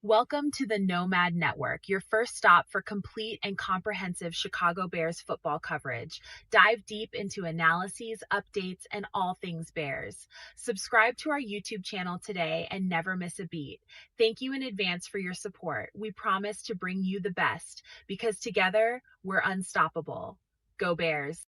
Welcome to the Nomad Network, your first stop for complete and comprehensive Chicago Bears football coverage. Dive deep into analyses, updates, and all things Bears. Subscribe to our YouTube channel today and never miss a beat. Thank you in advance for your support. We promise to bring you the best because together we're unstoppable. Go Bears!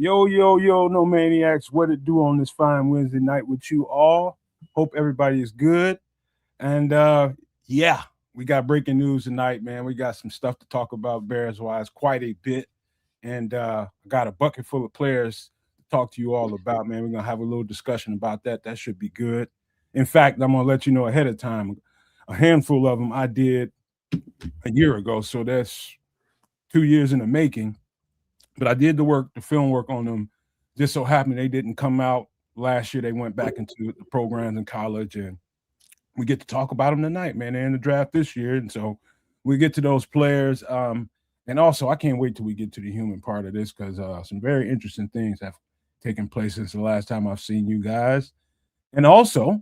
Yo, no maniacs, what it do on this fine Wednesday night with you all? Hope everybody is good. And yeah, we got breaking news tonight, man. We got some stuff to talk about Bears-wise, quite a bit. And got a bucket full of players to talk to you all about, man. We're going to have a little discussion about that. That should be good. In fact, I'm going to let you know ahead of time, a handful of them I did a year ago. So that's 2 years in the making. But I did the film work on them. Just so happened they didn't come out last year. They went back into the programs in college, and we get to talk about them tonight, man. They're in the draft this year, and so we get to those players. And also, I can't wait till we get to the human part of this because some very interesting things have taken place since the last time I've seen you guys. And also,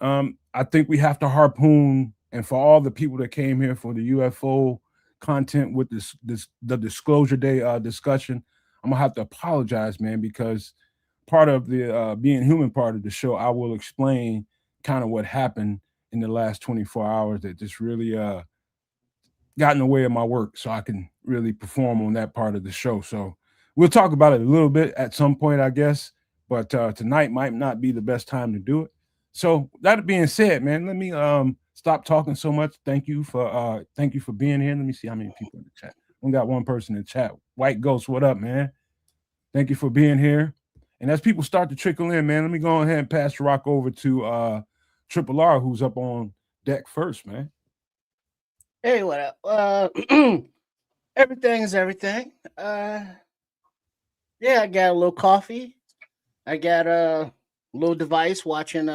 I think we have to harpoon, and for all the people that came here for the UFO content with the disclosure day discussion, I'm gonna have to apologize, man, because part of the being human part of the show, I will explain kind of what happened in the last 24 hours that just really got in the way of my work so I can really perform on that part of the show. So we'll talk about it a little bit at some point, I guess, but tonight might not be the best time to do it. So that being said, man, let me stop talking so much. Thank you for being here. Let me see how many people in the chat. We got one person in the chat. White Ghost, what up, man? Thank you for being here. And as people start to trickle in, man, let me go ahead and pass the rock over to Triple R, who's up on deck first, man. Hey, what up? Everything is everything. Yeah, I got a little coffee. I got a little device watching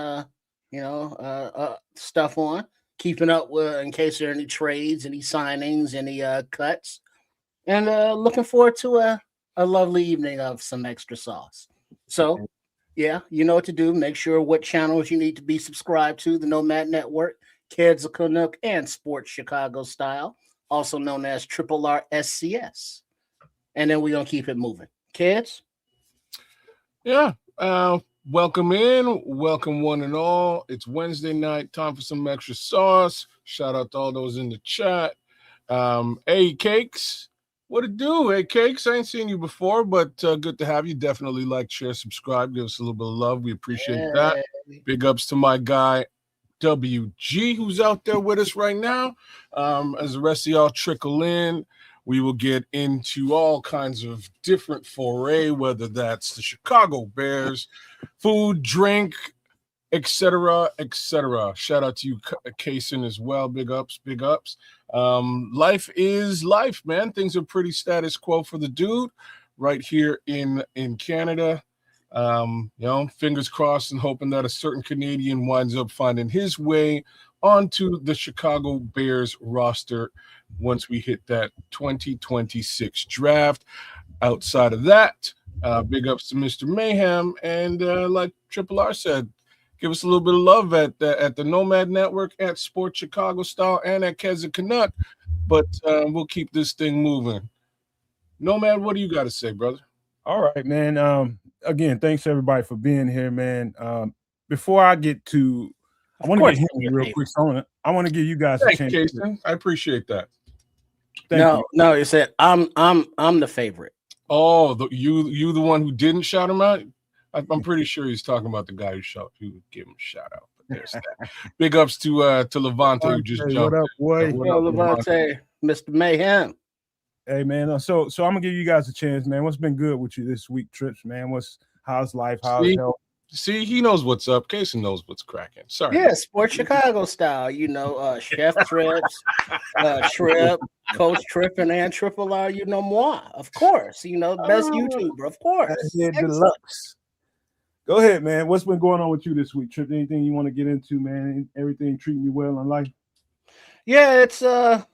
stuff on, keeping up with in case there are any trades, any signings, any cuts, and looking forward to a lovely evening of some extra sauce. So yeah, you know what to do. Make sure what channels you need to be subscribed to: the Nomad Network, Kids of Canuck, and Sports Chicago Style, also known as Triple R SCS. And then we're gonna keep it moving. Kids? Yeah. Welcome in. Welcome one and all. It's Wednesday night. Time for some extra sauce. Shout out to all those in the chat. Hey, Cakes. What it do? Hey, Cakes. I ain't seen you before, but good to have you. Definitely like, share, subscribe. Give us a little bit of love. We appreciate that. Big ups to my guy, WG, who's out there with us right now. As the rest of y'all trickle in, we will get into all kinds of different foray, whether that's the Chicago Bears, food, drink, etc., etc. Shout out to you, Kaysen, as well. Big ups, big ups. Life is life, man. Things are pretty status quo for the dude right here in Canada. Fingers crossed and hoping that a certain Canadian winds up finding his way onto the Chicago Bears roster once we hit that 2026 draft. Outside of that, big ups to Mr. Mayhem. And like Triple R said, give us a little bit of love at the Nomad Network, at Sports Chicago Style, and at Keza Canuck. But we'll keep this thing moving. Nomad, what do you got to say, brother? All right, man. Again, thanks everybody for being here, man. Before I get to, I want to get him real quick. So I want to give you guys a chance. Jason. I appreciate that. No, you said I'm the favorite. Oh, you the one who didn't shout him out? I'm pretty sure he's talking about the guy who would give him a shout out. But there's that. Big ups to Levante, who just jumped. What up, boy? What up, Levante? Mr. Mayhem. Hey, man. So I'm gonna give you guys a chance, man. What's been good with you this week, Trips, man? How's life? How's health? See, he knows what's up. Casey knows what's cracking. Sorry. Yeah, Sports Chicago Style. Chef Trips, Trip, Coach Trippin, and Triple R. Moi, of course. Best YouTuber, of course. Deluxe. Go ahead, man. What's been going on with you this week, Trip? Anything you want to get into, man? Everything treating you well in life? Yeah, it's as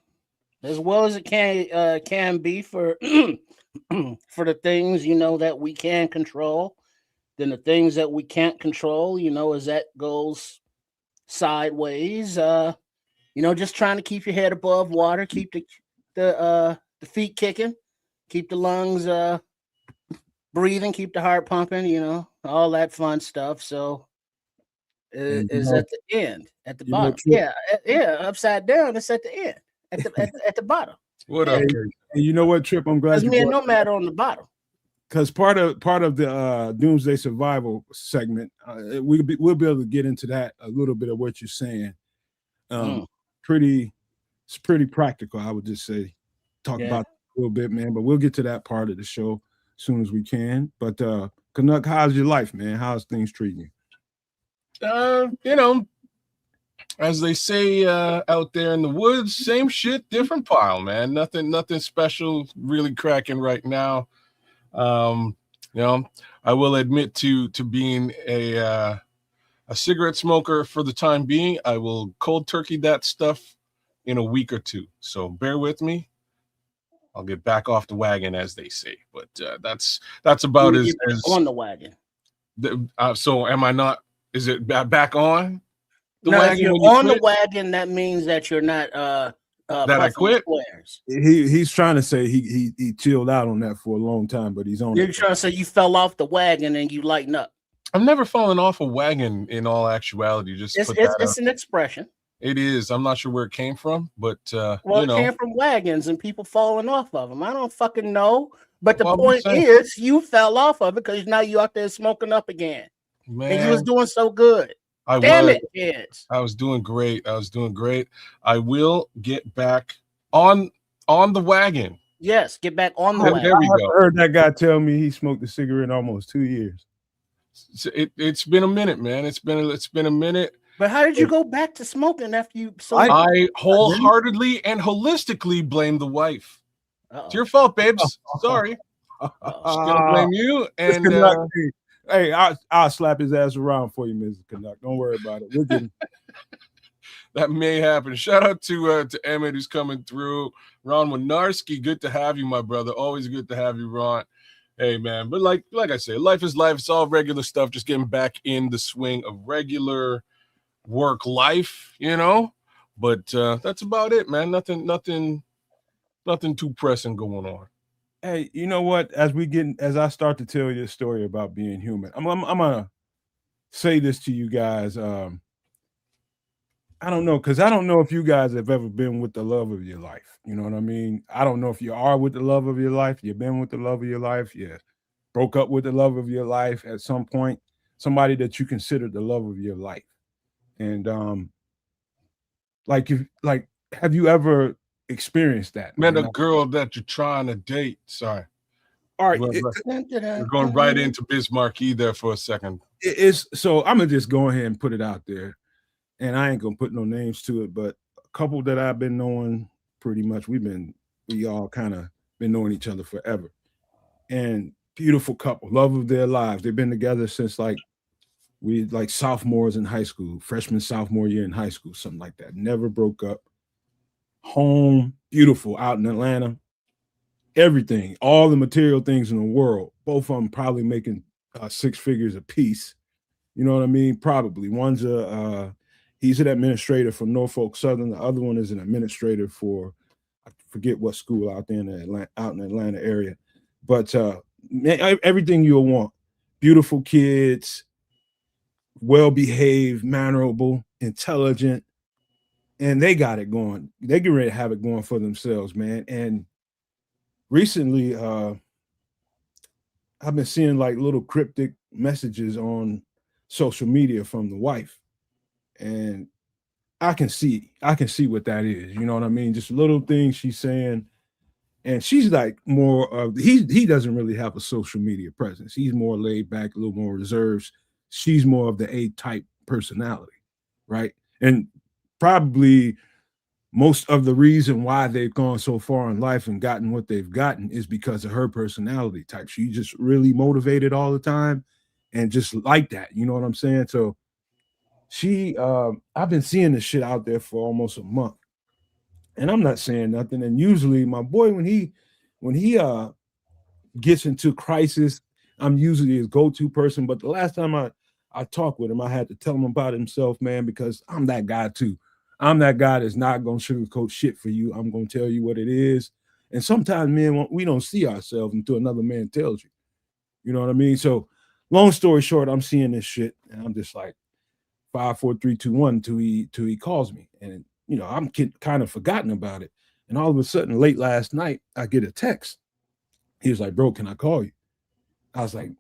well as it can be for for the things that we can control. Then the things that we can't control, as that goes sideways, just trying to keep your head above water, keep the feet kicking, keep the lungs breathing, keep the heart pumping, all that fun stuff. So is at the end, at the bottom. Yeah, upside down. It's at the end, at the bottom. What up? And you know what, Trip? I'm glad you me and Nomad on the bottom. Because part of the Doomsday Survival segment, we'll be able to get into that a little bit of what you're saying. It's pretty practical, I would just say. Talk about it a little bit, man. But we'll get to that part of the show as soon as we can. But Canuck, how's your life, man? How's things treating you? As they say out there in the woods, same shit, different pile, man. Nothing special really cracking right now. I will admit to being a cigarette smoker for the time being. I will cold turkey that stuff in a week or two. So bear with me. I'll get back off the wagon, as they say. But that's about as on the wagon. So am I not? Is it back on the wagon? If you're on the wagon, that means that you're not that I quit. He's trying to say he chilled out on that for a long time, but he's on. You're trying to say you fell off the wagon and you lighten up. I've never fallen off a wagon in all actuality. It's an expression. It is. I'm not sure where it came from, but it came from wagons and people falling off of them. I don't fucking know. But the point is, you fell off of it because now you out there smoking up again. Man, and you was doing so good. Damn it, kids. I was doing great. I will get back on the wagon. Yes, get back on the wagon. There we go. I heard that guy tell me he smoked a cigarette almost 2 years. It's been a minute, man. It's been a minute. But how did you go back to smoking after you? I wholeheartedly and holistically blame the wife. It's your fault, babes. Sorry. Just gonna blame you. And hey, I'll slap his ass around for you, Mrs. Canuck. Don't worry about it. We're getting that may happen. Shout out to Emmett who's coming through. Ron Winarski, good to have you, my brother. Always good to have you, Ron. Hey, man. But like I say, life is life. It's all regular stuff. Just getting back in the swing of regular work life, But that's about it, man. Nothing too pressing going on. Hey, you know what? As I start to tell you a story about being human, I'm gonna say this to you guys. I don't know, because I don't know if you guys have ever been with the love of your life. You know what I mean? I don't know if you are with the love of your life. You've been with the love of your life. You broke up with the love of your life at some point. Somebody that you consider the love of your life. And have you ever experienced that? Met a girl that you're trying to date. Sorry. All right. We're going right into Bismarcky there for a second. So I'm gonna just go ahead and put it out there. And I ain't gonna put no names to it, but a couple that I've been knowing, pretty much we all kind of been knowing each other forever. And beautiful couple, love of their lives. They've been together since we sophomores in high school, freshman, sophomore year in high school, something like that. Never broke up. Home, beautiful, out in Atlanta. Everything, all the material things in the world. Both of them probably making 6 figures a piece. You know what I mean? Probably. One's he's an administrator for Norfolk Southern. The other one is an administrator for, I forget what school out there in the Atlanta area. But everything you'll want. Beautiful kids, well-behaved, mannerable, intelligent, and they got it going. They get ready to have it going for themselves, man. And recently, I've been seeing little cryptic messages on social media from the wife. And I can see what that is. You know what I mean? Just little things she's saying. And she's more of, he doesn't really have a social media presence. He's more laid back, a little more reserved. She's more of the A-type personality, right? And probably most of the reason why they've gone so far in life and gotten what they've gotten is because of her personality type. She's just really motivated all the time. and just like that. You know what I'm saying? So she, I've been seeing this shit out there for almost a month, and I'm not saying nothing. And usually, my boy, when he gets into crisis, I'm usually his go-to person. But the last time I talked with him, I had to tell him about himself, man, because I'm that guy too. I'm that guy that's not gonna sugarcoat shit for you. I'm gonna tell you what it is. And sometimes, man, we don't see ourselves until another man tells you. You know what I mean? So, long story short, I'm seeing this shit, and I'm just like 5, 4, 3, 2, 1 till he calls me, and I'm kind of forgotten about it. And all of a sudden, late last night, I get a text. He was like, "Bro, can I call you?" I was like,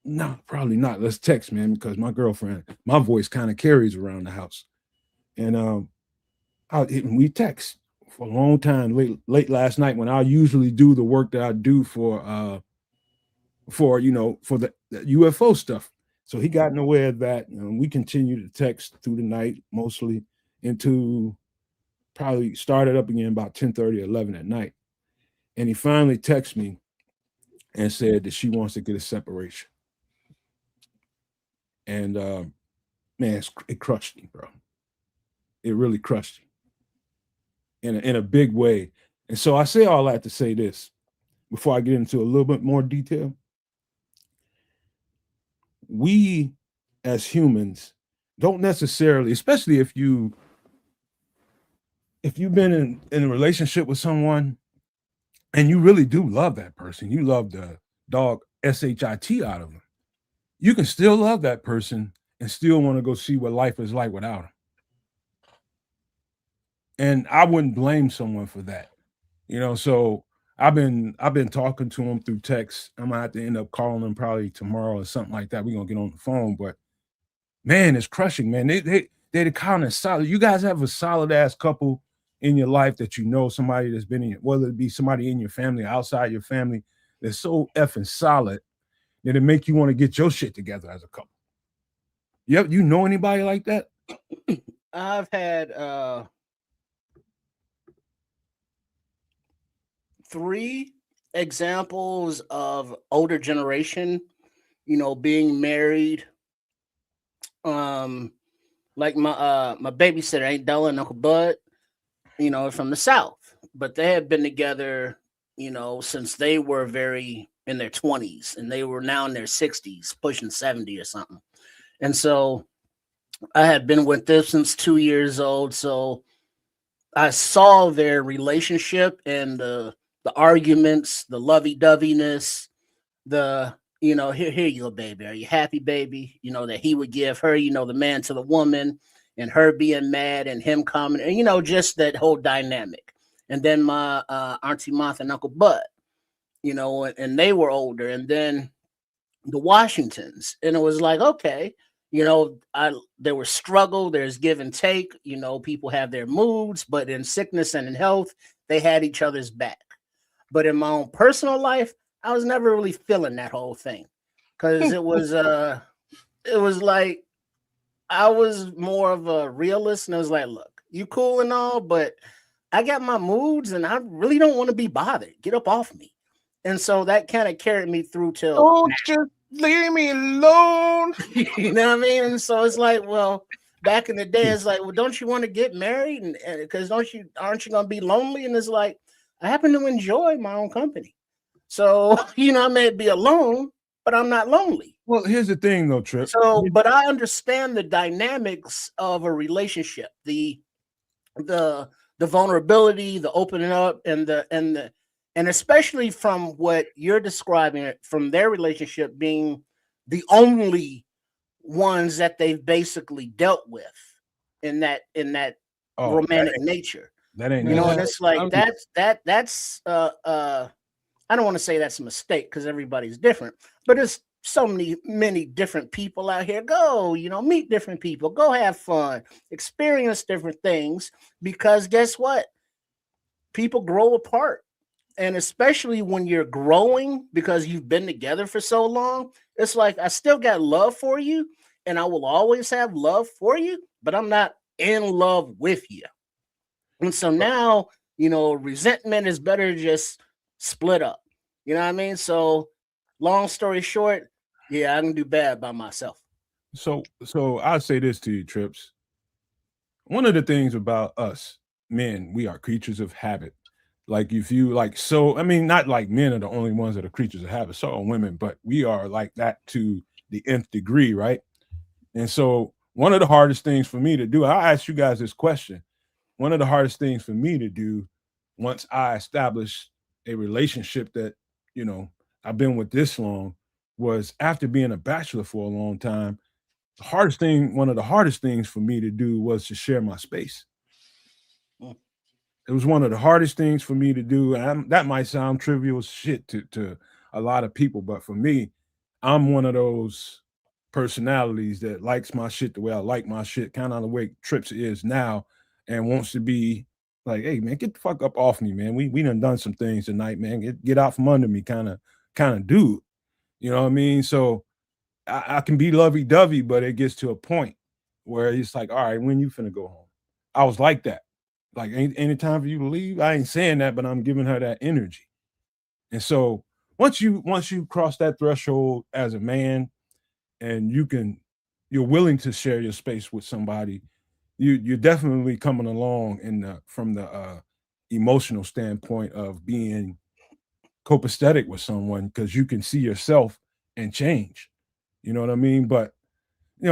"No, probably not. Let's text, man, because my girlfriend, my voice kind of carries around the house." And we text for a long time. Late last night, when I usually do the work that I do for the UFO stuff. So he got aware of that, and we continued to text through the night, mostly into probably started up again about 10:30 or 11 at night. And he finally texted me and said that she wants to get a separation. And man, it crushed me, bro. It really crushed me in a big way. And so I say all that to say this before I get into a little bit more detail. We as humans don't necessarily, especially if you've been in a relationship with someone and you really do love that person, you love the dog shit out of them, you can still love that person and still want to go see what life is like without them. And I wouldn't blame someone for that. So I've been talking to him through text. I'm gonna have to end up calling him probably tomorrow or something like that. We're gonna get on the phone, but man, it's crushing, man. They're the kind of solid. You guys have a solid ass couple in your life that somebody that's been in your, whether it be somebody in your family or outside your family, that's so effing solid that it make you want to get your shit together as a couple. You know anybody like that? I've had 3 examples of older generation, being married. Like my babysitter, Aunt Della and Uncle Bud, from the South, but they had been together, since they were very in their 20s, and they were now in their 60s, pushing 70 or something. And so I had been with them since 2 years old. So I saw their relationship and the arguments, the lovey-doveyness, here you go, baby. Are you happy, baby? That he would give her, the man to the woman, and her being mad and him coming, and just that whole dynamic. And then my Auntie Martha and Uncle Bud, and they were older. And then the Washingtons, and it was like, okay, there was struggle, there's give and take. People have their moods, but in sickness and in health, they had each other's back. But in my own personal life, I was never really feeling that whole thing, because it was like I was more of a realist, and I was like, look, you cool and all, but I got my moods, and I really don't want to be bothered. Get up off me. And so that kind of carried me through till just leave me alone. You know what I mean? And so it's like, well, back in the day, it's like, well, don't you want to get married? And because aren't you gonna be lonely? And it's like, I happen to enjoy my own company. So, I may be alone, but I'm not lonely. Well, here's the thing though, Trip. So, but I understand the dynamics of a relationship, the vulnerability, the opening up, and especially from what you're describing, from their relationship being the only ones that they've basically dealt with in that romantic nature. That ain't and it's like that's I don't want to say that's a mistake, because everybody's different, but it's so many different people out here. Go, meet different people, go have fun, experience different things, because guess what? People grow apart. And especially when you're growing, because you've been together for so long, it's like, I still got love for you, and I will always have love for you, but I'm not in love with you. And so now, resentment is better to just split up. You know what I mean? So long story short, Yeah, I can do bad by myself. So I'll say this to you, Trips. One of the things about us men, we are creatures of habit. Like if you like, so I mean, not like men are the only ones that are creatures of habit. So are women, but we are like that to the nth degree, right? And so one of the hardest things for me to do, I'll ask you guys this question. One of the hardest things for me to do once I established a relationship that, I've been with this long was after being a bachelor for a long time, one of the hardest things for me to do was to share my space. Mm. It was one of the hardest things for me to do. And that might sound trivial shit to a lot of people, but for me, I'm one of those personalities that likes my shit the way I like my shit, kind of the way Trips is now, and wants to be like, hey man, get the fuck up off me, man. We done some things tonight, man. Get out from under me, kind of dude. You know what I mean? So I can be lovey dovey, but it gets to a point where it's like, all right, when you finna go home? I was like that. Like, ain't time for you to leave? I ain't saying that, but I'm giving her that energy. And so once you cross that threshold as a man, and you're willing to share your space with somebody, you're definitely coming along from the emotional standpoint of being copacetic with someone because you can see yourself and change. You know what I mean? But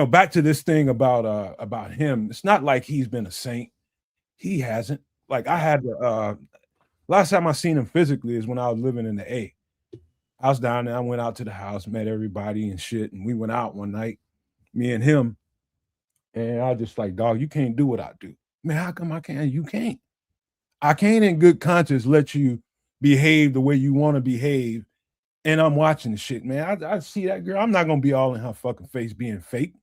back to this thing about him, it's not like he's been a saint. He hasn't. Like I had last time I seen him physically is when I was living in the A. I was down there. I went out to the house, met everybody and shit, and we went out one night, me and him, and I just like, dog, you can't do what I do. Man, how come I can't? You can't. I can't in good conscience let you behave the way you want to behave. And I'm watching the shit, man. I see that girl. I'm not gonna be all in her fucking face being fake.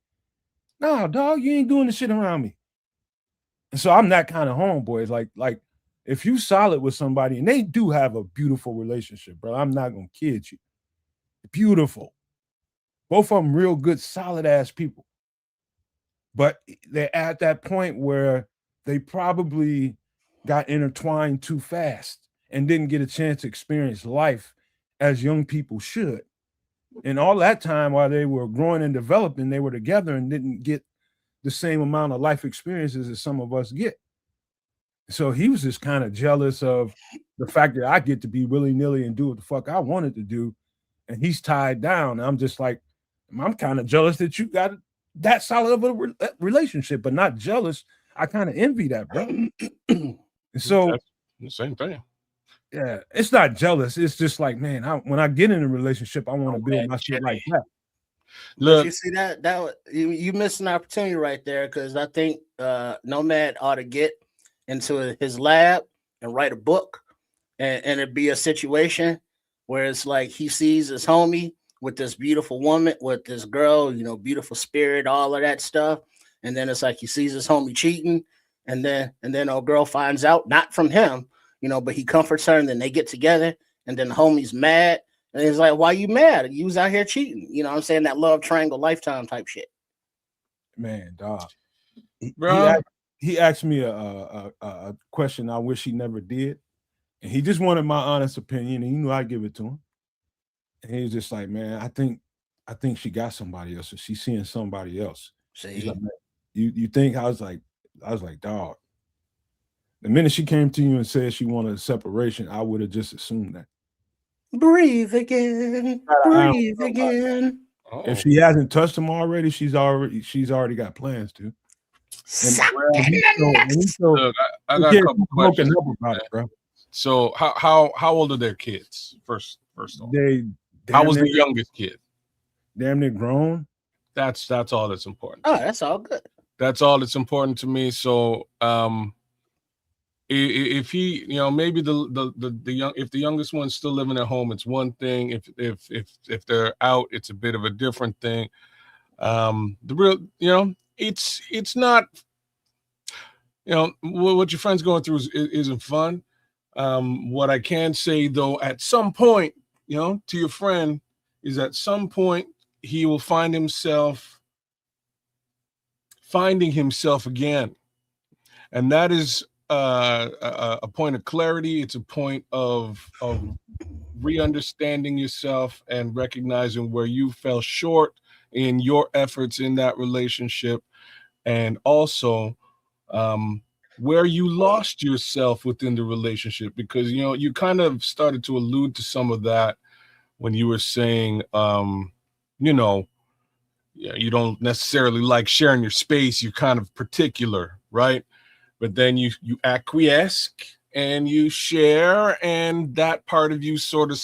No, dog, you ain't doing the shit around me. And so I'm that kind of homeboy. It's like if you solid with somebody and they do have a beautiful relationship, bro, I'm not gonna kid you. Beautiful. Both of them real good, solid ass people. But they're at that point where they probably got intertwined too fast and didn't get a chance to experience life as young people should. And all that time while they were growing and developing, they were together and didn't get the same amount of life experiences as some of us get. So he was just kind of jealous of the fact that I get to be willy-nilly and do what the fuck I wanted to do. And he's tied down. And I'm just like, I'm kind of jealous that you got that solid of a relationship, but not jealous. I kind of envy that, bro. And so That's the same thing. Yeah, it's not jealous. It's just like, man, when I get in a relationship, I want to build my shit like that. Look, you see that you missed an opportunity right there, because I think Nomad ought to get into his lab and write a book, and it'd be a situation where it's like he sees his homie with this beautiful woman, with this girl, beautiful spirit, all of that stuff, and then it's like he sees his homie cheating, and then old girl finds out, not from him, but he comforts her, and then they get together, and then the homie's mad. And he's like, why you mad? You was out here cheating. You know what I'm saying? That love triangle lifetime type shit. Man, dog. Bro. He asked me a question I wish he never did. And he just wanted my honest opinion. And I'd give it to him. And he was just like, man, I think she got somebody else. Or she's seeing somebody else. See? Like, you think? I was like, dog. The minute she came to you and said she wanted a separation, I would have just assumed that. Breathe again. Breathe again. If she hasn't touched him already, she's already got plans to. Look, I got a couple questions about it, bro. So how old are their kids? First off, how was the youngest kid? Damn near grown. That's all that's important. Oh, that's all good. That's all that's important to me. So if he, maybe the young, if the youngest one's still living at home, it's one thing. If they're out, it's a bit of a different thing. The real, it's not, what your friend's going through isn't fun. What I can say though, at some point, to your friend, is at some point he will find himself finding himself again, and that is a point of clarity. It's a point of re-understanding yourself and recognizing where you fell short in your efforts in that relationship, and also where you lost yourself within the relationship, because you kind of started to allude to some of that when you were saying you don't necessarily like sharing your space, you're kind of particular, right? But then you acquiesce and you share, and that part of you sort of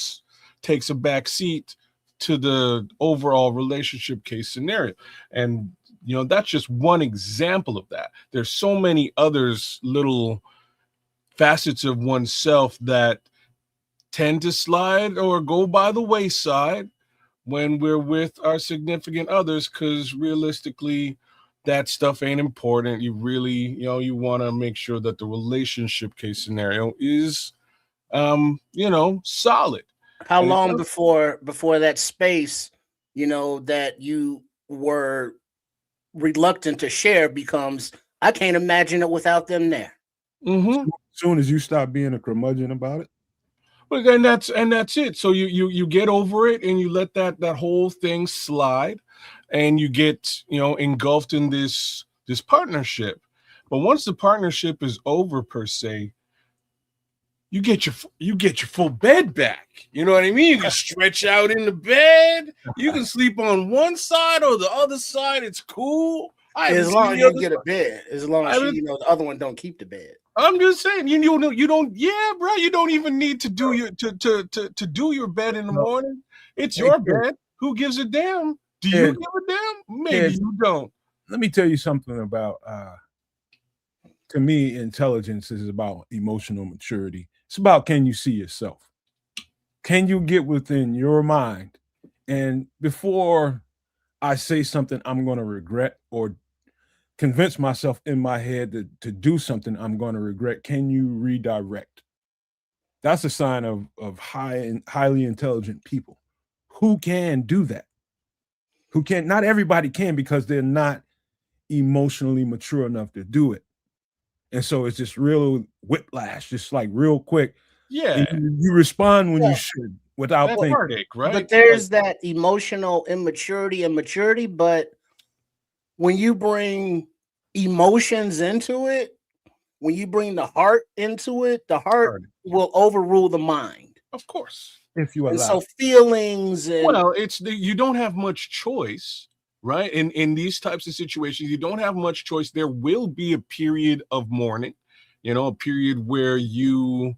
takes a back seat to the overall relationship case scenario. And that's just one example of that. There's so many others, little facets of oneself that tend to slide or go by the wayside when we're with our significant others, because realistically that stuff ain't important. You really you want to make sure that the relationship case scenario is solid. How long before that space that you were reluctant to share becomes, I can't imagine it without them there? As soon as you stop being a curmudgeon about it. But then that's it. So you get over it and you let that whole thing slide, and you get engulfed in this partnership. But once the partnership is over, per se, you get your full bed back. You know what I mean? You can stretch out in the bed. You can sleep on one side or the other side. It's cool. As long as you get a bed. As long as the other one don't keep the bed. I'm just saying, you don't. Yeah, bro. You don't even need to do to do your bed in the morning. It's your bed. Who gives a damn? Do you give a damn? Maybe you don't. Let me tell you something about. To me, intelligence is about emotional maturity. It's about, can you see yourself? Can you get within your mind? And before I say something I'm going to regret, or convince myself in my head to do something I'm going to regret, can you redirect? That's a sign of highly intelligent people who can do that. Who can? Not everybody can, because they're not emotionally mature enough to do it. And so it's just real whiplash, just like real quick. Yeah. You respond when you should without thinking. Heartache, right? But there's that emotional immaturity and maturity. But when you bring emotions into it, when you bring the heart into it, the heart will overrule the mind. Of course. If you allow. And so feelings and you don't have much choice. Right. In these types of situations, you don't have much choice. There will be a period of mourning, a period where you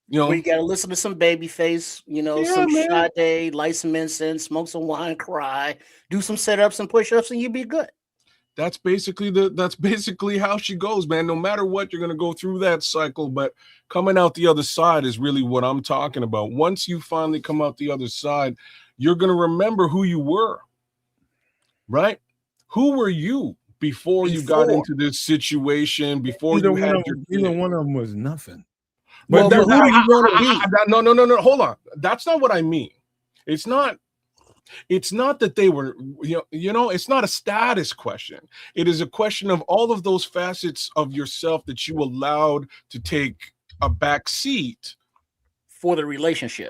got to listen to some Babyface, some Sade, light some incense, smoke some wine, cry, do some sit-ups and push-ups, and you'll be good. That's basically how she goes, man. No matter what, you're going to go through that cycle. But coming out the other side is really what I'm talking about. Once you finally come out the other side, you're going to remember who you were. Right? Who were you before you got into this situation? Before either one of them was nothing. But who do you want to be? No. Hold on. That's not what I mean. It's not that they were, it's not a status question. It is a question of all of those facets of yourself that you allowed to take a back seat for the relationship.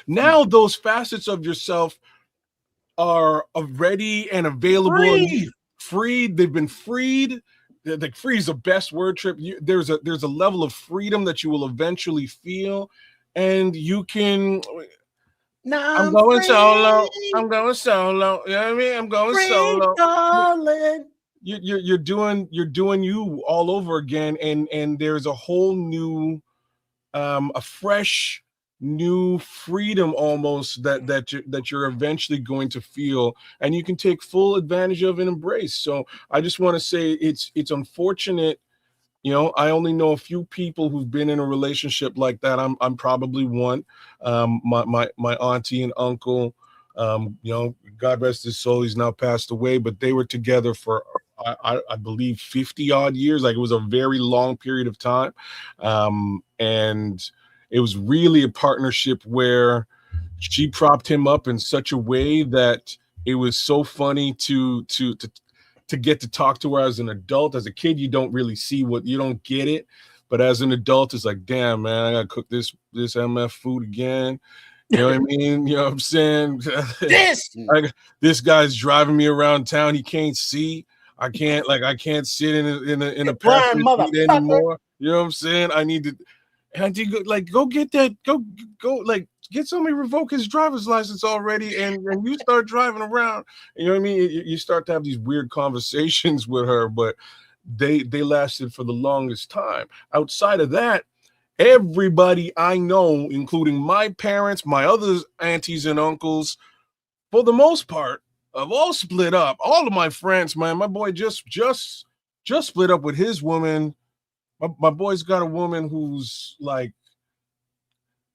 Now those facets of yourself are ready and available, freed. They've been freed. Like, free is the best word, Trip. There's a level of freedom that you will eventually feel, and you can. I'm going solo. You know what I mean? I'm going solo. Darling. You're doing you all over again, and there's a whole new, a fresh, new freedom almost that you're eventually going to feel, and you can take full advantage of and embrace. So I just want to say it's unfortunate. I only know a few people who've been in a relationship like that. I'm probably one. My auntie and uncle, God rest his soul, he's now passed away, but they were together for I believe 50 odd years. Like, it was a very long period of time, and it was really a partnership where she propped him up in such a way that it was so funny to get to talk to her as an adult. As a kid, you don't really see you don't get it. But as an adult, it's like, damn, man, I gotta cook this MF food again. You know what I mean? You know what I'm saying? This guy's driving me around town. He can't see. I can't sit in a passenger seat anymore. You know what I'm saying? I need to go get that. Go get somebody revoke his driver's license already, and you start driving around. You know what I mean? You start to have these weird conversations with her, but they lasted for the longest time. Outside of that, everybody I know, including my parents, my other aunties and uncles, for the most part, have all split up. All of my friends, man, my boy just split up with his woman. My boy's got a woman who's like,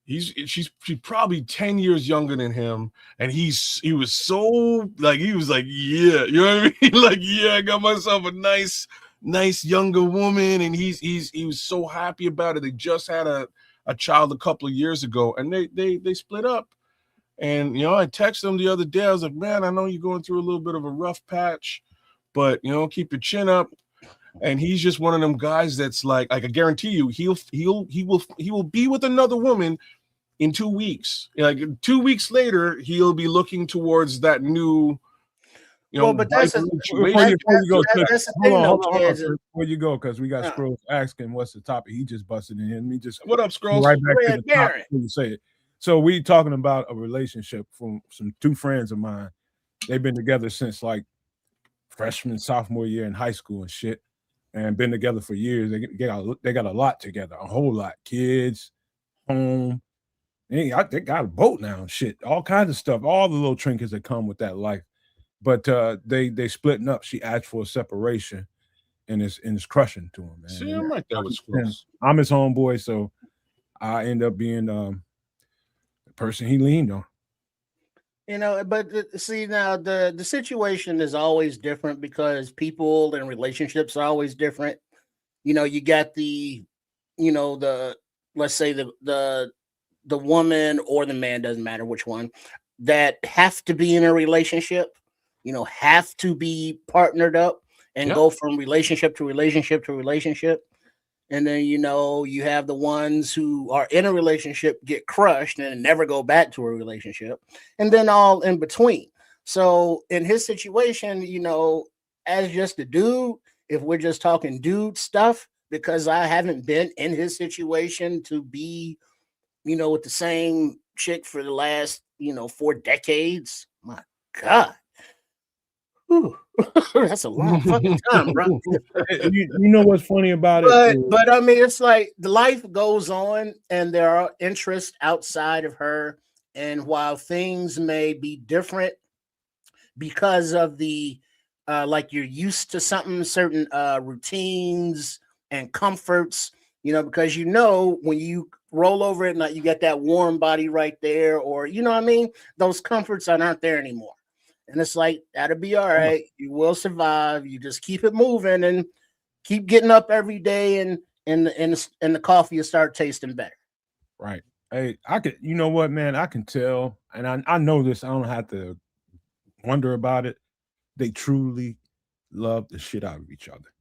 she's probably 10 years younger than him, and he was so like, he was like, yeah, you know what I mean? Like, yeah, I got myself a nice younger woman, and he was so happy about it. They just had a child a couple of years ago, and they split up. And I texted him the other day. I was like, man, I know you're going through a little bit of a rough patch, but keep your chin up. And he's just one of them guys that's like I guarantee you, he will be with another woman in 2 weeks. Like 2 weeks later, he'll be looking towards that new. But that's before you go. Hold on. Before you go, because we got Scrolls asking what's the topic. He just busted in here. Let me just what up, Scrolls? Right back to the topic before you say it. So we talking about a relationship from some two friends of mine. They've been together since like freshman, sophomore year in high school and shit, and been together for years. They got a lot together, a whole lot. Kids, home. They got a boat now and shit. All kinds of stuff. All the little trinkets that come with that life. But they splitting up. She asked for a separation, and it's crushing to him, man. See, I'm like that with Scrolls. I'm his homeboy, so I end up being the person he leaned on. But see, now the situation is always different because people and relationships are always different. You got the let's say the woman or the man, doesn't matter which one, that have to be in a relationship, have to be partnered up and go from relationship to relationship to relationship. And then, you have the ones who are in a relationship, get crushed and never go back to a relationship, and then all in between. So in his situation, as just a dude, if we're just talking dude stuff, because I haven't been in his situation to be, with the same chick for the last, 4 decades. My God. Whew. That's a long fucking time, bro. You know what's funny about it? But I mean, it's like the life goes on, and there are interests outside of her. And while things may be different because of the like you're used to certain routines and comforts, because when you roll over at night, you get that warm body right there, or what I mean, those comforts aren't there anymore. And it's like, that'll be all right. You will survive. You just keep it moving and keep getting up every day, and the coffee will start tasting better. Right. Hey, you know what, man? I can tell, and I know this. I don't have to wonder about it. They truly love the shit out of each other.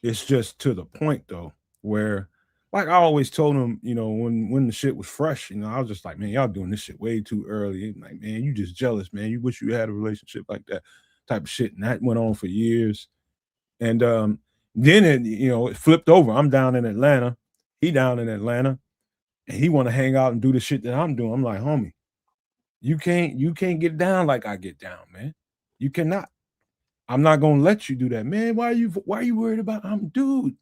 It's just to the point, though, where, like I always told them, when the shit was fresh, I was just like, man, y'all doing this shit way too early. Like, man, you just jealous, man. You wish you had a relationship like that type of shit. And that went on for years. And then it flipped over. I'm down in Atlanta. He down in Atlanta. And he want to hang out and do the shit that I'm doing. I'm like, homie, you can't get down like I get down, man. You cannot. I'm not gonna let you do that, man. Why are you worried about? I'm dude.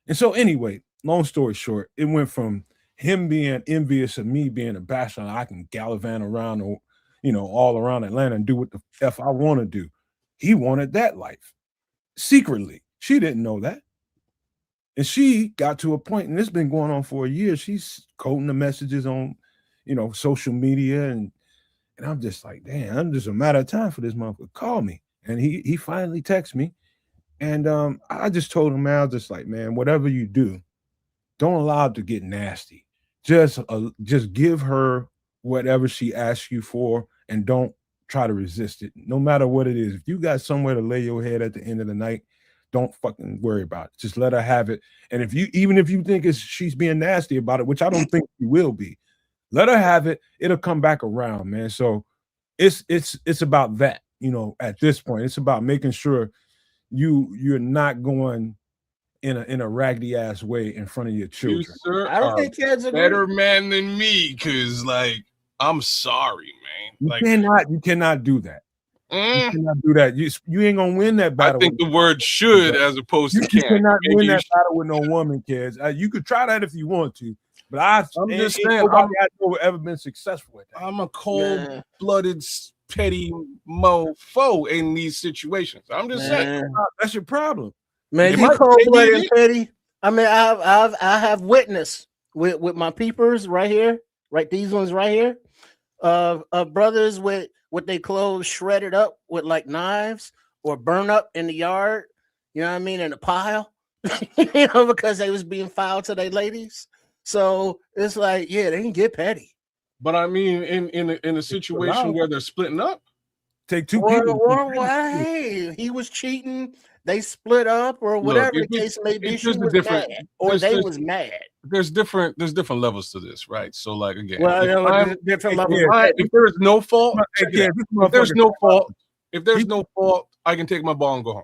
And so anyway, long story short, it went from him being envious of me being a bachelor. I can gallivant around, all around Atlanta and do what the F I want to do. He wanted that life secretly. She didn't know that. And she got to a point, and it's been going on for a year. She's coding the messages on, social media. And I'm just like, damn, I'm just a matter of time for this motherfucker to call me. And he finally texted me. And I just told him, man, I was just like, man, whatever you do, don't allow it to get nasty. Just give her whatever she asks you for, and don't try to resist it, no matter what it is. If you got somewhere to lay your head at the end of the night, don't fucking worry about it. Just let her have it. And even if you think she's being nasty about it, which I don't think she will be, let her have it. It'll come back around, man. So it's about that, at this point. It's about making sure you're not going in a raggedy ass way in front of your children. You, sir, I don't think kids are better man than me, because I'm sorry, man. You cannot do that. You cannot do that. You ain't gonna win that battle. I think the word should as opposed to you can. cannot win that battle with no woman, kids. You could try that if you want to, but I'm just saying nobody has ever been successful at that. I'm a cold-blooded, petty mofo in these situations. I'm just saying that's your problem. Man, you cold-blooded and petty. I mean, I have witnessed with my peepers right here, right? These ones right here, of brothers with their clothes shredded up with like knives or burn up in the yard. You know what I mean? In a pile, because they was being foul to their ladies. So it's like, yeah, they can get petty. But I mean, in a situation where they're splitting up, take two people. Hey, he was cheating. They split up, or whatever the case may be. She was mad, or they was mad. There's different levels to this, right? So, like again, different levels. If there is no fault, if there's no fault, I can take my ball and go home.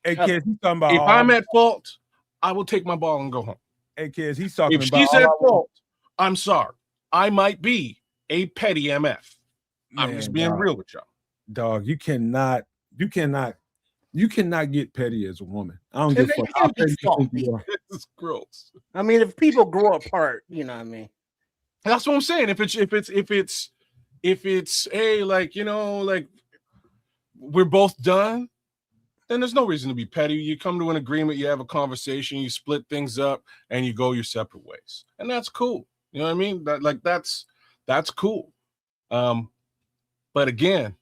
Hey kids, he's talking about if I'm at fault, I will take my ball and go home. Hey kids, he's talking about if she's at fault, I'm sorry. I might be a petty MF. I'm just being real with y'all. Dog, you cannot get petty as a woman. I don't give a fuck. It's gross. I mean, if people grow apart, you know what I mean. That's what I'm saying. If it's hey, like we're both done, then there's no reason to be petty. You come to an agreement, you have a conversation, you split things up, and you go your separate ways, and that's cool. You know what I mean? That's cool. But again,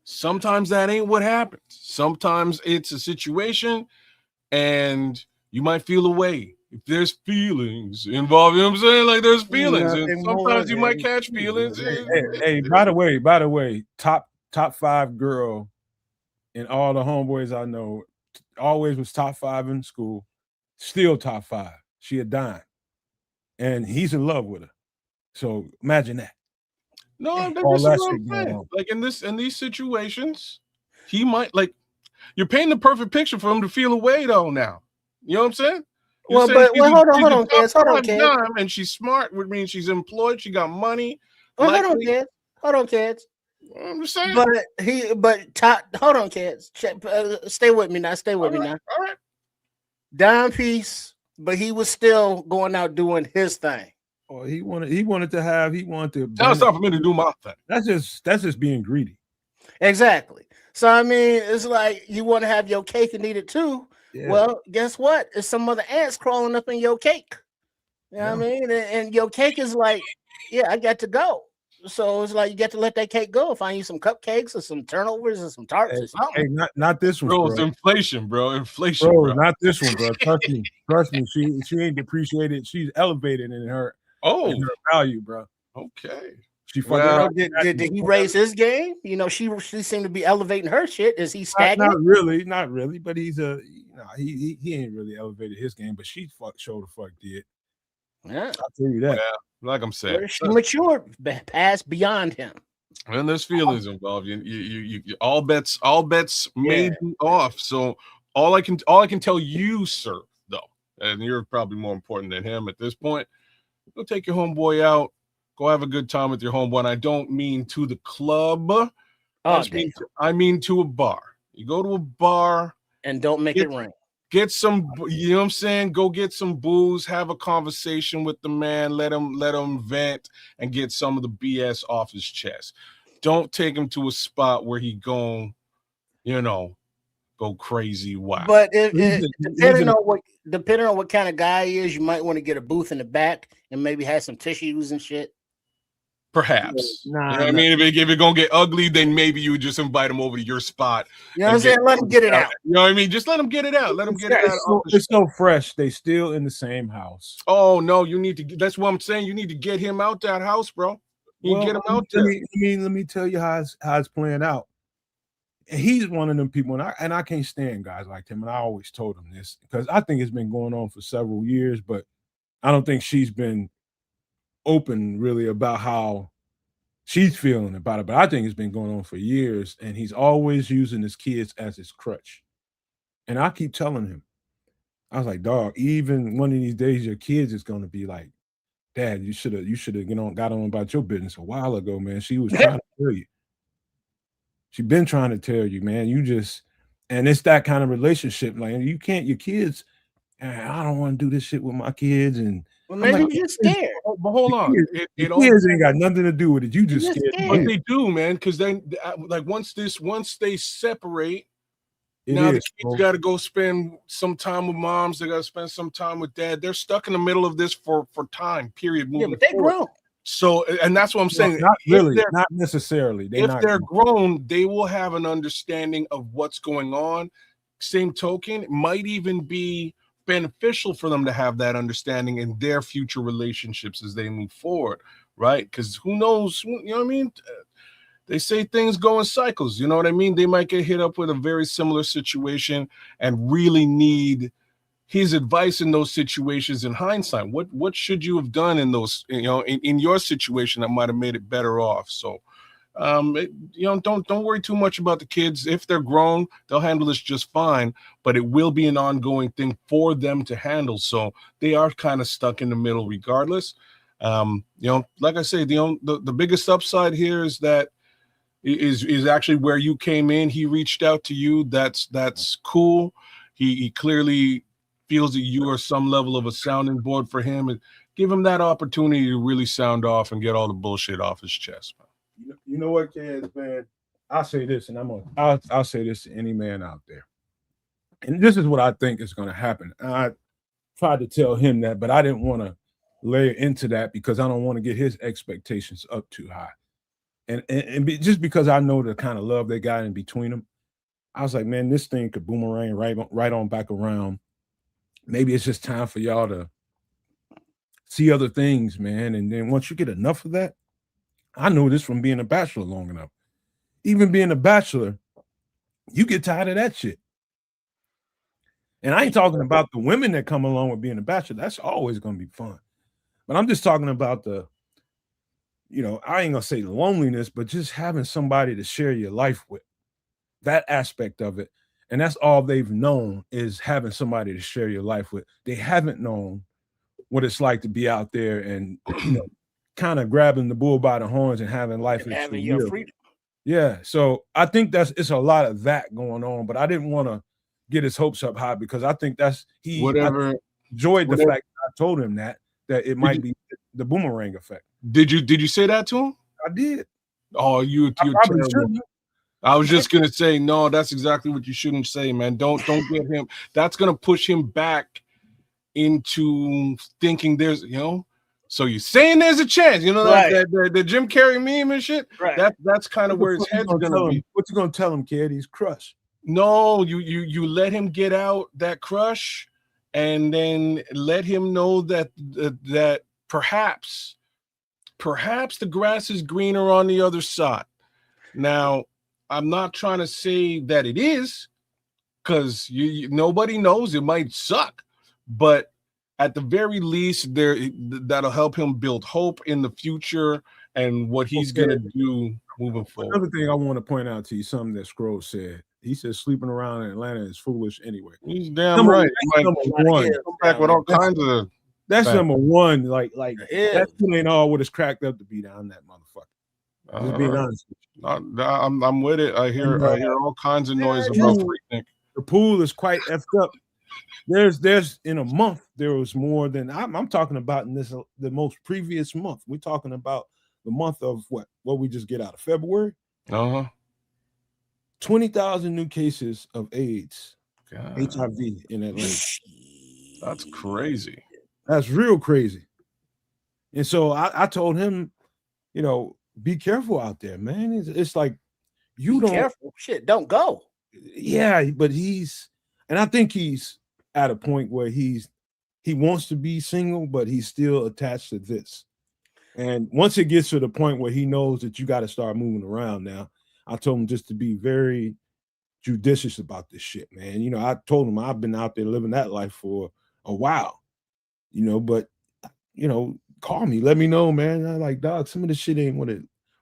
sometimes that ain't what happens. Sometimes it's a situation and you might feel a way. If there's feelings involved, you know what I'm saying? Like there's feelings. And sometimes you might catch feelings. Hey, by the way, top 5 girl and all the homeboys I know always was top 5 in school, still top 5. She a dime. And he's in love with her. So imagine that. No, this is what I'm saying. Like in these situations, he might you're painting the perfect picture for him to feel away though now. You know what I'm saying? Hold on, kids. And she's smart, which means she's employed, she got money. Hold on, kids. I'm just saying. Hold on, kids. Stay with me now. All right. Dime piece, but he was still going out doing his thing. Oh, he wanted to. That's not for me to do my thing. That's just being greedy. Exactly. So I mean, it's like you want to have your cake and eat it too. Yeah. Well, guess what? It's some other ants crawling up in your cake. You know what I mean? And your cake is like, yeah, I got to go. So it's like you get to let that cake go. Find you some cupcakes or some turnovers or some tarts or something. Hey, not this one, bro. It's inflation, bro. Bro. Not this one, bro. Trust me. She ain't depreciated. She's elevated in her value, bro. Okay. Did he raise his game? You know, she seemed to be elevating her shit. Is he stagnant? Not really. But he ain't really elevated his game. But she sure the fuck did. Yeah, I'll tell you that. Yeah, like I'm saying, she matured past beyond him. And there's feelings involved. You all bets may be off. So all I can tell you, sir, though, and you're probably more important than him at this point. Go take your homeboy out. Go have a good time with your homeboy. And I don't mean to the club. I mean to a bar. You go to a bar and don't make it rain. Get some, you know what I'm saying? Go get some booze, have a conversation with the man, let him vent and get some of the BS off his chest. Don't take him to a spot where he go crazy wild. But depending on what kind of guy he is, you might want to get a booth in the back and maybe have some tissues and shit. Perhaps. You know what I mean? If it's gonna get ugly, then maybe you would just invite him over to your spot. You know what I'm saying? Let him get it out. You know what I mean? Just let him get it out. Let him get it out. It's so fresh. They still in the same house. Oh no, you need to. That's what I'm saying. You need to get him out that house, bro. You get him out there. Let me tell you how it's playing out. And he's one of them people, and I can't stand guys like him. And I always told him this because I think it's been going on for several years, but I don't think she's been open really about how she's feeling about it. But I think it's been going on for years, and he's always using his kids as his crutch. And I keep telling him, I was like, dog, even one of these days, your kids is going to be like, Dad, you should have, got on about your business a while ago, man. She was trying to tell you. She been trying to tell you, man. And it's that kind of relationship. Like your kids, I don't want to do this shit with my kids. And well, maybe you're just scared. But hold on. Kids ain't got nothing to do with it. You just scared. But they do, man, because then like once they separate, now the kids got to go spend some time with moms. They got to spend some time with dad. They're stuck in the middle of this for time, period. Yeah, but they grown. So, and that's what I'm saying. Not really, not necessarily. They're grown, they will have an understanding of what's going on. Same token, it might even be beneficial for them to have that understanding in their future relationships as they move forward, right? Because who knows, you know what I mean? They say things go in cycles, you know what I mean? They might get hit up with a very similar situation and really need his advice in those situations in hindsight. What should you have done in those, in your situation that might have made it better off? So, don't worry too much about the kids. If they're grown, they'll handle this just fine, but it will be an ongoing thing for them to handle. So they are kind of stuck in the middle regardless. Like I say, the biggest upside here is that is actually where you came in. He reached out to you. That's cool. He clearly feels that you are some level of a sounding board for him, and give him that opportunity to really sound off and get all the bullshit off his chest. You know what, kids, man? I'll say this, and I'll say this to any man out there. And this is what I think is going to happen. I tried to tell him that, but I didn't want to layer into that because I don't want to get his expectations up too high. And just because I know the kind of love they got in between them, I was like, man, this thing could boomerang right on back around. Maybe it's just time for y'all to see other things, man. And then once you get enough of that, I know this from being a bachelor long enough. Even being a bachelor, you get tired of that shit. And I ain't talking about the women that come along with being a bachelor. That's always going to be fun. But I'm just talking about I ain't going to say the loneliness, but just having somebody to share your life with. That aspect of it. And that's all they've known is having somebody to share your life with. They haven't known what it's like to be out there and, kind of grabbing the bull by the horns and having life. And having your freedom. Yeah. So I think it's a lot of that going on, but I didn't want to get his hopes up high because I think I enjoyed the fact that I told him that it might be the boomerang effect. Did you say that to him? I did. Oh, you probably shouldn't. I was just gonna say, no, that's exactly what you shouldn't say, man. Don't get him. That's gonna push him back into thinking there's, So you're saying there's a chance, right. the Jim Carrey meme and shit. Right. That's kind of where his head's gonna be. What you gonna tell him, kid? He's crushed. No, you let him get out that crush, and then let him know that perhaps the grass is greener on the other side. Now, I'm not trying to say that it is, because nobody knows. It might suck, but at the very least, that'll help him build hope in the future and what he's gonna do moving forward. Another thing I want to point out to you, something that Scrolls said. He said sleeping around in Atlanta is foolish anyway. He's damn right. Number one. Come back with all kinds of. That's number one. Like that ain't all what it's cracked up to be down that motherfucker. Just being honest with you. I'm with it. I hear all kinds of noise about Freaknik. The pool is quite effed up. There's in a month there was more than I'm talking about in the most previous month. We're talking about the month of what we just get out of February. 20,000 new cases of AIDS, HIV in Atlanta. That's crazy. That's real crazy. And so I told him, be careful out there, man. It's like you don't careful. Shit, don't go. Yeah, but I think he's at a point where he wants to be single, but he's still attached to this. And once it gets to the point where he knows that you got to start moving around now, I told him just to be very judicious about this shit, man. You know, I told him I've been out there living that life for a while, you know, but you know, call me, let me know, man. I'm like, dog, some of this shit ain't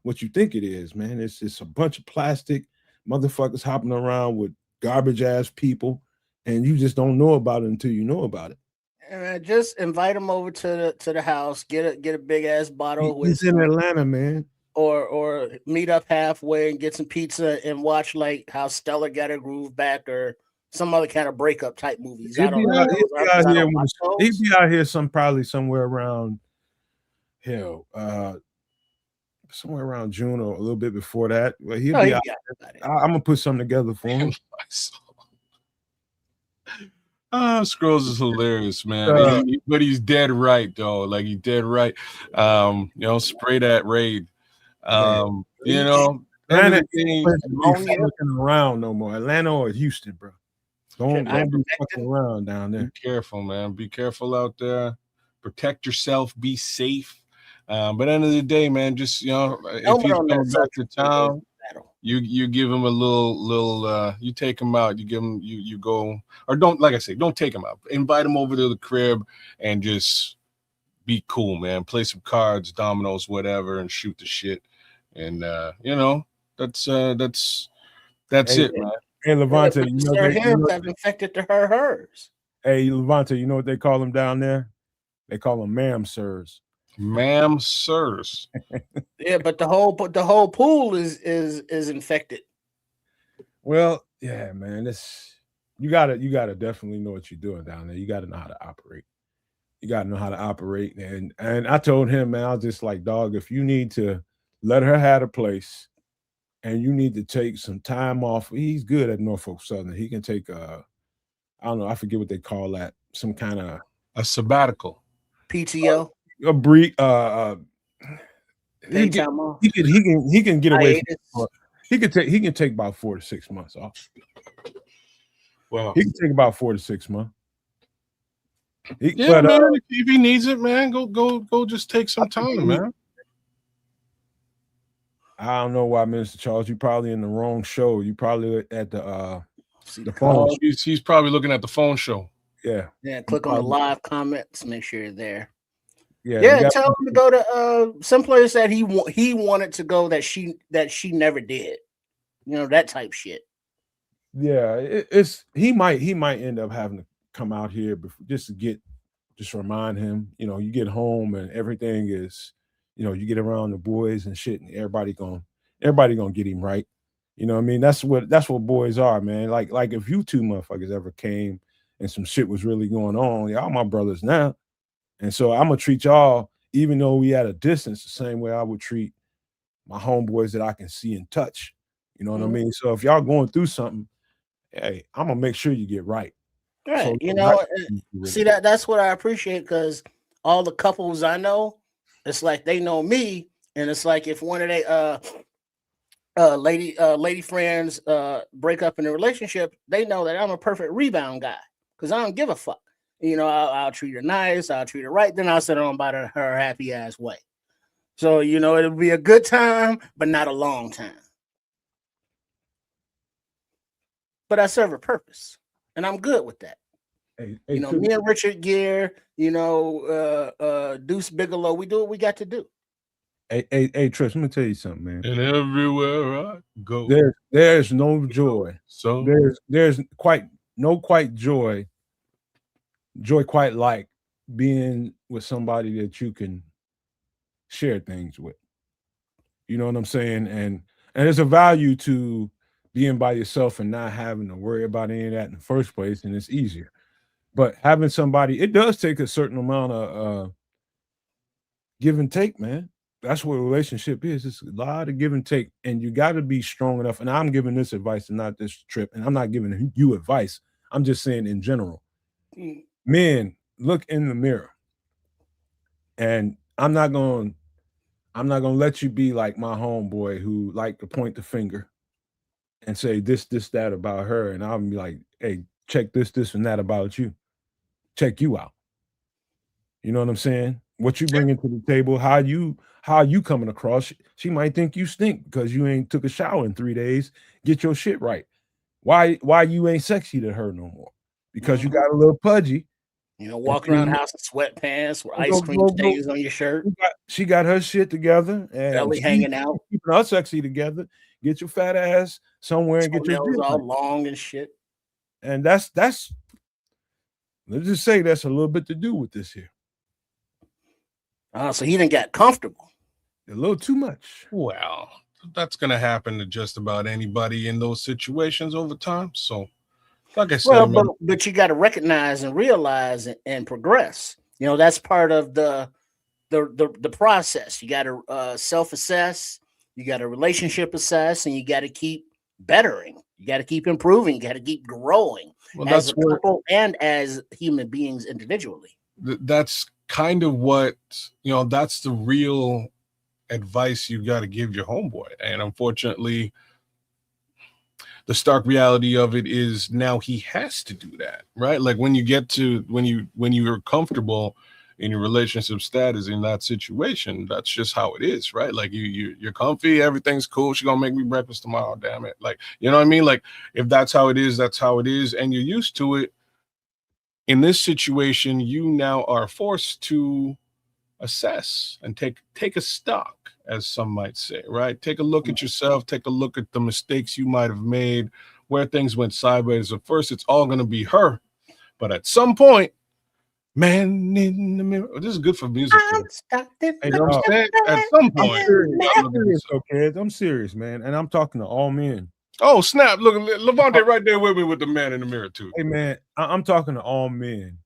what you think it is, man. It's just a bunch of plastic motherfuckers hopping around with garbage ass people, and you just don't know about it until you know about it. And just invite him over to the house. Get a big ass bottle of He's whiskey, in Atlanta, man. or meet up halfway and get some pizza and watch like how Stella got her groove back or some other kind of breakup type movies. He'd be out here probably somewhere around somewhere around June or a little bit before that. Well, he'll be out. I'm gonna put something together for him. Scrolls is hilarious, man. But he's dead right, though. Like he's dead right. You know, spray that raid. You know, Atlanta ain't looking around no more. Atlanta or Houston, bro. Don't be fucking around down there. Be careful, man. Be careful out there. Protect yourself. Be safe. But at the end of the day, man, just if he's coming back to town, you give him a little you take him out, you give him you go, or don't, like I say, don't take him out. Invite him over to the crib and just be cool, man. Play some cards, dominoes, whatever, and shoot the shit. And that's it, man. Hey, Levante, have infected to hers. Hey, Levante, you know what they call them down there? They call them ma'am sirs. Ma'am sirs. Yeah, but the whole pool is infected. Well, yeah, man. You gotta definitely know what you're doing down there. You gotta know how to operate. And I told him, man, I was just like, dog, if you need to let her have a place and you need to take some time off, he's good at Norfolk Southern. He can take I don't know, I forget what they call that, some kind of a sabbatical. PTO. A brief he can get away from, he can take about 4 to 6 months off. Well, he can take about 4 to 6 months. Man, if he needs it, man, go just take some time, man. I don't know why, Minister Charles, you probably in the wrong show. You probably at the phone. He's probably looking at the phone show. Yeah. Click on the live comments, make sure you're there. Yeah, tell him to go to some place that he wanted to go that she never did. You know, that type shit. Yeah, he might end up having to come out here just remind him, you get home and everything is, you get around the boys and shit, and everybody gonna get him right. You know what I mean? That's what boys are, man. Like if you two motherfuckers ever came and some shit was really going on, y'all my brothers now. And so I'm gonna treat y'all, even though we at a distance, the same way I would treat my homeboys that I can see and touch. You know what I mean? So if y'all going through something, hey, I'm gonna make sure you get right. Right. So, that's what I appreciate, because all the couples I know, it's like they know me, and it's like if one of their lady friends break up in a relationship, they know that I'm a perfect rebound guy, because I don't give a fuck. I'll treat her nice, I'll treat her right, then I'll sit on about her happy ass way. So, it'll be a good time, but not a long time. But I serve a purpose, and I'm good with that. Hey, me and Richard Gere, Deuce Bigelow, we do what we got to do. Hey, Trish, let me tell you something, man. And everywhere I go, there's no joy. So there's joy quite like being with somebody that you can share things with. You know what I'm saying? And there's a value to being by yourself and not having to worry about any of that in the first place, and it's easier. But having somebody, it does take a certain amount of give and take, man. That's what a relationship is. It's a lot of give and take, and you got to be strong enough. And I'm giving this advice and not this trip, and I'm not giving you advice. I'm just saying in general. Men, look in the mirror, and I'm not gonna let you be like my homeboy who like to point the finger and say this, that about her, and I'll be like, hey, check this, and that about you. Check you out. You know what I'm saying? What you bringing to the table, how you coming across. She might think you stink because you ain't took a shower in 3 days. Get your shit right. why you ain't sexy to her no more? Because you got a little pudgy. Walking around the house in sweatpants with ice cream stains on your shirt. She got her shit together and belly hanging out, keeping her sexy together. Get your fat ass somewhere and get your nails all long and shit. And that's let's just say that's a little bit to do with this here. So he didn't get comfortable. A little too much. Well, that's gonna happen to just about anybody in those situations over time. So, like I said, but you got to recognize and realize and progress. That's part of the process. You got to self-assess. You got to relationship assess, and you got to keep bettering. You got to keep improving. You got to keep growing as a couple and as human beings individually. That's kind of what that's the real advice you got to give your homeboy. And unfortunately, the stark reality of it is now he has to do that, right? Like when you're comfortable in your relationship status in that situation, that's just how it is, right? Like you're comfy, everything's cool. She's gonna make me breakfast tomorrow, damn it. Like, you know what I mean? Like if that's how it is, that's how it is, and you're used to it. In this situation, you now are forced to assess and take a stock, as some might say, right? Take a look at yourself, take a look at the mistakes you might have made, where things went sideways. At first, it's all going to be her. But at some point, man in the mirror. This is good for music. Hey, I'm saying? At some point. I'm serious, man. And I'm talking to all men. Oh, snap. Look, Levante right there with me with the man in the mirror, too. Hey, man, I'm talking to all men.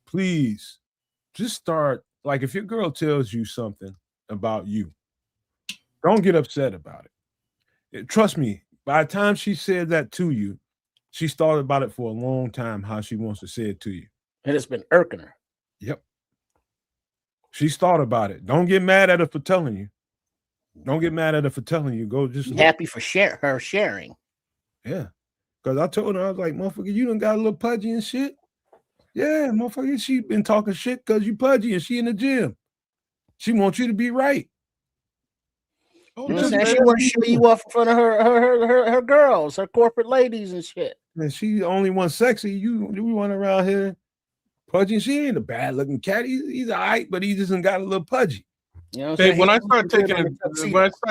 Please, just start. Like, if your girl tells you something about you, don't get upset about it. Trust me, by the time she said that to you, she's thought about it for a long time, how she wants to say it to you. And it's been irking her. Yep. She's thought about it. Don't get mad at her for telling you. Don't get mad at her for telling you. Go just happy for her sharing. Yeah. Because I told her, I was like, motherfucker, you done got a little pudgy and shit. Yeah, motherfucker, she been talking shit because you pudgy and she in the gym. She wants you to be right. She want to show you off in front of her girls, her corporate ladies and shit. And she the only one sexy. You run around here pudgy. She ain't a bad looking cat. He's all right, but he just got a little pudgy. Hey, when I start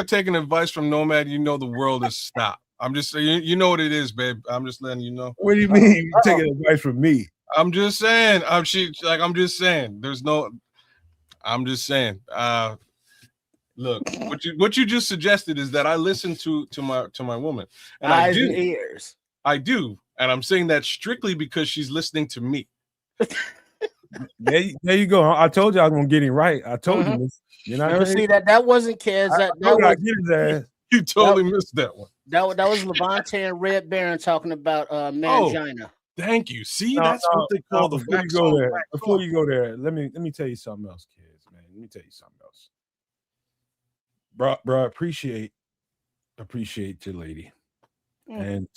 taking advice from Nomad, the world is stopped. I'm just saying, you know what it is, babe. I'm just letting you know. What do you mean? You taking advice from me? I'm just saying. I'm just saying. I'm just saying. Look, what you just suggested is that I listen to my woman, and eyes and ears. I do, and I'm saying that strictly because she's listening to me. There you go. I told you I was gonna get him right. I told you. You know, see that wasn't kids. You totally missed that one. That was Levante and Red Baron talking about mangina. Oh, thank you. See, that's what they call the before you go there. Before you go there, let me tell you something else, kids, man. Let me tell you something else. Bro, appreciate your lady. And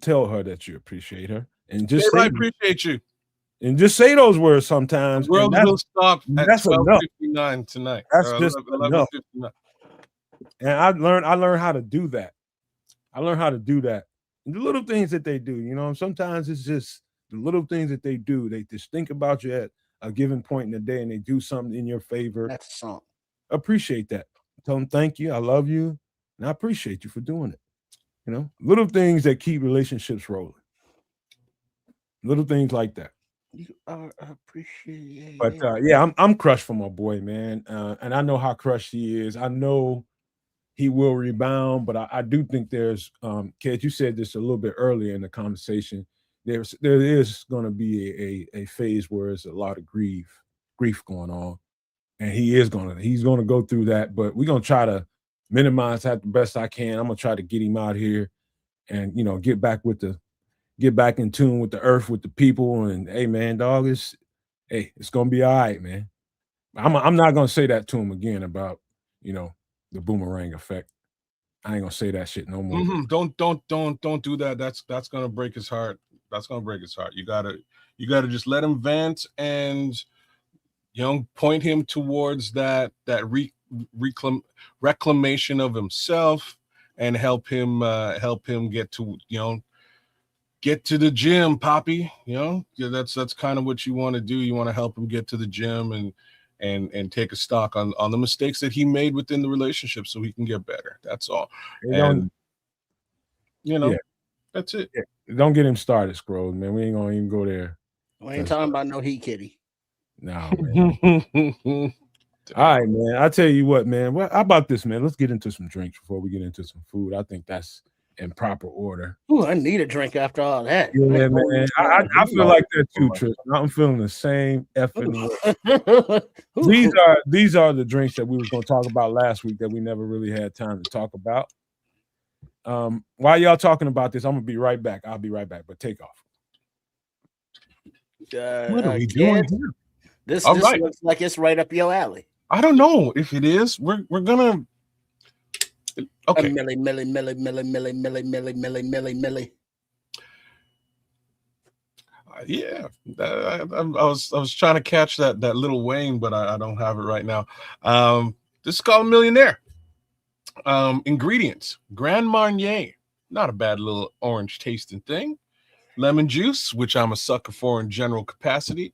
tell her that you appreciate her. And just I appreciate you. And just say those words sometimes. The world will stop at 12:59 tonight. That's just enough. And I learned how to do that. I learned how to do that. And the little things that they do, sometimes it's just the little things that they do. They just think about you at a given point in the day and they do something in your favor. That's a song. Appreciate that. Tell them thank you. I love you. And I appreciate you for doing it. Little things that keep relationships rolling. Little things like that. You are appreciated. But yeah, I'm crushed for my boy, man. And I know how crushed he is. I know he will rebound, but I do think there's Ked, you said this a little bit earlier in the conversation. There is going to be a phase where there's a lot of grief going on. And he's gonna go through that, but we're gonna try to minimize that the best I can. I'm gonna try to get him out here and get back in tune with the earth, with the people. And hey, man, dog, it's gonna be all right, man. I'm not gonna say that to him again about the boomerang effect. I ain't gonna say that shit no more. Mm-hmm. Don't do that. That's gonna break his heart. That's gonna break his heart. You gotta just let him vent and point him towards that reclamation of himself and help him get to get to the gym, Poppy. Yeah, that's kind of what you want to do. You want to help him get to the gym and take a stock on the mistakes that he made within the relationship so he can get better. That's all. And that's it. Yeah. Don't get him started, Scrolls, man. We ain't gonna even go there. We ain't talking about no heat kitty. No, man. All right, man. I tell you what, man. Well, how about this, man? Let's get into some drinks before we get into some food. I think that's in proper order. Ooh, I need a drink after all that. Yeah, man. I feel like that too, Tristan. I'm feeling the same effing way. These are the drinks that we were going to talk about last week that we never really had time to talk about. While y'all talking about this, I'm gonna be right back. I'll be right back, but take off. What are we doing here? This looks like it's right up your alley. I don't know if it is. We're gonna. Okay. Millie. Yeah, I was trying to catch that Little Wayne, but I don't have it right now. This is called Millionaire. Ingredients: Grand Marnier, not a bad little orange tasting thing. Lemon juice, which I'm a sucker for in general capacity,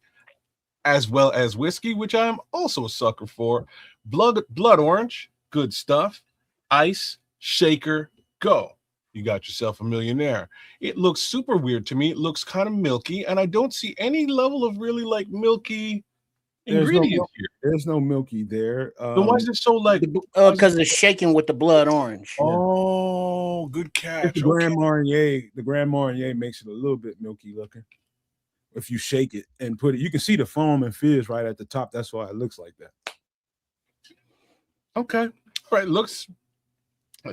as well as whiskey, which I'm also a sucker for. Blood orange, good stuff. Ice, shaker, go. You got yourself a Millionaire. It looks super weird to me. It looks kind of milky, and I don't see any level of really like milky ingredients here. There's no milky there. Then why is it so like? Because it's shaking with the blood orange. Oh, good catch. The Grand Marnier makes it a little bit milky looking. If you shake it and put it, you can see the foam and fizz right at the top. That's why it looks like that. Okay, all right. Looks.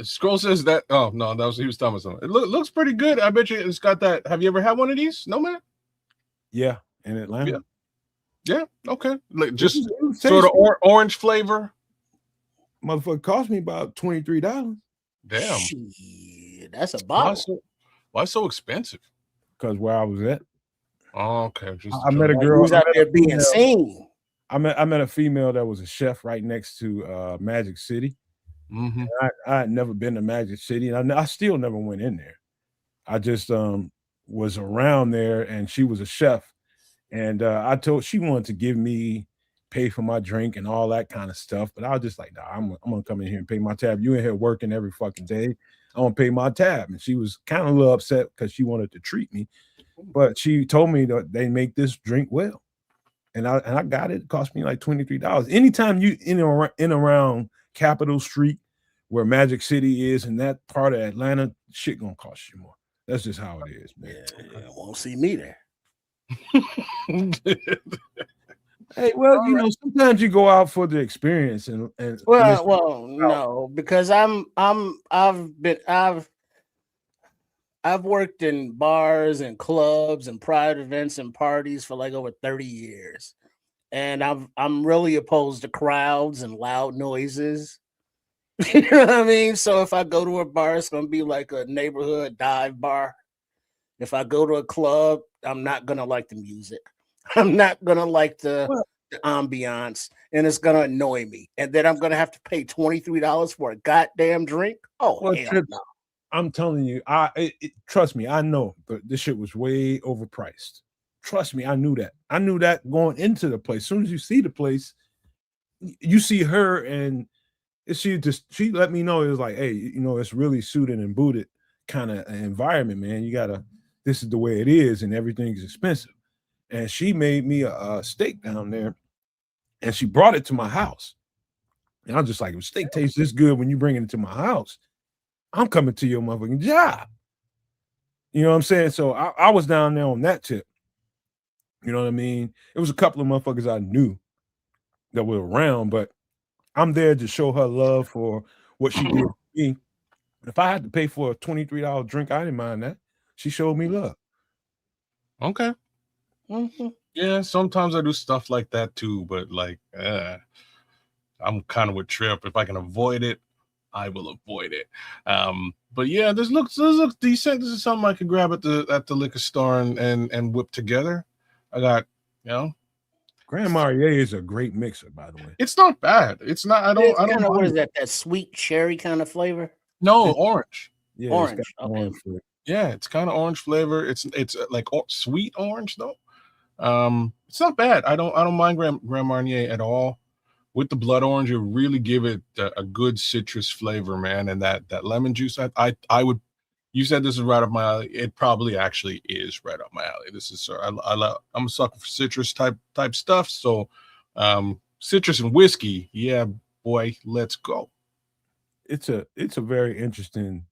Scroll says that. Oh no, he was telling me something. It looks pretty good. I bet you it's got that. Have you ever had one of these? Nomad? Yeah, in Atlanta. Yeah. Okay. Like just sort of orange flavor. Motherfucker cost me about $23. Damn. Shit, that's a bottle. Why so expensive? Because where I was at. Oh, okay. I met a girl who's out there being seen. I met a female that was a chef right next to Magic City. Mm-hmm. I had never been to Magic City, and I still never went in there. I just was around there, and she was a chef, and I told she wanted to give me pay for my drink and all that kind of stuff, but I was just like, nah, I'm gonna come in here and pay my tab. You in here working every fucking day. I want to pay my tab, and she was kind of a little upset because she wanted to treat me, but she told me that they make this drink well, and I got it. It cost me like $23. Anytime you in around Capitol Street, where Magic City is, in that part of Atlanta, shit gonna cost you more. That's just how it is, man. Yeah, won't see me there. Hey, well, you know, sometimes you go out for the experience, and no, because I've worked in bars and clubs and private events and parties for like over 30 years, and I'm really opposed to crowds and loud noises. You know what I mean? So if I go to a bar, it's gonna be like a neighborhood dive bar. If I go to a club, I'm not gonna like the music. I'm not gonna like the ambiance, and it's gonna annoy me. And then I'm gonna have to pay $23 for a goddamn drink. Oh, hell no. I'm telling you, trust me, I know, but this shit was way overpriced. Trust me, I knew that. I knew that going into the place. As soon as you see the place, you see her, and she let me know it was like, hey, you know, it's really suited and booted kind of environment, man. You gotta. This is the way it is, and everything's expensive. And she made me a steak down there, and she brought it to my house. And I'm just like, if steak tastes this good when you bring it to my house, I'm coming to your motherfucking job. You know what I'm saying? So I was down there on that tip. You know what I mean? It was a couple of motherfuckers I knew that were around, but I'm there to show her love for what she did for me. If I had to pay for a $23 drink, I didn't mind that. She showed me love. Okay. Mm-hmm. Yeah, sometimes I do stuff like that too, but like, I'm kind of with Trip. If I can avoid it, I will avoid it. But yeah, this looks decent. This is something I could grab at the liquor store and whip together. I got, you know. Grand Marnier is a great mixer, by the way. It's not bad. It's not. I don't know what is that? That sweet cherry kind of flavor? No, orange. Yeah, orange. Orange flavor. Yeah, it's kind of orange flavor. It's like sweet orange though. It's not bad. I don't mind Grand Marnier at all. With the blood orange, it really give it a good citrus flavor, man. And that lemon juice, I would. You said this is right up my alley. It probably actually is right up my alley. This is I'm a sucker for citrus type stuff. So, citrus and whiskey, yeah, boy, let's go. It's a very interesting,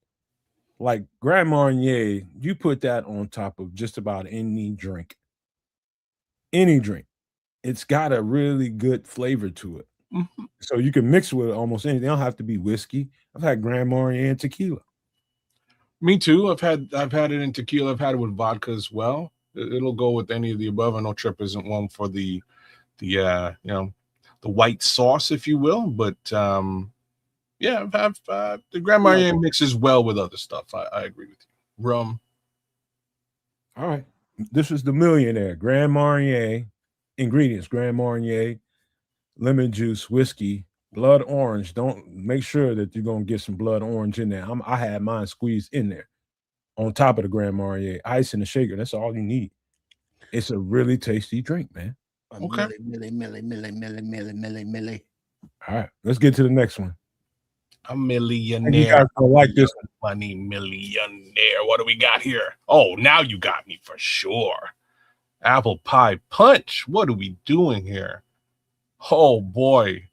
like Grand Marnier. You put that on top of just about any drink, any drink. It's got a really good flavor to it. Mhm. So you can mix with almost anything. They don't have to be whiskey. I've had Grand Marnier and tequila. Me too. I've had it in tequila. I've had it with vodka as well. It'll go with any of the above. I know Trip isn't one for the white sauce, if you will, but yeah, the Grand Yeah. Marnier mixes well with other stuff. I agree with you. Rum. All right. This is the millionaire. Grand Marnier. Ingredients: Grand Marnier, lemon juice, whiskey, blood orange. Don't make sure that you're gonna get some blood orange in there. I had mine squeezed in there on top of the Grand Marnier, ice in the shaker. That's all you need. It's a really tasty drink, man. Okay. Millie. All right, let's get to the next one. A And you millionaire. guys gonna like this one. Money millionaire. What do we got here? Oh, now you got me for sure. Apple pie punch. What are we doing here? Oh boy.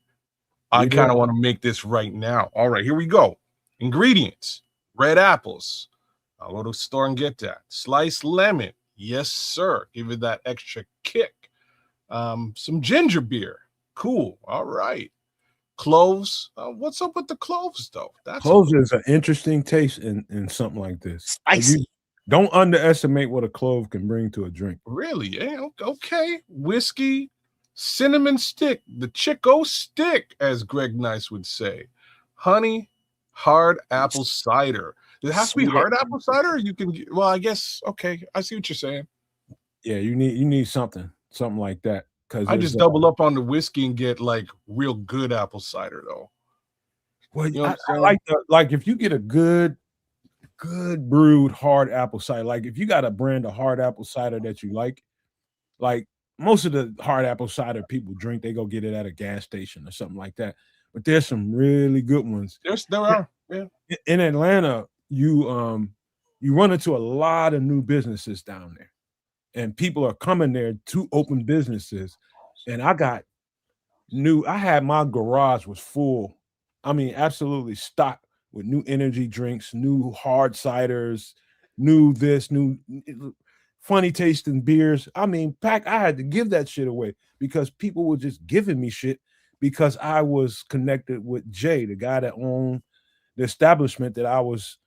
I We kind of do. want to make this right now. All right, here we go. Ingredients: red apples. I'll go to the store and get that. Sliced lemon. Yes, sir. Give it that extra kick. Some ginger beer. Cool. All right. Cloves. What's up with the cloves, though? That's Cloves is an interesting taste in something like this. You Spicy. don't underestimate what a clove can bring to a drink. really okay. Whiskey, cinnamon stick, the Chico stick, as Greg Nice would say. Honey, hard apple cider. Does it have to be Sweet hard apple cider? Or you can. Well, I guess. Okay, I see what you're saying. Yeah, you need something like that because I there's just double up on the whiskey and get like real good apple cider, though. well, You know what I'm I saying? like if you get a good brewed hard apple cider. Like if you got a brand of hard apple cider that you like most of the hard apple cider people drink, they go get it at a gas station or something like that. But there's some really good ones. There are. Yeah. In Atlanta, you run into a lot of new businesses down there, and people are coming there to open businesses. And I had my garage was full. I mean, absolutely stocked with new energy drinks, new hard ciders, new this, new funny tasting beers. I mean, I had to give that shit away because people were just giving me shit because I was connected with Jay, the guy that owned the establishment that I was,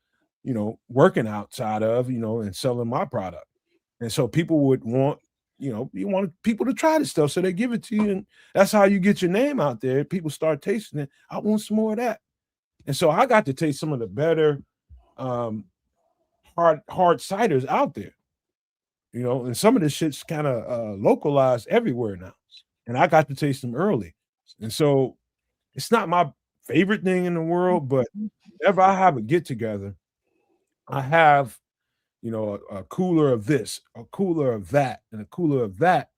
working outside of, and selling my product. And so people would want, you want people to try this stuff. So they give it to you. And that's how you get your name out there. People start tasting it. I want some more of that. And so I got to taste some of the better hard ciders out there. And some of this shit's kind of localized everywhere now. And I got to taste them early. And so it's not my favorite thing in the world, but whenever I have a get together, I have, a cooler of this, a cooler of that, and a cooler of that.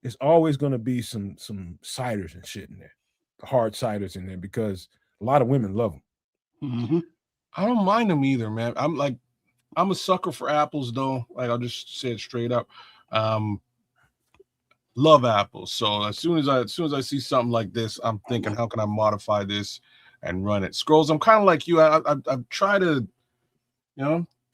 It's always going to be some ciders and shit in there, the hard ciders in there, because a lot of women love them. Mm-hmm. I don't mind them either, man. I'm a sucker for apples, though. Like, I'll just say it straight up. Love apples. So as soon as I see something like this, I'm thinking, how can I modify this and run it? Scrolls, I'm kind of like you. I've tried to,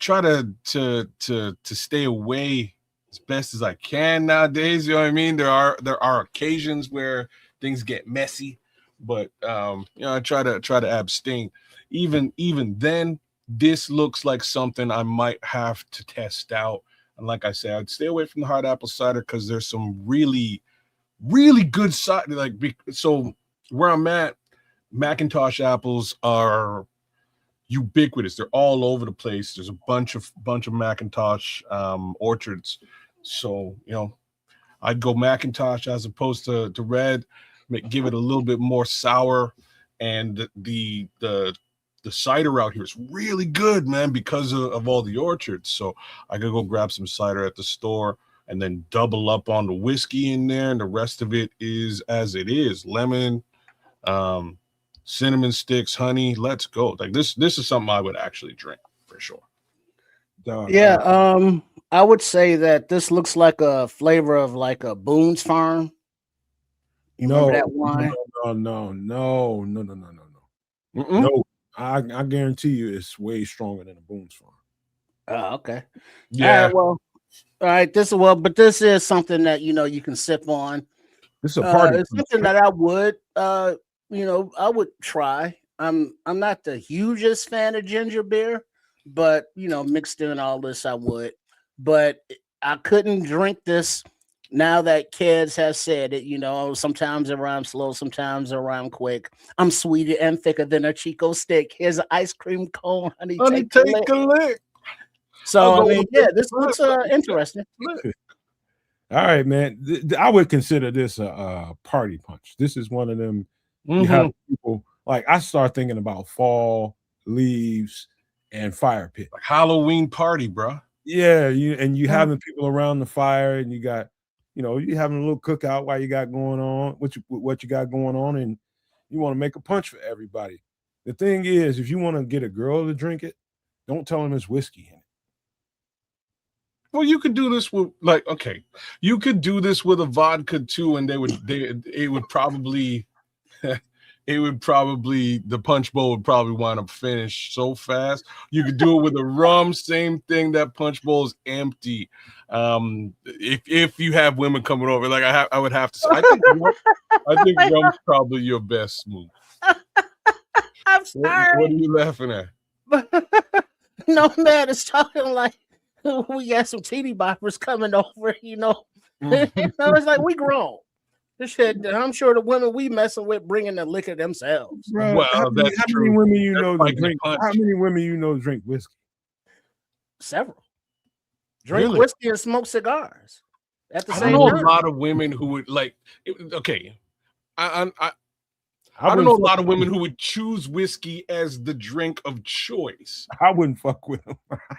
try to stay away as best as I can nowadays. You know what I mean? There are occasions where things get messy, but I try to abstain. Even then, this looks like something I might have to test out. And like I said, I'd stay away from the hard apple cider because there's some really, really good cider. So where I'm at, Macintosh apples are ubiquitous. They're all over the place. There's a bunch of Macintosh orchards. So I'd go Macintosh as opposed to red. Give it a little bit more sour, and the the cider out here is really good, man, because of all the orchards. So I could go grab some cider at the store and then double up on the whiskey in there, and the rest of it is as it is: lemon, cinnamon sticks, honey. Let's go. Like this is something I would actually drink for sure. Yeah, I would say that this looks like a flavor of like a Boone's Farm. You remember that wine? No. No, I guarantee you it's way stronger than a Boone's Farm. Oh, okay. Yeah. All right. But this is something that you can sip on. This is a party. It's something that I would, I would try. I'm not the hugest fan of ginger beer, but mixed in all this, I would. But I couldn't drink this now that kids have said it. Sometimes it rhymes slow, sometimes it rhymes quick. I'm sweeter and thicker than a Chico stick. Here's an ice cream cone, honey. Take a lick. So this looks interesting. All right, man. I would consider this a party punch. This is one of them. You have people like I start thinking about fall leaves and fire pit, like Halloween party, bro. Yeah, you having people around the fire, and you got you having a little cookout while you got going on what you got going on, and you want to make a punch for everybody. The thing is, if you want to get a girl to drink it, don't tell them it's whiskey in it. Well, you could do this with you could do this with a vodka too, and it would probably the punch bowl would probably wind up finished so fast. You could do it with a rum, same thing. That punch bowl is empty. If you have women coming over, like I would have to say, I think rum's probably your best move. I'm sorry. What are you laughing at? Nomad is talking like we got some teeny boppers coming over, It's like we grown. This shit, I'm sure the women we messing with bringing the liquor themselves. Bro, well, how that's true. Many women drink? How many women drink whiskey? Several. Drink whiskey and smoke cigars at the same time. I don't know a lot of women who would like. Okay, I don't know a lot of women who would choose whiskey as the drink of choice. I wouldn't fuck with them.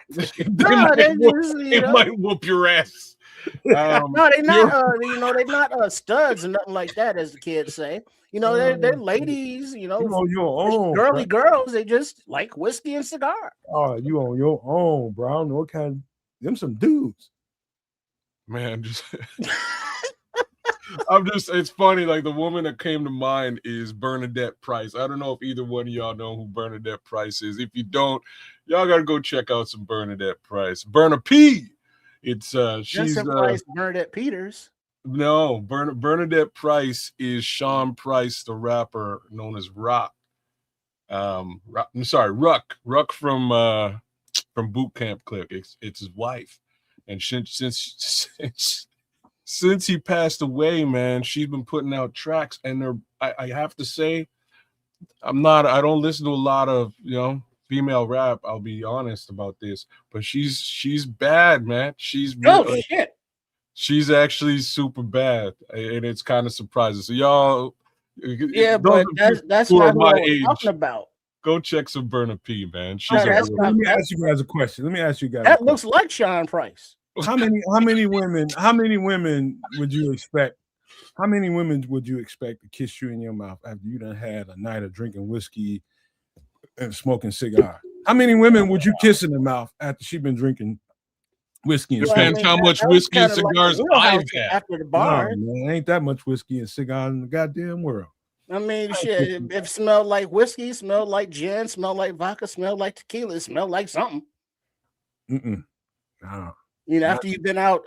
It might whoop your ass. No, they're not. They're not studs and nothing like that, as the kids say. They're ladies. You on your own, girly girls. They just like whiskey and cigar. Oh, you on your own, bro. I don't know what kind. Them some dudes, man. It's funny. Like the woman that came to mind is Bernadette Price. I don't know if either one of y'all know who Bernadette Price is. If you don't, y'all gotta go check out some Bernadette Price. Berna P. It's she's Bernadette Peters. No, Bernadette Price is Sean Price, the rapper known as Rock. I'm sorry, Ruck from Boot Camp Click. It's his wife, and since he passed away, man, she's been putting out tracks, and I have to say, I don't listen to a lot of female rap. I'll be honest about this, but she's bad, man. She's shit. She's actually super bad, and it's kind of surprising. So y'all, but that's not what I'm talking about. Go check some Berna P, man. Let me ask you guys a question. That looks like Sean Price. How many women would you expect? How many women would you expect to kiss you in your mouth after you done had a night of drinking whiskey and smoking cigar? How many women would you kiss in the mouth after she been drinking whiskey? Depends how much whiskey and cigars I've had. After the bar, man, ain't that much whiskey and cigar in the goddamn world. I mean, shit. If it smelled like whiskey, smelled like gin, smelled like vodka, smelled like tequila, smelled like something. No. After you've been out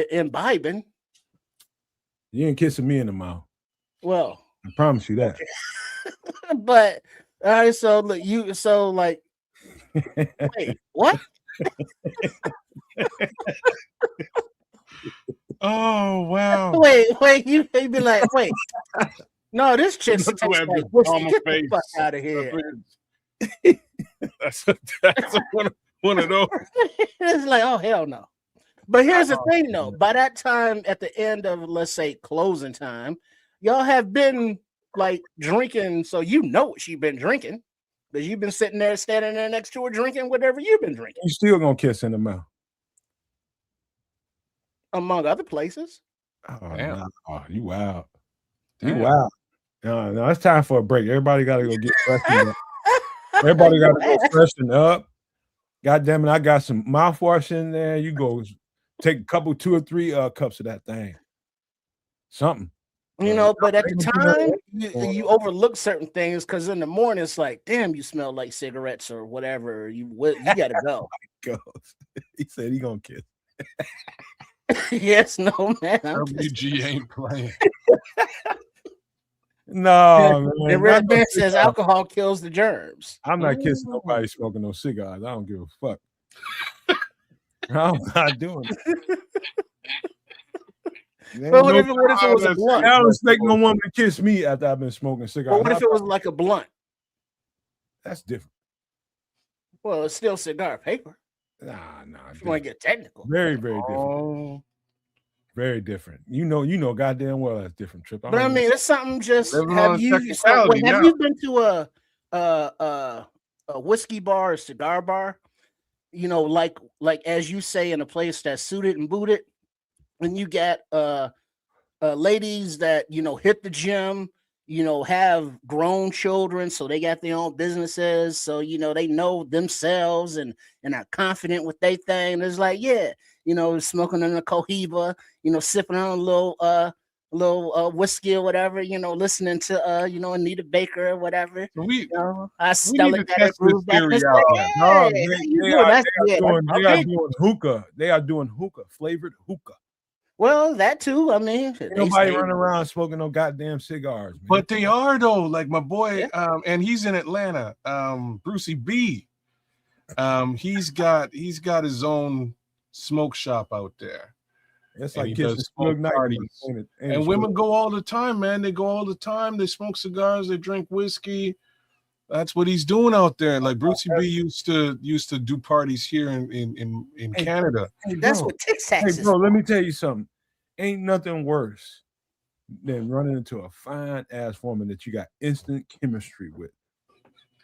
imbibing, you ain't kissing me in the mouth. Well, I promise you that. But all right, so look, wait, what? Oh wow! Wait, you be like, wait. No, this chick tastes like whiskey. Get the fuck out of here. That's one of those. It's like, oh hell no. But here's the thing, though. By that time, at the end of, let's say, closing time, y'all have been like drinking, so what she been drinking. Because you've been sitting there, standing there next to her, drinking whatever you've been drinking. You still gonna kiss in the mouth, among other places. Oh, Damn. no, you wild. You Damn. wild. No, it's time for a break. Everybody got to go get freshened up. Everybody got to go freshen up. God damn it, I got some mouthwash in there. You go take a couple, 2 or 3 cups of that thing. Something. You know, but at the time, you overlook certain things because in the morning it's like, damn, you smell like cigarettes or whatever. You got to go. He said he gonna kiss. Yes, no, man. WG ain't playing. No, man. And Red Man says alcohol kills the germs. I'm not kissing nobody smoking no cigars. I don't give a fuck. I'm not doing it. But what if it was a blunt? I don't expect no woman to kiss me after I've been smoking cigars. But what if it was like a blunt? That's different. Well, it's still cigar paper. Nah. If you want to get technical. Very, very different. Very different. You know, goddamn well that's different, Trip. But I mean, it's something just. Have you been to a whiskey bar or cigar bar? You know, like as you say, in a place that's suited and booted, and you got ladies that hit the gym, have grown children, so they got their own businesses, so they know themselves and are confident with their thing. It's like, yeah, smoking in a Cohiba, sipping on a little whiskey or whatever, listening to Anita Baker or whatever. I still got to prove that. They are doing hookah, flavored hookah. Well, that too. I mean, nobody running around smoking no goddamn cigars, man. But they are though. Like my boy, and he's in Atlanta. Brucey B. He's got his own smoke shop out there. It's like smoke parties. And women go all the time, man. They go all the time. They smoke cigars. They drink whiskey. That's what he's doing out there. Like Brucey B used to do parties here in Canada. That's what Tic Tacs is. Hey, bro, let me tell you something. Ain't nothing worse than running into a fine ass woman that you got instant chemistry with.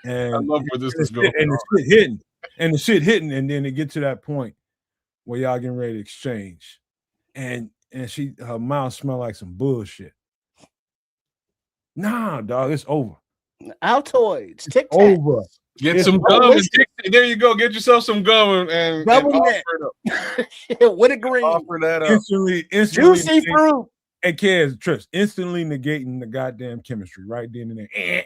And I love where this is going. And the shit hitting, and then it get to that point where y'all getting ready to exchange. And her mouth smell like some bullshit. Nah, dog, it's over. Altoids, Tic Tacs. Over. Get some gum. There you go. Get yourself some gum and offer it up. With a green. Offer that up. Instantly juicy fruit. And Kaz, Trips, instantly negating the goddamn chemistry right then and there.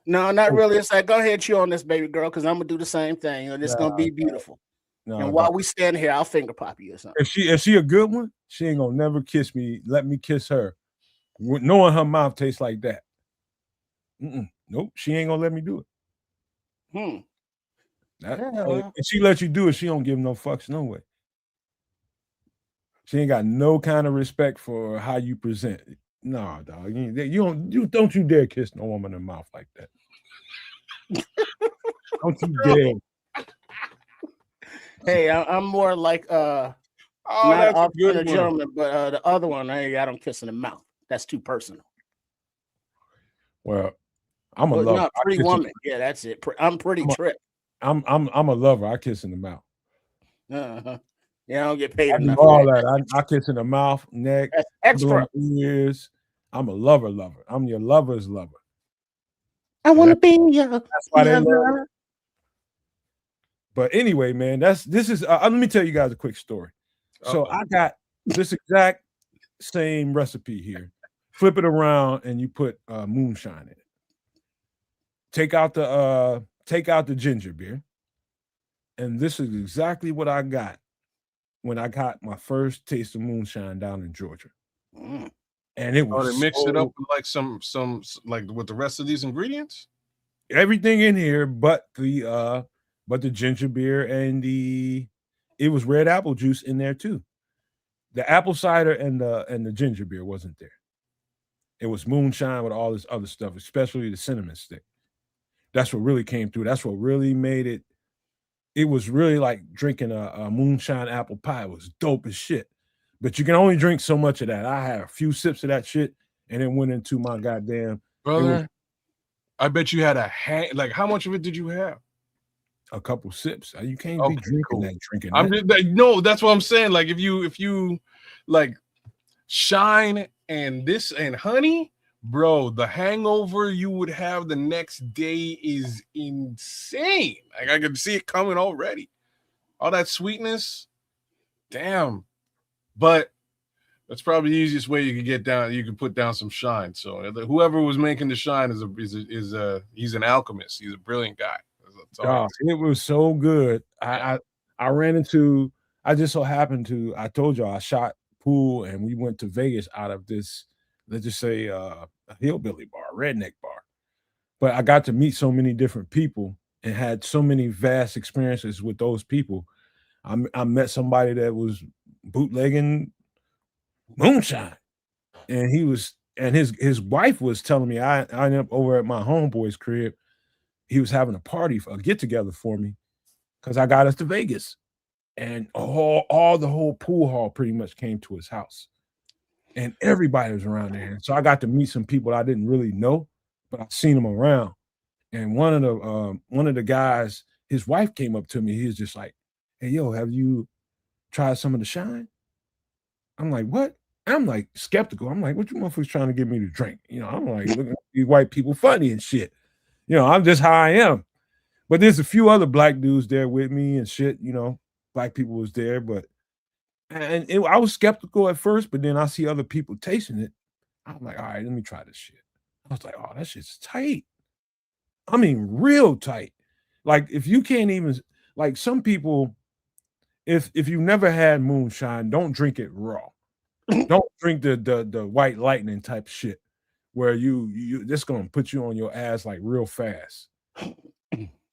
No, not really. It's like, go ahead, chew on this, baby girl, because I'm gonna do the same thing, and it's gonna be beautiful. And while we stand here, I'll finger pop you or something. If she a good one, she ain't gonna never kiss me. Let me kiss her, knowing her mouth tastes like that. Nope, she ain't gonna let me do it. If she let you do it, she don't give no fucks no way. She ain't got no kind of respect for how you present. No, dog, you don't you dare kiss no woman in the mouth like that. Don't you dare. Hey, I'm more like not off the gentleman, but the other one, I don't kiss in the mouth. That's too personal. Well, I'm a lover. Not pretty woman. Yeah, that's it. I'm pretty Trip. I'm a lover. I kiss in the mouth. Yeah, I don't get paid enough. All that. I kiss in the mouth, neck, extra ears. I'm a lover. I'm your lover's lover. I want to be your. That's why they love. But anyway, man, this is. Let me tell you guys a quick story. So I got this exact same recipe here. Flip it around and you put moonshine in it. Take out the ginger beer, and this is exactly what I got when I got my first taste of moonshine down in Georgia. And it was they mixed it up with like some like with the rest of these ingredients. Everything in here, but the ginger beer and it was red apple juice in there too. The apple cider and the ginger beer wasn't there. It was moonshine with all this other stuff, especially the cinnamon stick. That's what really came through. That's what really made it. It was really like drinking a moonshine apple pie. It was dope as shit. But you can only drink so much of that. I had a few sips of that shit and it went into my goddamn brother. I bet you had a like. How much of it did you have? A couple sips. You can't be drinking that. No, that's what I'm saying. Like if you like Shine and this and honey, bro, the hangover you would have the next day is insane. Like I could see it coming already. All that sweetness, damn. But that's probably the easiest way you can get down. You can put down some Shine. So whoever was making the Shine is he's an alchemist. He's a brilliant guy. It was so good. I ran into. I just so happened to. I told y'all I shot pool and we went to Vegas out of this. Let's just say a hillbilly bar, redneck bar. But I got to meet so many different people and had so many vast experiences with those people. I met somebody that was bootlegging moonshine, and his wife was telling me I ended up over at my homeboy's crib. He was having a party, a get together for me, because I got us to Vegas, and all the whole pool hall pretty much came to his house, and everybody was around there. And so I got to meet some people I didn't really know, but I've seen them around. And one of the guys, his wife came up to me. He was just like, "Hey, yo, have you tried some of the Shine?" I'm like, "What?" I'm like skeptical. I'm like, "What you motherfuckers trying to get me to drink?" I'm like, looking at these white people funny and shit. I'm just how I am. But there's a few other black dudes there with me and shit. Black people was there, but I was skeptical at first, but then I see other people tasting it. I'm like, all right, let me try this shit. I was like, oh, that shit's tight. I mean, real tight. Like if you can't even, like some people, if you've never had moonshine, don't drink it raw. Don't drink the white lightning type shit where you this gonna put you on your ass like real fast.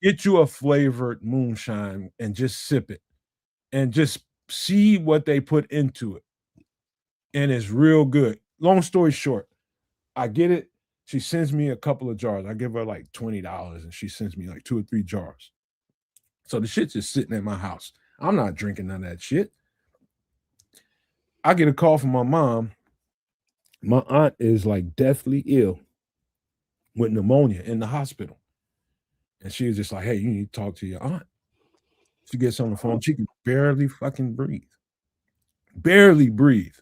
Get you a flavored moonshine and just sip it and just see what they put into it. And it's real good. Long story short, I get it. She sends me a couple of jars. I give her like $20 and she sends me like 2 or 3 jars. So the shit's just sitting at my house. I'm not drinking none of that shit. I get a call from my mom. My aunt is like deathly ill with pneumonia in the hospital. And she was just like, hey, you need to talk to your aunt. She gets on the phone. She can barely fucking breathe. Barely breathe.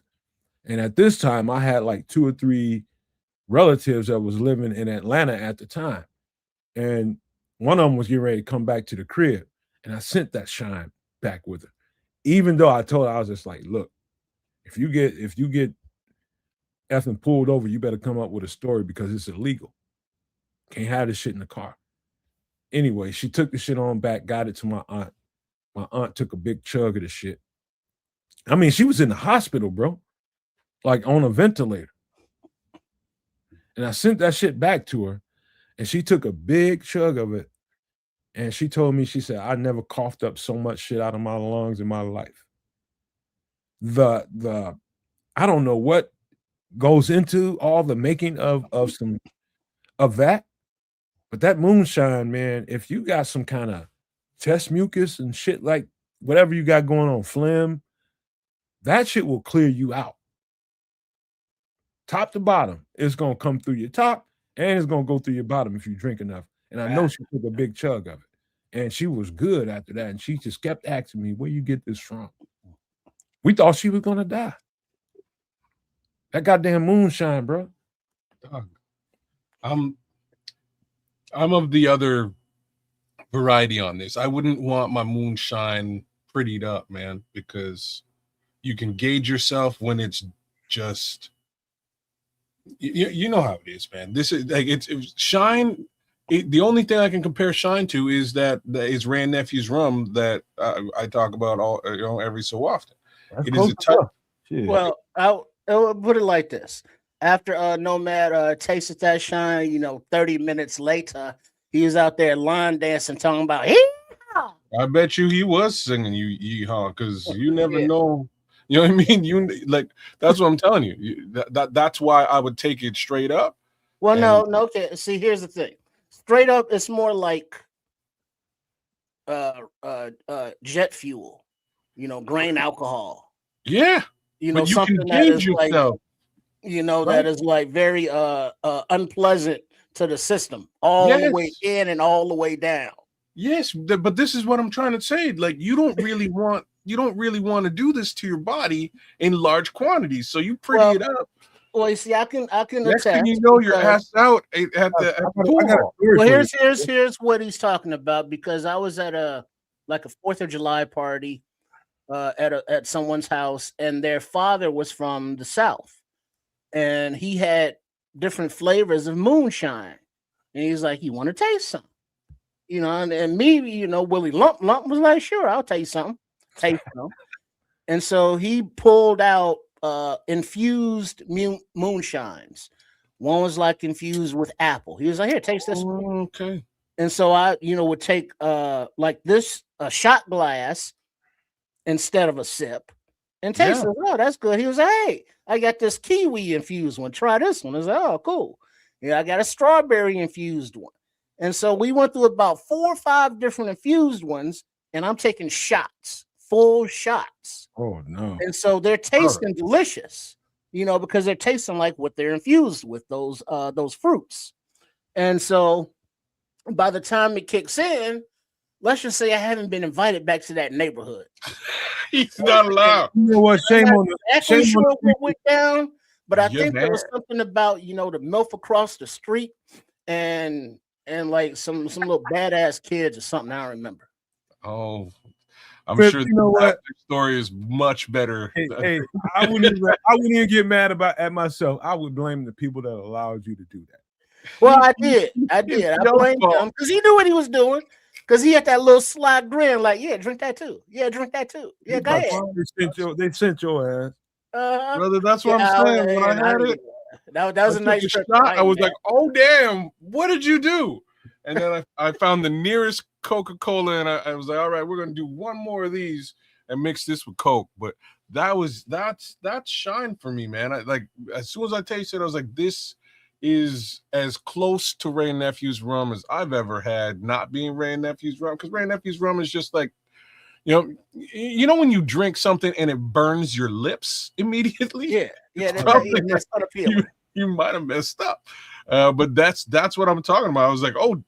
And at this time, I had like 2 or 3 relatives that was living in Atlanta at the time. And one of them was getting ready to come back to the crib. And I sent that Shine back with her. Even though I told her, I was just like, look, if you get effing pulled over, you better come up with a story because it's illegal. Can't have this shit in the car. Anyway, she took the shit on back, got it to my aunt. My aunt took a big chug of the shit. I mean, she was in the hospital, bro, like on a ventilator. And I sent that shit back to her, and she took a big chug of it. And she told me, she said, I never coughed up so much shit out of my lungs in my life. I don't know what goes into all the making of that, but that moonshine, man, if you got some kind of chest mucus and shit, like whatever you got going on, phlegm, that shit will clear you out. Top to bottom, it's gonna come through your top and it's gonna go through your bottom if you drink enough. And I know she took a big chug of it, and she was good after that. And she just kept asking me, "Where you get this from?" We thought she was gonna die. That goddamn moonshine, bro. I'm of the other variety on this. I wouldn't want my moonshine prettied up, man, because you can gauge yourself when it's just you know how it is, man. This is like it's Shine. The only thing I can compare Shine to is is Rand Nephew's rum that I talk about every so often. That's it is a tough. Well, I'll put it like this: after Nomad tasted that Shine, 30 minutes later, he was out there line dancing, talking about "Yeehaw!" I bet you he was singing you "Yeehaw" because you never know. You know what I mean? You like that's what I'm telling you. That's why I would take it straight up. Well, no. Okay. See, here's the thing. Straight up, it's more like jet fuel. Grain alcohol. Yeah. But you something that is yourself. Like, that is like very unpleasant to the system, all the way in and all the way down. Yes, but this is what I'm trying to say. Like, you don't really want to do this to your body in large quantities. So you pretty it up. Well, you see, I can Next attest. thing you know, you're assed out at the pool hall. Well, here's what he's talking about, because I was at a 4th of July party at someone's house, and their father was from the South, and he had different flavors of moonshine, and he's like, "You want to taste some?" You know, and me, you know, Willie Lump was like, "Sure, I'll taste some." And so he pulled out infused moonshines. One was like infused with apple. He was like, "Here, taste this." Okay. And so I, would take like this a shot glass instead of a sip and taste it. Oh, that's good. He was like, "Hey, I got this kiwi infused one. Try this one." I was like, "Oh, cool." Yeah, I got a strawberry infused one. And so we went through about 4 or 5 different infused ones, and I'm taking shots, full shots. Oh no! And so they're tasting delicious, because they're tasting like what they're infused with, those fruits. And so by the time it kicks in, let's just say I haven't been invited back to that neighborhood. He's not allowed. You know what? Shame on the actually sure what went down, but I think there was something about the MILF across the street and like some little badass kids or something. I don't remember. Oh, I'm but sure you know what? The story is much better. Hey, I wouldn't even get mad at myself. I would blame the people that allowed you to do that. Well, I did. I blamed him because he knew what he was doing. Because he had that little sly grin, like, "Yeah, drink that too. Yeah, drink that too. Yeah, go ahead." They sent your ass. Brother, that's what I'm saying. When I had it, that was a nice shot. I was like, "Oh, damn, what did you do?" And then I found the nearest Coca-Cola, and I was like, "All right, we're going to do one more of these and mix this with Coke." But that's shine for me, man. As soon as I tasted it, I was like, this is as close to Ray Nephew's rum as I've ever had, not being Ray Nephew's rum, because Ray Nephew's rum is just like, you know when you drink something and it burns your lips immediately? Yeah, that's not appealing. You might have messed up, but that's what I'm talking about. I was like, "Oh,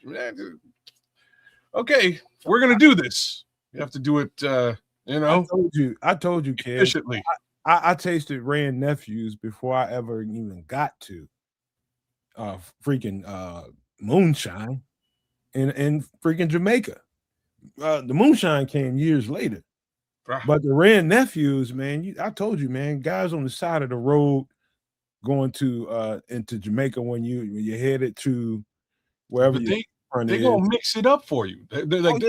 man, okay, we're gonna do this. You have to do it." I told you, kid. Efficiently. I tasted Ray Nephew's before I ever even got to freaking moonshine in freaking Jamaica. The moonshine came years later, but the Ray Nephew's, man, I told you, man, guys on the side of the road going to into Jamaica when you're headed to wherever they're gonna mix it up for you. They're like,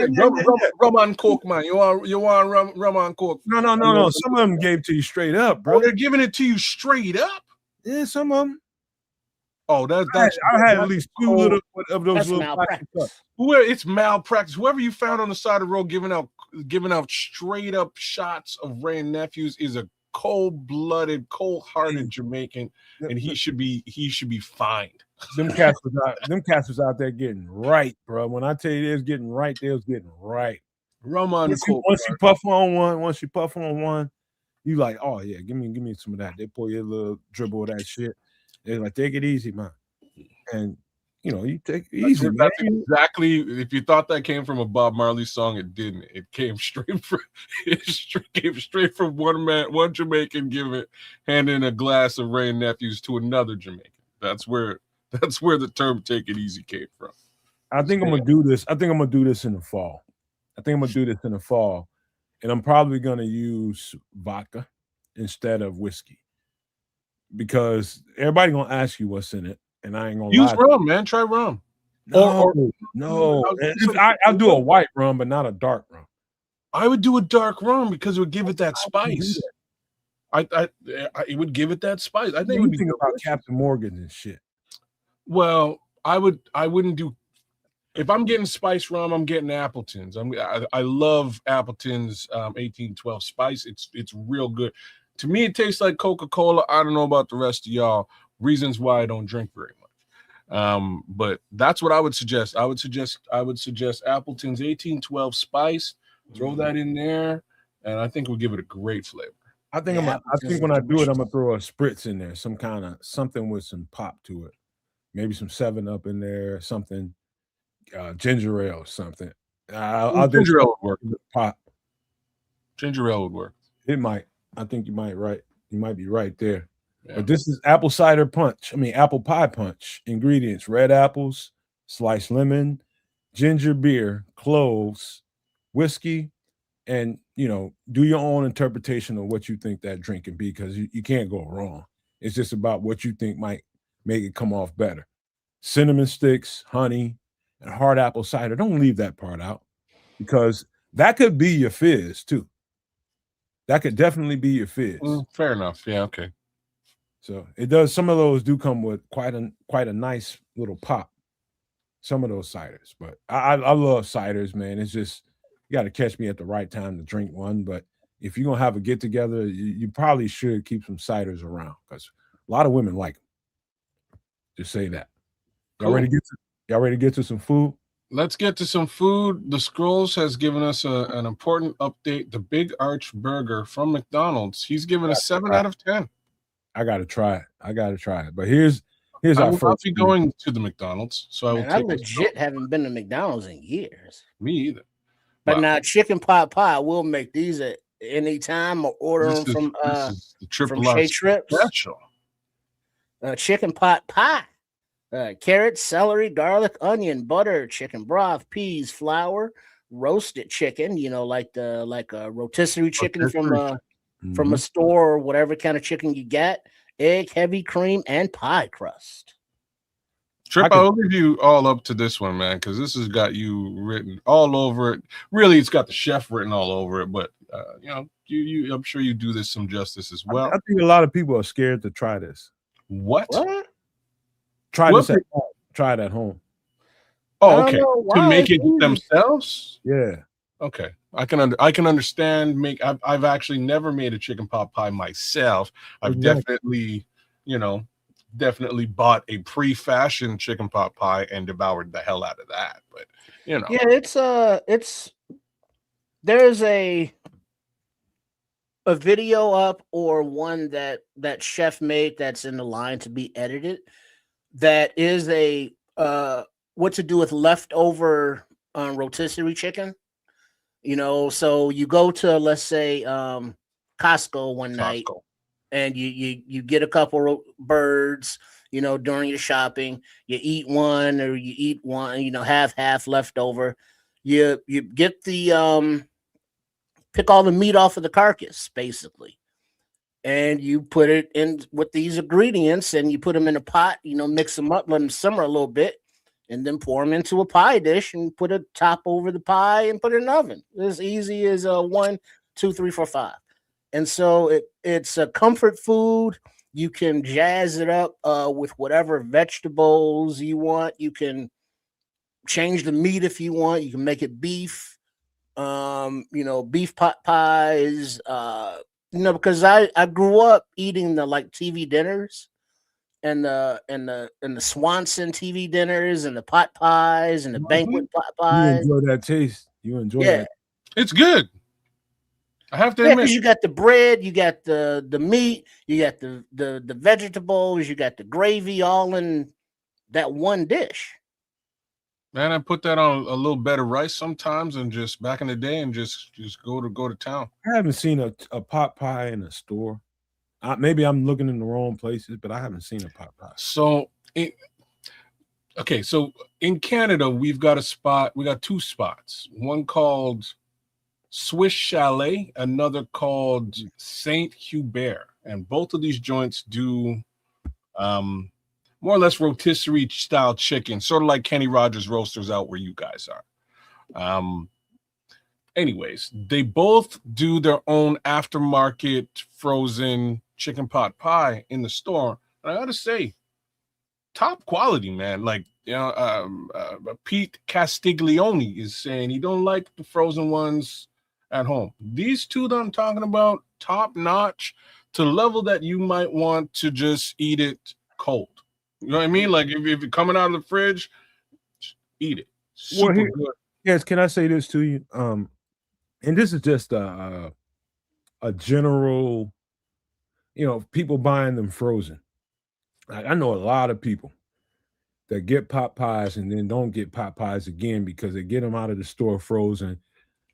rum on coke, man. You want rum on coke? No. Some of them gave it to you straight up, bro. Oh, they're giving it to you straight up. Yeah, some of them. Oh, that's I had at least 2 little of those little plastic cups. It's malpractice. Whoever you found on the side of the road giving out straight up shots of Ray Nephew's is a cold-blooded, cold-hearted Jamaican, and he should be fined. Them cats was out there getting right, bro. When I tell you they was getting right, they was getting right. Rum on the coke. Once you puff on one, you like, "Oh yeah, give me some of that." They pour you a little dribble of that shit. They're like, "Take it easy, man." And you take it easy. That's exactly. If you thought that came from a Bob Marley song, it didn't. It came straight from one Jamaican handing a glass of Ray Nephew's to another Jamaican. That's where the term "take it easy" came from. I think I'm gonna do this. I think I'm gonna do this in the fall. And I'm probably gonna use vodka instead of whiskey because everybody gonna ask you what's in it, and I ain't gonna use rum, man. Try rum. No. I'll do a white rum, but not a dark rum. I would do a dark rum because it would give it that spice. It would give it that spice. I think it would think about Captain Morgan and shit. Well, I wouldn't do. If I'm getting spice rum, I'm getting Appleton's. I love Appleton's 1812 spice. It's real good. To me, it tastes like Coca-Cola. I don't know about the rest of y'all. Reasons why I don't drink very much. But that's what I would suggest. I would suggest Appleton's 1812 spice. Throw that in there, and I think we'll give it a great flavor. I think when I do it, I'm gonna throw a spritz in there, something with some pop to it. maybe some 7-Up in there, something, ginger ale or something. I'll do Ginger ale would work. pop. Ginger ale would work. It might. I think you might be right there. Yeah. But this is apple cider punch. I mean, apple pie punch. Ingredients: red apples, sliced lemon, ginger beer, cloves, whiskey, and do your own interpretation of what you think that drink can be, because you can't go wrong. It's just about what you think might make it come off better. Cinnamon sticks, honey, and hard apple cider. Don't leave that part out, because that could be your fizz too. That could definitely be your fizz. Fair enough. Yeah. Okay. So it does. Some of those do come with quite a nice little pop. Some of those ciders, but I love ciders, man. It's just you got to catch me at the right time to drink one. But if you're gonna have a get together, you probably should keep some ciders around, because a lot of women like them. Just say that. Y'all ready to get to some food? Let's get to some food. The Scrolls has given us an important update. The Big Arch Burger from McDonald's. He's given a 7 out of 10. I gotta try it. But here's I our will first. not be going to the McDonald's, so I will I take. legit haven't been to McDonald's in years. Me either. But Wow. now chicken pot pie, we'll make these at any time or order them from Shea Trips. Special. Chicken pot pie. Carrots, celery, garlic, onion, butter, chicken broth, peas, flour, roasted chicken, like a rotisserie chicken from a store, or whatever kind of chicken you get, egg, heavy cream, and pie crust. Trip, I'll leave you all up to this one, man, because this has got you written all over it. Really, it's got the chef written all over it, but you I'm sure you do this some justice as well. I think a lot of people are scared to try this. What? Try this at home. Try it at home. Oh, okay. To make it themselves? Yeah. Okay. I can understand. I've actually never made a chicken pot pie myself. I've definitely bought a pre-fashioned chicken pot pie and devoured the hell out of that. But yeah, there's a video up, or one that chef made that's in the line to be edited, that is a what to do with leftover rotisserie chicken. So you go to, let's say, Costco one night, and you get a couple birds, during your shopping. You eat one, or you eat one, half left over. You get the pick all the meat off of the carcass, basically, and you put it in with these ingredients, and you put them in a pot, mix them up, let them simmer a little bit, and then pour them into a pie dish and put a top over the pie and put it in the oven. As easy as 1, 2, 3, 4, 5. And so it's a comfort food. You can jazz it up with whatever vegetables you want. You can change the meat if you want. You can make it beef. Beef pot pies. Because I grew up eating the TV dinners, and the Swanson TV dinners, and the pot pies, and the banquet pot pies. You enjoy that taste. You enjoy that. It's good. I have to admit, you got the bread, you got the meat, you got the vegetables, you got the gravy, all in that one dish. Man, I put that on a little bed of rice sometimes, and just back in the day, and just go to town. I haven't seen a pot pie in a store. Maybe I'm looking in the wrong places, but I haven't seen a pot pie. So in Canada, we've got a spot. We got 2 spots. One called Swiss Chalet, another called Saint Hubert, and both of these joints do more or less rotisserie style chicken, sort of like Kenny Rogers Roasters out where you guys are. Anyways, they both do their own aftermarket frozen chicken pot pie in the store. And I gotta say, top quality, man. Pete Castiglione is saying he don't like the frozen ones at home. These 2 that I'm talking about, top notch, to the level that you might want to just eat it cold. You know what I mean? Like if you're coming out of the fridge, eat it. Super good. Yes, can I say this to you? And this is just a general, people buying them frozen. I know a lot of people that get pot pies and then don't get pot pies again because they get them out of the store frozen.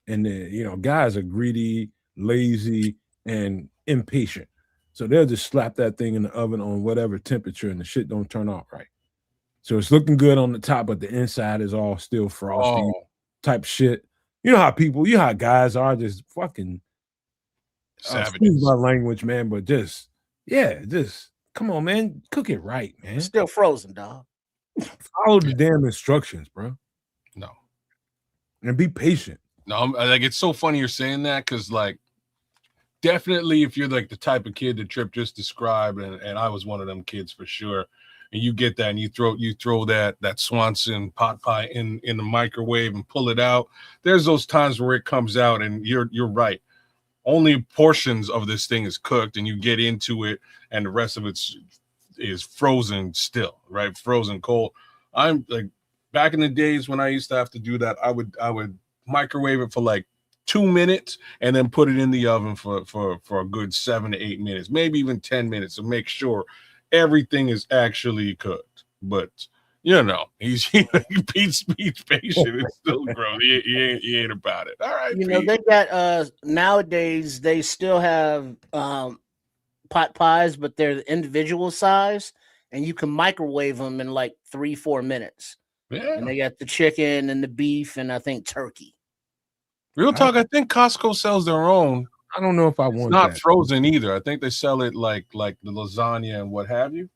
And then, guys are greedy, lazy, and impatient. So they'll just slap that thing in the oven on whatever temperature and the shit don't turn out right. So it's looking good on the top, but the inside is all still frosty type shit. You know how guys are, just fucking excuse my language, man, but just come on, man, cook it right, man. Still frozen, dog. Follow the damn instructions, bro. No. And be patient. No, like it's so funny you're saying that because, like, definitely if you're like the type of kid that Trip just described, and I was one of them kids for sure, and you get that and you throw that Swanson pot pie in the microwave and pull it out. There's those times where it comes out and you're right. Only portions of this thing is cooked, and you get into it, and the rest of it is frozen still, right? Frozen cold. I'm like, back in the days when I used to have to do that, I would microwave it for like 2 minutes and then put it in the oven for a good 7 to 8 minutes, maybe even 10 minutes to make sure everything is actually cooked. But he's Pete's patient. It's still grown. He ain't about it. All right. They got nowadays they still have pot pies, but they're the individual size, and you can microwave them in like 3-4 minutes. Yeah. And they got the chicken and the beef and I think turkey. Real talk, I think Costco sells their own. I don't know if I want it's not that. Frozen either. I think they sell it like the lasagna and what have you.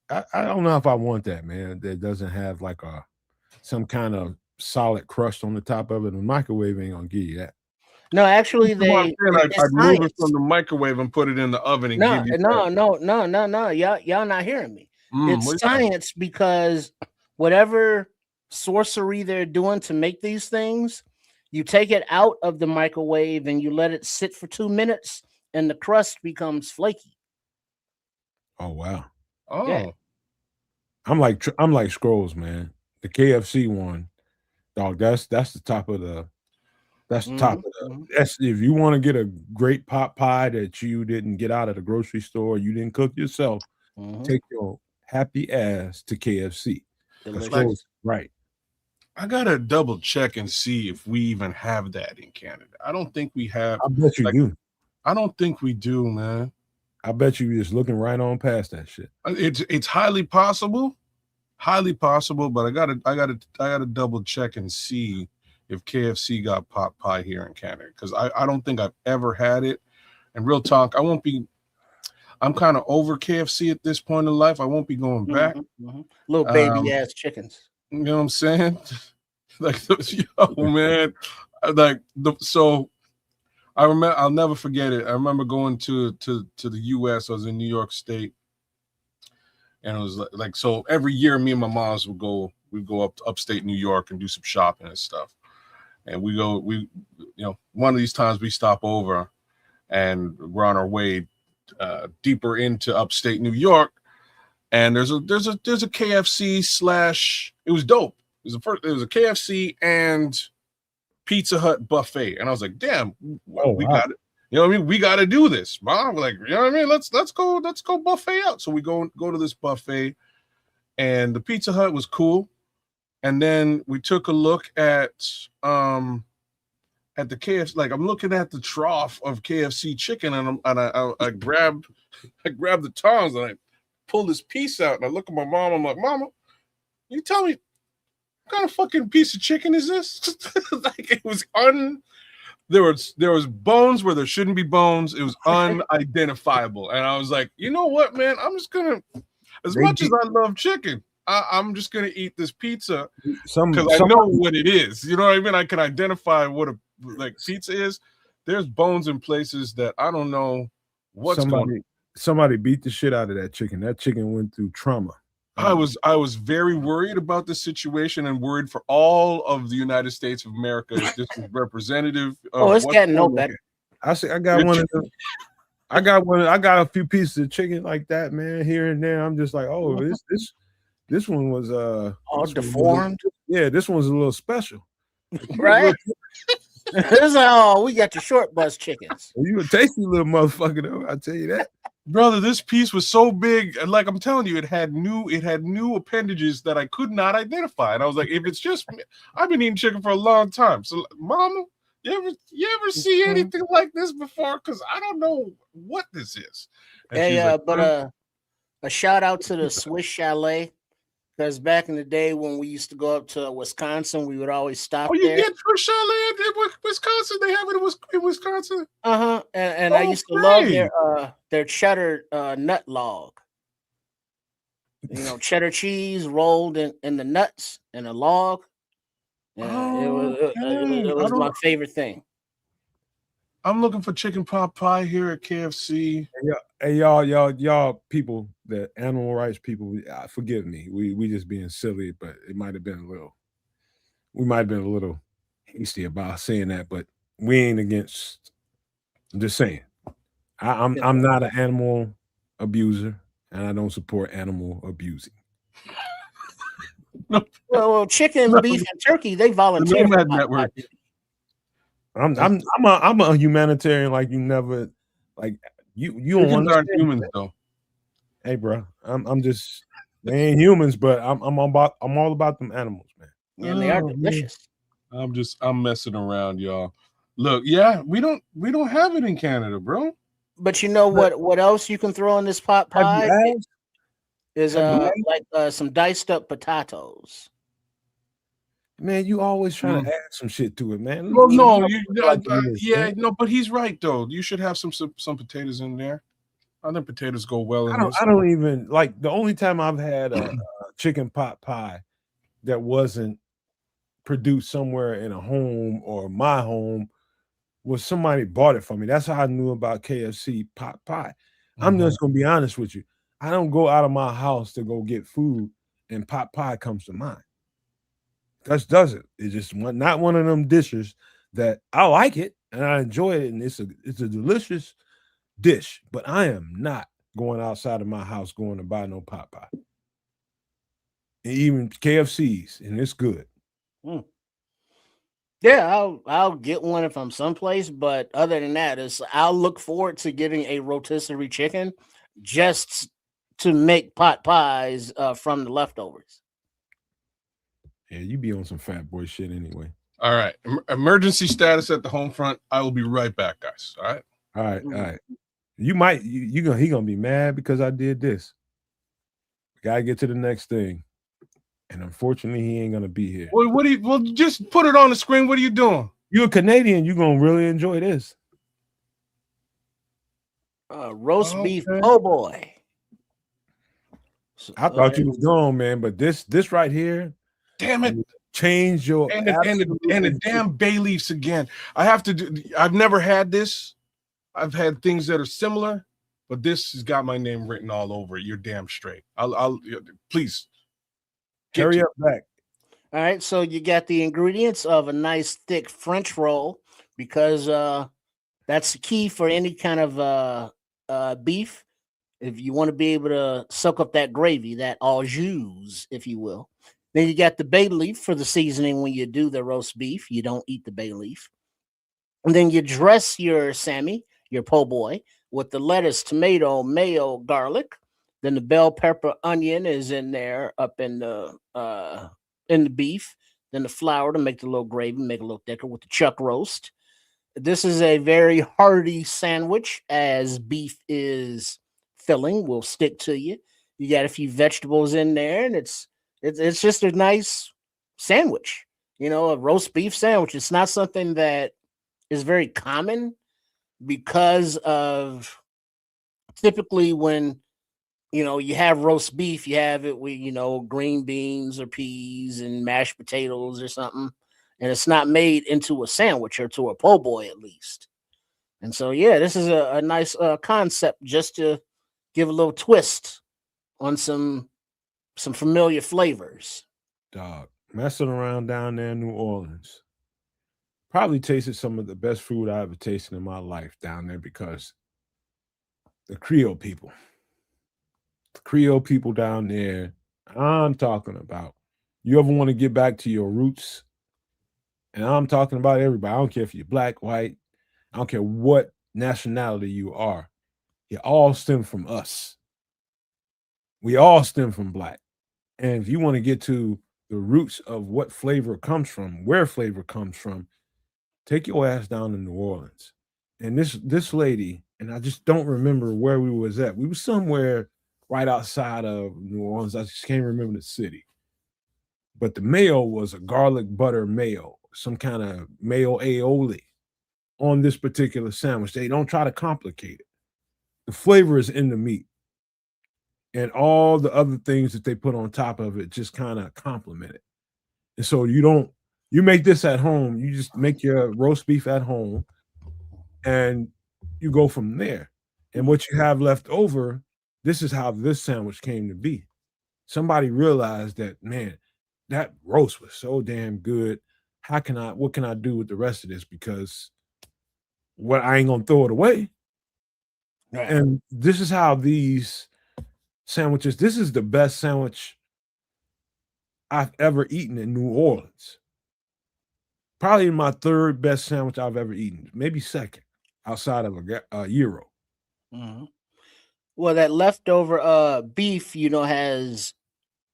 I don't know if I want that, man. That doesn't have like some kind of solid crust on the top of it. The microwave ain't gonna give you that. No, actually, I'd move it from the microwave and put it in the oven and give you no. Y'all not hearing me. It's science because whatever sorcery they're doing to make these things, you take it out of the microwave and you let it sit for 2 minutes, and the crust becomes flaky. Oh wow! Oh, yeah. I'm like Scrolls, man. The KFC one, dog. That's the top of the. That's the top of the. That's if you want to get a great pot pie that you didn't get out of the grocery store, you didn't cook yourself. Take your happy ass to KFC. Right. I gotta double check and see if we even have that in Canada. I don't think we have. I bet you do. I don't think we do, man. I bet you just looking right on past that shit. It's highly possible, but I gotta double check and see if KFC got pot pie here in Canada, because I don't think I've ever had it. And real talk, I'm kind of over KFC at this point in life. I won't be going back. Little baby ass chickens. You know what I'm saying? Like, man, so I remember, I'll never forget it. I remember going to the US. I was in New York State, and it was like so every year me and my moms would go up to upstate New York and do some shopping and stuff. And we one of these times we stop over and we're on our way deeper into upstate New York, and there's a KFC / it was dope. It was a KFC and Pizza Hut buffet, and I was like, damn, we got it. You know what I mean? We got to do this, Mom. Like, you know what I mean? Let's go buffet out. So we go to this buffet, and the Pizza Hut was cool. And then we took a look at the KFC. Like, I'm looking at the trough of KFC chicken, and I grabbed the tongs and I pulled this piece out, and I look at my mom. I'm like, Mama, you tell me what kind of fucking piece of chicken is this? Like, it was there was bones where there shouldn't be bones. It was unidentifiable. And I was like, you know what, man? I'm just gonna, much as I love chicken, I'm just gonna eat this pizza because I know what it is. You know what I mean? I can identify what a pizza is. There's bones in places that I don't know what's going on. Somebody beat the shit out of that chicken. That chicken went through trauma. I was very worried about the situation and worried for all of the United States of America if this was representative. It's getting no better. I got one of them. I got a few pieces of chicken like that, man, here and there. I'm just like, oh, this one was all deformed. This one's a little special, right? This is we got the short bus chickens. You a tasty little motherfucker, though. I tell you that. Brother, this piece was so big, and like I'm telling you, it had new appendages that I could not identify. And I was like, if it's just me, I've been eating chicken for a long time. So, Mama, you ever see anything like this before? Because I don't know what this is. And she's like, but a shout out to the Swiss Chalet, because back in the day when we used to go up to Wisconsin, we would always stop oh, you there. get for chalet in Wisconsin? They have it in Wisconsin. And I used to love their cheddar nut log. You know, cheddar cheese rolled in the nuts in a log. Yeah, it was my favorite thing. I'm looking for chicken pot pie here at KFC. Hey, y'all people, the animal rights people, forgive me. We just being silly, but it might have been a little. We might have been a little hasty about saying that, but we ain't against. I'm just saying. I'm not an animal abuser, and I don't support animal abusing. Well, chicken, beef, and turkey, they volunteer. The Nomad Network. I'm a humanitarian like you never like you don't aren't humans though. Hey, bro, I'm just they ain't humans, but I'm all about them animals, man. Yeah, and they are delicious. I'm messing around, y'all. Look, yeah, we don't have it in Canada, bro. But you know what else you can throw in this pot pie is some diced up potatoes. Man, you always trying to add some shit to it, man. Well, no, but he's right though. You should have some potatoes in there. I think potatoes go well in this. I don't even like the only time I've had a chicken pot pie that wasn't produced somewhere in a home or my home was somebody bought it for me. That's how I knew about KFC pot pie. I'm just gonna be honest with you. I don't go out of my house to go get food, and pot pie comes to mind. That doesn't. It's just not one of them dishes that I like it and I enjoy it, and it's a delicious dish. But I am not going outside of my house going to buy no pot pie. And even KFC's, and it's good. Yeah, I'll get one if I'm someplace, but other than that, I'll look forward to getting a rotisserie chicken just to make pot pies from the leftovers. Yeah, you be on some fat boy shit anyway. All right. Emergency status at the home front. I will be right back, guys. All right. All right. He gonna be mad because I did this. Gotta get to the next thing. And unfortunately, he ain't gonna be here. Well, just put it on the screen. What are you doing? You're a Canadian, you're gonna really enjoy this. Roast beef po' boy. I thought you was gone, man, but this right here. Damn it! Change your and the damn bay leaves again. I've never had this. I've had things that are similar, but this has got my name written all over it. You're damn straight. I'll please hurry up back. All right, so you got the ingredients of a nice thick French roll because that's the key for any kind of beef. If you want to be able to soak up that gravy, that au jus, if you will. Then you got the bay leaf for the seasoning when you do the roast beef. You don't eat the bay leaf. And then you dress your Sammy, your po' boy, with the lettuce, tomato, mayo, garlic. Then the bell pepper, onion is in there up in the beef. Then the flour to make the little gravy, make it a little thicker with the chuck roast. This is a very hearty sandwich as beef is filling, will stick to you. You got a few vegetables in there, and it's just a nice sandwich, a roast beef sandwich. It's not something that is very common because of typically when, you have roast beef, you have it with, green beans or peas and mashed potatoes or something. And it's not made into a sandwich or to a po' boy at least. And so, yeah, this is a nice concept just to give a little twist on some familiar flavors. Dog, messing around down there in New Orleans. Probably tasted some of the best food I ever tasted in my life down there because the Creole people down there, I'm talking about. You ever want to get back to your roots? And I'm talking about everybody. I don't care if you're black, white. I don't care what nationality you are. it all stems from us. We all stem from black. And if you want to get to the roots of what flavor comes from, where flavor comes from, take your ass down to New Orleans. And this lady, and I just don't remember where we was at. We were somewhere right outside of New Orleans. I just can't remember the city. But the mayo was a garlic butter mayo, some kind of mayo aioli on this particular sandwich. They don't try to complicate it. The flavor is in the meat. And all the other things that they put on top of it just kind of complement it. And so you make this at home, you just make your roast beef at home and you go from there. And what you have left over, this is how this sandwich came to be. Somebody realized that, man, that roast was so damn good. What can I do with the rest of this? Because I ain't gonna throw it away. Right. And this is how these sandwiches, this is the best sandwich I've ever eaten in New Orleans. Probably my third best sandwich I've ever eaten, maybe second, outside of a gyro. Mm-hmm. Well, that leftover beef, has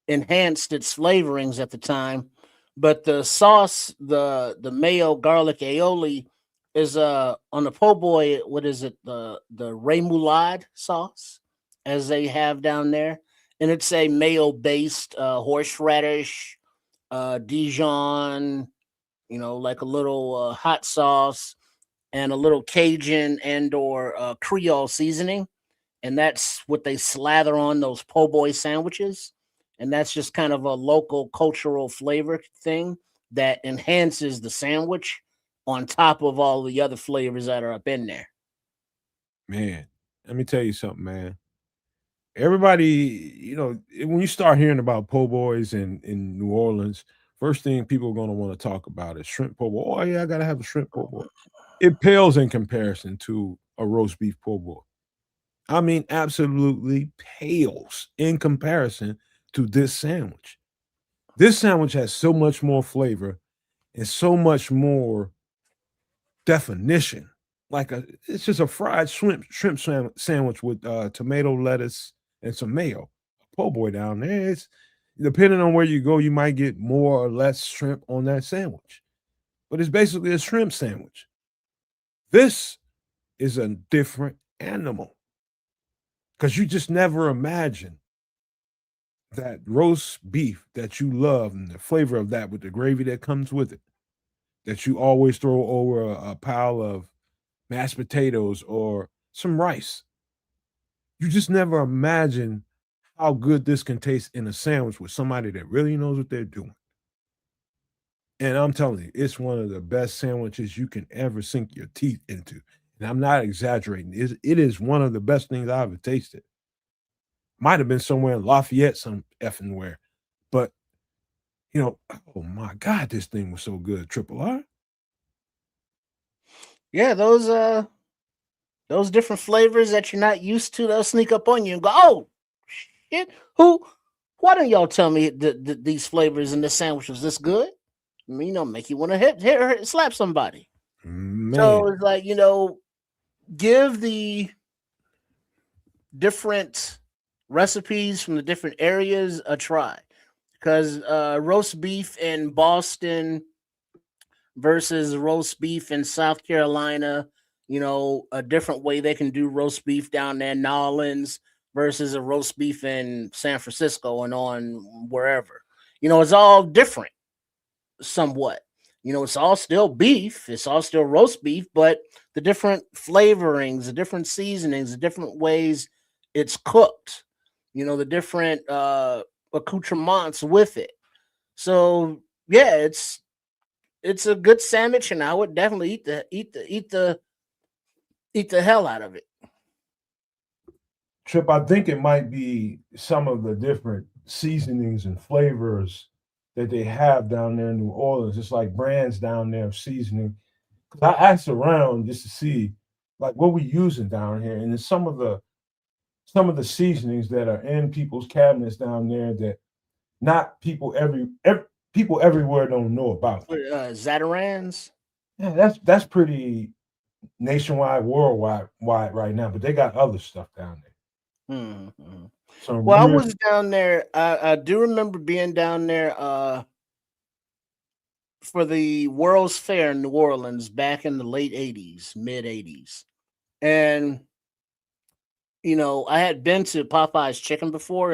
enhanced its flavorings at the time, but the sauce, the mayo garlic aioli, is on the po' boy. What is it? The remoulade sauce, as they have down there, and it's a mayo based horseradish, Dijon, like a little hot sauce and a little Cajun and or Creole seasoning, and that's what they slather on those po' boy sandwiches, and that's just kind of a local cultural flavor thing that enhances the sandwich on top of all the other flavors that are up in there. Man, let me tell you something, man. Everybody, when you start hearing about po' boys in New Orleans, first thing people are going to want to talk about is shrimp po' boy. Oh, yeah, I got to have a shrimp po' boy. It pales in comparison to a roast beef po' boy. I mean, absolutely pales in comparison to this sandwich. This sandwich has so much more flavor and so much more definition. It's just a fried shrimp sandwich with tomato, lettuce, and some mayo. Po' boy down there, it's depending on where you go, you might get more or less shrimp on that sandwich. But it's basically a shrimp sandwich. This is a different animal. Because you just never imagine that roast beef that you love and the flavor of that with the gravy that comes with it, that you always throw over a pile of mashed potatoes or some rice. You just never imagine how good this can taste in a sandwich with somebody that really knows what they're doing. And I'm telling you, it's one of the best sandwiches you can ever sink your teeth into. And I'm not exaggerating. It is one of the best things I've ever tasted. Might have been somewhere in Lafayette, some effing where. But, oh my God, this thing was so good. Triple R. Yeah, those different flavors that you're not used to, they'll sneak up on you and go, oh, shit, why don't y'all tell me these flavors in this sandwich was this good? I mean, make you want to hit slap somebody. Man. So it's like, give the different recipes from the different areas a try, because roast beef in Boston versus roast beef in South Carolina, a different way they can do roast beef down there in New Orleans versus a roast beef in San Francisco and on wherever. It's all different somewhat. It's all still beef, it's all still roast beef, but the different flavorings, the different seasonings, the different ways it's cooked, the different accoutrements with it. So yeah, it's a good sandwich, and I would definitely eat the hell out of it. Trip, I think it might be some of the different seasonings and flavors that they have down there in New Orleans. It's like brands down there of seasoning. I asked around just to see like what we using down here, and it's some of the seasonings that are in people's cabinets down there that not people people everywhere don't know about. Zatarans. Yeah, that's pretty nationwide, worldwide right now, but they got other stuff down there. Mm-hmm. So Well, I was down there. I do remember being down there for the World's Fair in New Orleans back in the late 80s, mid 80s. And, I had been to Popeye's Chicken before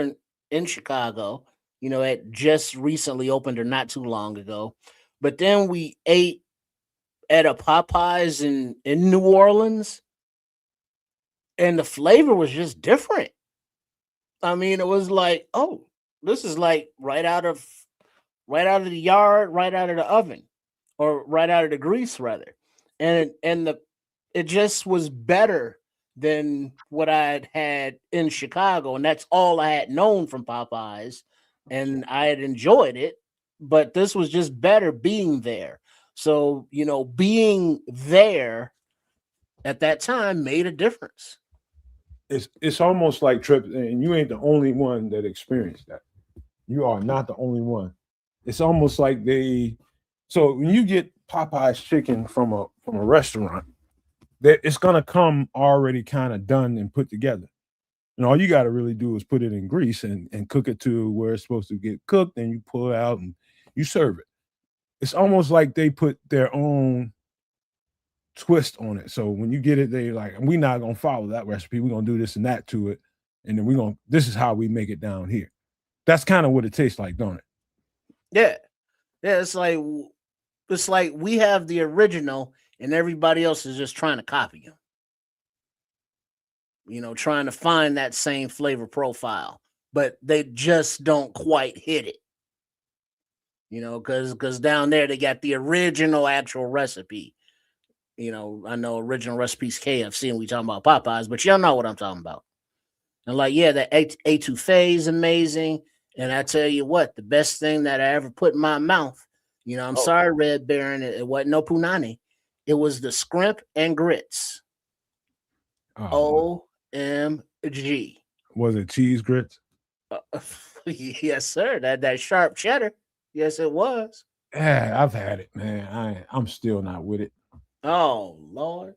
in Chicago. It just recently opened or not too long ago. But then we ate at a Popeye's in New Orleans, and the flavor was just different. I mean, it was like, oh, this is like right out of the yard, right out of the oven, or right out of the grease rather. And it just was better than what I had in Chicago, and that's all I had known from Popeyes, and I had enjoyed it, but this was just better being there. So, being there at that time made a difference. It's almost like Trip, and you ain't the only one that experienced that. You are not the only one. It's almost like so when you get Popeye's chicken from a restaurant, that it's gonna come already kind of done and put together. And all you got to really do is put it in grease and cook it to where it's supposed to get cooked, and you pull it out and you serve it. It's almost like they put their own twist on it. So when you get it, they like, we're not gonna follow that recipe. We're gonna do this and that to it, and then this is how we make it down here. That's kind of what it tastes like, don't it? Yeah. It's like we have the original, and everybody else is just trying to copy them. Trying to find that same flavor profile, but they just don't quite hit it. Because down there they got the original actual recipe. I know original recipes KFC, and we talking about Popeyes, but y'all know what I'm talking about. And like, yeah, the etouffee is amazing. And I tell you what, the best thing that I ever put in my mouth, I'm sorry, Red Baron, it wasn't no punani. It was the scrimp and grits. OMG. Was it cheese grits? Yes, sir. That sharp cheddar. Yes, it was. Yeah, I've had it, man. I'm still not with it. Oh Lord.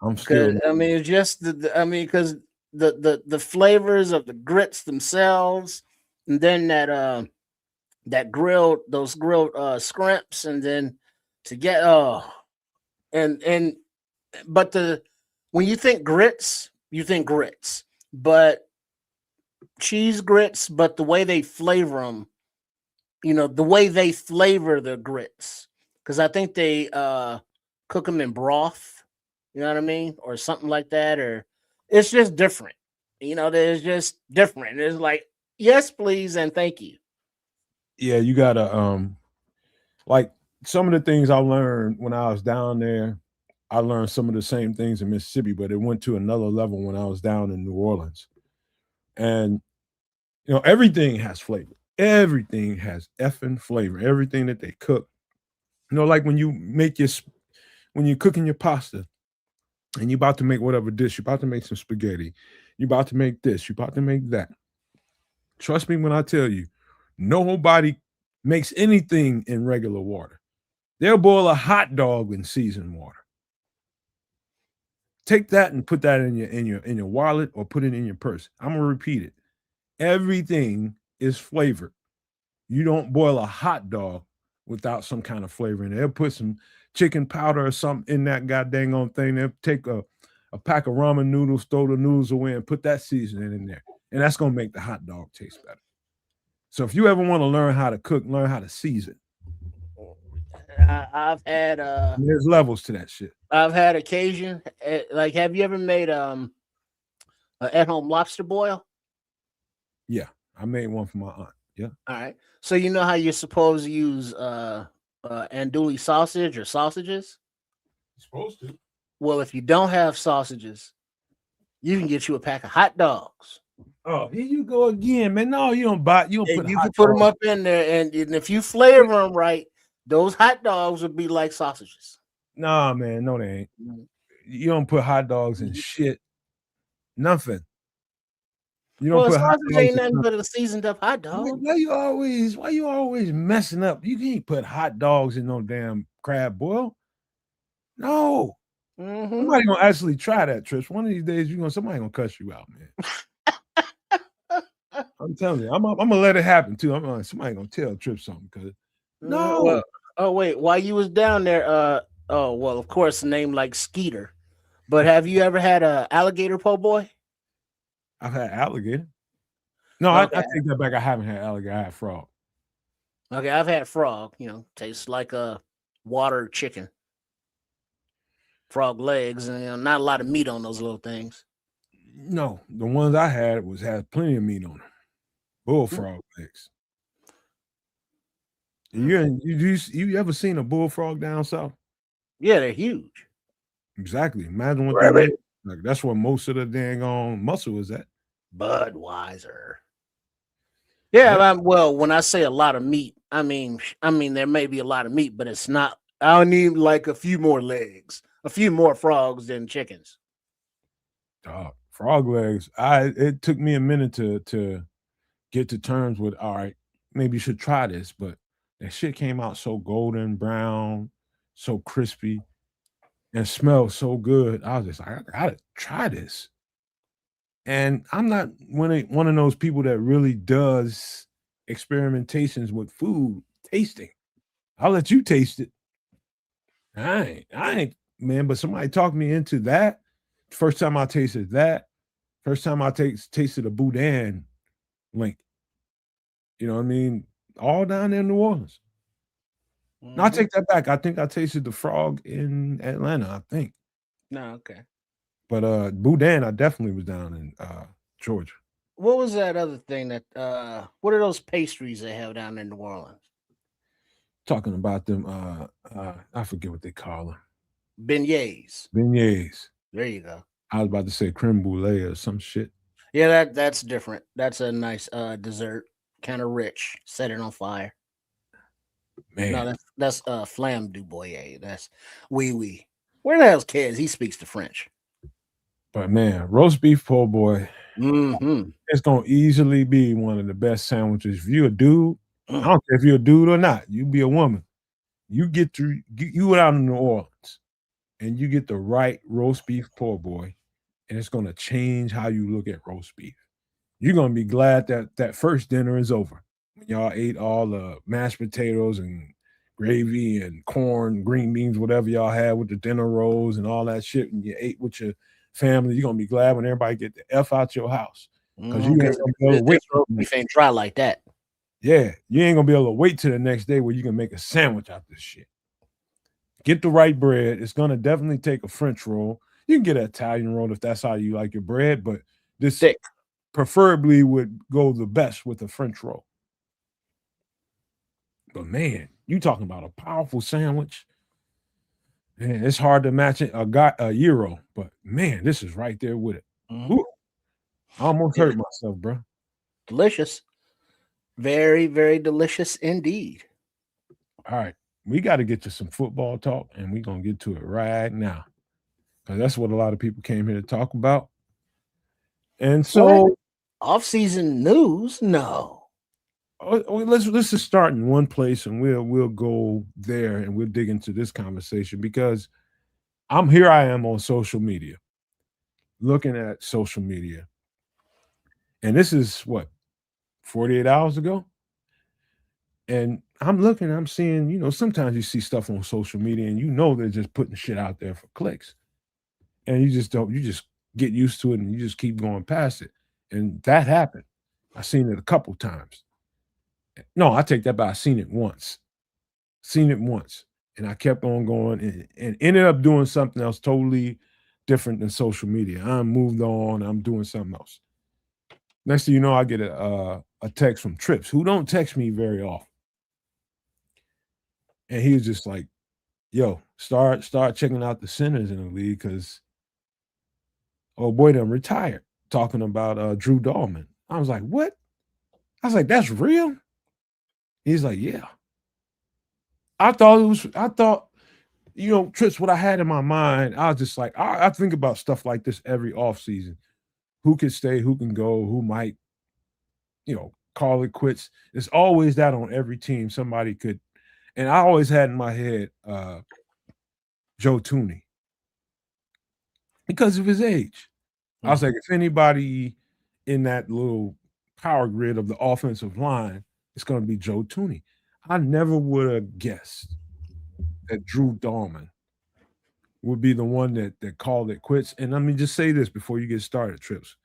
I'm still. I mean, it's just because the flavors of the grits themselves, and then those grilled scrimps, and then to get but when you think grits, but cheese grits, but the way they flavor them, the way they flavor the grits, because I think they cook them in broth, you know what I mean, or something like that, or it's just different. There's just different. It's like, yes, please, and thank you. Yeah, you gotta like some of the things I learned when I was down there. I learned some of the same things in Mississippi, but it went to another level when I was down in New Orleans. And everything has flavor. Everything has effing flavor. Everything that they cook. Like when you're cooking your pasta and you're about to make whatever dish, you're about to make some spaghetti, you're about to make this, you're about to make that. Trust me when I tell you, nobody makes anything in regular water. They'll boil a hot dog in seasoned water. Take that and put that in your wallet or put it in your purse. I'm gonna repeat it. Everything is flavored. You don't boil a hot dog without some kind of flavor in it. They'll put some chicken powder or something in that goddamn on thing. They'll take a pack of ramen noodles, throw the noodles away, and put that seasoning in there. And that's gonna make the hot dog taste better. So if you ever want to learn how to cook, learn how to season. I've had there's levels to that shit. I've had occasion. Like, have you ever made an at-home lobster boil? Yeah, I made one for my aunt. Yeah. All right. So you know how you're supposed to use andouille sausage or sausages? You're supposed to. Well, if you don't have sausages, you can get you a pack of hot dogs. Oh, here you go again, man. No, you don't buy. You don't put. You can put them up in there, and if you flavor them right, those hot dogs would be like sausages. Nah, man, no, they ain't. You don't put hot dogs in shit. Nothing. You don't put hot dogs ain't nothing but a seasoned up hot dog. Why you always messing up? You can't put hot dogs in no damn crab boil. No. Somebody gonna actually try that, Trish. One of these days, somebody gonna cuss you out, man. I'm telling you, I'm gonna let it happen too. Somebody gonna tell Trish something because no. Well, oh wait, while you was down there, oh well, of course, a name like Skeeter. But have you ever had a alligator po' boy? I've had alligator. No, Okay. I take that back. I haven't had alligator. I had frog. Okay, I've had frog. Tastes like a water chicken. Frog legs, and not a lot of meat on those little things. No, the ones I had had plenty of meat on them. Bullfrog legs. You ever seen a bullfrog down south? Yeah, they're huge. Exactly. Imagine what they weigh. Like that's where most of the dang on muscle is at. Budweiser. Yeah, well, when I say a lot of meat, I mean there may be a lot of meat, but it's not. I'll need like a few more legs, a few more frogs than chickens. Frog legs. It took me a minute to get to terms with. All right, maybe you should try this, but that shit came out so golden brown, so crispy, and smelled so good. I was just like, I gotta try this. And I'm not one of those people that really does experimentations with food tasting. I'll let you taste it. I ain't, man, but somebody talked me into that. First time I tasted that, first time I tasted a boudin link. You know what I mean? All down there in New Orleans. No, I take that back. I think I tasted the frog in Atlanta, I think. No, okay. But boudin, I definitely was down in Georgia. What was that other thing that what are those pastries they have down in New Orleans? Talking about them, I forget what they call them. Beignets. Beignets. There you go. I was about to say creme brulee or some shit. Yeah, that's different. That's a nice dessert, kind of rich. Set it on fire. Man, no, that's flamme du boyer. That's oui. Where the hell's Kez? He speaks the French. But man, roast beef po' boy, Mm-hmm. it's gonna easily be one of the best sandwiches. If you're a dude, I don't care if you're a dude or not, you be a woman. You went out in New Orleans and you get the right roast beef po' boy, and it's gonna change how you look at roast beef. You're gonna be glad that first dinner is over. When y'all ate all the mashed potatoes and gravy and corn, green beans, whatever y'all had with the dinner rolls and all that shit, and you ate with your family, you're gonna be glad when everybody get the F out your house. Because you ain't gonna be able to wait. Beef ain't dry like that. Yeah, you ain't gonna be able to wait till the next day where you can make a sandwich out this shit. Get the right bread. It's gonna definitely take a French roll. You can get an Italian roll if that's how you like your bread, but this thick preferably would go the best with a French roll. But man, you talking about a powerful sandwich. Man, it's hard to match it a gyro, but man, this is right there with it. Ooh, I almost hurt myself, bro. Delicious. Very, very delicious indeed. All right, we got to get to some football talk, and we're gonna get to it right now. Because that's what a lot of people came here to talk about. And so off-season news, no. Let's just start in one place, and we'll go there, and we'll dig into this conversation because I am on social media, looking at social media, and this is what 48 hours ago, and I'm seeing, sometimes you see stuff on social media, and they're just putting shit out there for clicks, and you just get used to it, and you just keep going past it, and that happened. I've seen it a couple times. No, I take that back. I seen it once, and I kept on going and ended up doing something else totally different than social media. I moved on. I'm doing something else. Next thing you know, I get a text from Trips, who don't text me very often, and he was just like, "Yo, start checking out the centers in the league because oh boy, done retired." Talking about Drew Dalman. I was like, "What?" I was like, "That's real." He's like, "Yeah." I thought, Trips, what I had in my mind, I was just like, I think about stuff like this every offseason. Who can stay, who can go, who might, call it quits. There's always that on every team. Somebody could, and I always had in my head Joe Tooney. because of his age. I was like, if anybody in that little power grid of the offensive line, it's going to be Joe Tooney. I never would have guessed that Drew Dalman would be the one that called it quits. And let me just say this before you get started, Trips.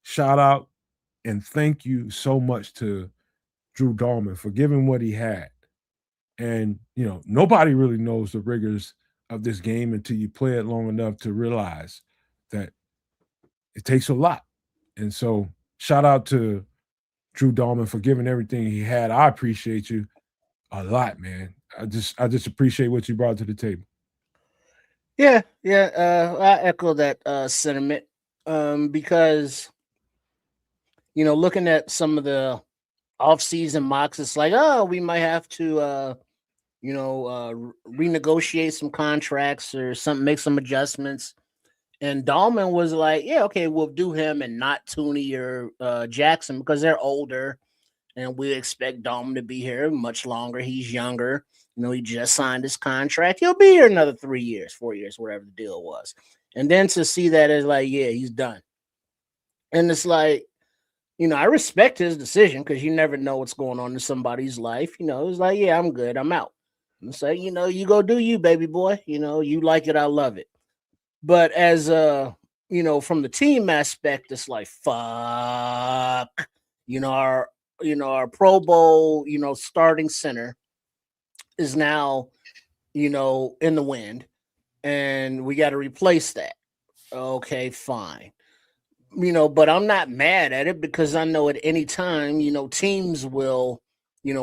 Shout out and thank you so much to Drew Dalman for giving what he had. And, nobody really knows the rigors of this game until you play it long enough to realize that it takes a lot. And so shout out to Drew Dalman for giving everything he had. I appreciate you a lot, man. I just appreciate what you brought to the table. Yeah. I echo that sentiment because, looking at some of the offseason mocks, it's like, oh, we might have to, renegotiate some contracts or something, make some adjustments. And Dalman was like, yeah, okay, we'll do him and not Tooney or Jackson because they're older. And we expect Dalman to be here much longer. He's younger. He just signed his contract. He'll be here another 3 years, 4 years, whatever the deal was. And then to see that as like, yeah, he's done. And it's like, I respect his decision because you never know what's going on in somebody's life. It's like, yeah, I'm good. I'm out. And it's like, you go do you, baby boy. You like it. I love it. But as from the team aspect, it's like, fuck, our Pro Bowl, starting center is now, in the wind, and we got to replace that. Okay, fine. But I'm not mad at it because I know at any time, teams will,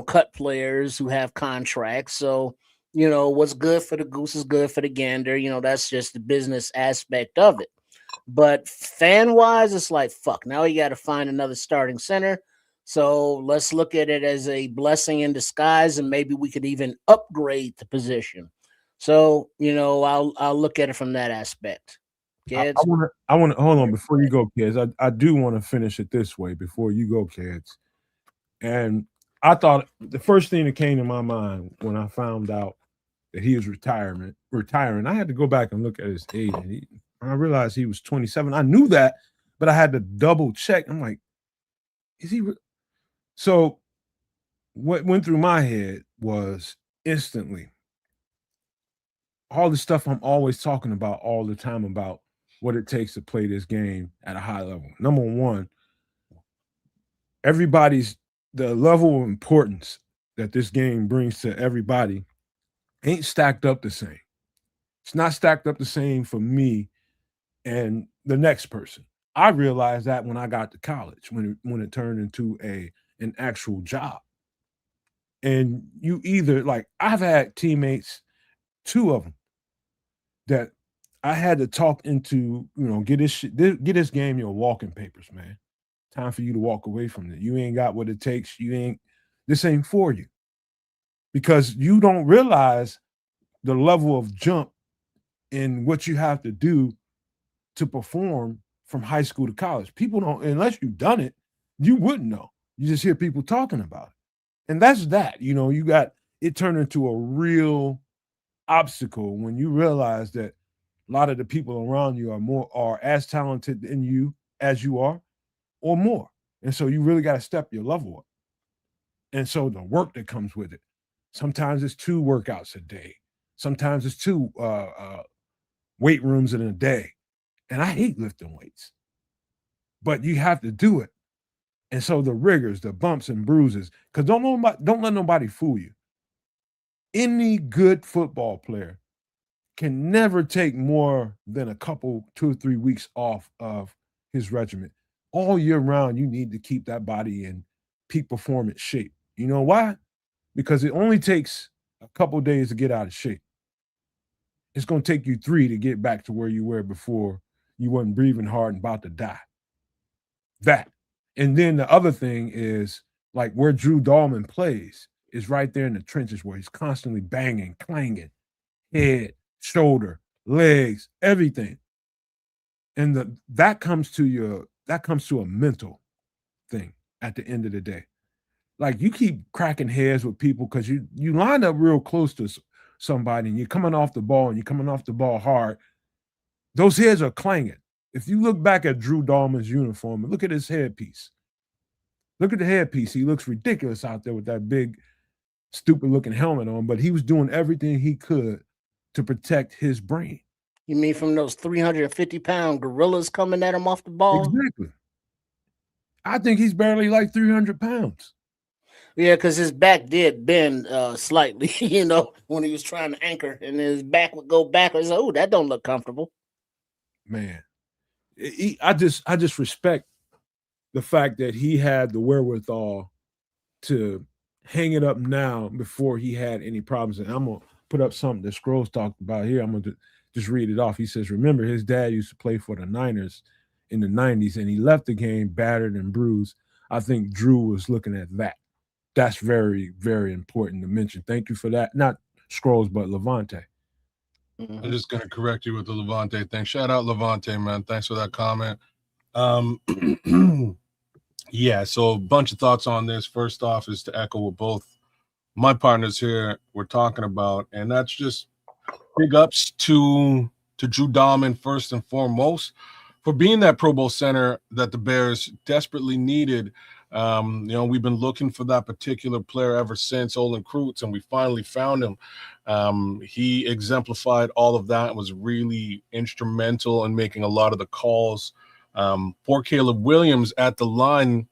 cut players who have contracts. So, what's good for the goose is good for the gander. That's just the business aspect of it. But fan wise, it's like, fuck, now you got to find another starting center. So let's look at it as a blessing in disguise, and maybe we could even upgrade the position. So, I'll look at it from that aspect. Kids? I want to hold on before you go, kids. I do want to finish it this way before you go, kids. And I thought the first thing that came to my mind when I found out that he was retiring, I had to go back and look at his age. And I realized he was 27. I knew that, but I had to double check. I'm like, is he? So what went through my head was instantly all the stuff I'm always talking about all the time about what it takes to play this game at a high level. Number one, the level of importance that this game brings to everybody ain't stacked up the same. It's not stacked up the same for me and the next person. I realized that when I got to college, when it turned into an actual job. And you either, like, I've had teammates, 2 of them, that I had to talk into, get this game your walking papers, man. Time for you to walk away from it. You ain't got what it takes. This ain't for you. Because you don't realize the level of jump in what you have to do to perform from high school to college. People don't, unless you've done it, you wouldn't know. You just hear people talking about it. And that's that. You got it turned into a real obstacle when you realize that a lot of the people around you are as talented in you as you are or more. And so you really got to step your level up. And so the work that comes with it, sometimes it's 2 workouts a day. Sometimes it's 2 weight rooms in a day. And I hate lifting weights, but you have to do it. And so the rigors, the bumps and bruises, because don't let nobody fool you. Any good football player can never take more than a couple, 2 or 3 weeks off of his regimen. All year round, you need to keep that body in peak performance shape. You know why? Because it only takes a couple days to get out of shape. It's going to take you 3 to get back to where you were before you wasn't breathing hard and about to die. That. And then the other thing is, like, where Drew Dalman plays is right there in the trenches where he's constantly banging, clanging, head, shoulder, legs, everything. And that comes to a mental thing at the end of the day. Like, you keep cracking heads with people because you line up real close to somebody and you're coming off the ball and you're coming off the ball hard. Those heads are clanging. If you look back at Drew Dalman's uniform and look at his headpiece, look at the headpiece. He looks ridiculous out there with that big, stupid-looking helmet on, but he was doing everything he could to protect his brain. You mean from those 350-pound gorillas coming at him off the ball? Exactly. I think he's barely like 300 pounds. Yeah, because his back did bend slightly, when he was trying to anchor, and his back would go backwards. Oh, that don't look comfortable. Man, I just respect the fact that he had the wherewithal to hang it up now before he had any problems. And I'm going to put up something that Scrolls talked about here. I'm going to just read it off. He says, remember, his dad used to play for the Niners in the 90s, and he left the game battered and bruised. I think Drew was looking at that. That's very, very important to mention. Thank you for that. Not Scrolls, but Levante. I'm just going to correct you with the Levante thing. Shout out Levante, man. Thanks for that comment. Yeah, so a bunch of thoughts on this. First off is to echo what both my partners here were talking about, and that's just big ups to Drew Dalman first and foremost for being that Pro Bowl center that the Bears desperately needed. We've been looking for that particular player ever since Olin Kreutz, and we finally found him. He exemplified all of that and was really instrumental in making a lot of the calls for Caleb Williams at the line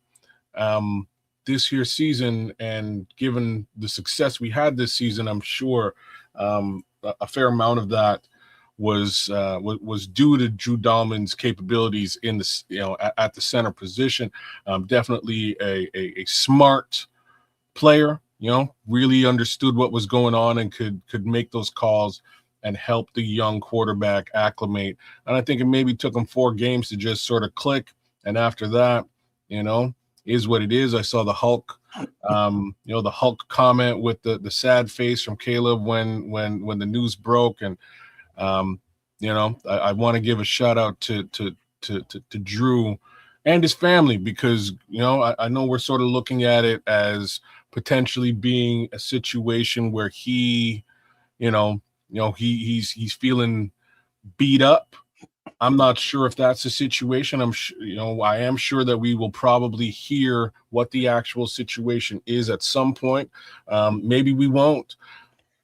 this year's season. And given the success we had this season, I'm sure a fair amount of that was due to Drew Dalman's capabilities in the at the center position. Definitely a smart player, really understood what was going on and could make those calls and help the young quarterback acclimate. And I think it maybe took him 4 games to just sort of click. And after that, is what it is. I saw the Hulk, the Hulk comment with the sad face from Caleb when the news broke. And I want to give a shout out to Drew and his family, because I know we're sort of looking at it as potentially being a situation where he's feeling beat up. I'm not sure if that's the situation. I am sure that we will probably hear what the actual situation is at some point. Maybe we won't.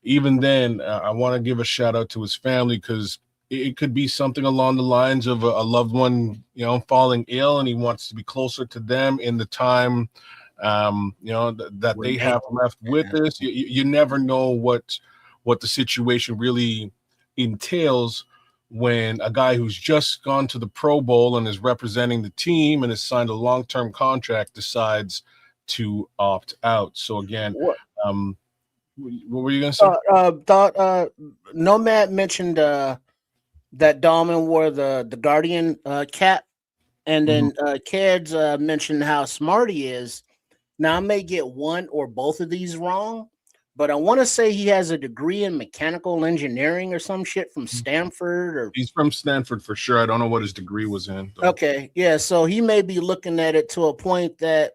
Even then, I want to give a shout out to his family, because it could be something along the lines of a loved one, falling ill, and he wants to be closer to them in the time, that they have left with us. You never know what the situation really entails when a guy who's just gone to the Pro Bowl and is representing the team and has signed a long-term contract decides to opt out. So again, what were you going to say? Nomad mentioned that Dalman wore the Guardian cap, and then Kids mentioned how smart he is. Now, I may get one or both of these wrong, but I want to say he has a degree in mechanical engineering or some shit from Stanford. He's from Stanford for sure. I don't know what his degree was in, though. Okay, yeah, so he may be looking at it to a point that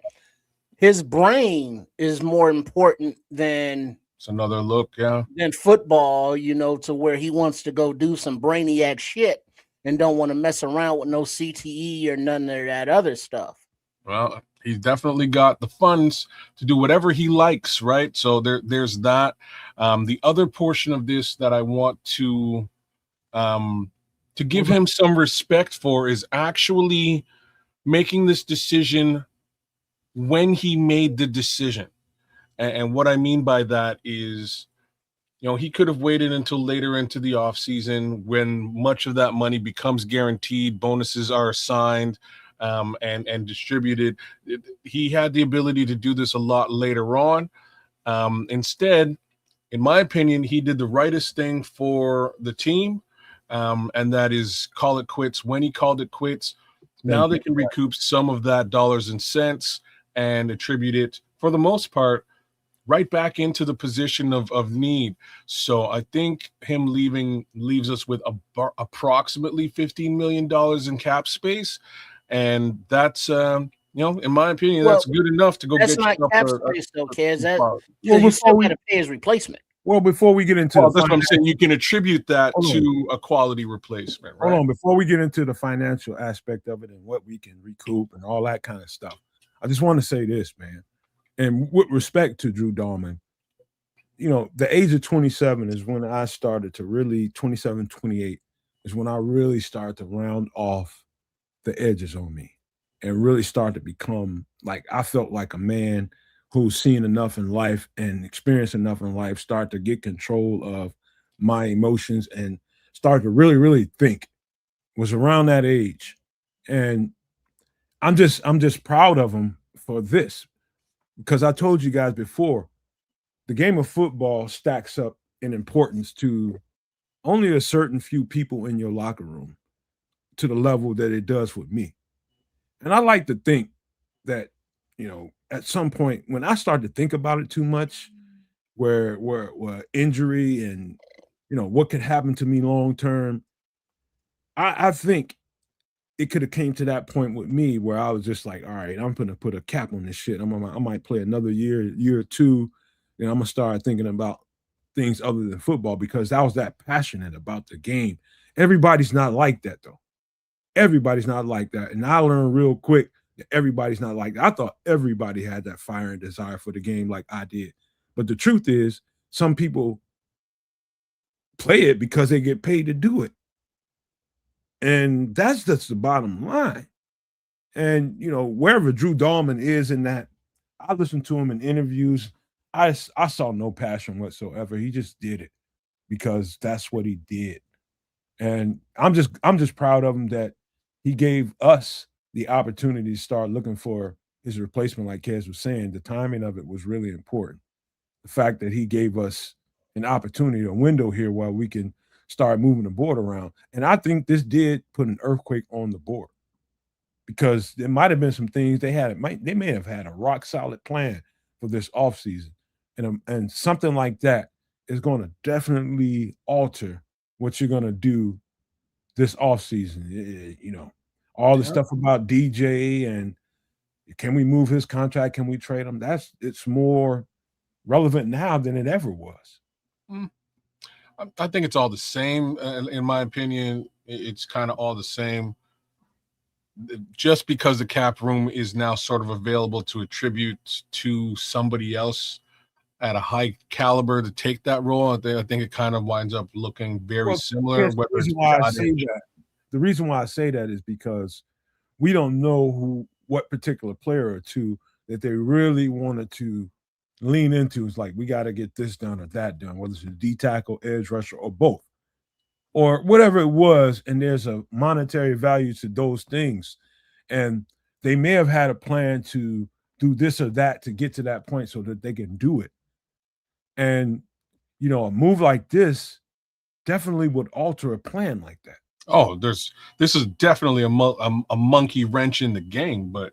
his brain is more important than it's another look, yeah, than football, to where he wants to go do some brainiac shit and don't want to mess around with no CTE or none of that other stuff. Well, he's definitely got the funds to do whatever he likes, right? So there's that. The other portion of this that I want to give him some respect for is actually making this decision when he made the decision. And what I mean by that is, he could have waited until later into the offseason when much of that money becomes guaranteed, bonuses are assigned, and distributed. He had the ability to do this a lot later on. Instead, in my opinion, he did the rightest thing for the team, and that is call it quits when he called it quits. Now they can recoup some of that dollars and cents and attribute it, for the most part, right back into the position of need. So I think him leaving leaves us with approximately $15 million in cap space. And that's, in my opinion, that's good enough to go that's get not you cap space, though, Kaz. He still got to pay his replacement. Well, before we get into that's what I'm saying. You can attribute that to a quality replacement, right? Hold on. Before we get into the financial aspect of it and what we can recoup and all that kind of stuff, I just want to say this, man. And with respect to Drew Dalman, the age of 27 is when I started to really, 27, 28 is when I really started to round off the edges on me and really start to become like, I felt like a man who's seen enough in life and experienced enough in life, start to get control of my emotions and start to really, really think. Was around that age. And I'm just proud of him for this, because I told you guys before, the game of football stacks up in importance to only a certain few people in your locker room to the level that it does with me. And I like to think that, at some point when I start to think about it too much, where injury and what could happen to me long term, I think it could have came to that point with me where I was just like, all right, I'm gonna put a cap on this shit. I might play another year or two, and I'm gonna start thinking about things other than football, because I was that passionate about the game. Everybody's not like that though. Everybody's not like that. And I learned real quick that everybody's not like that. I thought everybody had that fire and desire for the game like I did. But the truth is, some people play it because they get paid to do it. And that's just the bottom line. And, wherever Drew Dalman is in that, I listened to him in interviews. I saw no passion whatsoever. He just did it because that's what he did. And I'm just proud of him that he gave us the opportunity to start looking for his replacement. Like Kez was saying, the timing of it was really important. The fact that he gave us an opportunity, a window here where we can start moving the board around. And I think this did put an earthquake on the board, because there might have been some things they may have had a rock solid plan for this offseason. And something like that is going to definitely alter what you're going to do this offseason. All the stuff about DJ and can we move his contract? Can we trade him? It's more relevant now than it ever was. I think it's all the same. In my opinion, it's kind of all the same. Just because the cap room is now sort of available to attribute to somebody else at a high caliber to take that role, I think it kind of winds up looking very similar. The reason why I say that is because we don't know what particular player or two that they really wanted to lean into. It's like, we got to get this done or that done, whether it's a D tackle, edge rusher, or both, or whatever it was. And there's a monetary value to those things. And they may have had a plan to do this or that to get to that point so that they can do it. And, a move like this definitely would alter a plan like that. Oh, this is definitely a monkey wrench in the game, but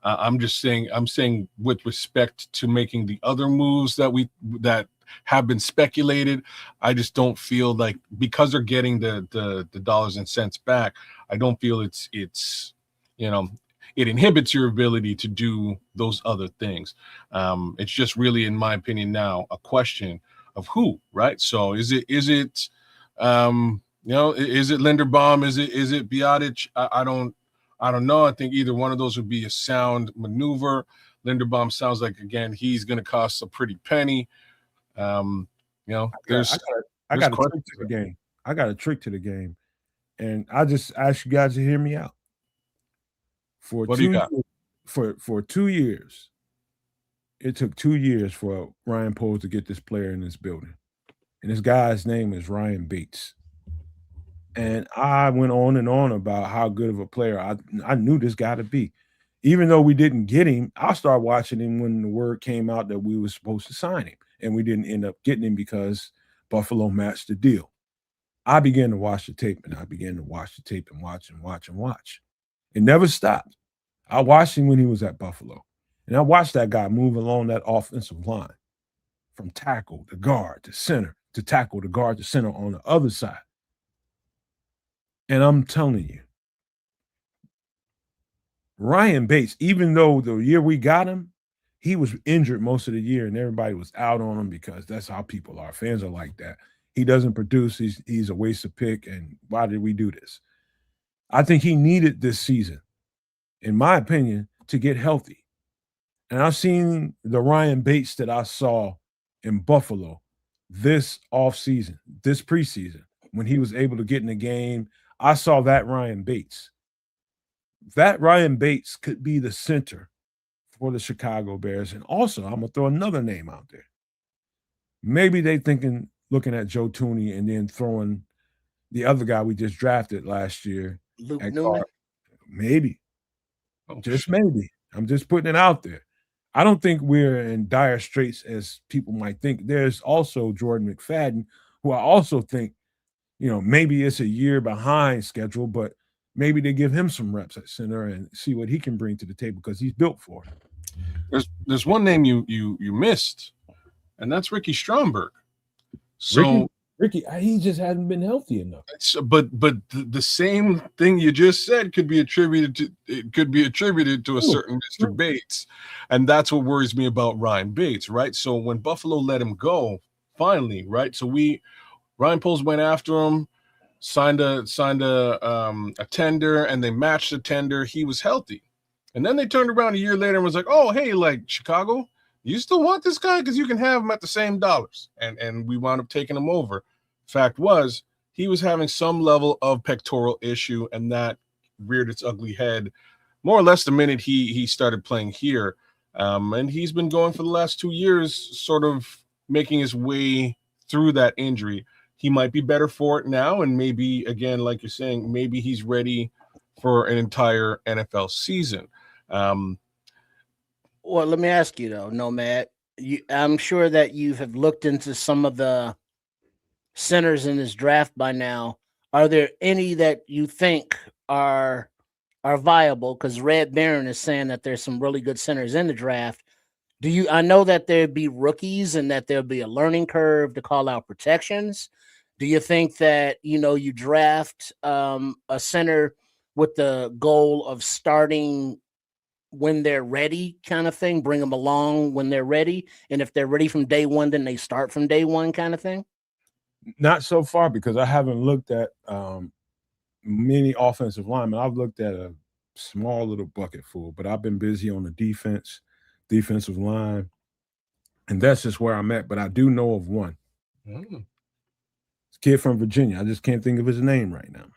I'm saying with respect to making the other moves that have been speculated, I just don't feel like, because they're getting the dollars and cents back, I don't feel it inhibits your ability to do those other things. It's just really, in my opinion, now a question of who, right? So is it is it linderbaum? Is it biadasz? I don't know. I think either one of those would be a sound maneuver. Linderbaum sounds like, again, he's going to cost a pretty penny. I got a trick to the game. I got a trick to the game, and I just ask you guys to hear me out. For 2 years, it took 2 years for Ryan Poles to get this player in this building, and this guy's name is Ryan Bates. And I went on and on about how good of a player I knew this guy to be. Even though we didn't get him, I started watching him when the word came out that we were supposed to sign him, and we didn't end up getting him because Buffalo matched the deal. I began to watch the tape, and I began to watch the tape and watch and watch and watch. It never stopped. I watched him when he was at Buffalo, and I watched that guy move along that offensive line from tackle to guard to center to tackle to guard to center on the other side. And I'm telling you, Ryan Bates, even though the year we got him, he was injured most of the year, and everybody was out on him because that's how people are. Fans are like that. He doesn't produce. He's a waste of pick, and why did we do this? I think he needed this season, in my opinion, to get healthy. And I've seen the Ryan Bates that I saw in Buffalo this offseason, this preseason, when he was able to get in the game. I saw that Ryan Bates. That Ryan Bates could be the center for the Chicago Bears. And also, I'm going to throw another name out there. Maybe they looking at Joe Tooney and then throwing the other guy we just drafted last year. Luke Newman? Maybe. Oh, just maybe. I'm just putting it out there. I don't think we're in dire straits as people might think. There's also Jordan McFadden, who I also think, maybe it's a year behind schedule, but maybe they give him some reps at center and see what he can bring to the table because he's built for it. There's one name you missed, and that's Ricky Stromberg. So Ricky, he just hasn't been healthy enough. But the same thing you just said could be attributed to a certain Mr. Bates, and that's what worries me about Ryan Bates, right? So when Buffalo let him go, finally, right? So Ryan Poles went after him, signed a tender, and they matched the tender. He was healthy, and then they turned around a year later and was like, "Oh, hey, like Chicago, you still want this guy because you can have him at the same dollars," and we wound up taking him over. Fact was, he was having some level of pectoral issue, and that reared its ugly head more or less the minute he started playing here. And he's been going for the last 2 years, sort of making his way through that injury. He might be better for it now, and maybe, again, like you're saying, maybe he's ready for an entire NFL season. Well, let me ask you, though, Nomad. I'm sure that you have looked into some of the centers in this draft by now. Are there any that you think are viable? Because Red Baron is saying that there's some really good centers in the draft. I know that there'd be rookies and that there'll be a learning curve to call out protections. Do you think that, you draft a center with the goal of starting when they're ready kind of thing, bring them along when they're ready? And if they're ready from day one, then they start from day one kind of thing? Not so far, because I haven't looked at many offensive linemen. I've looked at a small little bucket full, but I've been busy on the defensive line, and that's just where I'm at. But I do know of one. It's a kid from Virginia. I just can't think of his name right now.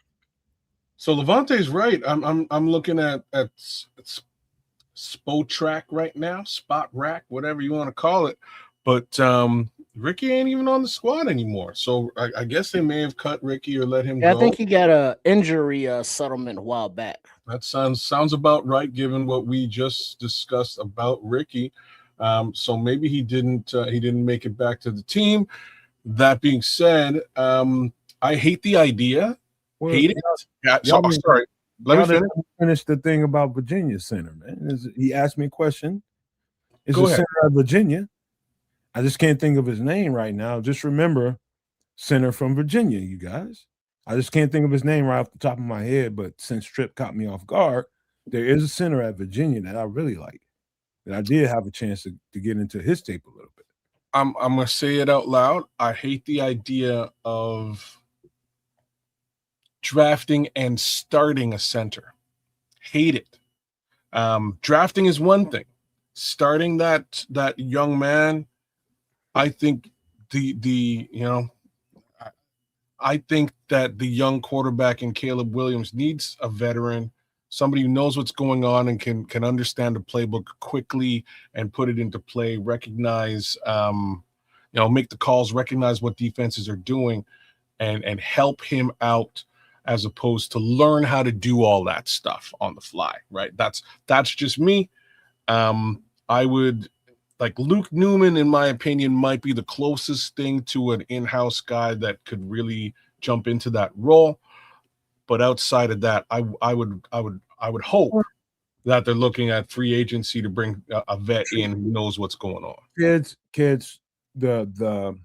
So Levante's right. I'm looking at Spotrac right now, Spot Rack, whatever you want to call it. But Ricky ain't even on the squad anymore. So I guess they may have cut Ricky or let him go. I think he got a injury settlement a while back. That sounds about right, given what we just discussed about Ricky. So maybe he didn't make it back to the team. That being said, I hate the idea. Hate it. Yeah, sorry. Let me finish the thing about Virginia center, man. He asked me a question. It's Go a ahead. center of Virginia. I just can't think of his name right now. Just remember, center from Virginia, you guys. I just can't think of his name right off the top of my head, but since Tripp caught me off guard, there is a center at Virginia that I really like, that I did have a chance to get into his tape a little bit. I'm going to say it out loud. I hate the idea of drafting and starting a center. Hate it. Drafting is one thing. Starting that young man, I think I think that the young quarterback in Caleb Williams needs a veteran, somebody who knows what's going on and can understand the playbook quickly and put it into play, recognize, make the calls, recognize what defenses are doing, and help him out, as opposed to learn how to do all that stuff on the fly, right? That's just me. I would, like, Luke Newman, in my opinion, might be the closest thing to an in-house guy that could really jump into that role. But outside of that, I would hope that they're looking at free agency to bring a vet in who knows what's going on. Kids, the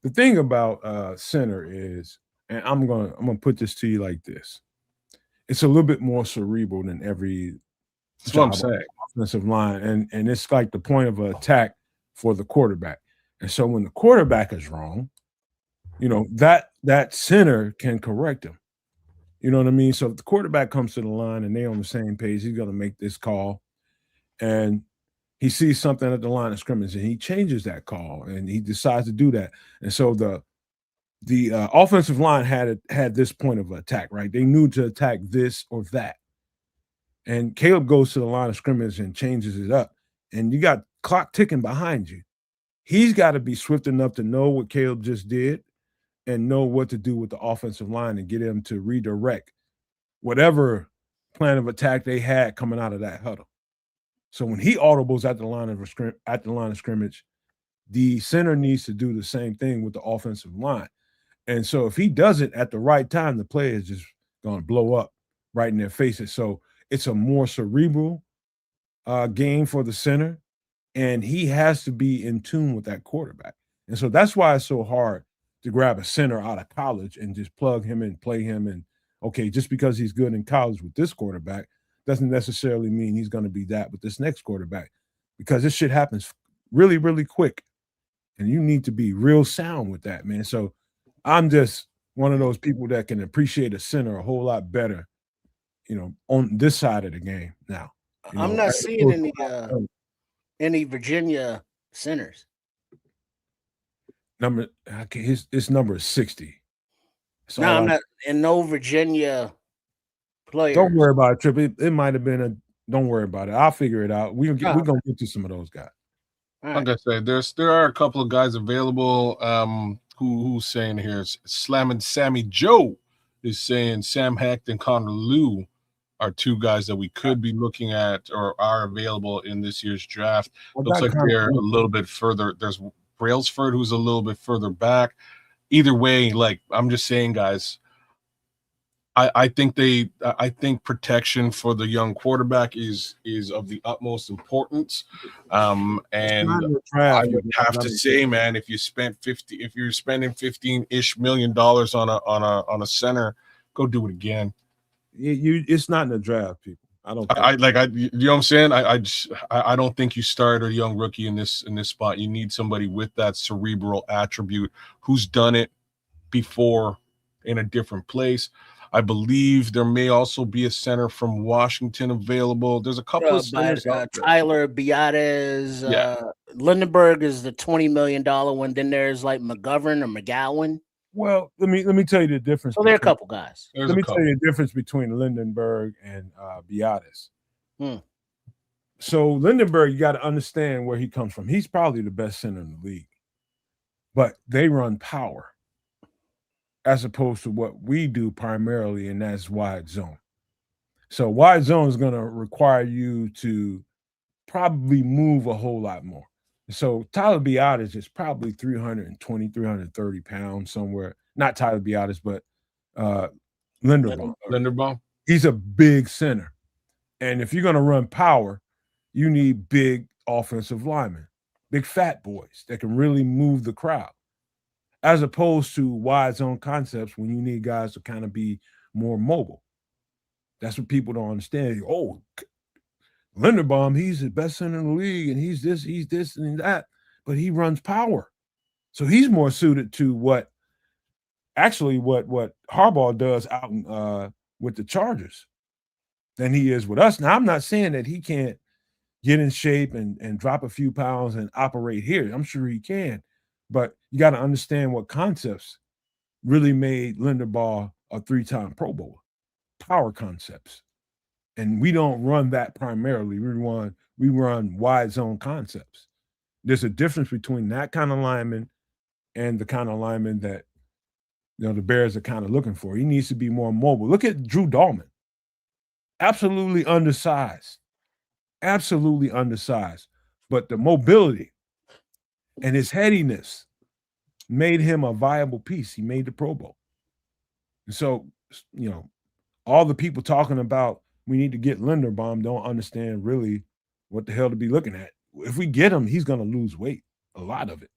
thing about center is, and I'm gonna put this to you like this: it's a little bit more cerebral than every. That's what I'm saying. offensive line, and it's like the point of attack for the quarterback. And so when the quarterback is wrong, that center can correct him. You know what I mean? So if the quarterback comes to the line and they're on the same page, he's going to make this call, and he sees something at the line of scrimmage, and he changes that call, and he decides to do that. And so the offensive line had this point of attack, right? They knew to attack this or that. And Caleb goes to the line of scrimmage and changes it up. And you got clock ticking behind you. He's got to be swift enough to know what Caleb just did and know what to do with the offensive line and get him to redirect whatever plan of attack they had coming out of that huddle. So when he audibles at the line of scrimmage, the center needs to do the same thing with the offensive line. And so if he does it at the right time, the play is just going to blow up right in their faces. So it's a more cerebral game for the center, and he has to be in tune with that quarterback. And so that's why it's so hard to grab a center out of college and just plug him and play him. And, okay, just because he's good in college with this quarterback doesn't necessarily mean he's going to be that with this next quarterback, because this shit happens really, really quick. And you need to be real sound with that, man. So I'm just one of those people that can appreciate a center a whole lot better, on this side of the game now. I'm not seeing any Virginia centers. His number is 60. So no, I'm not, and no Virginia players. Don't worry about it, Trip. It might have been don't worry about it. I'll figure it out. We're gonna get to some of those guys. Like I said, there are a couple of guys available. Who's saying here? Slamming Sammy Joe is saying Sam Hecht and Connor Liu are two guys that we could be looking at or are available in this year's draft. Looks like they're a little bit further. There's Brailsford, who's a little bit further back. Either way, like I'm just saying, guys, I think protection for the young quarterback is of the utmost importance. And I would have to say, man, if you're spending $15-ish million on a center, go do it again. It's not in the draft, people. I don't. You know what I'm saying? I don't think you start a young rookie in this spot. You need somebody with that cerebral attribute who's done it before in a different place. I believe there may also be a center from Washington available. There's a couple of centers. Tyler biadasz. Lindenberg is the $20 million one. Then there's like McGovern or McGowan. Well, let me tell you the difference. So there are a couple guys. Let me tell you the difference between Lindenberg and biadasz. So Lindenberg, you got to understand where he comes from. He's probably the best center in the league, but they run power as opposed to what we do primarily, and that's wide zone. So wide zone is going to require you to probably move a whole lot more. So Tyler biadasz is probably 320, 330 pounds somewhere. Not Tyler biadasz, but Linderbaum. Linderbaum. He's a big center. And if you're going to run power, you need big offensive linemen, big fat boys that can really move the crowd, as opposed to wide zone concepts when you need guys to kind of be more mobile. That's what people don't understand. Oh, Linderbaum, he's the best center in the league, and he's this and that, but he runs power. So he's more suited to what Harbaugh does out with the Chargers than he is with us. Now, I'm not saying that he can't get in shape and drop a few pounds and operate here. I'm sure he can, but you got to understand what concepts really made Linderbaum a 3-time Pro Bowler. Power concepts. And we don't run that primarily. We run wide zone concepts. There's a difference between that kind of lineman and the kind of lineman that the Bears are kind of looking for. He needs to be more mobile. Look at Drew Dalman. Absolutely undersized. Absolutely undersized. But the mobility and his headiness made him a viable piece. He made the Pro Bowl. And so, all the people talking about we need to get Linderbaum don't understand really what the hell to be looking at. If we get him, he's going to lose weight, a lot of it.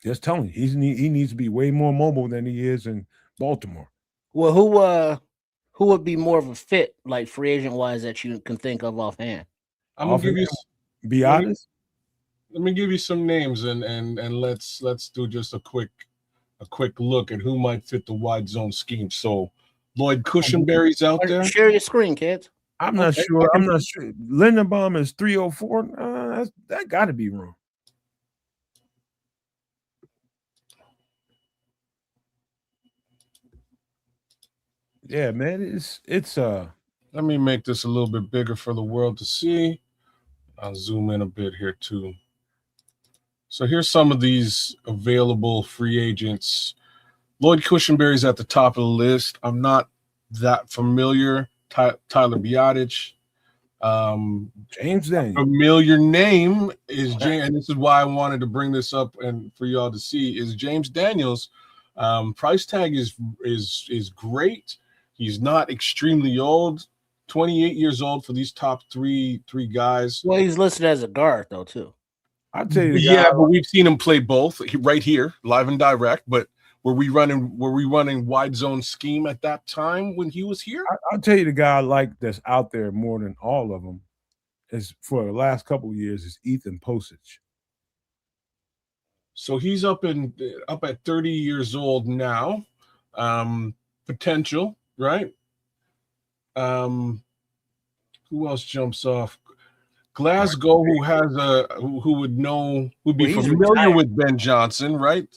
Just telling you, he needs to be way more mobile than he is in Baltimore. Well, who would be more of a fit, like free agent wise, that you can think of offhand? I'm gonna give you biadasz. let me give you some names and let's do just a quick look at who might fit the wide zone scheme. So Lloyd Cushenberry's out there. Share your screen, kids. I'm not sure. I'm not sure. Linderbaum is 304. That got to be wrong. Yeah, man. It's Let me make this a little bit bigger for the world to see. I'll zoom in a bit here too. So here's some of these available free agents. Lloyd Cushenberry's at the top of the list. I'm not that familiar. Tyler biadasz. James Daniels. Familiar name is James, and this is why I wanted to bring this up and for y'all to see is James Daniels. Price tag is great. He's not extremely old. 28 years old for these top three guys. Well, he's listed as a guard though too. I'll tell you, yeah, but we've seen him play both right here, live and direct. But were we running wide zone scheme at that time when he was here? I'll tell you the guy I like that's out there more than all of them is for the last couple of years is Ethan Posich. So he's up at 30 years old now. Potential, right? Who else jumps off? Glasgow, who'd be familiar with Ben Johnson, right?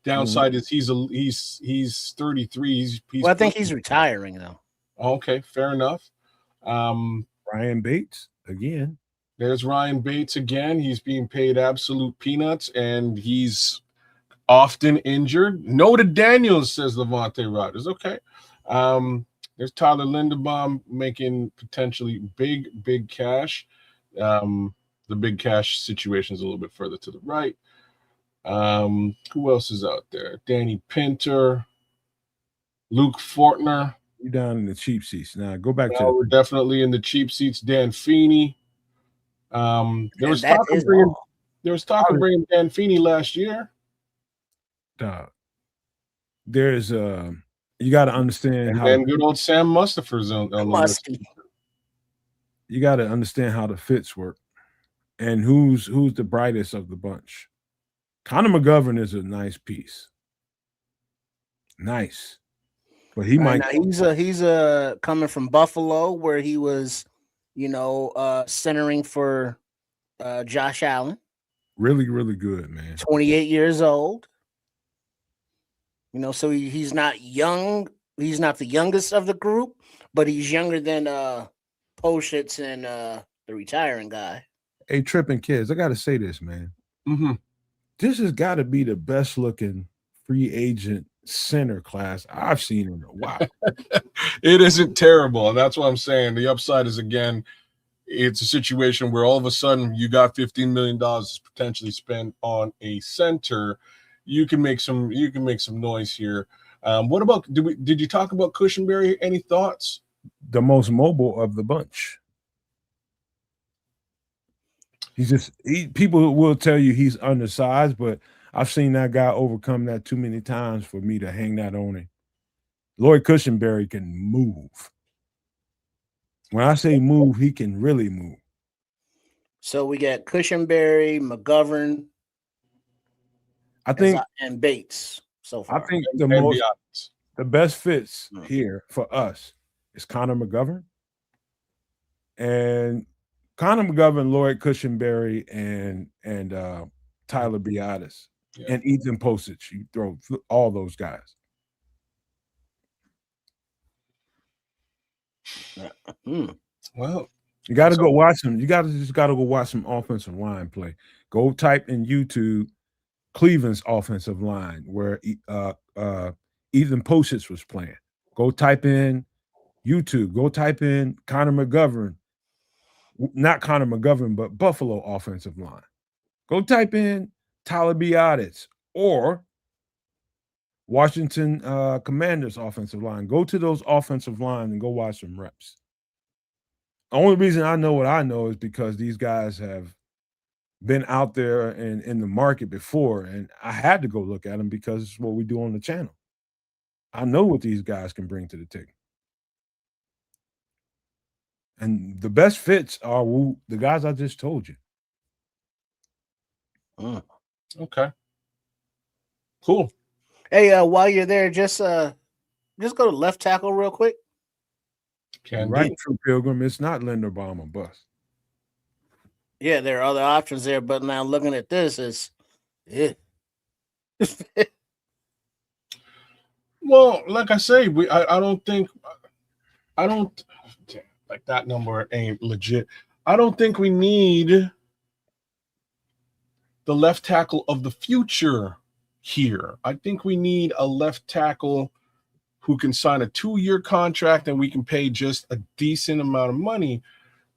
Downside is he's 33. I think he's retiring though. Okay, fair enough. Ryan Bates again. There's Ryan Bates again. He's being paid absolute peanuts, and he's often injured. No to Daniels, says Levante Rodgers. Okay. There's Tyler Linderbaum making potentially big cash. The big cash situation is a little bit further to the right. Who else is out there? Danny Pinter, Luke Fortner. You're down in the cheap seats. Now go back we're definitely in the cheap seats. Dan Feeney. There was talk of bringing Dan Feeney last year. There's you got to understand how good old Sam Mustipher's on the list. You got to understand how the fits work and who's the brightest of the bunch. Connor McGovern is a nice piece. Nice. But he might he's coming from Buffalo where he was, centering for Josh Allen. Really, really good, man. 28 years old. So he's not young. He's not the youngest of the group, but he's younger than Poshitz and the retiring guy. Hey, tripping kids, I got to say this, man. Mm-hmm. This has got to be the best looking free agent center class I've seen in a while. It isn't terrible, and that's what I'm saying. The upside is, again, it's a situation where all of a sudden you got $15 million potentially spent on a center. You can make some noise here. What about did you talk about Cushenberry? Any thoughts? The most mobile of the bunch. People will tell you he's undersized, but I've seen that guy overcome that too many times for me to hang that on him. Lloyd Cushenberry can move. When I say move, he can really move. So we got Cushenberry, McGovern, and Bates so far. I think the best fits here for us is Connor McGovern. And Connor McGovern, Lloyd Cushenberry, and Tyler biadasz, and Ethan Posich. You throw all those guys. Well, you got to go watch them. You got to go watch some offensive line play. Go type in YouTube Cleveland's offensive line where Ethan Posich was playing. Go type in YouTube. Go type in Connor McGovern. Not Connor McGovern, but Buffalo offensive line. Go type in Tyler biadasz or Washington Commanders offensive line. Go to those offensive line and go watch some reps. The only reason I know what I know is because these guys have been out there and in the market before, and I had to go look at them because it's what we do on the channel. I know what these guys can bring to the table. And the best fits are the guys I just told you. Okay. Cool. Hey, while you're there, just go to left tackle real quick. Right, True Pilgrim. It's not linderbaum or bust. Yeah, there are other options there, but now looking at this is Well, like I say, I don't like that number ain't legit. I don't think we need the left tackle of the future here. I think we need a left tackle who can sign a 2-year contract and we can pay just a decent amount of money.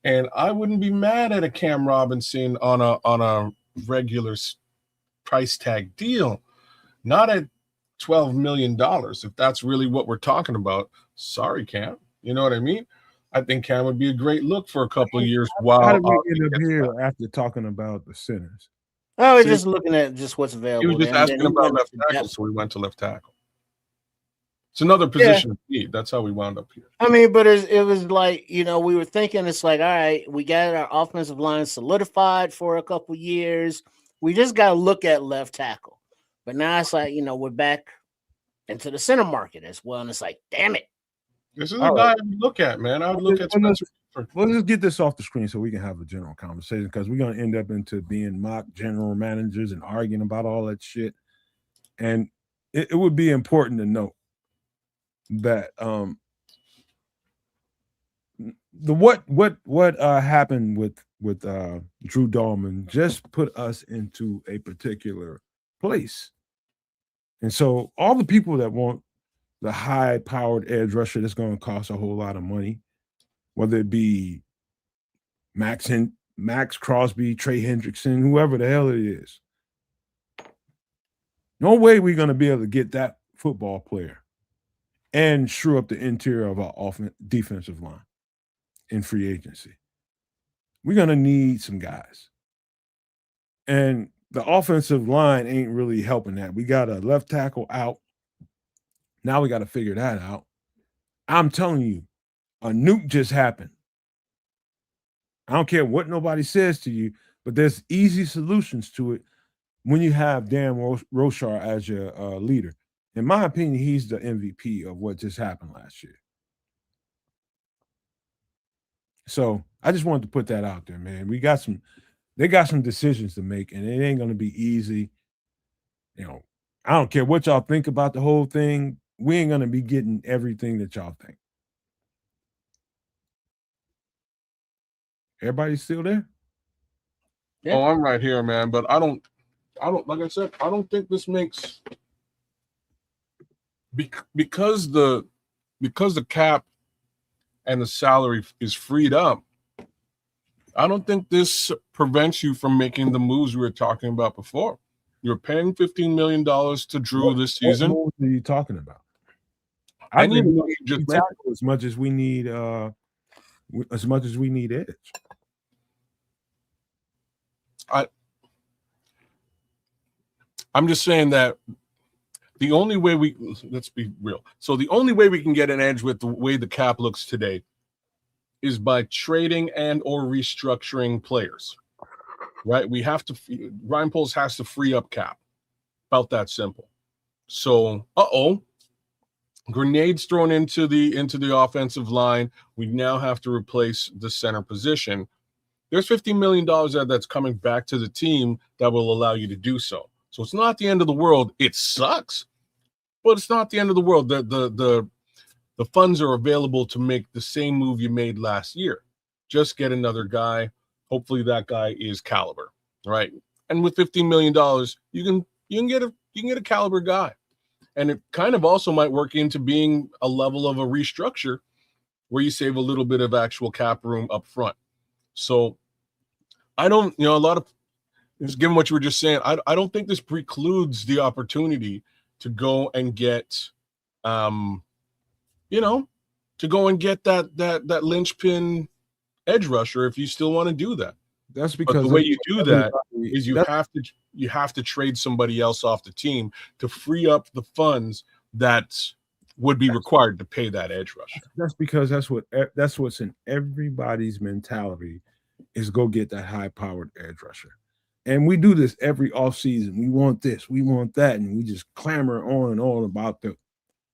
And I wouldn't be mad at a Cam Robinson on a regular price tag deal, not at $12 million. If that's really what we're talking about, sorry, Cam. You know what I mean? I think Cam would be a great look for a couple of years. How did we end up here after talking about the centers? Oh, we're just looking at just what's available. He was just asking about left tackle, so we went to left tackle. It's another position of need. That's how we wound up here. I mean, but it was like, we were thinking it's like, all right, we got our offensive line solidified for a couple years. We just got to look at left tackle. But now it's like, we're back into the center market as well. And it's like, damn it. This is a guy I would look at, man. I would look at Spencer. Let's just get this off the screen so we can have a general conversation, because we're going to end up into being mock general managers and arguing about all that shit. And it would be important to note that what happened with Drew Dalman just put us into a particular place. And so all the people that want the high-powered edge rusher that's going to cost a whole lot of money, whether it be Max Crosby, Trey Hendrickson, whoever the hell it is, no way we're going to be able to get that football player and shore up the interior of our defensive line in free agency. We're going to need some guys. And the offensive line ain't really helping that. We got a left tackle out. Now we got to figure that out. I'm telling you, a nuke just happened. I don't care what nobody says to you, but there's easy solutions to it when you have Dan Roshar as your leader. In my opinion, he's the MVP of what just happened last year. So I just wanted to put that out there, man. They got some decisions to make, and it ain't going to be easy. I don't care what y'all think about the whole thing. We ain't going to be getting everything that y'all think. Everybody still there? Yeah. Oh, I'm right here, man. But I don't, like I said, I don't think this makes, because the cap and the salary is freed up. I don't think this prevents you from making the moves we were talking about before. You're paying $15 million to Drew this season. What moves are you talking about? I need to just as much as we need edge. I'm just saying that the only way let's be real. So the only way we can get an edge with the way the cap looks today is by trading and or restructuring players, right? We have to, Ryan Poles has to free up cap. About that simple. So, grenades thrown into the offensive line. We now have to replace the center position. There's $15 million that's coming back to the team that will allow you to do so. So it's not the end of the world. It sucks, but it's not the end of the world. The funds are available to make the same move you made last year. Just get another guy. Hopefully that guy is caliber, right? And with $15 million, you can get a caliber guy. And it kind of also might work into being a level of a restructure where you save a little bit of actual cap room up front. So I don't, a lot of, just given what you were just saying, I don't think this precludes the opportunity to go and get, to go and get that linchpin edge rusher if you still want to do that. That's because the way you do that is you have to trade somebody else off the team to free up the funds that would be required to pay that edge rusher. That's because that's what's in everybody's mentality is go get that high-powered edge rusher. And we do this every offseason. We want this, we want that, and we just clamor on and on about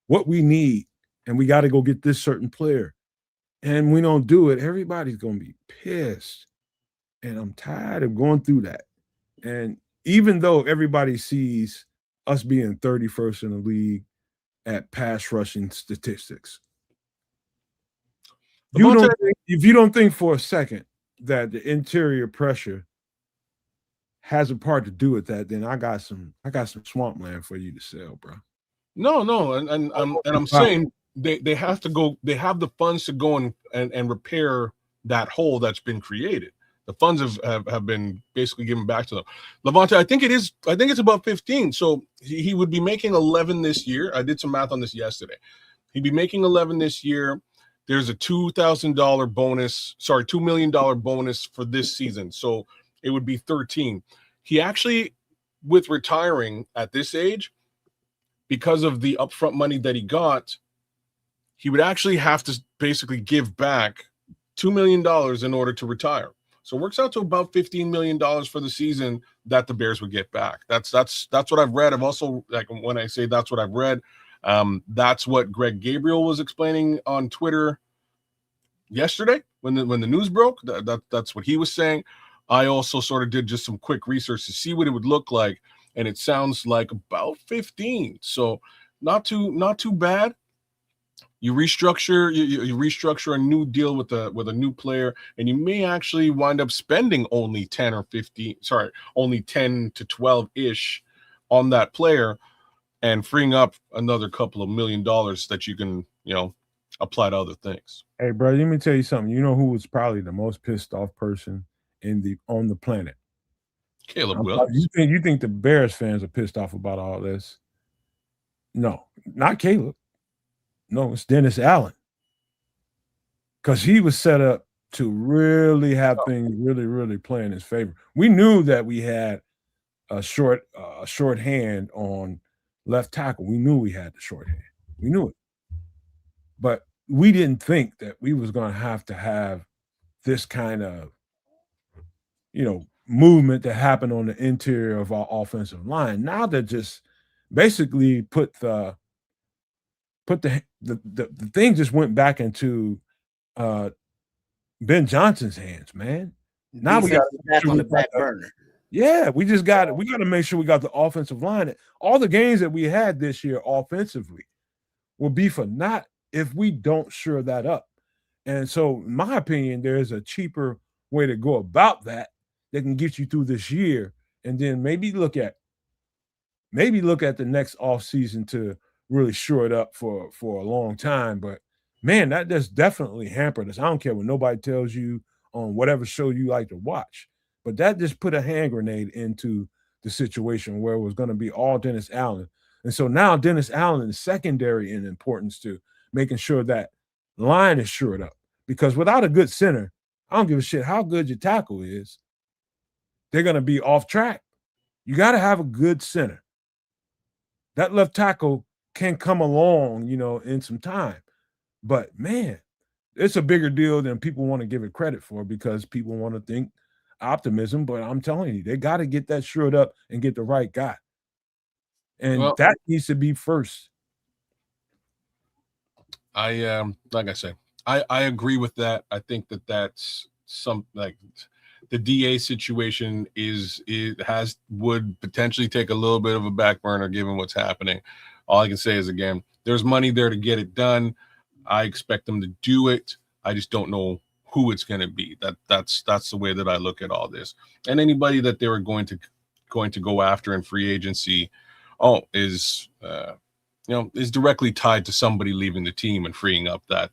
what we need, and we got to go get this certain player. And we don't do it, everybody's going to be pissed. And I'm tired of going through that. And even though everybody sees us being 31st in the league at pass rushing statistics, if you don't think for a second that the interior pressure has a part to do with that, then I got some swampland for you to sell, bro. No, and I'm saying they have to go. They have the funds to go and repair that hole that's been created. The funds have been basically given back to them. Levante, I think it's about 15. So he would be making 11 this year. I did some math on this yesterday. He'd be making 11 this year. There's a $2,000 bonus. Sorry, $2 million bonus for this season. So it would be 13. He actually, with retiring at this age, because of the upfront money that he got, he would actually have to basically give back $2 million in order to retire. So it works out to about $15 million for the season that the Bears would get back. That's what I've read. I've also, like, when I say that's what I've read, that's what Greg Gabriel was explaining on Twitter yesterday when the news broke. That's what he was saying. I also sort of did just some quick research to see what it would look like, and it sounds like about 15. So not too bad. You restructure a new deal with a new player, and you may actually wind up spending only 10 to 12 ish on that player, and freeing up another couple of $1 million that you can, apply to other things. Hey, bro, let me tell you something. You know who was probably the most pissed off person on the planet? Caleb Williams. You think the Bears fans are pissed off about all this? No, not Caleb. No, it's Dennis Allen. Because he was set up to really have things really, really play in his favor. We knew that we had a short hand on left tackle. We knew we had the short hand. We knew it. But we didn't think that we was going to have this kind of, movement that happened on the interior of our offensive line. Now that just basically put the thing just went back into Ben Johnson's hands, man. Now we got back on the back burner. Yeah, we got to make sure we got the offensive line. All the games that we had this year offensively will be for naught if we don't shore that up. And so, in my opinion, there's a cheaper way to go about that can get you through this year, and then maybe look at the next offseason to really shore it up for a long time. But man, that just definitely hampered us. I don't care what nobody tells you on whatever show you like to watch, but that just put a hand grenade into the situation where it was going to be all Dennis Allen. And so now Dennis Allen is secondary in importance to making sure that line is shored up, because without a good center, I don't give a shit how good your tackle is. They're going to be off track. You got to have a good center. That left tackle can come along, in some time. But, man, it's a bigger deal than people want to give it credit for, because people want to think optimism. But I'm telling you, they got to get that shored up and get the right guy. And that needs to be first. Like I said, I agree with that. I think that's the DA situation would potentially take a little bit of a back burner given what's happening. All I can say is, again, there's money there to get it done. I expect them to do it. I just don't know who it's going to be. That's the way that I look at all this. And anybody that they were going to go after in free agency, is directly tied to somebody leaving the team and freeing up that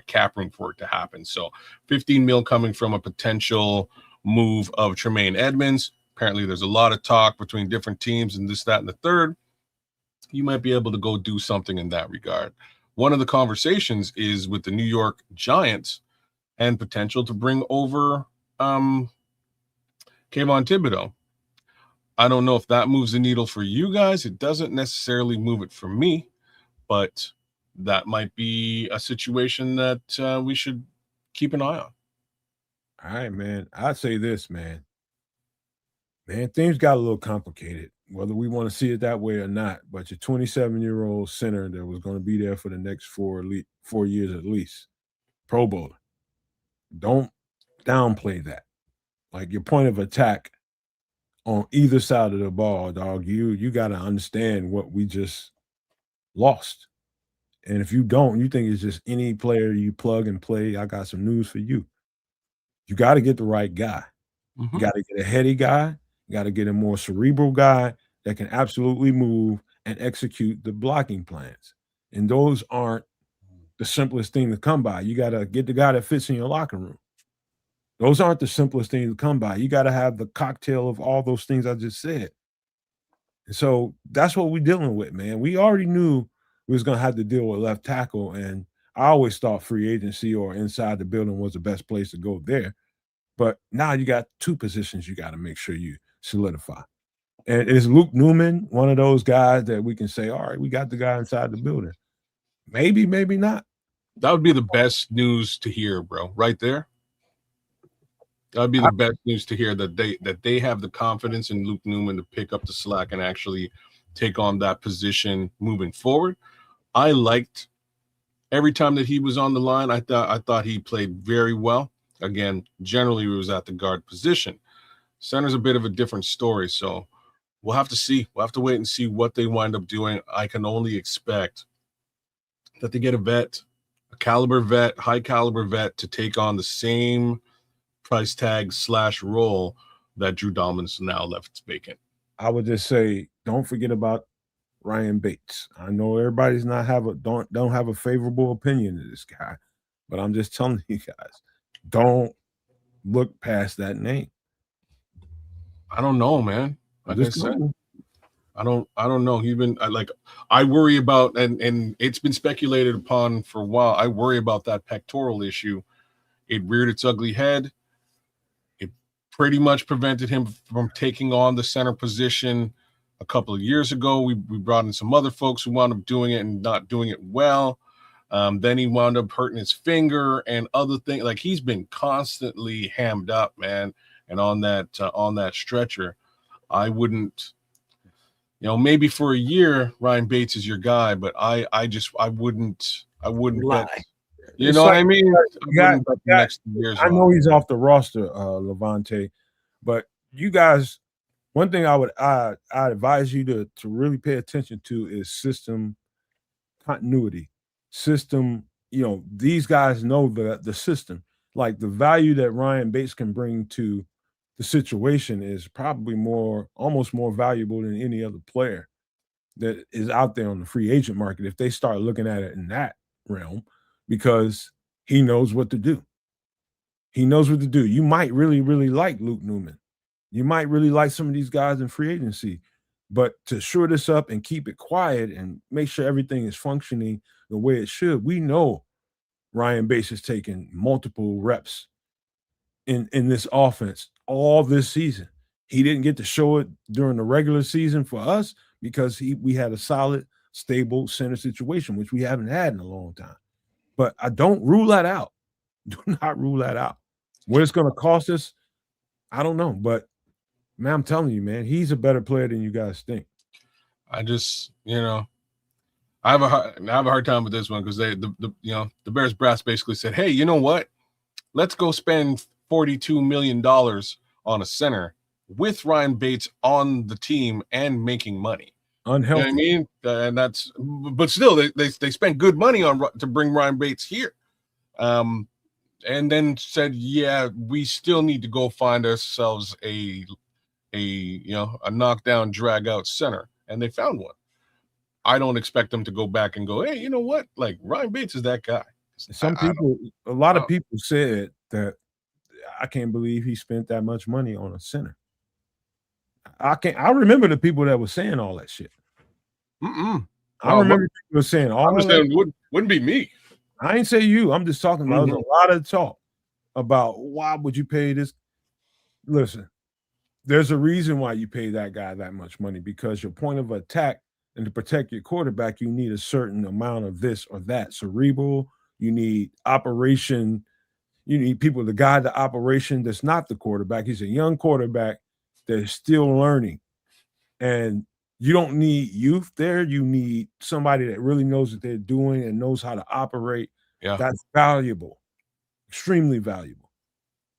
cap room for it to happen. So 15 mil coming from a potential move of Tremaine Edmonds. Apparently there's a lot of talk between different teams and this, that, and the third. You might be able to go do something in that regard. One of the conversations is with the New York Giants and potential to bring over Kayvon Thibodeau. I don't know if that moves the needle for you guys. It doesn't necessarily move it for me, but that might be a situation that we should keep an eye on. All right, man. I'd say this, man. Man, things got a little complicated, whether we want to see it that way or not. But your 27-year-old center that was going to be there for the next 4 years at least, Pro Bowler. Don't downplay that. Like your point of attack on either side of the ball, dog. You got to understand what we just lost. And if you don't, you think it's just any player you plug and play. I got some news for you. You got to get the right guy. You got to get a heady guy. You got to get a more cerebral guy that can absolutely move and execute the blocking plans. And those aren't the simplest thing to come by. You got to get the guy that fits in your locker room. Those aren't the simplest things to come by. You got to have the cocktail of all those things I just said. And so that's what we're dealing with, man. We already knew we was going to have to deal with left tackle. And I always thought free agency or inside the building was the best place to go there. But now you got 2 positions you got to make sure you solidify. And is Luke Newman one of those guys that we can say, all right, we got the guy inside the building? Maybe, maybe not. That would be the best news to hear, bro, right there. That would be the best news to hear, that they have the confidence in Luke Newman to pick up the slack and actually take on that position moving forward. I liked every time that he was on the line. I thought he played very well. Again, generally he was at the guard position. Center's a bit of a different story, so we'll have to see. We'll have to wait and see what they wind up doing. I can only expect that they get a vet, a caliber vet, high caliber vet to take on the same price tag / role that Drew Dalman's now left vacant. I would just say, don't forget about Ryan Bates. I know everybody's don't have a favorable opinion of this guy, but I'm just telling you guys, don't look past that name. I don't know, man. Like I said, I don't know. He's been I worry about, and it's been speculated upon for a while. I worry about that pectoral issue. It reared its ugly head. It pretty much prevented him from taking on the center position a couple of years ago. We brought in some other folks who wound up doing it and not doing it well. Then he wound up hurting his finger and other things. Like, he's been constantly hammed up, man. And on that stretcher, I wouldn't, maybe for a year Ryan Bates is your guy, but I wouldn't lie. bet. You know what I mean? Next years. I know he's off the roster, Levante, but you guys, one thing I advise you to really pay attention to is system continuity. System, these guys know the system. Like, the value that Ryan Bates can bring to the situation is probably almost more valuable than any other player that is out there on the free agent market if they start looking at it in that realm, because he knows what to do. He knows what to do. You might really, really like Luke Newman. You might really like some of these guys in free agency, but to shore this up and keep it quiet and make sure everything is functioning the way it should, we know Ryan Bates has taken multiple reps in this offense all this season. He didn't get to show it during the regular season for us because we had a solid, stable center situation, which we haven't had in a long time. But I don't rule that out. Do not rule that out. What it's going to cost us, I don't know. But, man, I'm telling you, man, he's a better player than you guys think. I just, I have a hard time with this one because the Bears brass basically said, hey, you know what? Let's go spend $42 million on a center with Ryan Bates on the team and making money. Unhealthy. You know what I mean? And but still, they spent good money to bring Ryan Bates here. And then said, yeah, we still need to go find ourselves a knockdown, drag out center. And they found one. I don't expect them to go back and go, hey, you know what? Like, Ryan Bates is that guy. A lot of people said that I can't believe he spent that much money on a center. I remember the people that were saying all that shit. I remember people saying all that. Wouldn't be me. I ain't say you. I'm just talking about a lot of talk about why would you pay this. Listen, there's a reason why you pay that guy that much money, because your point of attack And to protect your quarterback, you need a certain amount of this or that. Cerebral, you need operation, you need people to guide the operation that's not the quarterback. He's a young quarterback that is still learning. And you don't need youth there. You need somebody that really knows what they're doing and knows how to operate. Yeah. That's valuable, extremely valuable.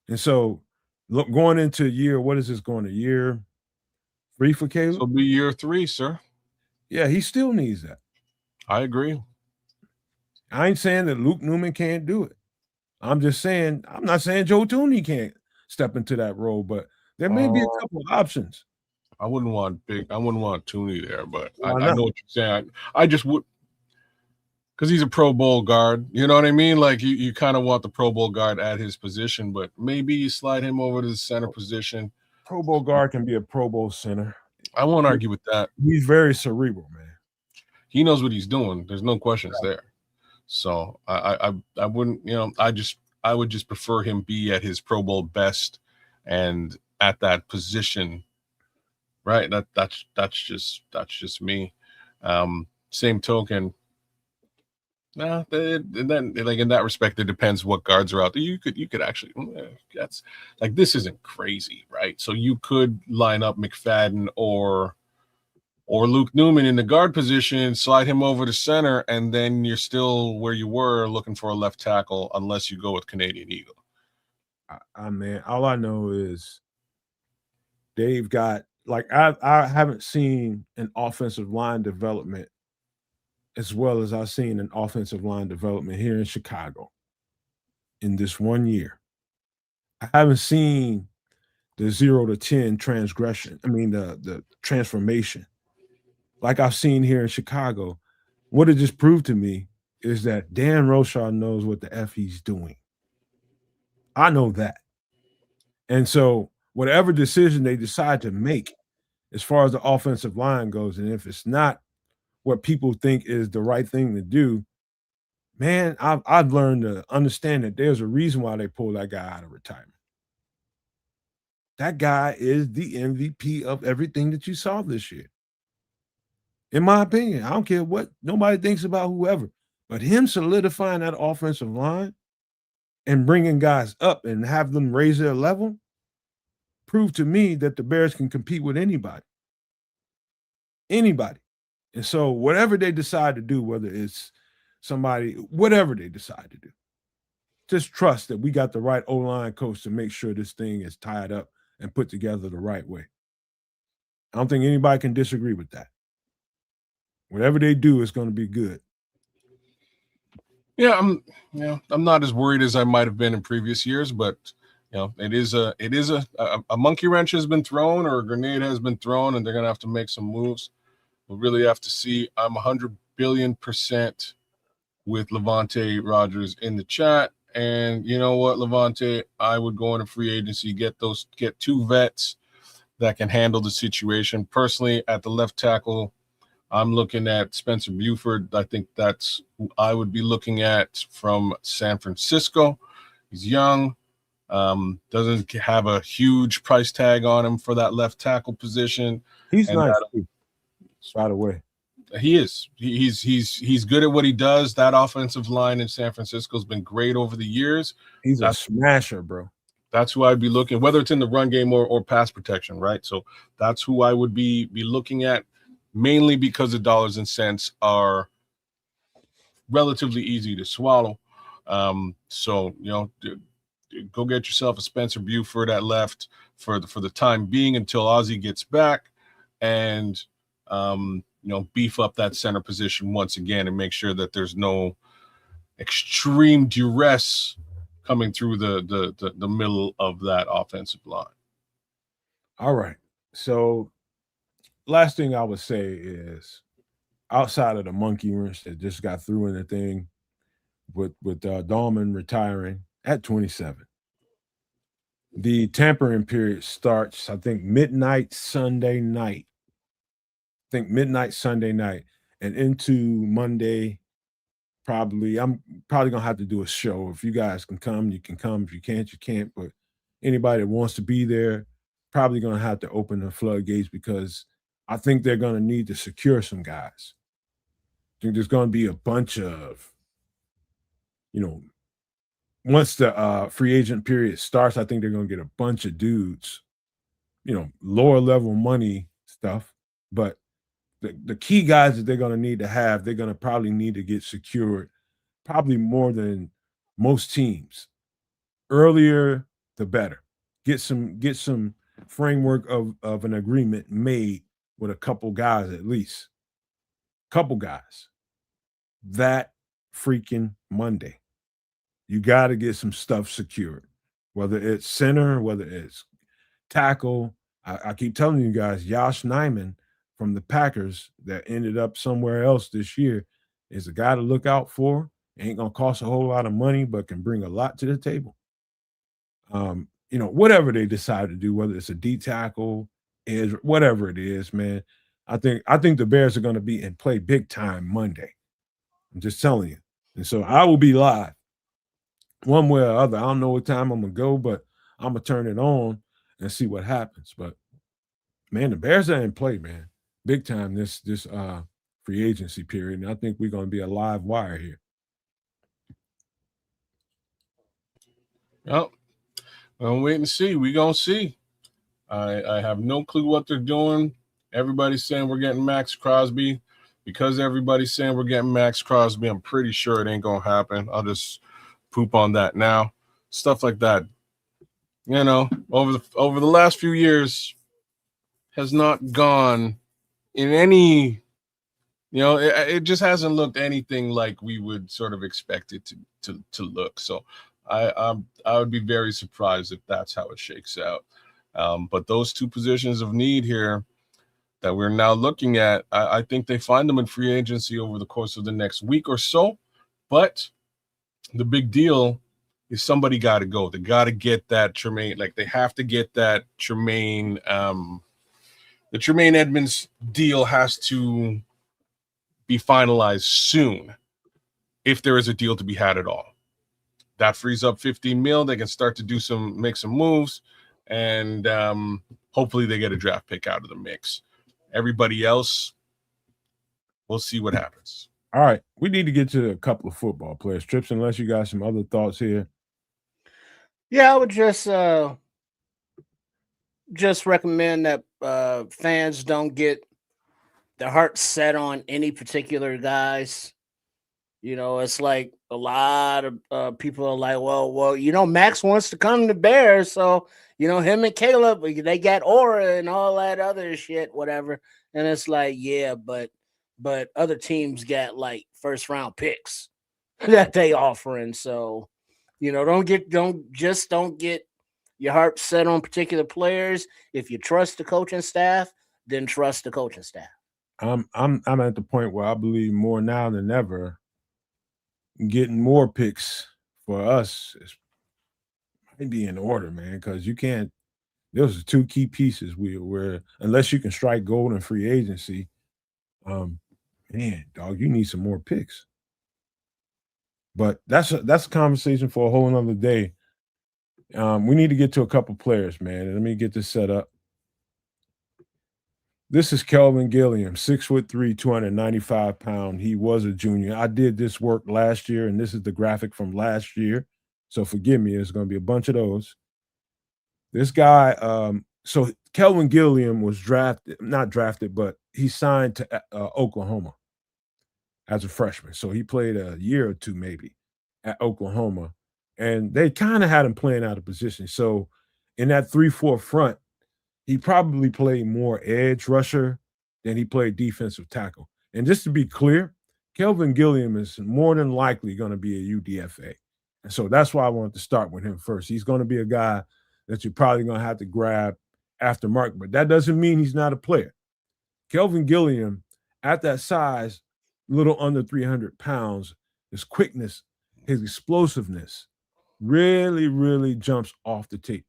And so, look, going into year, what is this going to year 3 for Caleb? This will be year 3, sir. Yeah, he still needs that. I agree. I ain't saying that Luke Newman can't do it. I'm just saying, I'm not saying Joe Tooney can't step into that role, but there may be a couple of options. I wouldn't want Tooney there, but I Why not? know what you're saying. I just would, because he's a Pro Bowl guard. You know what I mean? Like you kind of want the Pro Bowl guard at his position, but maybe you slide him over to the center position. Pro Bowl guard can be a Pro Bowl center. I won't argue with that. He's very cerebral, man. He knows what he's doing. There's no questions there. So I wouldn't, I would just prefer him be at his Pro Bowl best and at that position. Right. That's just me. Same token. Then like in that respect, it depends what guards are out there. You could actually, that's like, this isn't crazy, right? So you could line up McFadden or Luke Newman in the guard position, slide him over to center, and then you're still where you were looking for a left tackle, unless you go with Canadian Eagle. Man, all I know is they've got, like, I haven't seen an offensive line development as well as I've seen an offensive line development here in Chicago in this 1 year. I haven't seen the 0 to 10 transgression. I mean, the transformation like I've seen here in Chicago. What it just proved to me is that Dan Rochard knows what the F he's doing. I know that. And so whatever decision they decide to make as far as the offensive line goes, and if it's not what people think is the right thing to do, man, I've learned to understand that there's a reason why they pulled that guy out of retirement. That guy is the MVP of everything that you saw this year. In my opinion, I don't care what nobody thinks about whoever, but him solidifying that offensive line and bringing guys up and have them raise their level proved to me that the Bears can compete with anybody. Anybody. And so whatever they decide to do, whether it's somebody, whatever they decide to do, just trust that we got the right O-line coach to make sure this thing is tied up and put together the right way. I don't think anybody can disagree with that. Whatever they do is going to be good. Yeah, I'm not as worried as I might have been in previous years, but it is a monkey wrench has been thrown or a grenade has been thrown, and they're going to have to make some moves. We'll really have to see. I'm 100 billion% with Levante Rogers in the chat. And you know what, Levante, I would go into free agency, get 2 vets that can handle the situation. Personally, at the left tackle, I'm looking at Spencer Buford. I think that's who I would be looking at from San Francisco. He's young, doesn't have a huge price tag on him for that left tackle position. He's nice, by the way. He is. He's good at what he does. That offensive line in San Francisco has been great over the years. He's a smasher, bro. That's who I'd be looking, whether it's in the run game or pass protection, right? So that's who I would be looking at, mainly because the dollars and cents are relatively easy to swallow. So go get yourself a Spencer Buford at left for the time being until Ozzie gets back, and beef up that center position once again and make sure that there's no extreme duress coming through the middle of that offensive line. All right. So last thing I would say is, outside of the monkey wrench that just got through in the thing with Dalman retiring at 27, the tampering period starts, I think, midnight Sunday night. And into Monday. I'm probably gonna have to do a show. If you guys can come, you can come. If you can't, you can't. But anybody that wants to be there, probably gonna have to open the floodgates, because I think they're going to need to secure some guys. I think there's going to be a bunch of, once the free agent period starts, I think they're going to get a bunch of dudes, lower level money stuff. But the key guys that they're going to need to have, they're going to probably need to get secured, probably more than most teams. Earlier, the better. Get some framework of an agreement made with a couple guys at least. Couple guys. That freaking Monday. You got to get some stuff secured, whether it's center, whether it's tackle. I keep telling you guys, Josh Nijman from the Packers that ended up somewhere else this year is a guy to look out for. Ain't going to cost a whole lot of money, but can bring a lot to the table. Whatever they decide to do, whether it's a D tackle, edge, whatever it is, man, I think the Bears are going to be in play big time Monday. I'm just telling you. And so I will be live one way or other. I don't know what time I'm going to go, but I'm going to turn it on and see what happens. But, man, the Bears are in play, man, big time this free agency period. And I think we're going to be a live wire here. Well, I'm waiting to see. We're going to see. I have no clue what they're doing. Everybody's saying we're getting Max Crosby. Because everybody's saying we're getting Max Crosby, I'm pretty sure it ain't going to happen. I'll just poop on that now. Stuff like that, over the last few years has not gone in any, it just hasn't looked anything like we would sort of expect it to look. So I would be very surprised if that's how it shakes out. But those two positions of need here that we're now looking at, I think they find them in free agency over the course of the next week or so. But the big deal is somebody got to go. They got to get that Tremaine, they have to get that Tremaine. The Tremaine Edmonds deal has to be finalized soon if there is a deal to be had at all. That frees up $15 million. They can start to make some moves, and hopefully they get a draft pick out of the mix. Everybody else, we'll see what happens. All right. We need to get to a couple of football players. Trips, unless you got some other thoughts here. Yeah, I would just recommend that fans don't get their heart set on any particular guys. It's like a lot of people are like, well, Max wants to come to Bears, so him and Caleb, they got aura and all that other shit, whatever. And it's like, yeah, but other teams got like first round picks that they offering. So, don't get your heart set on particular players. If you trust the coaching staff, then trust the coaching staff. I'm at the point where I believe more now than ever getting more picks for us is maybe in order, man, because you can't. Those are two key pieces where unless you can strike gold in free agency, man, dog, you need some more picks. But that's a conversation for a whole nother day. We need to get to a couple players, man. Let me get this set up. This is Kelvin Gilliam, 6'3", 295 pounds. He was a junior. I did this work last year, and this is the graphic from last year. So forgive me, there's going to be a bunch of those. This guy, so Kelvin Gilliam was not drafted, but he signed to Oklahoma as a freshman. So he played a year or two maybe at Oklahoma, and they kind of had him playing out of position. So in that 3-4 front, he probably played more edge rusher than he played defensive tackle. And just to be clear, Kelvin Gilliam is more than likely going to be a UDFA. And so that's why I wanted to start with him first. He's going to be a guy that you're probably going to have to grab after Mark, but that doesn't mean he's not a player. Kelvin Gilliam, at that size, little under 300 pounds, his quickness, his explosiveness really, really jumps off the tape.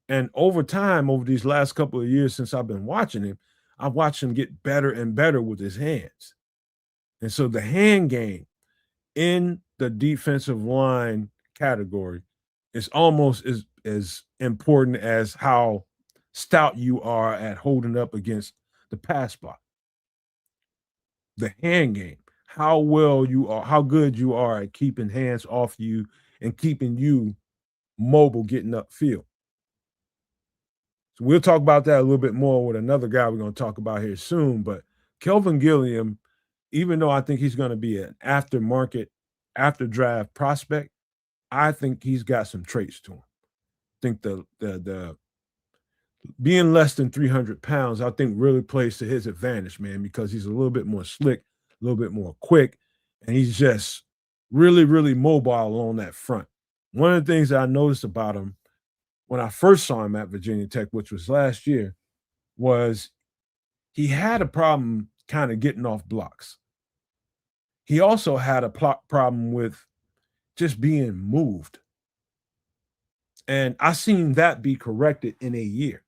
And over time, over these last couple of years since I've been watching him, I've watched him get better and better with his hands. And so the hand game in the defensive line category is almost as important as how stout you are at holding up against the the pass block, the hand game, how well you are, how good you are at keeping hands off you and keeping you mobile getting upfield. So we'll talk about that a little bit more with another guy we're going to talk about here soon. But Kelvin Gilliam, even though I think he's going to be an after draft prospect, I think he's got some traits to him. I think the being less than 300 pounds, I think really plays to his advantage, man, because he's a little bit more slick, a little bit more quick, and he's just really, really mobile on that front. One of the things that I noticed about him when I first saw him at Virginia Tech, which was last year, was he had a problem kind of getting off blocks. He also had a problem with just being moved. And I seen that be corrected in a year.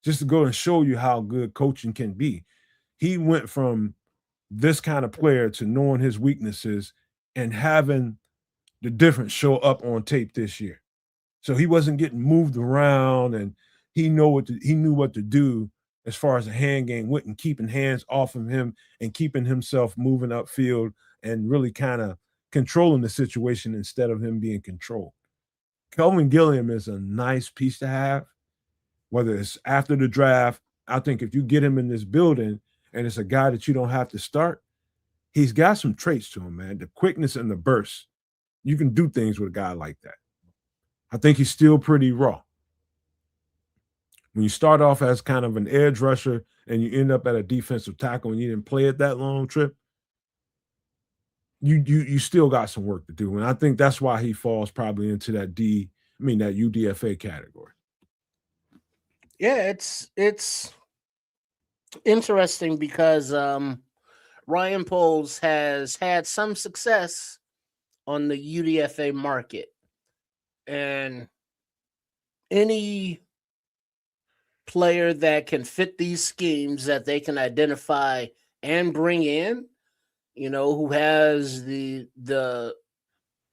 Just to go and show you how good coaching can be. He went from this kind of player to knowing his weaknesses and having the difference show up on tape this year. So he wasn't getting moved around, and he knew what to do as far as the hand game went, and keeping hands off of him and keeping himself moving upfield and really kind of controlling the situation instead of him being controlled. Kelvin Gilliam is a nice piece to have, whether it's after the draft. I think if you get him in this building and it's a guy that you don't have to start, he's got some traits to him, man. The quickness and the burst. You can do things with a guy like that. I think he's still pretty raw. When you start off as kind of an edge rusher and you end up at a defensive tackle and you didn't play it that long trip, you still got some work to do. And I think that's why he falls probably into that that UDFA category. Yeah, it's interesting because Ryan Poles has had some success on the UDFA market. And any player that can fit these schemes that they can identify and bring in, who has the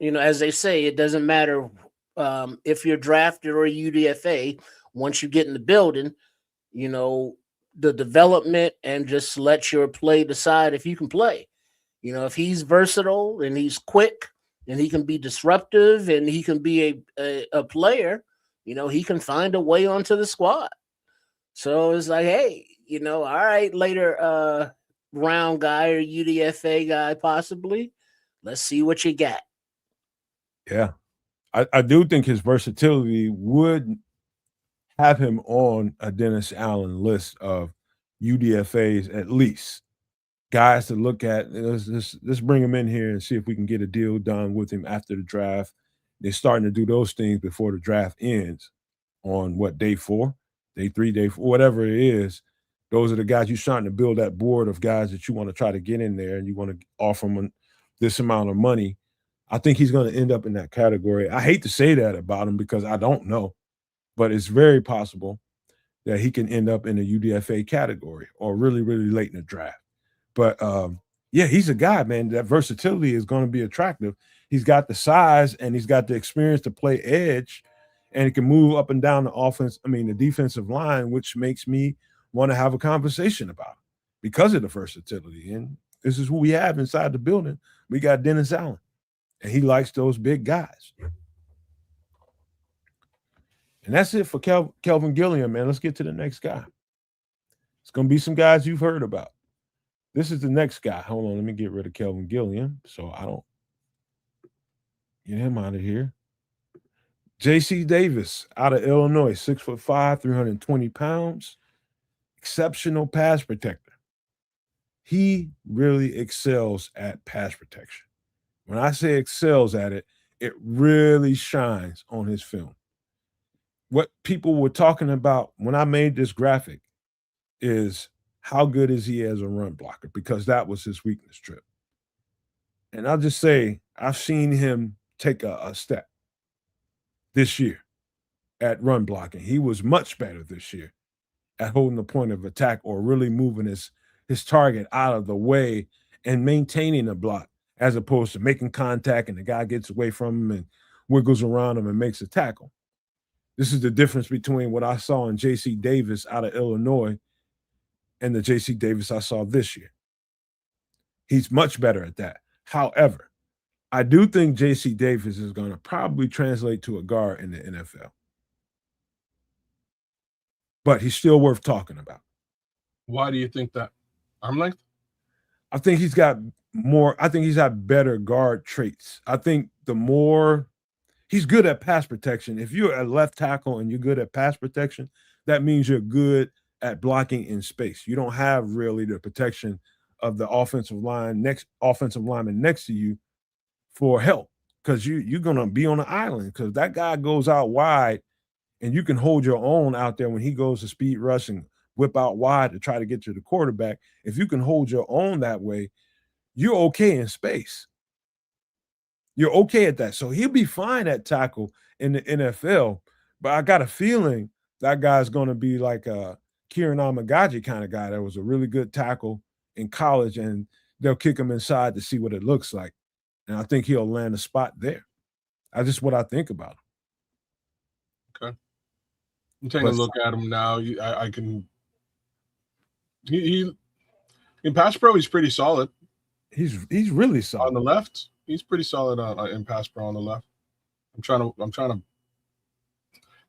as they say, it doesn't matter if you're drafted or UDFA. Once you get in the building, the development and just let your play decide if you can play. If he's versatile and he's quick and he can be disruptive and he can be a player, he can find a way onto the squad. So it's like, hey, all right, later round guy or UDFA guy possibly. Let's see what you got. Yeah. I do think his versatility would have him on a Dennis Allen list of UDFAs at least. Guys to look at. Let's bring him in here and see if we can get a deal done with him after the draft. They're starting to do those things before the draft ends on day 4, day 3, day 4, whatever it is. Those are the guys you're starting to build that board of guys that you want to try to get in there and you want to offer them this amount of money. I think he's going to end up in that category. I hate to say that about him because I don't know, but it's very possible that he can end up in the UDFA category or really, really late in the draft. But, yeah, he's a guy, man. That versatility is going to be attractive. He's got the size and he's got the experience to play edge, and he can move up and down the defensive line, which makes me want to have a conversation about it because of the versatility. And this is who we have inside the building. We got Dennis Allen, and he likes those big guys. And that's it for Kelvin Gilliam, man. Let's get to the next guy. It's going to be some guys you've heard about. This is the next guy. Hold on, let me get rid of Kelvin Gilliam so I don't get him out of here. J.C. Davis out of Illinois, 6'5", 320 pounds. Exceptional pass protector. He really excels at pass protection. When I say excels at it, it really shines on his film. What people were talking about when I made this graphic is how good is he as a run blocker, because that was his weakness trip. And I'll just say I've seen him take a step this year at run blocking. He was much better this year at holding the point of attack or really moving his target out of the way and maintaining a block as opposed to making contact and the guy gets away from him and wiggles around him and makes a tackle. This is the difference between what I saw in J.C. Davis out of Illinois and the J.C. Davis I saw this year. He's much better at that. However, I do think J.C. Davis is going to probably translate to a guard in the NFL. But he's still worth talking about. Why do you think that? Arm length? I think he's got better guard traits. I think he's good at pass protection. If you're a left tackle and you're good at pass protection, that means you're good at blocking in space. You don't have really the protection of the offensive lineman next to you for help, because you're gonna be on an island, because that guy goes out wide and you can hold your own out there when he goes to speed rush and whip out wide to try to get to the quarterback. If you can hold your own that way, you're okay in space. You're okay at that. So he'll be fine at tackle in the NFL, but I got a feeling that guy's going to be like a Kieran Amagaji kind of guy that was a really good tackle in college, and they'll kick him inside to see what it looks like. And I think he'll land a spot there. That's just what I think about him. Okay. I'm taking a look at him now. I can. He in pass pro, he's pretty solid. He's really solid on the left. He's pretty solid in pass pro on the left. I'm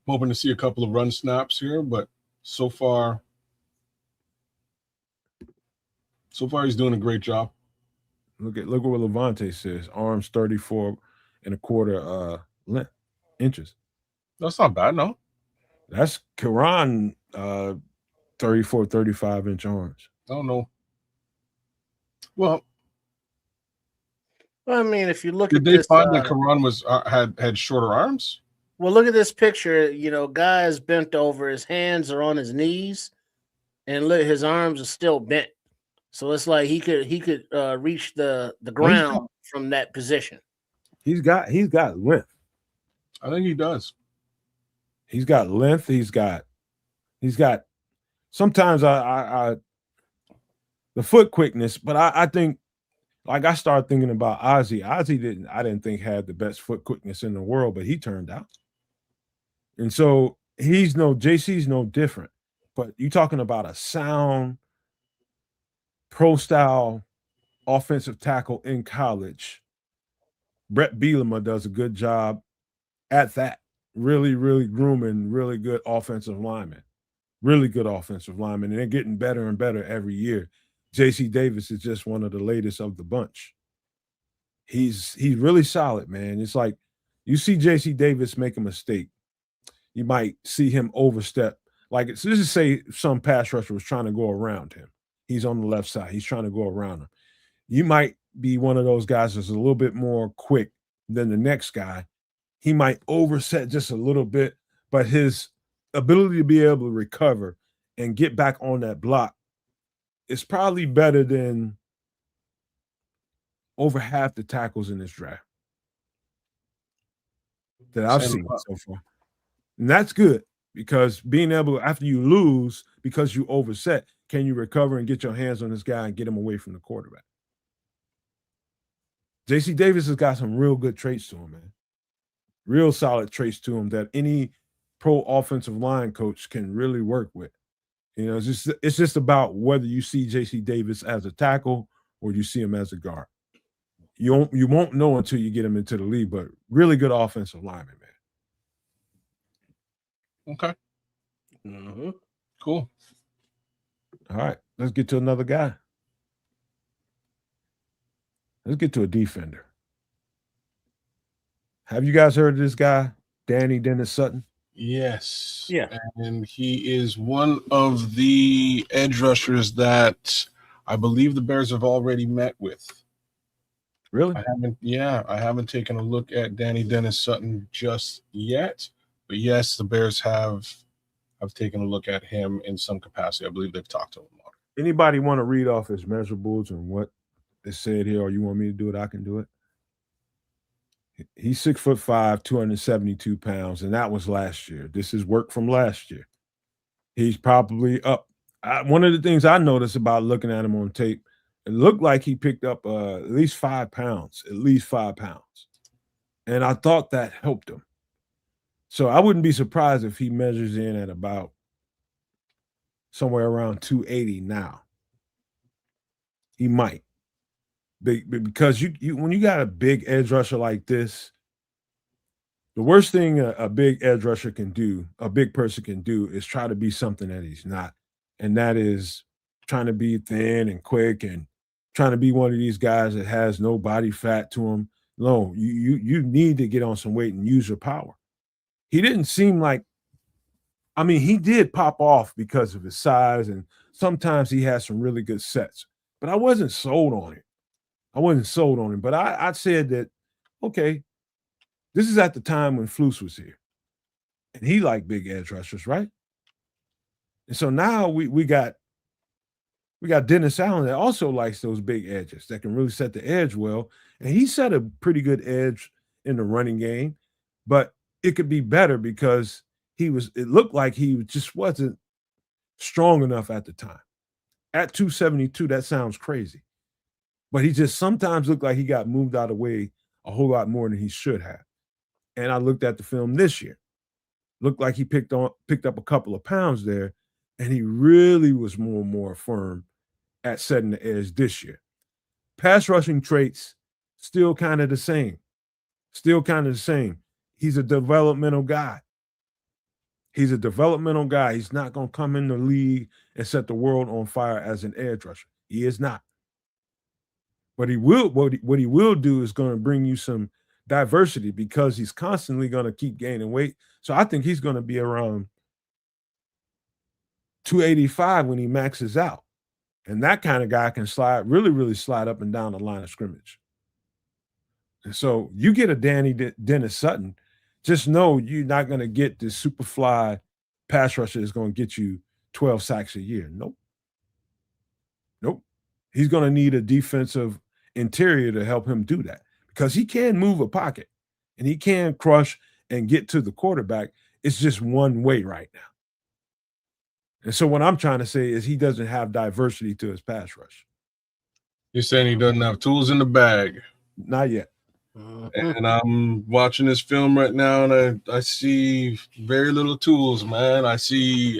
hoping to see a couple of run snaps here, but so far he's doing a great job. Look what Levante says. Arms 34 1/4 inches. That's not bad, no. That's Quran 34, 35-inch arms. I don't know. Well, I mean, if you look did at they this, find that Quran was had shorter arms? Well, look at this picture. You know, guy is bent over. His hands are on his knees, and look, his arms are still bent. So it's like he could reach the ground from that position. He's got length. I think he does. He's got length. He's got. Sometimes I the foot quickness, but I think, like, I started thinking about Ozzie. I didn't think had the best foot quickness in the world, but he turned out. And so JC's no different. But you're talking about a sound pro style offensive tackle in college. Brett Bielema does a good job at that. Really, really grooming really good offensive linemen. Really good offensive linemen. And they're getting better and better every year. J.C. Davis is just one of the latest of the bunch. He's really solid, man. It's like you see J.C. Davis make a mistake, you might see him overstep. Like, let's just say some pass rusher was trying to go around him. He's on the left side. He's trying to go around him. You might be one of those guys that's a little bit more quick than the next guy. He might overset just a little bit, but his ability to be able to recover and get back on that block is probably better than over half the tackles in this draft that I've seen so far. And that's good, because being able, after you lose because you overset, can you recover and get your hands on this guy and get him away from the quarterback? J.C. Davis has got some real good traits to him, man. Real solid traits to him that any pro offensive line coach can really work with. You know, it's just about whether you see J.C. Davis as a tackle or you see him as a guard. You won't know until you get him into the league, but really good offensive lineman, man. Okay. Mm-hmm. Cool. All right, let's get to another guy. Let's get to a defender. Have you guys heard of this guy, Danny Dennis Sutton? Yes. Yeah. And he is one of the edge rushers that I believe the Bears have already met with. Really? I haven't taken a look at Danny Dennis Sutton just yet. But yes, the Bears have taken a look at him in some capacity. I believe they've talked to him. Anybody want to read off his measurables and what is said here, or you want me to do it? I can do it. He's 6'5", 272 pounds, and that was last year. This is work from last year. He's probably up. One of the things I noticed about looking at him on tape, it looked like he picked up at least 5 pounds, and I thought that helped him. So I wouldn't be surprised if he measures in at about somewhere around 280 now. He might. Because you when you got a big edge rusher like this, the worst thing a big edge rusher can do, a big person can do, is try to be something that he's not. And that is trying to be thin and quick and trying to be one of these guys that has no body fat to him. No, you need to get on some weight and use your power. He didn't seem like, I mean, he did pop off because of his size, and sometimes he has some really good sets. But I wasn't sold on it. I wasn't sold on him. But I said that, okay, this is at the time when Flus was here. And he liked big edge rushers, right? And so now we got Dennis Allen that also likes those big edges that can really set the edge well. And he set a pretty good edge in the running game, but it could be better because it looked like he just wasn't strong enough at the time. At 272, that sounds crazy. But he just sometimes looked like he got moved out of the way a whole lot more than he should have. And I looked at the film this year. Looked like he picked up a couple of pounds there, and he really was more and more firm at setting the edge this year. Pass rushing traits, still kind of the same. Still kind of the same. He's a developmental guy. He's a developmental guy. He's not going to come in the league and set the world on fire as an edge rusher. He is not. But he will. What he will do is going to bring you some diversity because he's constantly going to keep gaining weight. So I think he's going to be around 285 when he maxes out. And that kind of guy can slide, really, really slide up and down the line of scrimmage. And so you get a Dennis Sutton, just know you're not going to get this super fly pass rusher that's going to get you 12 sacks a year. Nope. He's going to need a defensive interior to help him do that because he can move a pocket and he can crush and get to the quarterback. It's just one way right now. And so what I'm trying to say is he doesn't have diversity to his pass rush. You're saying he doesn't have tools in the bag? Not yet. And I'm watching this film right now, and I see very little tools, man. I see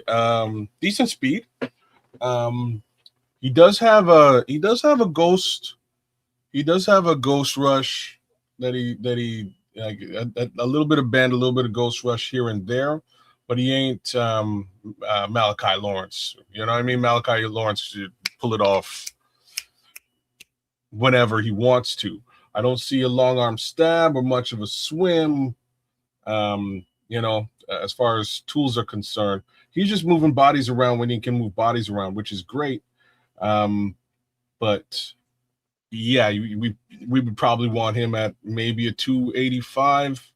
decent speed. He does have a ghost. He does have a ghost rush that he like a little bit of bend, a little bit of ghost rush here and there, but he ain't Malachi Lawrence. You know what I mean? Malachi Lawrence should pull it off whenever he wants to. I don't see a long arm stab or much of a swim. As far as tools are concerned, he's just moving bodies around when he can move bodies around, which is great. But yeah, we would probably want him at maybe a 285.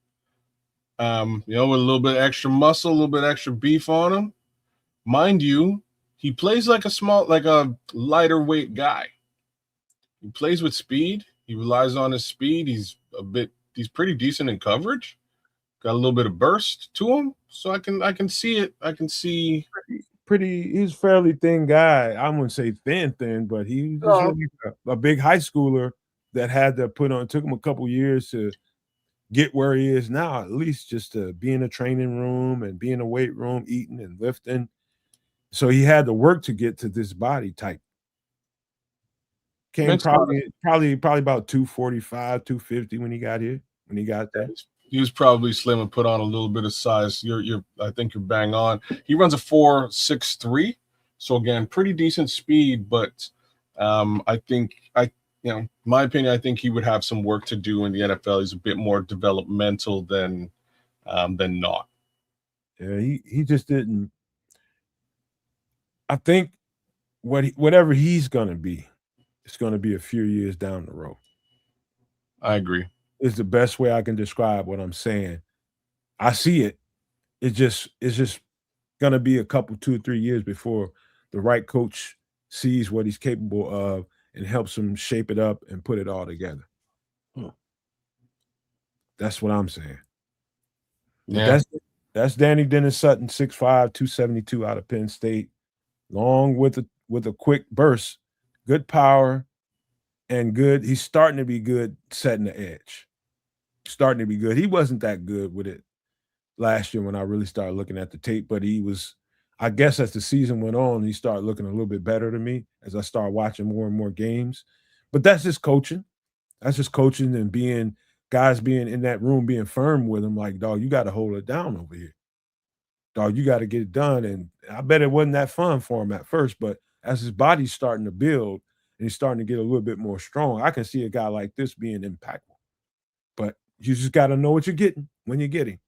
With a little bit extra muscle, a little bit extra beef on him. Mind you, he plays like a lighter weight guy. He plays with speed. He relies on his speed. He's pretty decent in coverage. Got a little bit of burst to him, so I can see it. I can see he's a fairly thin guy. I wouldn't say thin, but he's a big high schooler that had to took him a couple years to get where he is now, at least just to be in a training room and be in a weight room, eating and lifting. So he had to work to get to this body type. Came probably about 245, 250 when he got here, when he got there. He was probably slim and put on a little bit of size. I think you're bang on. He runs a 4.63, so again, pretty decent speed. But I think my opinion, I think he would have some work to do in the NFL. He's a bit more developmental than not. Yeah, he just didn't. I think whatever he's gonna be, it's gonna be a few years down the road. I agree. Is the best way I can describe what I'm saying. I see it. It's just going to be a couple, 2 or 3 years before the right coach sees what he's capable of and helps him shape it up and put it all together. That's what I'm saying. Yeah. That's Danny Dennis Sutton, 6'5", 272 out of Penn State, long with a quick burst, good power, and good. He's starting to be good setting the edge. Starting to be good. He wasn't that good with it last year when I really started looking at the tape, but he was I guess as the season went on, he started looking a little bit better to me as I started watching more and more games. But that's just coaching. That's just coaching and guys being in that room, being firm with him, like, dog, you got to hold it down over here. Dog, you got to get it done. And I bet it wasn't that fun for him at first, but as his body's starting to build and he's starting to get a little bit more strong, I can see a guy like this being impactful. But you just got to know what you're getting when you get him.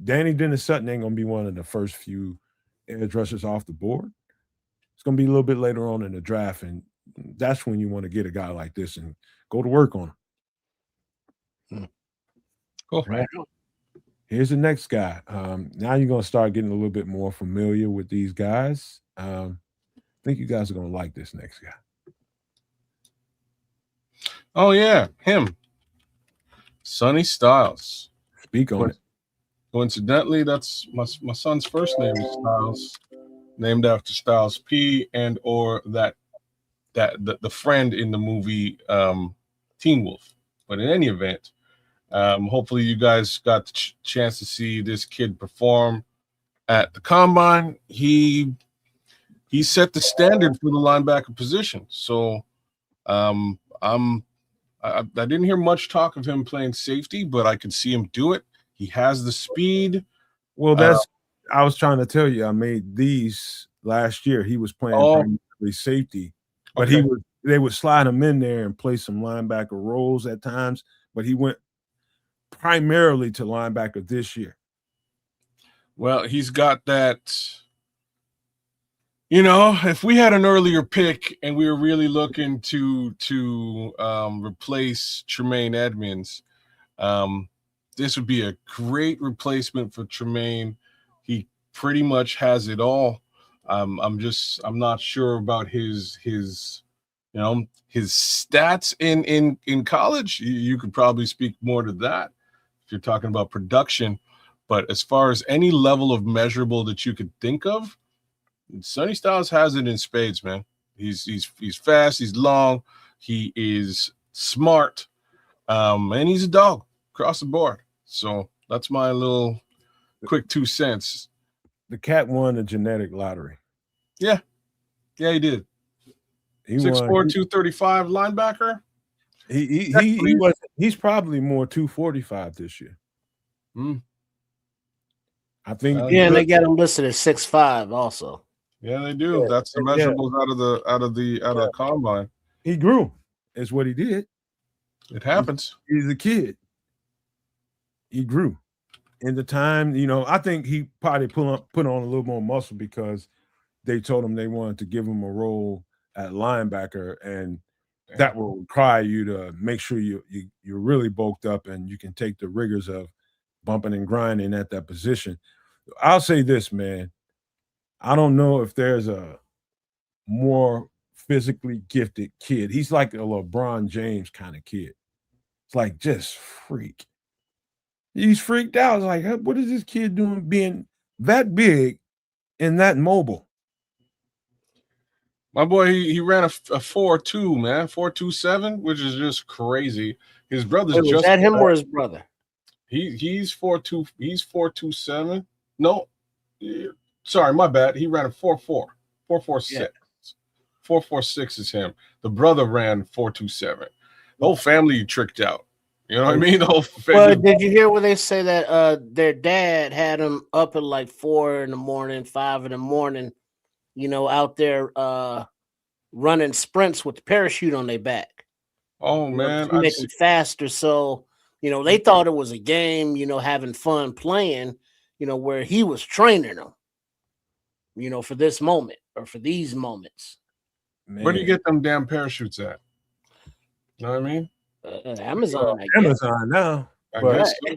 Danny Dennis Sutton ain't gonna be one of the first few edge rushers off the board. It's gonna be a little bit later on in the draft, and that's when you want to get a guy like this and go to work on him. Cool. Right. Here's the next guy. Now you're gonna start getting a little bit more familiar with these guys. I think you guys are gonna like this next guy. Oh yeah, him. Sonny Styles. Speak on it. Coincidentally, that's my son's first name is Styles, named after Styles P and or the friend in the movie Teen Wolf. But in any event, hopefully you guys got the chance to see this kid perform at the combine. He set the standard for the linebacker position. So I didn't hear much talk of him playing safety, but I could see him do it. He has the speed. Well, I was trying to tell you, I made these last year. He was playing primarily safety, but they would slide him in there and play some linebacker roles at times, but he went primarily to linebacker this year. Well, he's got that. If we had an earlier pick and we were really looking to replace Tremaine Edmonds, this would be a great replacement for Tremaine. He pretty much has it all. I'm not sure about his stats in college. You could probably speak more to that if you're talking about production. But as far as any level of measurable that you could think of, Sonny Styles has it in spades, man. He's fast, he's long, he is smart, and he's a dog across the board. So that's my little quick 2 cents. The cat won the genetic lottery. Yeah, he did. He 6'4", 235 linebacker. He's probably more 245 this year. I think. And they got him listed at 6'5" also. Yeah, they do. Yeah. That's the measurables out of the combine. He grew, is what he did. It happens. He's a kid. He grew. In the time, I think he probably put on a little more muscle because they told him they wanted to give him a role at linebacker, and that will require you to make sure you're really bulked up and you can take the rigors of bumping and grinding at that position. I'll say this, man. I don't know if there's a more physically gifted kid. He's like a LeBron James kind of kid. It's like just freak. He's freaked out. It's like, what is this kid doing being that big and that mobile? My boy, he ran a 4.2, man, 4.27, which is just crazy. His brother's just. Was that him or his brother? He's 4.2. He's 4.27. No, sorry, my bad. He ran a 4.4, 4.46. Yeah. 4.46 is him. The brother ran 4.27. The whole family tricked out. You know what I mean? The whole family. Well, did you hear where they say that their dad had him up at like 4 in the morning, 5 in the morning, out there running sprints with the parachute on their back. Oh, man. To make them faster. So, they thought it was a game, having fun playing, where he was training them, for this moment or for these moments. Man. Where do you get them damn parachutes at? You know what I mean? Amazon. Amazon now. I guess so.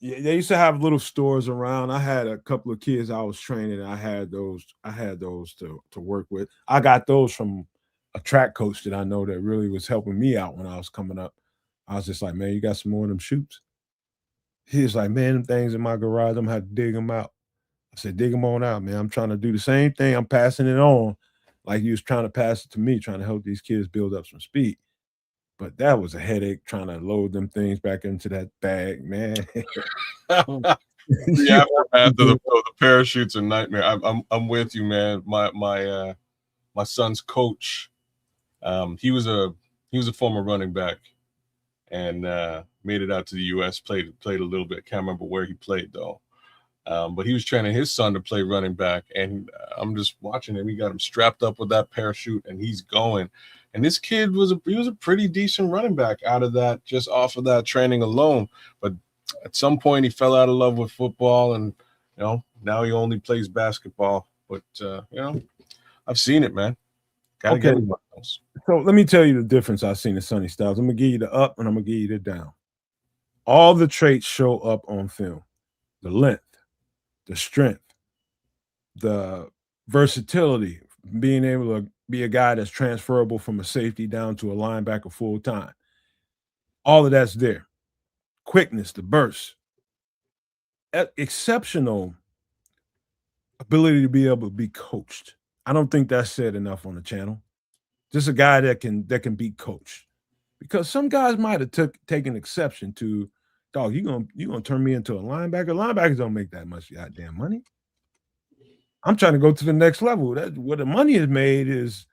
Yeah, they used to have little stores around. I had a couple of kids I was training, and I had those to work with. I got those from a track coach that I know that really was helping me out when I was coming up. I was just like, man, you got some more of them shoots? He was like, man, them things in my garage, I'm gonna have to dig them out. I said, dig them on out, man. I'm trying to do the same thing. I'm passing it on like he was trying to pass it to me, trying to help these kids build up some speed. But that was a headache trying to load them things back into that bag, man. The aftermath of the parachutes a nightmare. I'm with you, man. My son's coach, he was a former running back, and made it out to the U.S. Played a little bit. Can't remember where he played though. But he was training his son to play running back, and I'm just watching him. He got him strapped up with that parachute, and he's going. And this kid was a pretty decent running back out of that, just off of that training alone. But at some point, he fell out of love with football, and now he only plays basketball. But I've seen it, man. Gotta get him else. So let me tell you the difference I've seen in Sonny Styles. I'm gonna give you the up, and I'm gonna give you the down. All the traits show up on film: the length, the strength, the versatility, being able to be a guy that's transferable from a safety down to a linebacker full time. All of that's there. Quickness, the burst, exceptional ability to be able to be coached. I don't think that's said enough on the channel. Just a guy that can be coached, because some guys might have taken exception to, dog, you gonna turn me into a linebacker? Linebackers don't make that much goddamn money. I'm trying to go to the next level. That where the money is made is,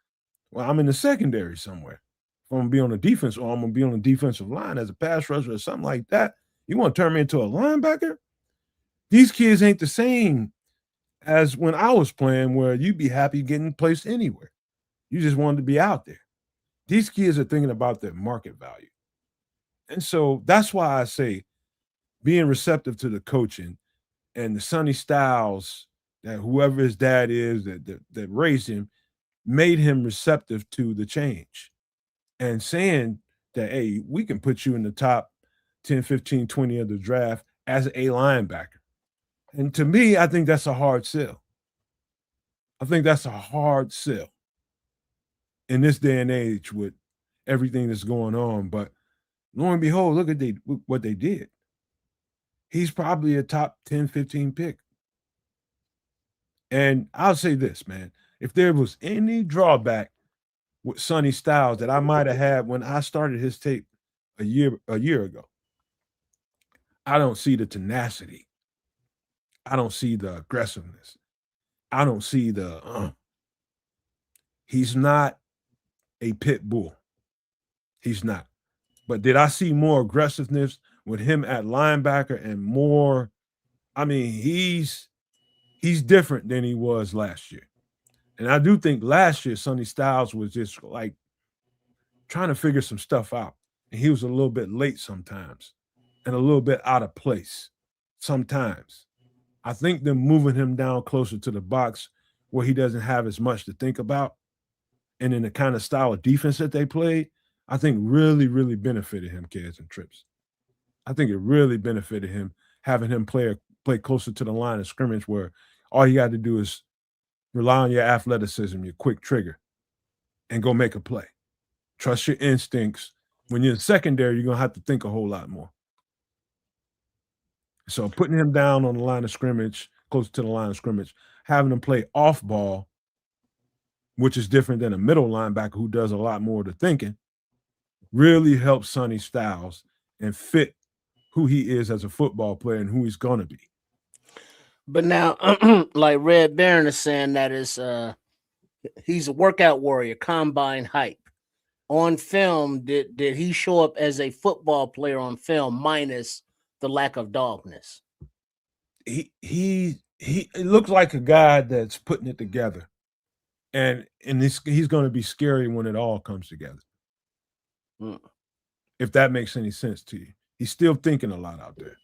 well, I'm in the secondary somewhere. If I'm gonna be on the defense, or I'm gonna be on the defensive line as a pass rusher or something like that. You want to turn me into a linebacker? These kids ain't the same as when I was playing, where you'd be happy getting placed anywhere. You just wanted to be out there. These kids are thinking about their market value. And so that's why I say being receptive to the coaching and the Sonny Styles, that whoever his dad is that raised him, made him receptive to the change and saying that, hey, we can put you in the top 10, 15, 20 of the draft as a linebacker. And to me, I think that's a hard sell. I think that's a hard sell in this day and age with everything that's going on. But lo and behold, look at what they did. He's probably a top 10, 15 pick. And I'll say this, man, if there was any drawback with Sonny Styles that I might have had when I started his tape a year ago, I don't see the tenacity. I don't see the aggressiveness. I don't see he's not a pit bull. He's not. But did I see more aggressiveness with him at linebacker and more? I mean, he's different than he was last year. And I do think last year Sonny Styles was just like trying to figure some stuff out. And he was a little bit late sometimes and a little bit out of place sometimes. I think them moving him down closer to the box where he doesn't have as much to think about, and in the kind of style of defense that they played, I think really, really benefited him, kids and trips. I think it really benefited him having him play closer to the line of scrimmage, where all you got to do is rely on your athleticism, your quick trigger, and go make a play. Trust your instincts. When you're in secondary, you're going to have to think a whole lot more. So putting him down on the line of scrimmage, close to the line of scrimmage, having him play off ball, which is different than a middle linebacker who does a lot more of the thinking, really helps Sonny Styles and fit who he is as a football player and who he's going to be. But now, like Red Baron is saying, that is he's a workout warrior, combine hype. On film, did he show up as a football player on film minus the lack of dogness? He looks like a guy that's putting it together, and he's going to be scary when it all comes together. If that makes any sense to you, he's still thinking a lot out there.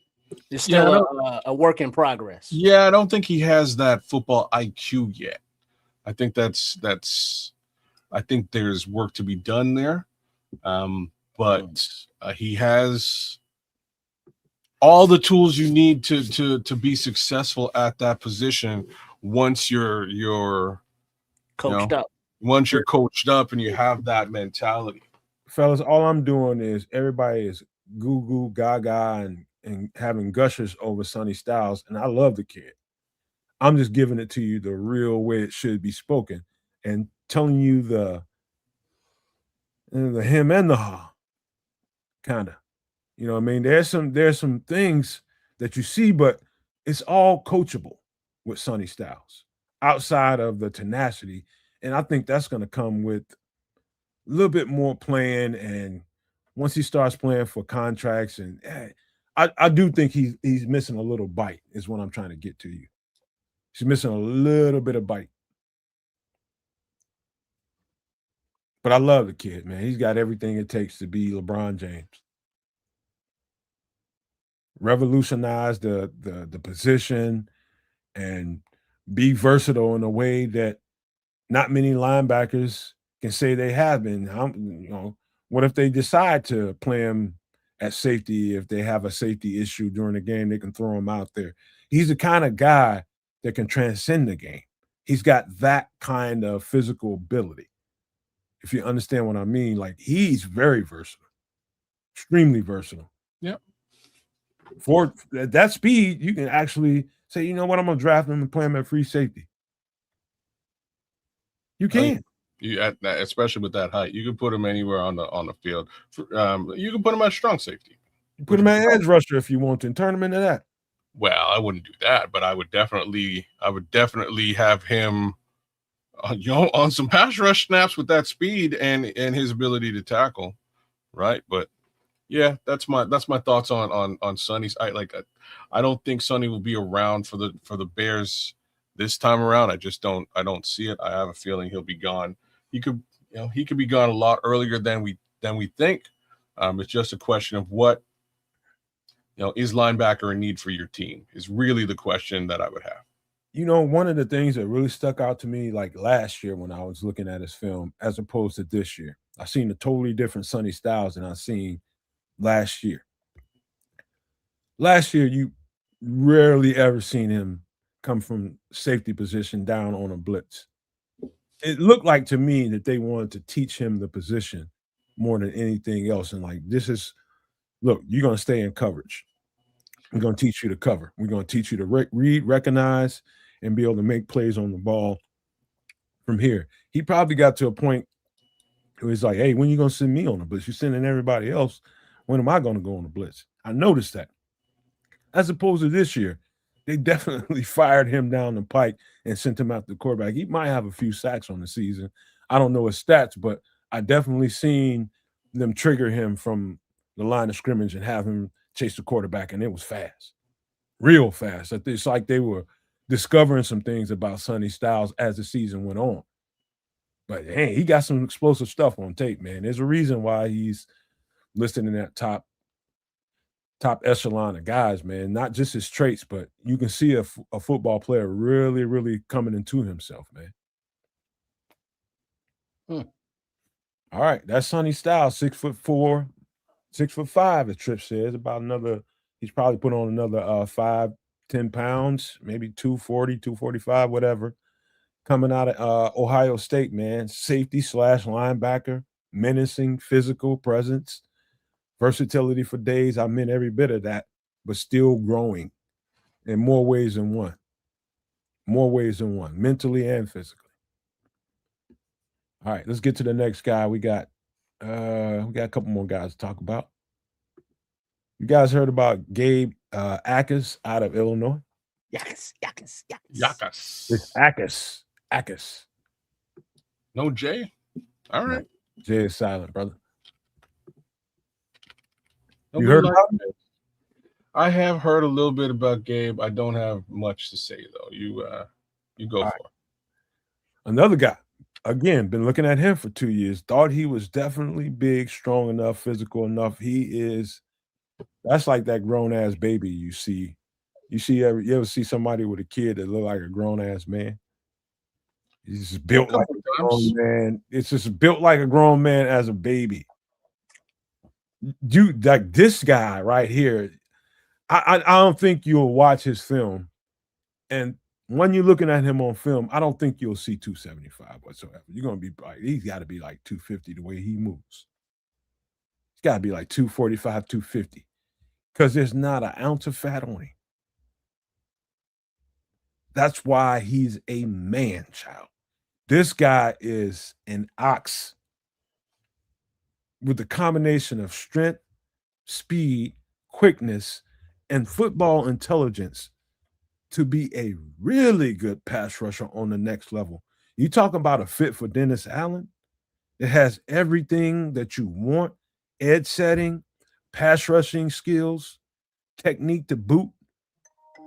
It's still a work in progress. Yeah, I don't think he has that football IQ yet. I think I think there's work to be done there. But he has all the tools you need to be successful at that position once you're coached up. Once you're coached up and you have that mentality. Fellas, all I'm doing is everybody is goo gaga and having gushers over Sonny Styles, and I love the kid. I'm just giving it to you the real way it should be spoken and telling you the him and the ha, kind of. You know what I mean? There's some things that you see, but it's all coachable with Sonny Styles outside of the tenacity. And I think that's going to come with a little bit more playing. And once he starts playing for contracts, and I do think he's missing a little bite, is what I'm trying to get to you. He's missing a little bit of bite. But I love the kid, man. He's got everything it takes to be LeBron James. Revolutionize the position and be versatile in a way that not many linebackers can say they have been. What if they decide to play him at safety? If they have a safety issue during the game, they can throw him out there. He's the kind of guy that can transcend the game. He's got that kind of physical ability. If you understand what I mean, like he's very versatile, extremely versatile. Yep. For that speed, you can actually say, you know what, I'm going to draft him and play him at free safety. You can. Especially with that height, you can put him anywhere on the field. You can put him at strong safety. You put him at edge rusher if you want to, and turn him into that. Well, I wouldn't do that, but I would definitely have him, on some pass rush snaps with that speed and his ability to tackle, right? But yeah, that's my thoughts on Sonny's. I don't think Sonny will be around for the Bears this time around. I don't see it. I have a feeling he'll be gone. He could be gone a lot earlier than we think. It's just a question of what, is linebacker in need for your team is really the question that I would have. One of the things that really stuck out to me, like last year when I was looking at his film, as opposed to this year, I seen a totally different Sonny Styles than I seen last year. Last year, you rarely ever seen him come from safety position down on a blitz. It looked like to me that they wanted to teach him the position more than anything else. And look, you're going to stay in coverage. We're going to teach you to cover. We're going to teach you to read, recognize, and be able to make plays on the ball from here. He probably got to a point where he's like, hey, when are you going to send me on the blitz? You're sending everybody else. When am I going to go on the blitz? I noticed that. As opposed to this year, they definitely fired him down the pike and sent him out the quarterback. He might have a few sacks on the season. I don't know his stats, but I definitely seen them trigger him from the line of scrimmage and have him chase the quarterback, and it was fast, real fast. It's like they were discovering some things about Sonny Styles as the season went on. But hey, he got some explosive stuff on tape, man. There's a reason why he's listed in that top echelon of guys, man. Not just his traits, but you can see a football player really, really coming into himself, man. All right, that's Sonny Styles, 6'4", 6'5", as Tripp says. About another, he's probably put on another 5-10 pounds, maybe 240, 245, whatever. Coming out of Ohio State, man. Safety / linebacker, menacing, physical presence, versatility for days. I meant every bit of that, but still growing in more ways than one. More ways than one, mentally and physically. All right, let's get to the next guy. We got a couple more guys to talk about. You guys heard about Gabe Akers out of Illinois? Yakas. It's Akers. No J? All right. No, J is silent, brother. Nobody you heard about him? I have heard a little bit about Gabe. I don't have much to say, though. You go for it. Another guy. Again, been looking at him for 2 years. Thought he was definitely big, strong enough, physical enough. That's like that grown-ass baby you see. You ever see somebody with a kid that look like a grown-ass man? He's just built like a grown man. It's just built like a grown man as a baby. Dude, like this guy right here, I don't think you'll watch his film. And when you're looking at him on film, I don't think you'll see 275 whatsoever. You're going to be like, he's got to be like 250 the way he moves. He's got to be like 245, 250. Because there's not an ounce of fat on him. That's why he's a man child. This guy is an ox with the combination of strength, speed, quickness, and football intelligence to be a really good pass rusher on the next level. You talking about a fit for Dennis Allen? It has everything that you want: edge setting, pass rushing skills, technique to boot.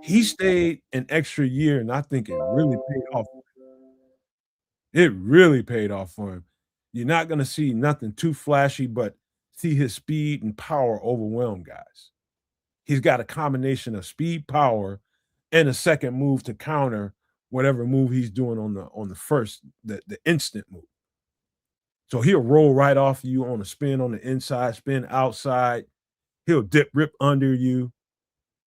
He stayed an extra year, and I think it really paid off. It really paid off for him. You're not going to see nothing too flashy, but see his speed and power overwhelm guys. He's got a combination of speed, power, and a second move to counter whatever move he's doing on the first, the instant move. So he'll roll right off you on a spin on the inside, spin outside. He'll rip under you.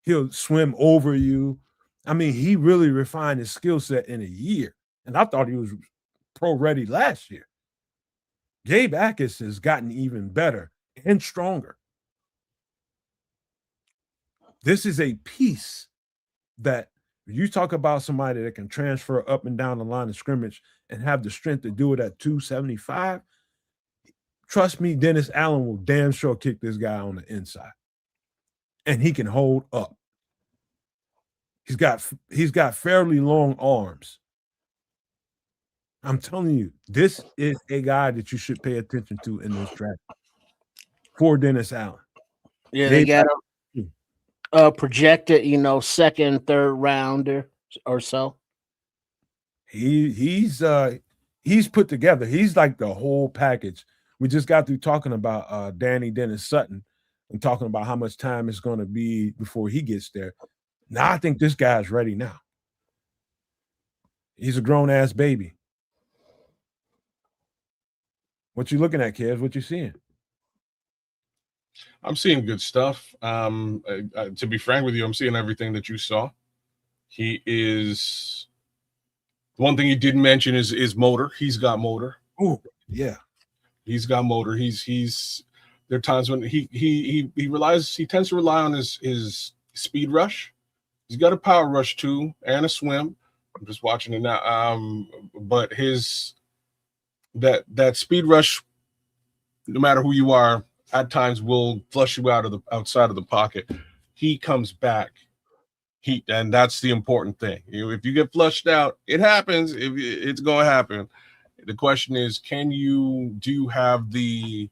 He'll swim over you. I mean, he really refined his skill set in a year. And I thought he was pro ready last year. Gabe Akis has gotten even better and stronger. This is a piece that you talk about somebody that can transfer up and down the line of scrimmage and have the strength to do it at 275. Trust me, Dennis Allen will damn sure kick this guy on the inside. And he can hold up. He's got fairly long arms. I'm telling you, this is a guy that you should pay attention to in this draft for Dennis Allen. Yeah, they got a projected, second, third rounder or so. He's put together. He's like the whole package. We just got through talking about Danny Dennis Sutton and talking about how much time it's going to be before he gets there. Now I think this guy's ready now. He's a grown-ass baby. What you looking at, kids? What you seeing? I'm seeing good stuff. To be frank with you, I'm seeing everything that you saw. He is. One thing he didn't mention is motor. He's got motor. Oh, yeah. He's got motor. He's. There are times when he tends to rely on his speed rush. He's got a power rush too and a swim. I'm just watching it now. But that speed rush, no matter who you are, at times will flush you outside of the pocket. He comes back. And that's the important thing. If you get flushed out, it happens. It's going to happen. The question is, do you have the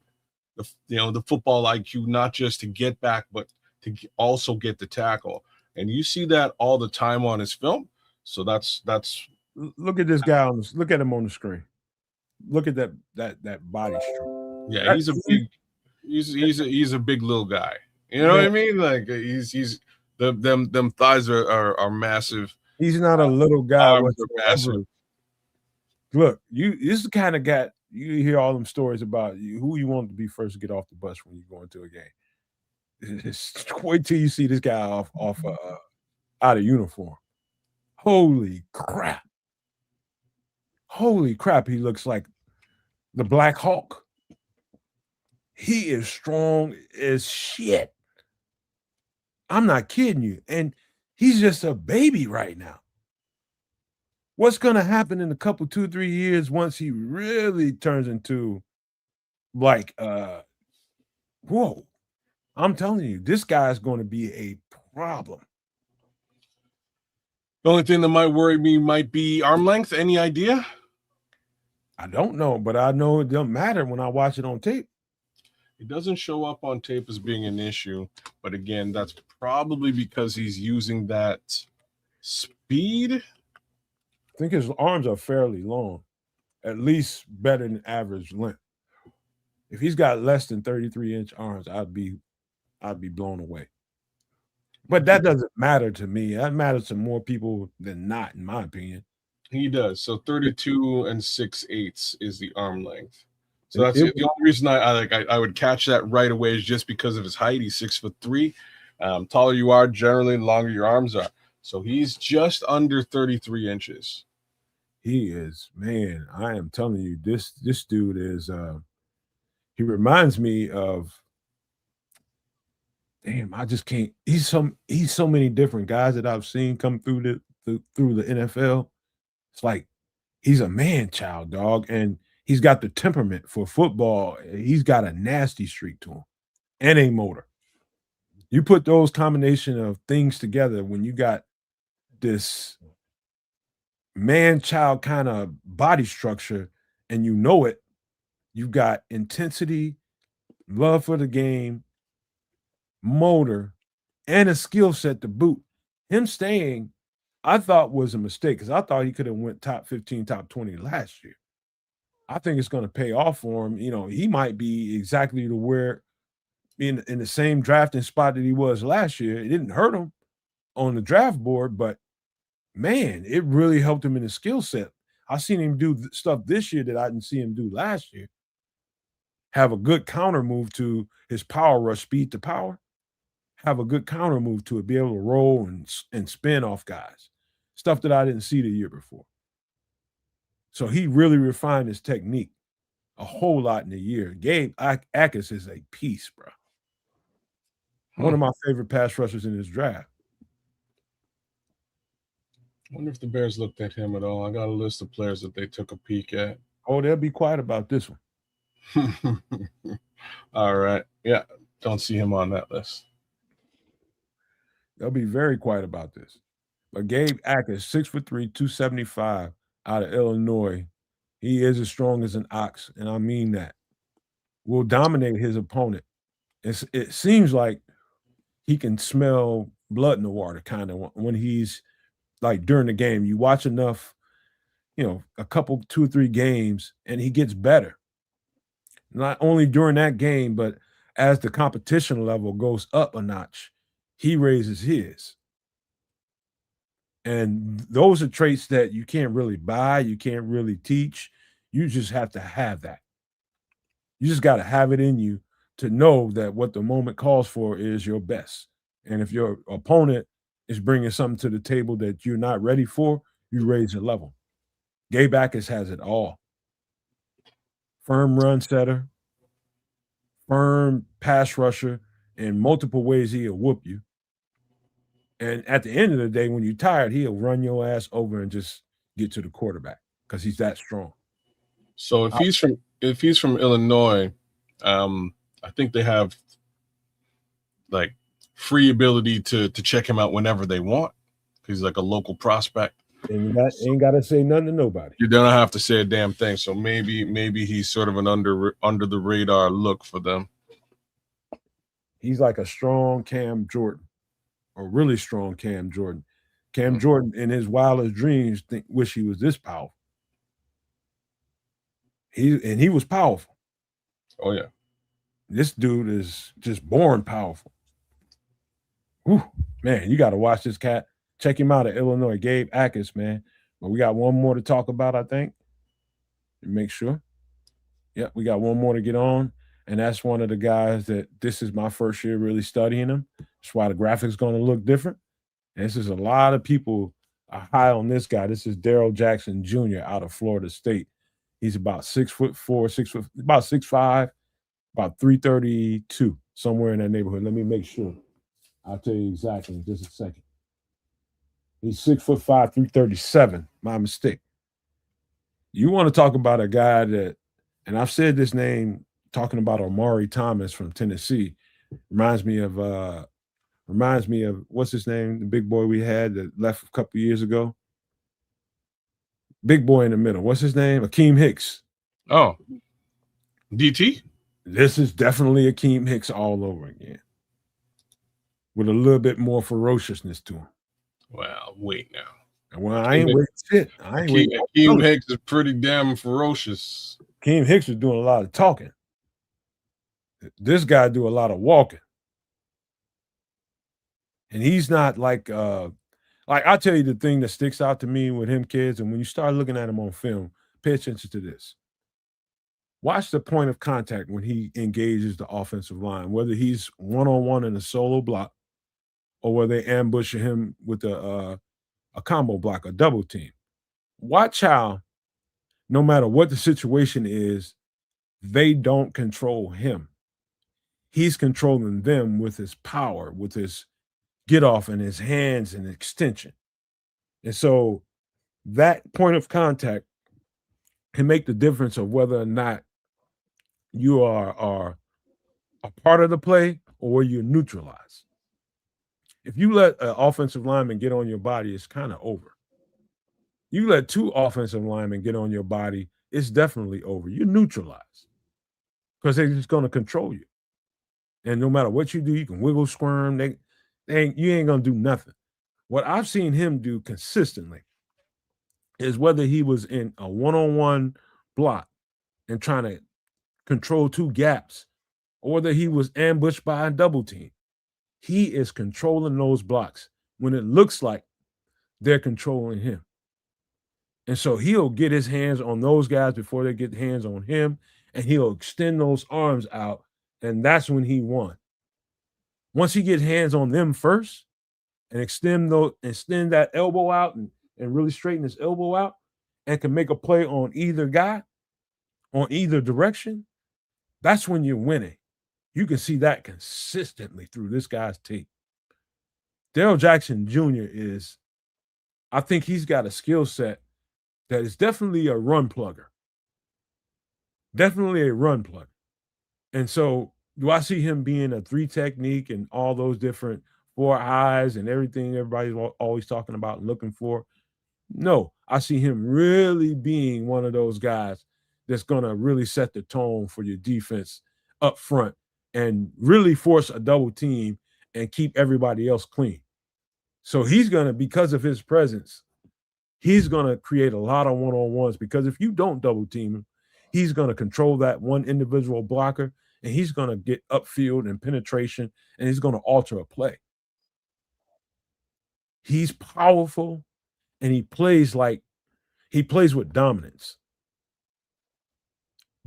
football IQ, not just to get back, but to also get the tackle? And you see that all the time on his film. So that's. Look at this guy look at him on the screen. Look at that body strength. Yeah, he's a big little guy. You know what I mean? Like he's them thighs are massive. He's not a little guy. Massive. Look, this is the kind of guy you hear all them stories about who you want to be first to get off the bus when you go into a game. Wait till you see this guy off out of uniform. Holy crap. Holy crap, he looks like the Black Hawk. He is strong as shit. I'm not kidding you. And he's just a baby right now. What's going to happen in a couple, 2-3 years once he really turns into like, whoa. I'm telling you, this guy's going to be a problem. The only thing that might worry me might be arm length. Any idea? I don't know, but I know it doesn't matter when I watch it on tape. It doesn't show up on tape as being an issue, but again, that's probably because he's using that speed. I think his arms are fairly long, at least better than average length. If he's got less than 33-inch arms, I'd be blown away. But that doesn't matter to me. That matters to more people than not, in my opinion. He does. So 32 6/8 is the arm length. So that's the only reason I would catch that right away is just because of his height. He's 6'3". Taller you are, generally, the longer your arms are. So he's just under 33 inches. He is, man. I am telling you, this dude is. He reminds me of. Damn, I just can't. He's so many different guys that I've seen come through the NFL. It's like he's a man child, dog, and he's got the temperament for football. He's got a nasty streak to him and a motor. You put those combination of things together when you got this man-child kind of body structure, and you know it. You've got intensity, love for the game, motor, and a skill set to boot. Him staying, I thought was a mistake because I thought he could have went top 15, top 20 last year. I think it's going to pay off for him. You know, he might be exactly to where in the same drafting spot that he was last year. It didn't hurt him on the draft board, but man, it really helped him in his skill set. I seen him do stuff this year that I didn't see him do last year. Have a good counter move to his power rush, speed to power. Have a good counter move to it, be able to roll and spin off guys. Stuff that I didn't see the year before. So he really refined his technique a whole lot in the year. Gabe Akers is a piece, bro. One of my favorite pass rushers in this draft. I wonder if the Bears looked at him at all. I got a list of players that they took a peek at. Oh, they'll be quiet about this one. All right. Yeah, don't see him on that list. They'll be very quiet about this. But Gabe Akers, 6'3", 275, out of Illinois. He is as strong as an ox, and I mean that. Will dominate his opponent. It seems like he can smell blood in the water, kind of, when he's like during the game. You watch enough, you know, a couple, 2 or 3 games, and he gets better. Not only during that game, but as the competition level goes up a notch, he raises his. And those are traits that you can't really buy, you can't really teach. You just have to have that. You just got to have it in you to know that what the moment calls for is your best. And if your opponent is bringing something to the table that you're not ready for, you raise your level. Gabe Akers has it all. Firm run setter, firm pass rusher, in multiple ways he'll whoop you. And at the end of the day, when you're tired, he'll run your ass over and just get to the quarterback because he's that strong. So if he's from Illinois, I think they have like free ability to check him out whenever they want. He's like a local prospect. And you ain't got to say nothing to nobody. You don't have to say a damn thing. So maybe he's sort of an under the radar look for them. He's like a strong Cam Jordan, a really strong Cam Jordan. Cam Jordan, in his wildest dreams, wish he was this powerful. He was powerful. Oh yeah, this dude is just born powerful. Whew, man, you got to watch this cat. Check him out at Illinois, Gabe Akers, man. But we got one more to talk about, I think. Make sure. Yep, we got one more to get on. And that's one of the guys that this is my first year really studying him. That's why the graphics going to look different. And this is a lot of people are high on this guy. This is Darrell Jackson Jr. out of Florida State. He's about 6'4", about 6'5", about 332, somewhere in that neighborhood. Let me make sure. I'll tell you exactly in just a second. He's 6'5", 337. My mistake. You want to talk about a guy that, and I've said this name talking about Omari Thomas from Tennessee, reminds me of what's his name, the big boy we had that left a couple years ago. Big boy in the middle. What's his name? Akeem Hicks. Oh, DT? This is definitely Akeem Hicks all over again, with a little bit more ferociousness to him. Well, wait now. Well, I ain't waiting shit. Akeem Hicks is pretty damn ferocious. Akeem Hicks is doing a lot of talking. This guy do a lot of walking. And he's not like I'll tell you the thing that sticks out to me with him, kids, and when you start looking at him on film, pay attention to this. Watch the point of contact when he engages the offensive line, whether he's one-on-one in a solo block or whether they ambush him with a combo block, a double team. Watch how, no matter what the situation is, they don't control him. He's controlling them with his power, with his get off in his hands and extension. And so that point of contact can make the difference of whether or not you are a part of the play or you're neutralized. If you let an offensive lineman get on your body, it's kind of over. You let 2 offensive linemen get on your body, it's definitely over. You're neutralized because they're just going to control you. And no matter what you do, you can wiggle, squirm. You ain't going to do nothing. What I've seen him do consistently is whether he was in a one-on-one block and trying to control 2 gaps, or whether he was ambushed by a double team, he is controlling those blocks when it looks like they're controlling him. And so he'll get his hands on those guys before they get hands on him, and he'll extend those arms out, and that's when he won. Once he gets hands on them first and extend that elbow out and really straighten his elbow out and can make a play on either guy, on either direction, that's when you're winning. You can see that consistently through this guy's tape. Darrell Jackson Jr. I think he's got a skill set that is definitely a run plugger. Definitely a run plugger. And so do I see him being a 3 technique and all those different 4 eyes and everything everybody's always talking about and looking for? No, I see him really being one of those guys that's going to really set the tone for your defense up front and really force a double team and keep everybody else clean. So he's going to, because of his presence, he's going to create a lot of one-on-ones, because if you don't double team him, he's going to control that one individual blocker, and he's going to get upfield and penetration, and he's going to alter a play. He's powerful, and he plays with dominance.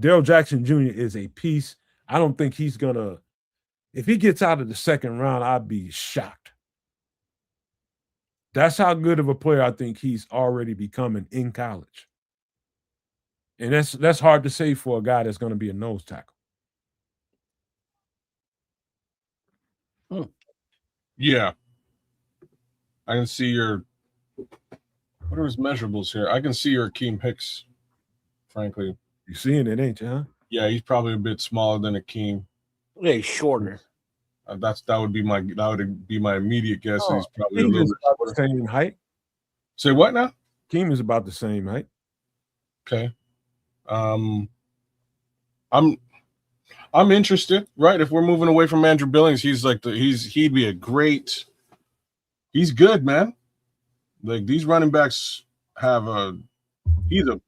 Darrell Jackson Jr. is a piece. I don't think he's going to, if he gets out of the second round, I'd be shocked. That's how good of a player I think he's already becoming in college. And that's hard to say for a guy that's going to be a nose tackle. Yeah. I can see what are his measurables here? I can see your Akeem Hicks, frankly. You seeing it, ain't you, huh? Yeah, he's probably a bit smaller than Akeem. Yeah, he's shorter. That would be my immediate guess. He's probably a little bit about the same height. Say what now? Akeem is about the same height. Okay. I'm interested, right? If we're moving away from Andrew Billings, he'd be a great. He's good, man. Like, these running backs he's a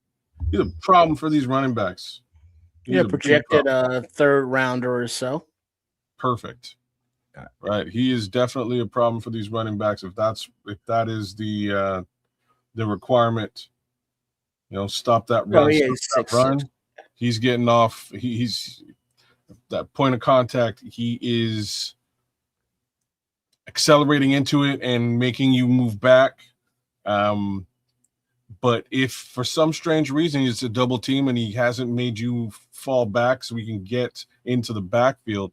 problem for these running backs. He's projected a 3rd rounder or so. Perfect. Right. He is definitely a problem for these running backs. If that is the requirement, stop that run. Run. He's getting off. He's that point of contact. He is accelerating into it and making you move back. But if for some strange reason it's a double team and he hasn't made you fall back so we can get into the backfield,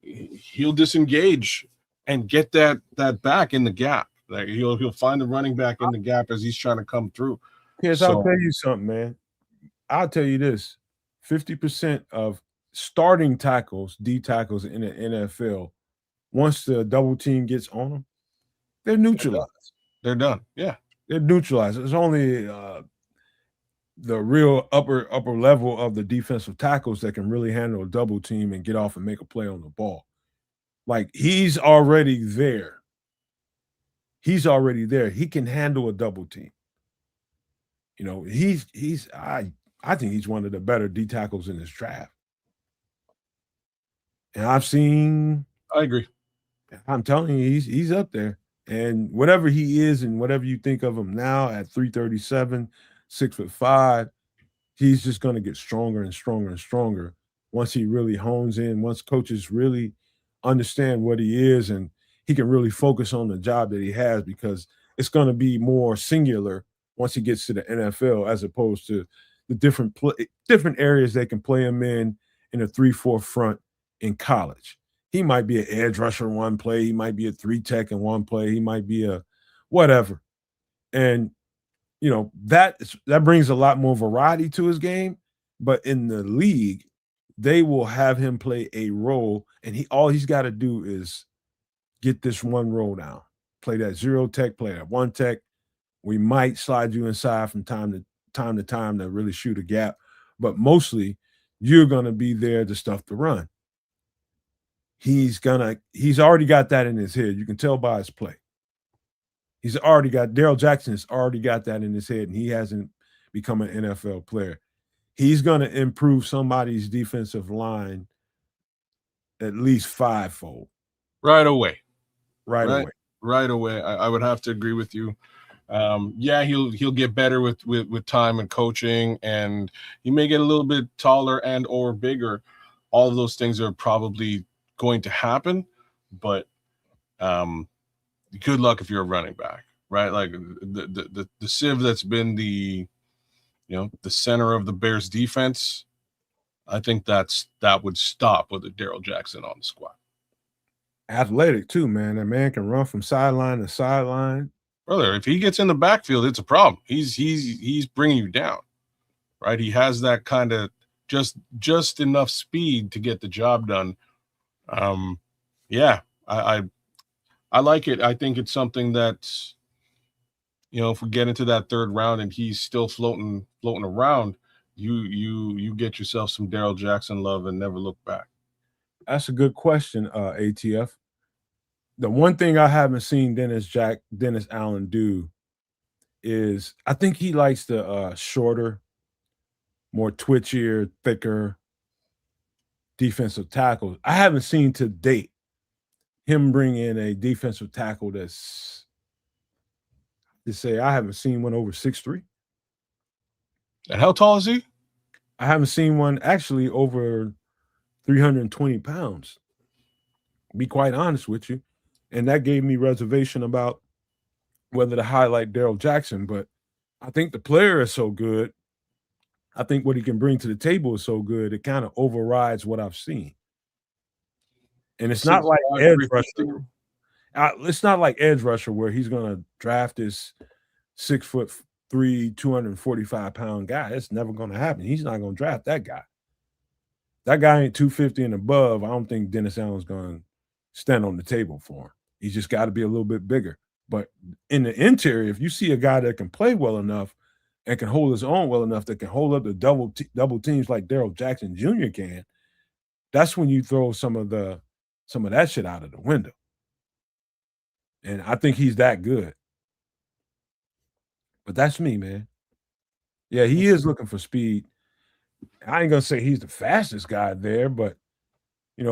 he'll disengage and get that back in the gap. Like, he'll find the running back in the gap as he's trying to come through. Yes, I'll tell you something, man. I'll tell you this: 50% of starting tackles, D tackles in the NFL, once the double team gets on them, they're neutralized. They're done. Yeah, they're neutralized. It's only the real upper level of the defensive tackles that can really handle a double team and get off and make a play on the ball. Like, he's already there. He's already there. He can handle a double team. I think he's one of the better D tackles in this draft. And I agree. I'm telling you, he's up there. And whatever he is and whatever you think of him now at 337, 6'5", he's just going to get stronger and stronger and stronger once he really hones in, once coaches really understand what he is, and he can really focus on the job that he has, because it's going to be more singular once he gets to the NFL, as opposed to the different areas they can play him in a 3-4 front in college. He might be an edge rusher in one play. He might be a 3 tech in one play. He might be a whatever. And, that brings a lot more variety to his game. But in the league, they will have him play a role, and all he's got to do is get this one roll down. Play that 0 tech, play that 1 tech. We might slide you inside from time to time to really shoot a gap, but mostly you're going to be there to stuff the run. He's already got that in his head. You can tell by his play. Darrell Jackson has already got that in his head, and he hasn't become an NFL player. He's going to improve somebody's defensive line at least 5-fold. Right away. Right away. I would have to agree with you. He'll get better with time and coaching, and he may get a little bit taller and or bigger. All of those things are probably going to happen, but good luck if you're a running back, right? Like the sieve that's been the center of the Bears defense. I think that would stop with a Darrell Jackson on the squad. Athletic too, man. That man can run from sideline to sideline. Brother, if he gets in the backfield, it's a problem. He's bringing you down, right? He has that kind of just enough speed to get the job done. I like it. I think it's something that, if we get into that third round and he's still floating around, you get yourself some Darrell Jackson love and never look back. That's a good question, ATF. The one thing I haven't seen Dennis Allen do is I think he likes the shorter, more twitchier, thicker defensive tackles. I haven't seen to date him bring in a defensive tackle that's, I haven't seen one over 6'3". And how tall is he? I haven't seen one actually over 320 pounds. Be quite honest with you. And that gave me reservation about whether to highlight Darrell Jackson. But I think the player is so good. I think what he can bring to the table is so good. It kind of overrides what I've seen. And it's not like edge rusher. It's not like edge rusher where he's going to draft this 6'3", 245-pound guy. It's never going to happen. He's not going to draft that guy. That guy ain't 250 and above. I don't think Dennis Allen's going to stand on the table for him. He's just got to be a little bit bigger. But in the interior, if you see a guy that can play well enough and can hold his own well enough, that can hold up the double teams like Darrell Jackson Jr. can, that's when you throw some of that shit out of the window. And I think he's that good. But that's me, man. Yeah, he is looking for speed. I ain't gonna say he's the fastest guy there, but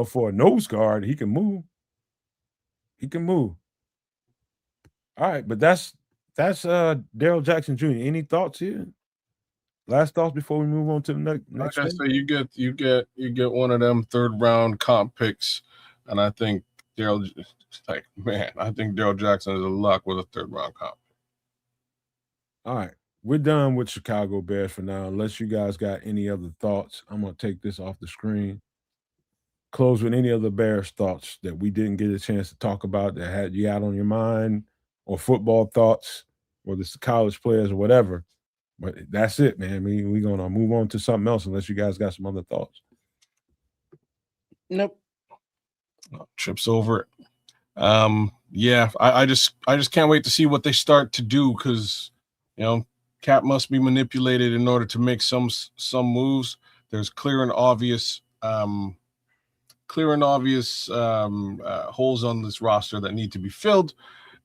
for a nose guard, he can move. He can move. All right, but that's Darrell Jackson Jr. Any thoughts here? Last thoughts before we move on to the next. Like I say, you get one of them third round comp picks, and I think Darrell Jackson is a lock with a third round comp. All right, we're done with Chicago Bears for now. Unless you guys got any other thoughts, I'm gonna take this off the screen. Close with any other Bears thoughts that we didn't get a chance to talk about that had you out on your mind, or football thoughts, whether it's the college players or whatever. But that's it, man. We're gonna move on to something else unless you guys got some other thoughts. Nope. Trips over it. I just can't wait to see what they start to do, because Cap must be manipulated in order to make some moves. There's clear and obvious holes on this roster that need to be filled,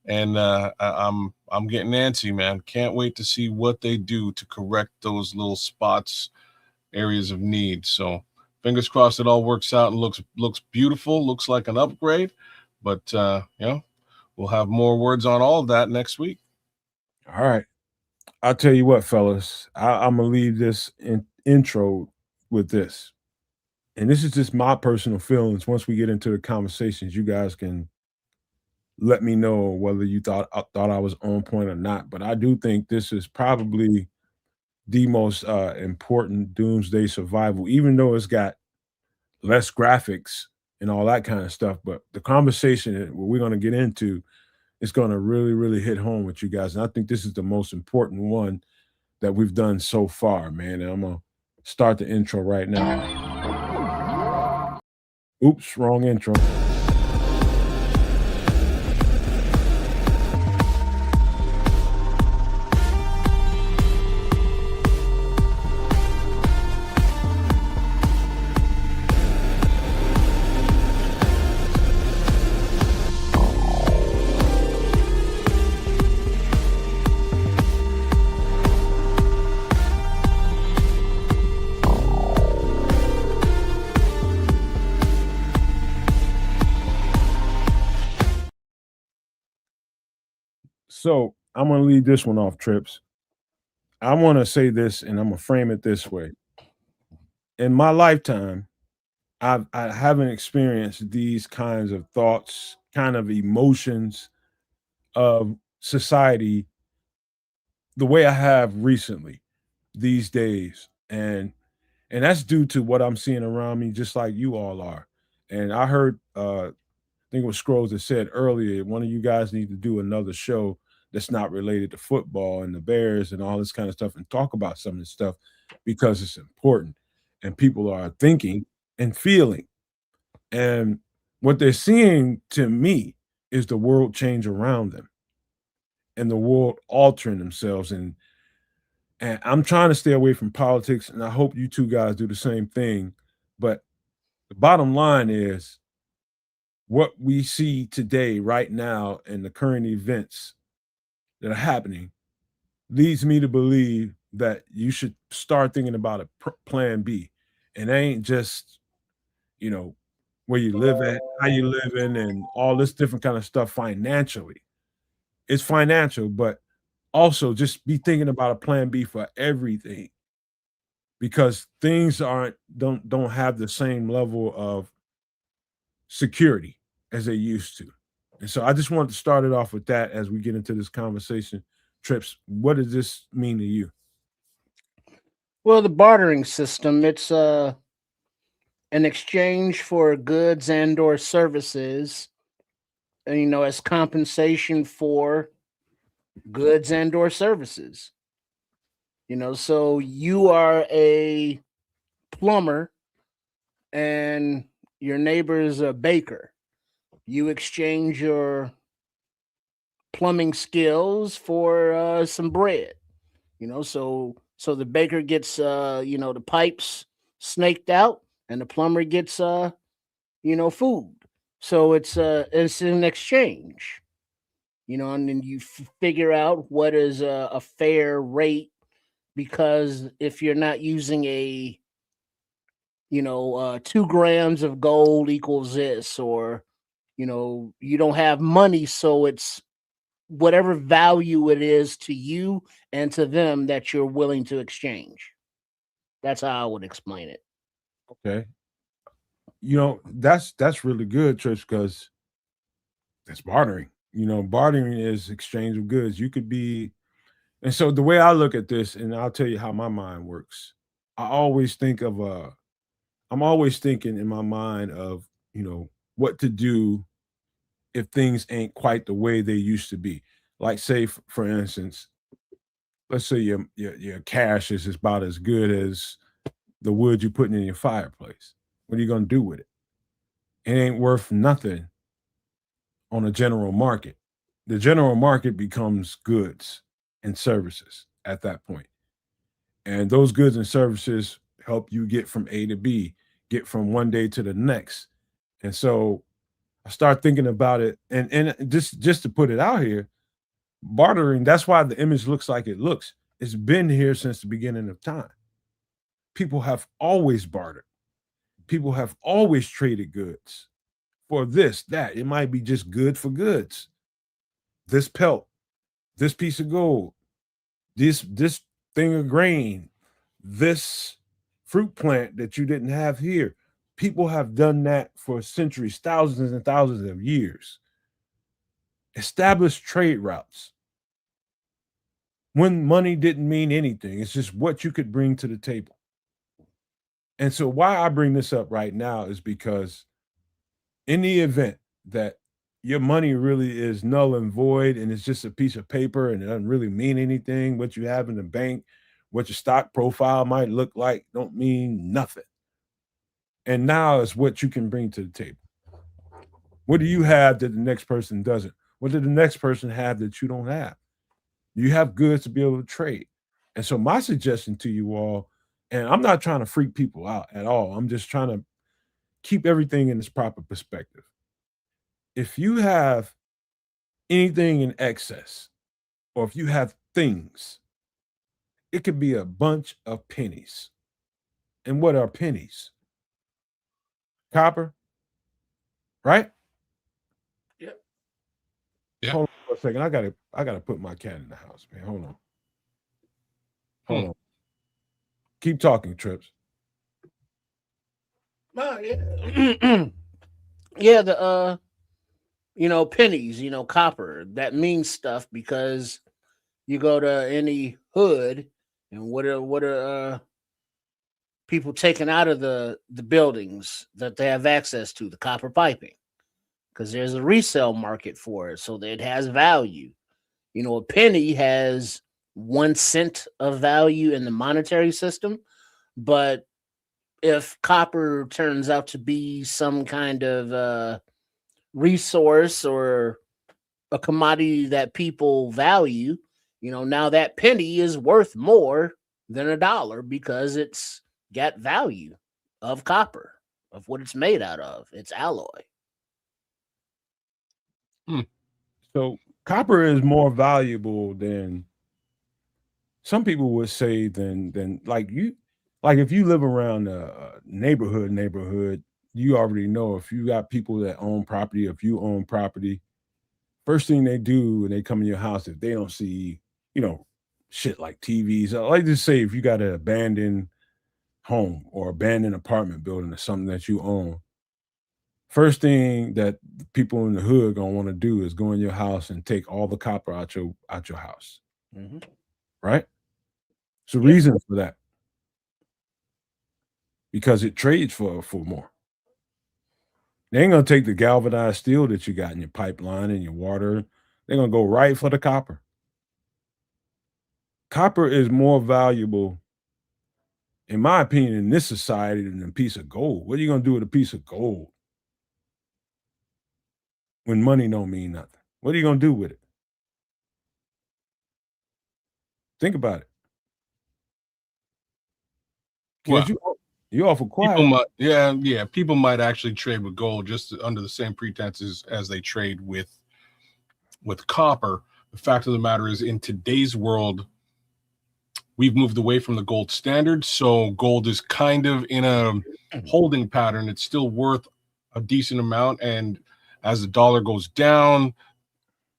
and I'm getting antsy, man. Can't wait to see what they do to correct those little spots, areas of need. So fingers crossed it all works out and looks beautiful, looks like an upgrade. But we'll have more words on all of that next week. All right. I'll tell you what, fellas, I'm gonna leave this intro with this. And this is just my personal feelings. Once we get into the conversations, you guys can let me know whether you thought I was on point or not. But I do think this is probably the most important doomsday survival, even though it's got less graphics and all that kind of stuff. But the conversation that we're going to get into is going to really, really hit home with you guys. And I think this is the most important one that we've done so far, man. And I'm going to start the intro right now. Oops, wrong intro. So I'm gonna leave this one off, Trips. I want to say this, and I'm gonna frame it this way. In my lifetime, I haven't experienced these kinds of thoughts, kind of emotions of society the way I have recently these days. And that's due to what I'm seeing around me, just like you all are. And I heard I think it was Scrolls that said earlier, one of you guys need to do another show that's not related to football and the Bears and all this kind of stuff and talk about some of this stuff because it's important and people are thinking and feeling. And what they're seeing to me is the world change around them and the world altering themselves. And I'm trying to stay away from politics, and I hope you two guys do the same thing. But the bottom line is what we see today, right now, and the current events that are happening leads me to believe that you should start thinking about a plan B. And it ain't just, you know, where you live at, how you live in, and all this different kind of stuff financially. It's financial, but also just be thinking about a plan B for everything because things don't have the same level of security as they used to. And so I just wanted to start it off with that as we get into this conversation. Trips, what does this mean to you? Well, the bartering system, it's an exchange for goods and or services, as compensation for goods and or services. So you are a plumber and your neighbor is a baker. You exchange your plumbing skills for some bread. So the baker gets the pipes snaked out, and the plumber gets food. So it's an exchange. And then you figure out what is a fair rate, because if you're not using 2 grams of gold equals this, or you don't have money, so it's whatever value it is to you and to them that you're willing to exchange. That's how I would explain it. Okay. That's really good, Trips, because that's bartering. Bartering is exchange of goods. You could be, and so the way I look at this, and I'll tell you how my mind works. I always think of I'm always thinking in my mind of, what to do if things ain't quite the way they used to be. Like say for instance, let's say your cash is about as good as the wood you're putting in your fireplace. What are you gonna do with it? It ain't worth nothing on a general market. The general market becomes goods and services at that point. And those goods and services help you get from A to B, get from one day to the next. And so I start thinking about it, and just to put it out here, bartering, that's why the image looks like it looks. It's been here since the beginning of time. People have always bartered. People have always traded goods for this, that. It might be just good for goods. This pelt, this piece of gold, this thing of grain, this fruit plant that you didn't have here. People have done that for centuries, thousands and thousands of years. Established trade routes. When money didn't mean anything, it's just what you could bring to the table. And so why I bring this up right now is because in the event that your money really is null and void and it's just a piece of paper and it doesn't really mean anything, what you have in the bank, what your stock profile might look like, don't mean nothing. And now it's what you can bring to the table. What do you have that the next person doesn't? What did the next person have that you don't have? You have goods to be able to trade. And so my suggestion to you all, and I'm not trying to freak people out at all. I'm just trying to keep everything in its proper perspective. If you have anything in excess, or if you have things, it could be a bunch of pennies. And what are pennies? Copper, right? Yep. Yeah. for a second. I gotta put my cat in the house, man. Hold on. Keep talking, Trips. Yeah. Yeah, the pennies, copper. That means stuff because you go to any hood and what are people taking out of the buildings that they have access to? The copper piping. Because there's a resale market for it, so that it has value. A penny has 1 cent of value in the monetary system, but if copper turns out to be some kind of resource or a commodity that people value, now that penny is worth more than $1 because it's got value of copper, of what it's made out of, its alloy. So copper is more valuable than some people would say than like if you live around a neighborhood, you already know if you got people that own property, if you own property, first thing they do when they come in your house, if they don't see, shit like TVs, like just say if you got an abandoned home or abandoned apartment building or something that you own, first thing that people in the hood gonna want to do is go in your house and take all the copper out your house. Mm-hmm. Right? It's a reason for that. Because it trades for more. They ain't gonna take the galvanized steel that you got in your pipeline and your water. They're gonna go right for the copper. Copper is more valuable, in my opinion, in this society than a piece of gold. What are you gonna do with a piece of gold when money don't mean nothing? What are you gonna do with it? Think about it. Well, you're awful quiet. People might actually trade with gold just under the same pretenses as they trade with copper. The fact of the matter is, in today's world, we've moved away from the gold standard, so gold is kind of in a holding pattern. It's still worth a decent amount, and as the dollar goes down,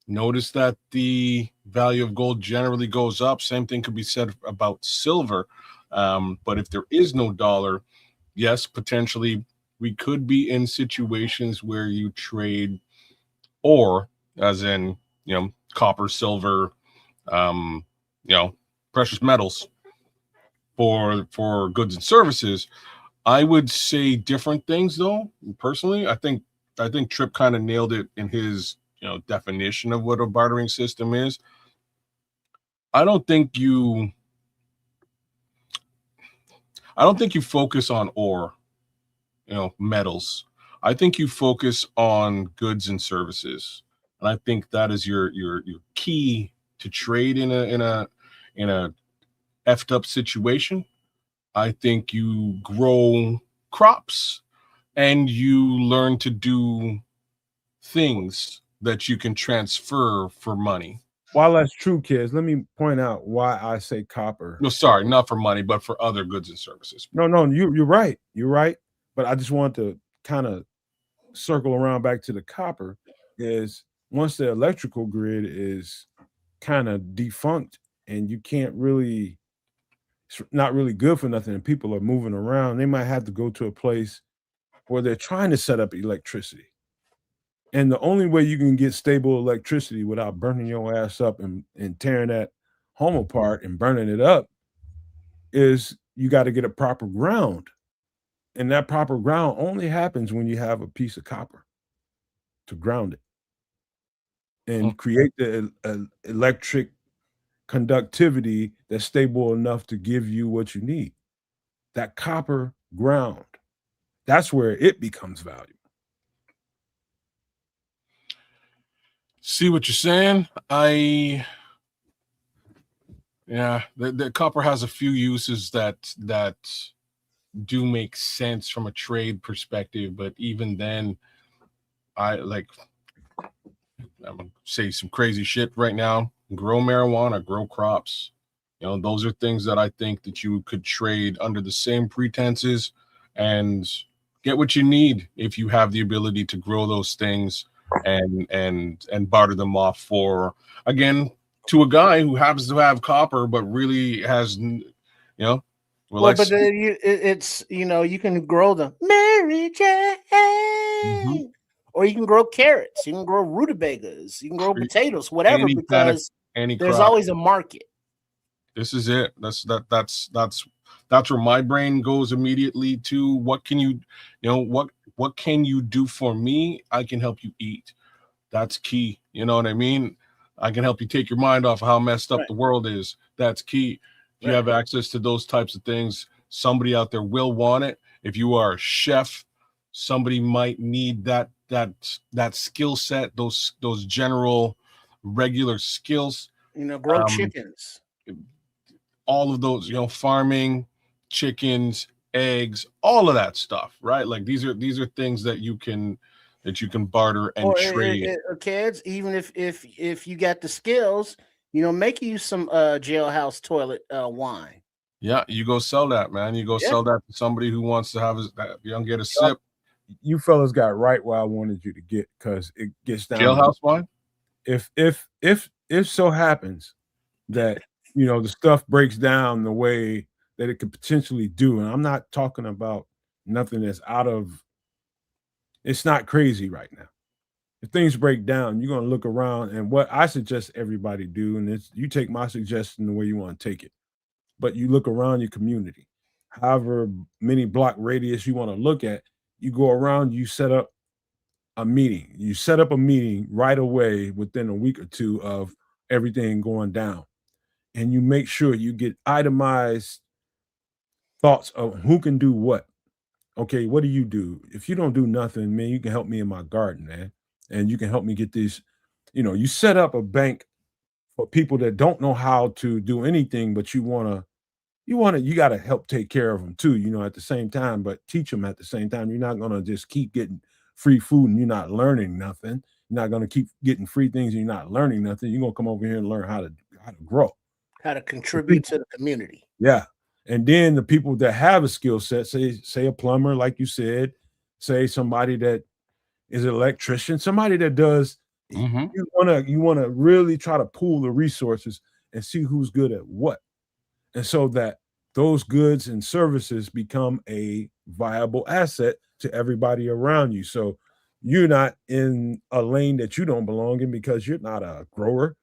notice that the value of gold generally goes up. Same thing could be said about silver. But if there is no dollar, yes, potentially we could be in situations where you trade ore, as in, copper, silver, precious metals for goods and services. I would say different things though. Personally, I think Tripp kind of nailed it in his definition of what a bartering system is. I don't think you focus on ore, metals. I think you focus on goods and services, and I think that is your key to trade in a effed up situation. I think you grow crops and you learn to do things that you can transfer for money. While that's true, kids, let me point out why I say copper. No, sorry, not for money, but for other goods and services. No, you're right. You're right. But I just want to kind of circle around back to the copper. Is once the electrical grid is kind of defunct and you can't really, it's not really good for nothing, and people are moving around, they might have to go to a place where they're trying to set up electricity. And the only way you can get stable electricity without burning your ass up and tearing that home apart and burning it up is you got to get a proper ground. And that proper ground only happens when you have a piece of copper to ground it and create the electric conductivity that's stable enough to give you what you need. That copper ground, that's where it becomes valuable. See what you're saying? The copper has a few uses that do make sense from a trade perspective, but even then, I'm gonna say some crazy shit right now. Grow marijuana, grow crops. Those are things that I think that you could trade under the same pretenses and get what you need if you have the ability to grow those things and barter them off for, again, to a guy who happens to have copper but really has, well, but it's you can grow the Mary Jane, or you can grow carrots, you can grow rutabagas, you can grow potatoes, whatever, because there's always a market. This is it. That's where my brain goes immediately to. What can you, what can you do for me? I can help you eat. That's key. You know what I mean? I can help you take your mind off of how messed up the world is. That's key. If you have access to those types of things, somebody out there will want it. If you are a chef, somebody might need that skill set, those general regular skills. Grow chickens. All of those, farming, chickens, eggs, all of that stuff, right? Like these are things that you can barter and trade. Kids, even if you got the skills, make you some jailhouse toilet wine. Yeah, you go sell that, man. You go sell that to somebody who wants to have get a sip. You fellas got right where I wanted you to get, because it gets down jailhouse wine. If so happens that the stuff breaks down the way that it could potentially do, and I'm not talking about nothing that's it's not crazy right now. If things break down, you're going to look around, and what I suggest everybody do, and it's, you take my suggestion the way you want to take it, but you look around your community, however many block radius you want to look at, you go around, you set up a meeting. You set up a meeting right away within a week or two of everything going down. And you make sure you get itemized thoughts of who can do what. Okay, what do you do? If you don't do nothing, man, you can help me in my garden, man. And you can help me get these, you set up a bank for people that don't know how to do anything, but you got to help take care of them too, at the same time, but teach them at the same time. You're not going to just keep getting free food and you're not learning nothing. You're not going to keep getting free things and you're not learning nothing. You're going to come over here and learn how to grow. How to contribute to the community. Yeah. And then the people that have a skill set, say a plumber, like you said, say somebody that is an electrician, somebody that does, you want to really try to pool the resources and see who's good at what. And so that those goods and services become a viable asset to everybody around you. So you're not in a lane that you don't belong in because you're not a grower.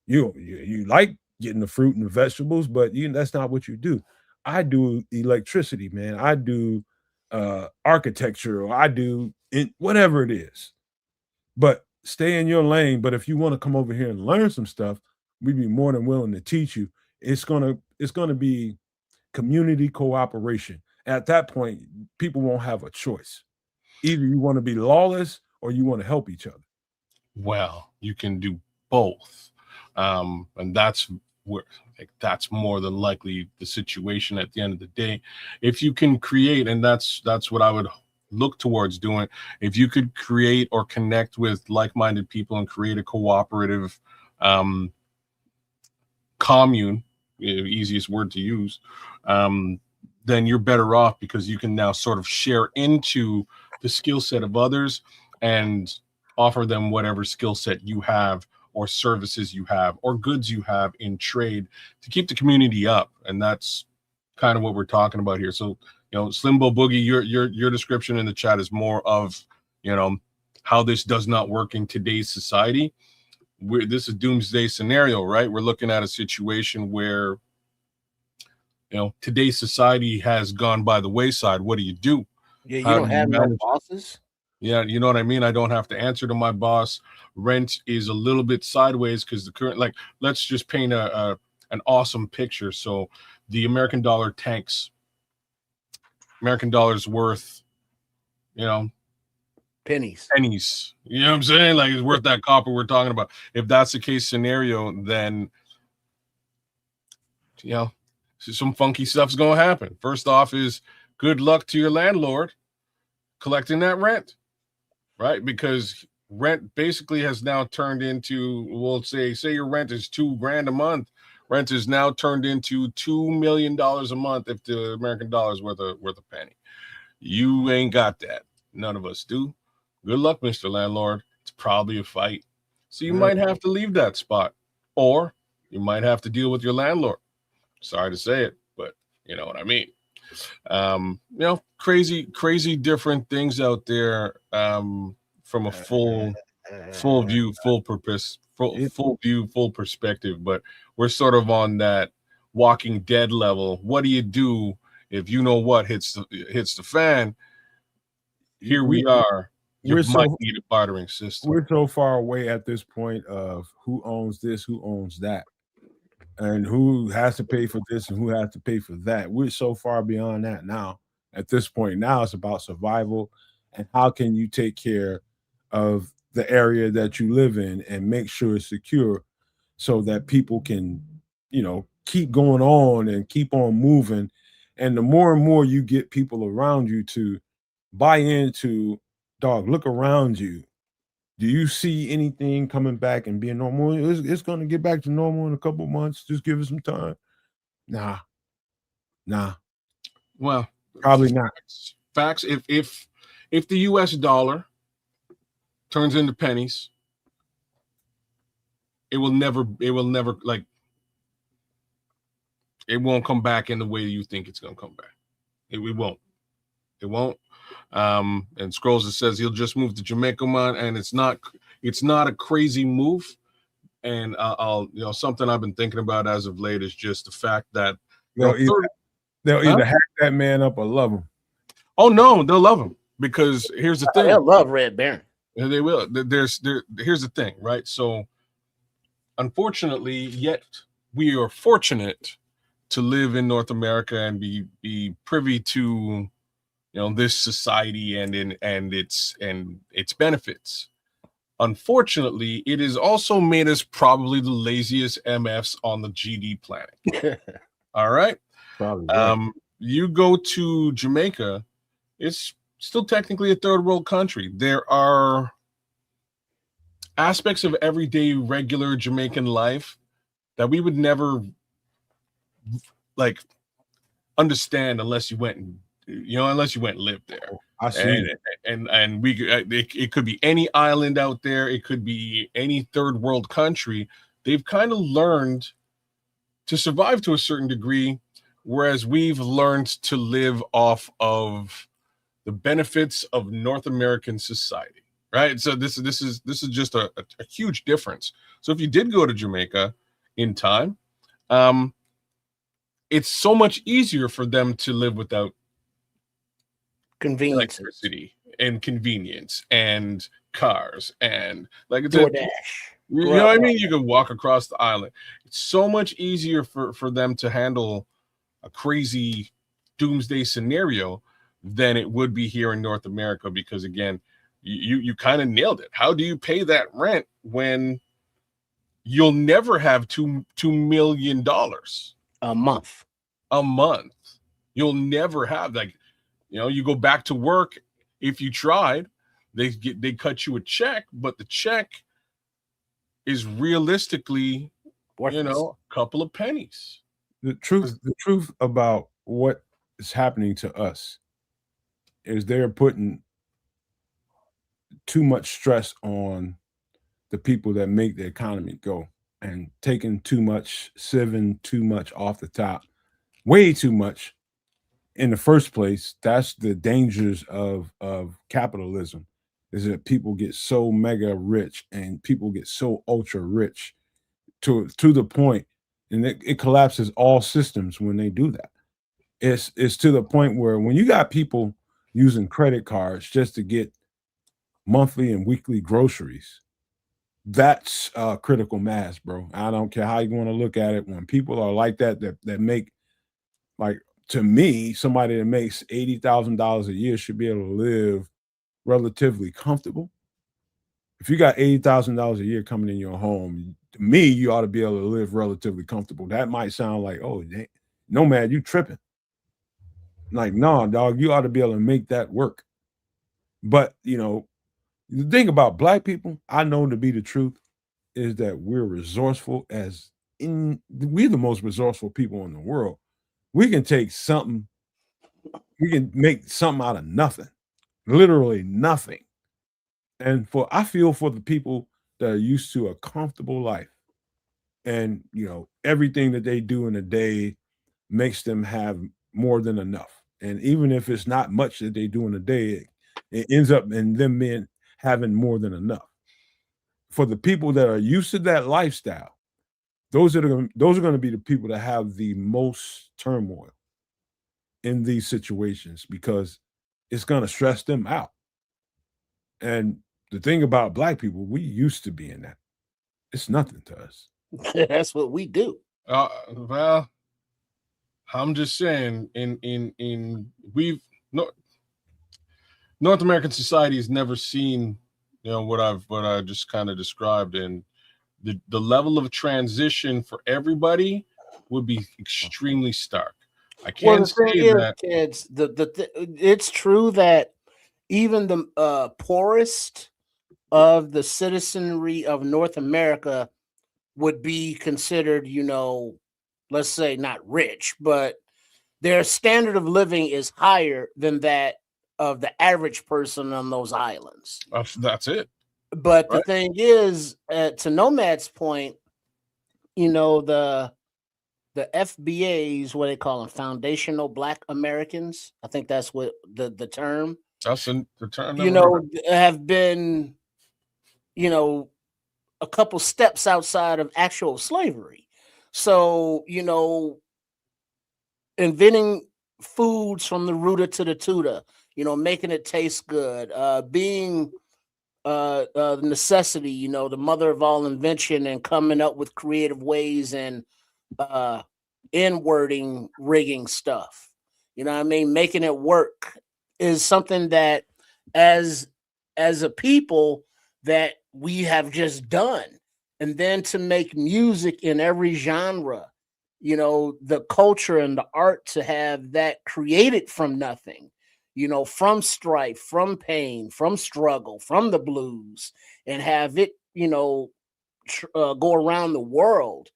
You like getting the fruit and the vegetables, but that's not what you do. I do electricity, man. I do architecture, or I do whatever it is. But stay in your lane. But if you want to come over here and learn some stuff, we'd be more than willing to teach you. It's gonna be community cooperation. At that point, people won't have a choice. Either you want to be lawless or you want to help each other. Well, you can do both. And that's where that's more than likely the situation at the end of the day. If you can create, and that's what I would look towards doing, if you could create or connect with like-minded people and create a cooperative commune, easiest word to use, then you're better off, because you can now sort of share into the skill set of others and offer them whatever skill set you have, or services you have, or goods you have in trade to keep the community up. And that's kind of what we're talking about here. So, Slimbo Boogie, your description in the chat is more of, how this does not work in today's society. This is doomsday scenario, right? We're looking at a situation where, today's society has gone by the wayside. What do you do? Yeah, you don't have no bosses. Yeah, you know what I mean? I don't have to answer to my boss. Rent is a little bit sideways because the current, let's just paint an awesome picture. So the American dollar tanks. American dollar's worth, pennies. You know what I'm saying? Like, it's worth that copper we're talking about. If that's the case scenario, then, some funky stuff's going to happen. First off is good luck to your landlord collecting that rent. Right? Because rent basically has now turned into, we'll say your rent is $2,000 a month. Rent is now turned into $2 million a month if the American dollar is worth a penny. You ain't got that. None of us do. Good luck, Mr. Landlord. It's probably a fight. So you might have to leave that spot, or you might have to deal with your landlord. Sorry to say it, but you know what I mean. Crazy different things out there from a full view, full purpose, full view, full perspective. But we're sort of on that Walking Dead level. What do you do if you know what hits the fan? Here we are. You might need a bartering system. We're so far away at this point of who owns this, who owns that, and who has to pay for this and who has to pay for that. We're so far beyond that now. At this point now, it's about survival and how can you take care of the area that you live in and make sure it's secure so that people can, keep going on and keep on moving. And the more and more you get people around you to buy into, dog, look around you. Do you see anything coming back and being normal? It's going to get back to normal in a couple months. Just give it some time. Nah. Well, probably not. Facts. If the U.S. dollar turns into pennies, it will never like. It won't come back in the way you think it's going to come back. It won't. It won't. And Scrolls says he'll just move to Jamaica, man, and it's not a crazy move. And I'll something I've been thinking about as of late is just the fact that they'll either hack that man up or love him. Oh no, they'll love him because here's the thing. They'll love Red Baron. Yeah, they will. Here's the thing, right? So unfortunately, yet we are fortunate to live in North America and be privy to this society and its benefits. Unfortunately, it has also made us probably the laziest MFs on the GD planet. All right. Probably. Right. You go to Jamaica, it's still technically a third world country. There are aspects of everyday regular Jamaican life that we would never understand unless you went and lived there. I see. And we it could be any island out there, it could be any third world country. They've kind of learned to survive to a certain degree, whereas we've learned to live off of the benefits of North American society, right? So this is just a huge difference. So if you did go to Jamaica in time, it's so much easier for them to live without convenience, electricity and convenience and cars and DoorDash. You know what I mean? You can walk across the island. It's so much easier for them to handle a crazy doomsday scenario than it would be here in North America, because again, you kind of nailed it. How do you pay that rent when you'll never have $2 million a month? You'll never have you go back to work. If you tried, they cut you a check, but the check is realistically a couple of pennies. The truth about what is happening to us is they're putting too much stress on the people that make the economy go and taking too much, sieving too much off the top, way too much in the first place. That's the dangers of capitalism, is that people get so mega rich and people get so ultra rich to the point, and it collapses all systems when they do that. It's to the point where when you got people using credit cards just to get monthly and weekly groceries, that's critical mass, bro. I don't care how you want to look at it. When people are like that make, like, to me, somebody that makes $80,000 a year should be able to live relatively comfortable. If you got $80,000 a year coming in your home, to me, you ought to be able to live relatively comfortable. That might sound like, oh, Nomad, you tripping. Like, no, dog, you ought to be able to make that work. But, the thing about Black people, I know to be the truth, is that we're resourceful we're the most resourceful people in the world. We can take something, we can make something out of nothing, literally nothing. And I feel for the people that are used to a comfortable life, and everything that they do in a day makes them have more than enough. And even if it's not much that they do in a day, it ends up in them having more than enough. For the people that are used to that lifestyle, those are going to be the people that have the most turmoil in these situations, because it's going to stress them out. And the thing about Black people, we used to be in that. It's nothing to us. That's what we do. Well, I'm just saying, North American society has never seen, what I just kind of described, and the level of transition for everybody would be extremely stark. I can't say that. Kids, it's true that even the poorest of the citizenry of North America would be considered, let's say not rich, but their standard of living is higher than that of the average person on those islands. That's it. But the thing is, to Nomad's point, the FBAs, what they call them, foundational Black Americans. I think that's what the term. That's the term. Have been, a couple steps outside of actual slavery. So, inventing foods from the rooter to the tutor, making it taste good, being necessity, the mother of all invention, and coming up with creative ways and inwording rigging stuff. Making it work is something that as a people that we have just done. And then to make music in every genre, the culture and the art, to have that created from nothing, from strife, from pain, from struggle, from the blues, and have it, go around the world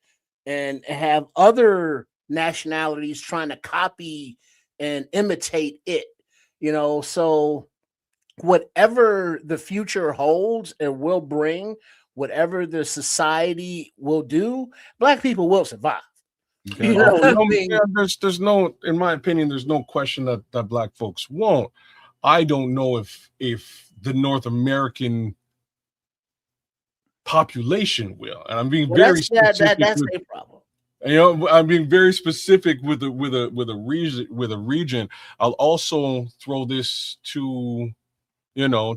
and have other nationalities trying to copy and imitate it, so whatever the future holds and will bring, whatever the society will do, Black people will survive. Okay. There's no, in my opinion, there's no question that Black folks won't. I don't know if the North American population will, and I'm being very specific. That's a problem. I'm being very specific with a region. I'll also throw this to,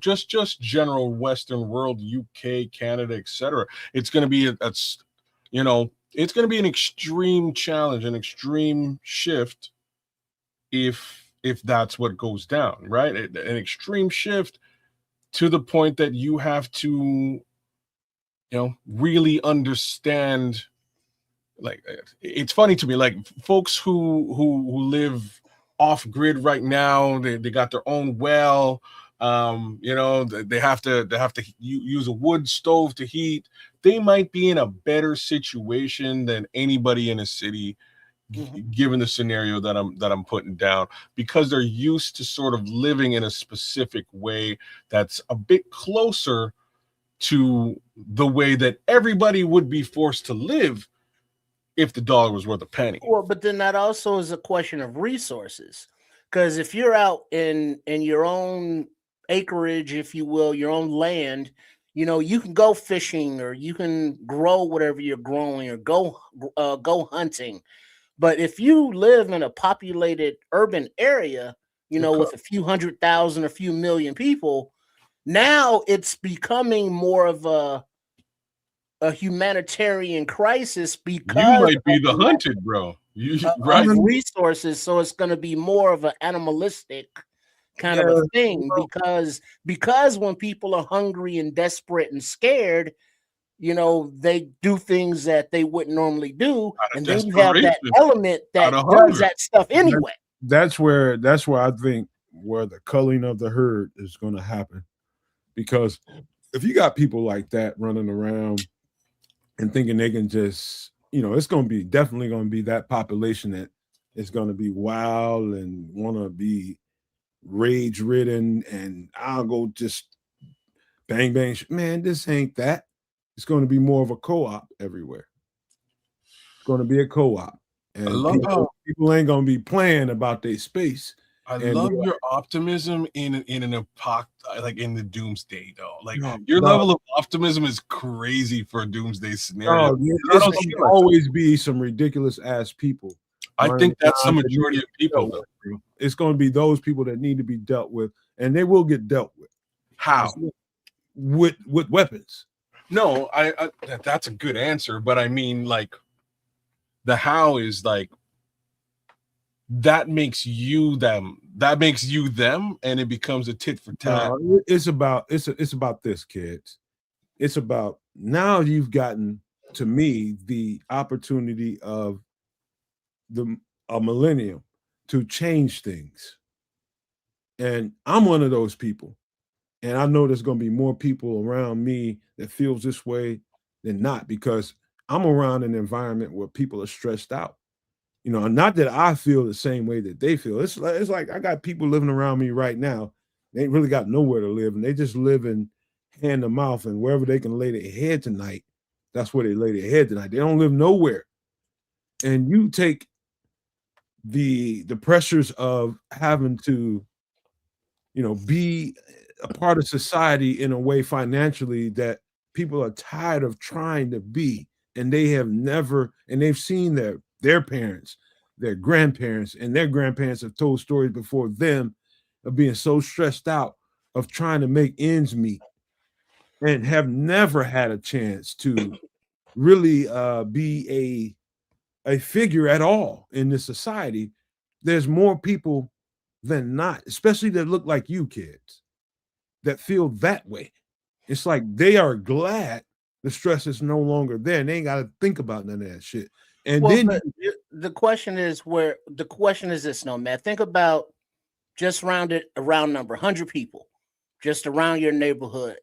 just general Western world, UK, Canada, etc. It's going to be it's going to be an extreme challenge, an extreme shift, if that's what goes down, right? An extreme shift to the point that you have to, really understand. Like, it's funny to me, like folks who live off grid right now, they got their own well. They have to use a wood stove to heat. They might be in a better situation than anybody in a city, given the scenario that I'm putting down, because they're used to sort of living in a specific way that's a bit closer to the way that everybody would be forced to live if the dollar was worth a penny. Well, but then that also is a question of resources, because if you're out in your own acreage, if you will, your own land, you can go fishing, or you can grow whatever you're growing, or go hunting. But if you live in a populated urban area, with a few 100,000, a few million people, now it's becoming more of a humanitarian crisis, because you might be the hunted, bro. Right? Resources, so it's going to be more of an animalistic kind of a thing, because when people are hungry and desperate and scared, they do things that they wouldn't normally do, and then you have that element that does that stuff anyway. That's where I think where the culling of the herd is going to happen, because if you got people like that running around and thinking they can just, it's going to be definitely going to be that population that is going to be wild and want to be rage ridden, and I'll go just bang bang. Man, this ain't that. It's going to be more of a co-op everywhere. It's going to be a co-op, and people ain't going to be playing about their space. I love your optimism in an epoch, like in the doomsday, though. Like your level of optimism is crazy for a doomsday scenario. There's going to always be some ridiculous ass people. I think that's the majority of people, though. It's going to be those people that need to be dealt with, and they will get dealt with. How? With weapons. No, I that's a good answer, but I mean, like, the how is like that makes you them. That makes you them, and it becomes a tit for tat. No, it's about this, kids. It's about now you've gotten, to me, the opportunity of a millennium to change things. And I'm one of those people. And I know there's going to be more people around me that feels this way than not, because I'm around an environment where people are stressed out. You know, not that I feel the same way that they feel. It's like I got people living around me right now. They ain't really got nowhere to live, and they just live in hand to mouth, and wherever they can lay their head tonight, that's where they lay their head tonight. They don't live nowhere. And you take the pressures of having to, you know, be a part of society in a way financially that people are tired of trying to be, and they have never, and they've seen their parents, their grandparents, and their grandparents have told stories before them of being so stressed out of trying to make ends meet, and have never had a chance to really be a figure at all in this society. There's more people than not, especially that look like you kids, that feel that way. It's like they are glad the stress is no longer there, and they ain't got to think about none of that shit. And then the question is this, Nomad. Think about just round number, 100 people, just around your neighborhood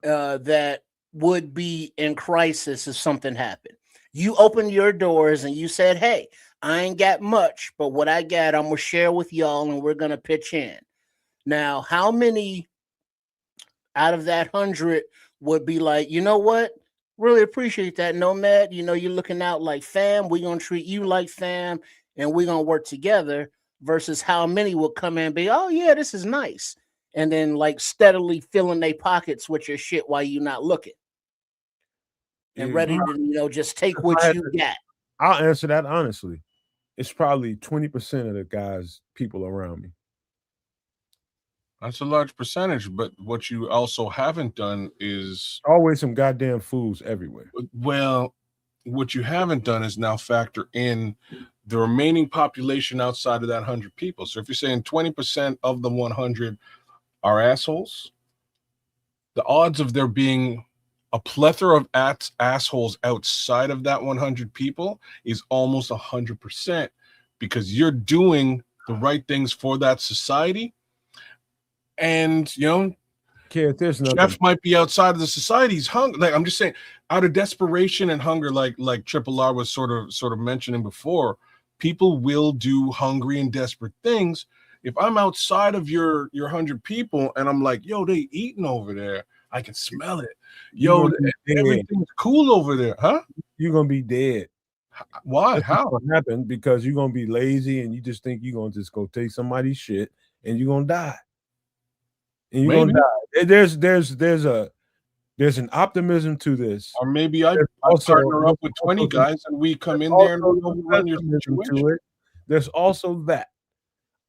that would be in crisis if something happened. You opened your doors and you said, hey, I ain't got much, but what I got, I'm going to share with y'all, and we're going to pitch in. Now, how many out of that 100 would be like, you know what? Really appreciate that, Nomad. You know, you're looking out like fam. We're going to treat you like fam, and we're going to work together, versus how many will come in and be, oh, yeah, this is nice. And then like steadily filling their pockets with your shit while you're not looking. And ready to, you know, just take what you got. I'll answer that honestly. It's probably 20% of the guys, people around me. That's a large percentage, but what you also haven't done is always some goddamn fools everywhere. Well, what you haven't done is now factor in the remaining population outside of that 100 people. So if you're saying 20% of the 100 are assholes, the odds of there being a plethora of assholes outside of that 100 people is almost 100%, because you're doing the right things for that society. And, you know, there's nothing. Jeff might be outside of the society. He's hungry. Like, I'm just saying, out of desperation and hunger, like Triple R was sort of mentioning before, people will do hungry and desperate things. If I'm outside of your 100 people and I'm like, yo, they eating over there, I can smell it. Yo, everything's cool over there, huh? You're gonna be dead. Why? That's how? Gonna happen because you're gonna be lazy and you just think you're gonna just go take somebody's shit and you're gonna die. And you're gonna die. There's an optimism to this. Or maybe I partner up with 20 guys and we come in there and run your situation. There's also that.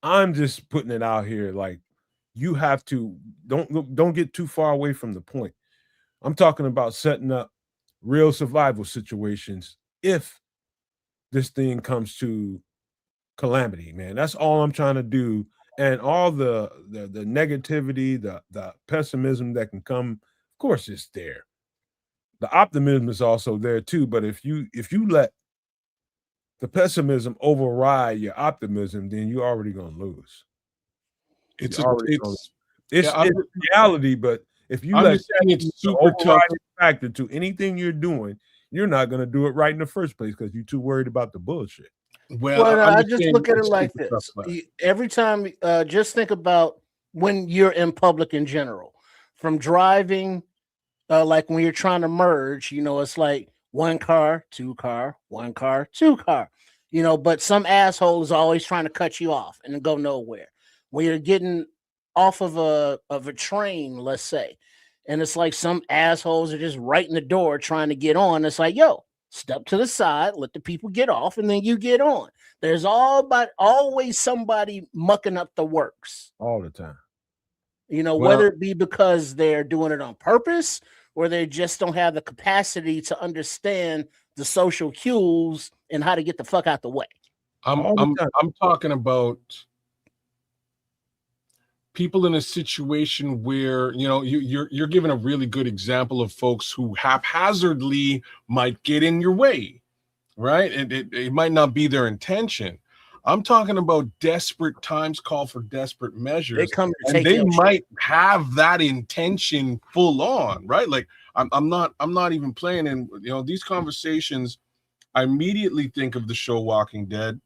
I'm just putting it out here, like, you have to don't get too far away from the point. I'm talking about setting up real survival situations if this thing comes to calamity, man. That's all I'm trying to do. And all the negativity, the pessimism that can come, of course, it's there. The optimism is also there too. But if you let the pessimism override your optimism, then you're already gonna lose. It's reality, but if you let it's super tough factor to anything you're doing, you're not gonna do it right in the first place because you're too worried about the bullshit. Well, I just look at it like this. Every time, just think about when you're in public in general. from driving, like when you're trying to merge, it's like one car, two car, one car, two car, but some asshole is always trying to cut you off and go nowhere. When you're getting off of a train, let's say, and it's like some assholes are just right in the door trying to get on. It's like, yo, step to the side, let the people get off, and then you get on. There's always somebody mucking up the works all the time. Whether it be because they're doing it on purpose or they just don't have the capacity to understand the social cues and how to get the fuck out the way. I'm talking about people in a situation where you're giving a really good example of folks who haphazardly might get in your way, right? It might not be their intention. I'm talking about desperate times call for desperate measures. They might have that intention full on, right? Like I'm not even playing in these conversations. I immediately think of the show Walking Dead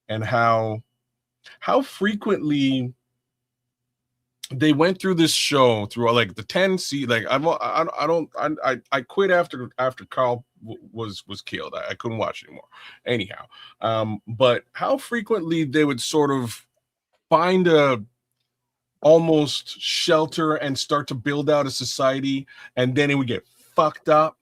and how frequently they went through this show through like the 10 like I quit after Carl was killed. I couldn't watch anymore anyhow. But how frequently they would sort of find a almost shelter and start to build out a society, and then it would get fucked up.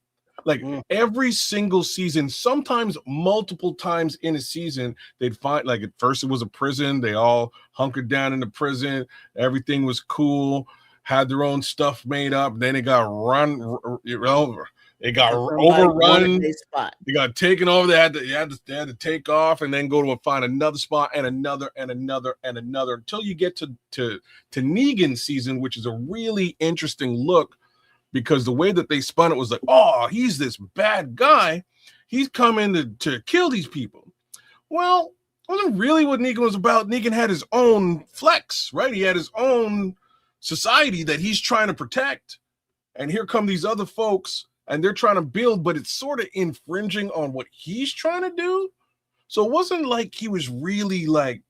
Like every single season, sometimes multiple times in a season, they'd find, like, at first it was a prison. They all hunkered down in the prison. Everything was cool, had their own stuff made up. Then it got it got overrun. They got taken over. They had to take off and then go to find another spot and another until you get to Negan's season, which is a really interesting look. Because the way that they spun it was like, oh, he's this bad guy. He's coming to kill these people. Well, it wasn't really what Negan was about. Negan had his own flex, right? He had his own society that he's trying to protect. And here come these other folks, and they're trying to build, but it's sort of infringing on what he's trying to do. So it wasn't like he was really like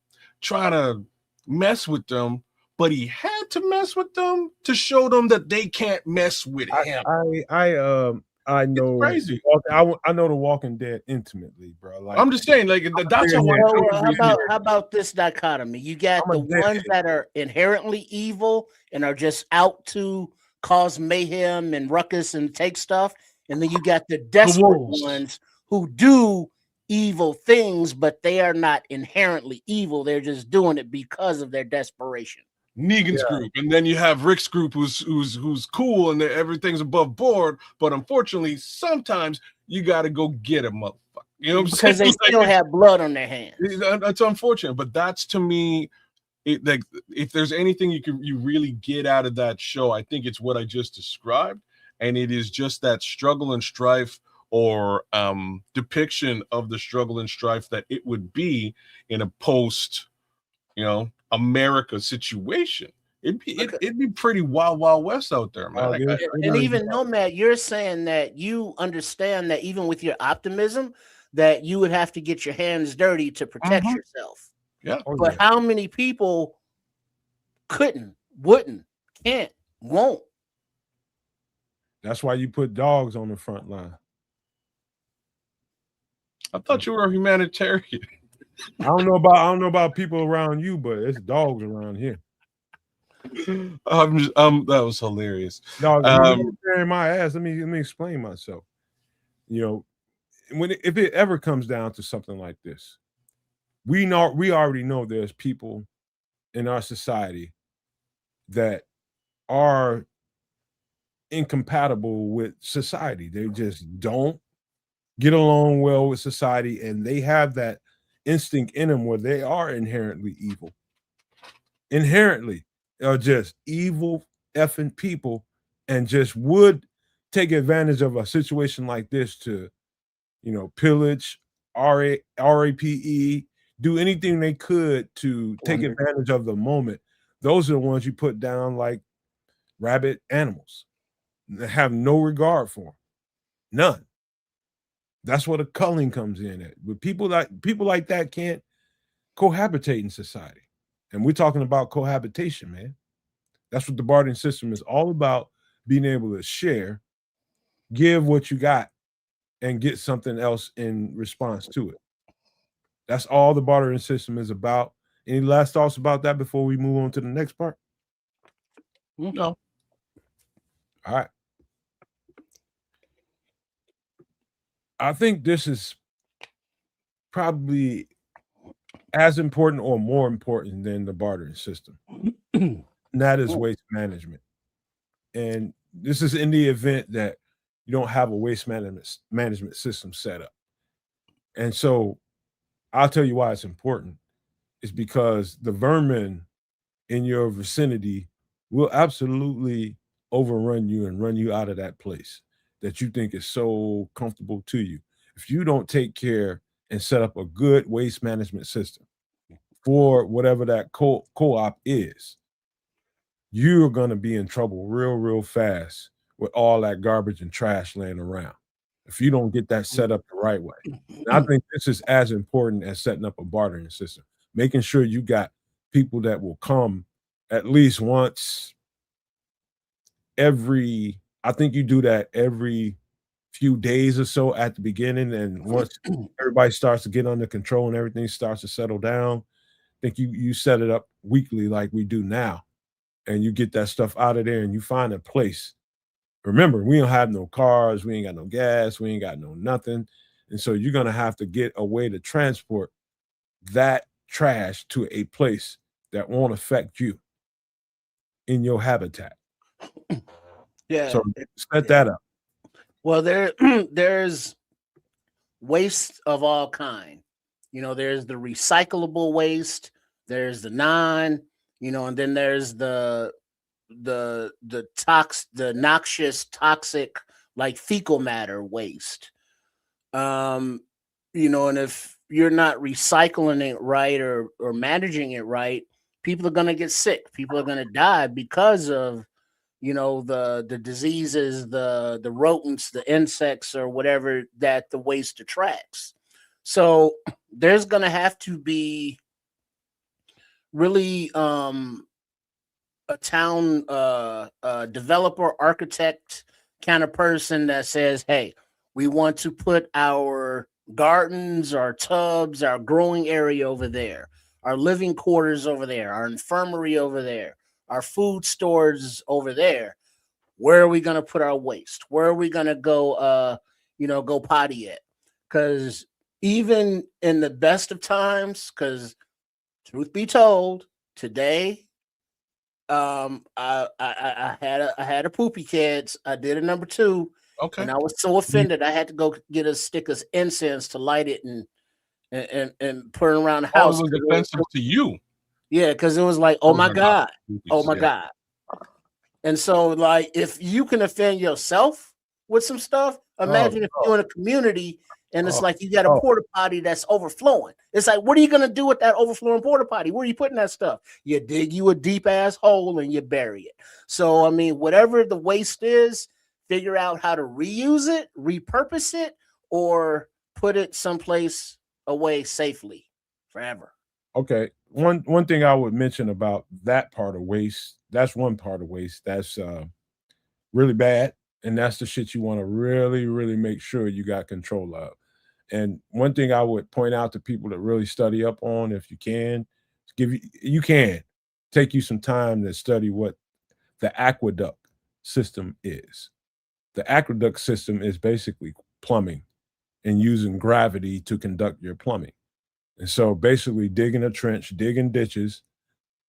trying to mess with them. But he had to mess with them to show them that they can't mess with him. I know. It's crazy. I know The Walking Dead intimately, bro. Like, I'm just saying, like, that's how about this dichotomy? You got the ones that are inherently evil and are just out to cause mayhem and ruckus and take stuff, and then you got the desperate ones who do evil things, but they are not inherently evil. They're just doing it because of their desperation. Negan's group, and then you have Rick's group, who's cool and everything's above board, but unfortunately, sometimes you got to go get a motherfucker. You know what I'm saying? Because they still have blood on their hands. That's unfortunate, but that's, to me, like, if there's anything you really get out of that show, I think it's what I just described, and it is just that struggle and strife, or depiction of the struggle and strife that it would be in a post, America situation. It'd be pretty wild west out there, man. And even Nomad, you're saying that you understand that even with your optimism, that you would have to get your hands dirty to protect yourself. Yeah. But how many people couldn't, wouldn't, can't, won't? That's why you put dogs on the front line. I thought you were a humanitarian. I don't know about people around you, but it's dogs around here. That was hilarious. Dog, carrying my ass. Let me explain myself. If it ever comes down to something like this, we already know there's people in our society that are incompatible with society. They just don't get along well with society, and they have that instinct in them where they are inherently evil. Inherently, are just evil effing people, and just would take advantage of a situation like this to, pillage, RAPE, do anything they could to take advantage of the moment. Those are the ones you put down like rabid animals. They have no regard for them. None. That's where the culling comes in at. But people like that can't cohabitate in society. And we're talking about cohabitation, man. That's what the bartering system is all about, being able to share, give what you got, and get something else in response to it. That's all the bartering system is about. Any last thoughts about that before we move on to the next part? No. All right. I think this is probably as important or more important than the bartering system. And that is waste management. And this is in the event that you don't have a waste management system set up. And so I'll tell you why it's important. It's because the vermin in your vicinity will absolutely overrun you and run you out of that place that you think is so comfortable to you. If you don't take care and set up a good waste management system for whatever that co-op is, you're going to be in trouble real fast with all that garbage and trash laying around if you don't get that set up the right way. And I think this is as important as setting up a bartering system, making sure you got people that will come at least once every, I think you do that every few days or so at the beginning. And once everybody starts to get under control and everything starts to settle down, I think you set it up weekly like we do now. And you get that stuff out of there and you find a place. Remember, we don't have no cars, we ain't got no gas, we ain't got no nothing. And so you're going to have to get a way to transport that trash to a place that won't affect you in your habitat. Yeah. So set that up. Well, there's waste of all kind. There's the recyclable waste, there's the and then there's the noxious, toxic, like fecal matter waste. And if you're not recycling it right or managing it right, people are gonna get sick. People are gonna die because of the diseases, the rodents, the insects, or whatever that the waste attracts. So there's gonna have to be really a town developer, architect kind of person that says, hey, we want to put our gardens, our tubs, our growing area over there, our living quarters over there, our infirmary over there, our food stores over there. Where are we going to put our waste? Where are we going to go go potty at? Because even in the best of times, because truth be told, today I had a poopy kids. I did a number 2. Okay. And I was so offended I had to go get a stick of incense to light it and put it around the house. It was offensive to you. Yeah, because it was like, oh my God. Oh my God. And so, like, if you can offend yourself with some stuff, imagine if you're in a community and it's like you got a porta potty that's overflowing. It's like, what are you going to do with that overflowing porta potty? Where are you putting that stuff? You dig you a deep ass hole and you bury it. So, I mean, whatever the waste is, figure out how to reuse it, repurpose it, or put it someplace away safely forever. Okay. One thing I would mention about that part of waste, that's one part of waste that's really bad. And that's the shit you want to really make sure you got control of. And one thing I would point out to people that really study up on, if you can, take you some time to study what the aqueduct system is. The aqueduct system is basically plumbing and using gravity to conduct your plumbing. And so basically digging a trench, digging ditches,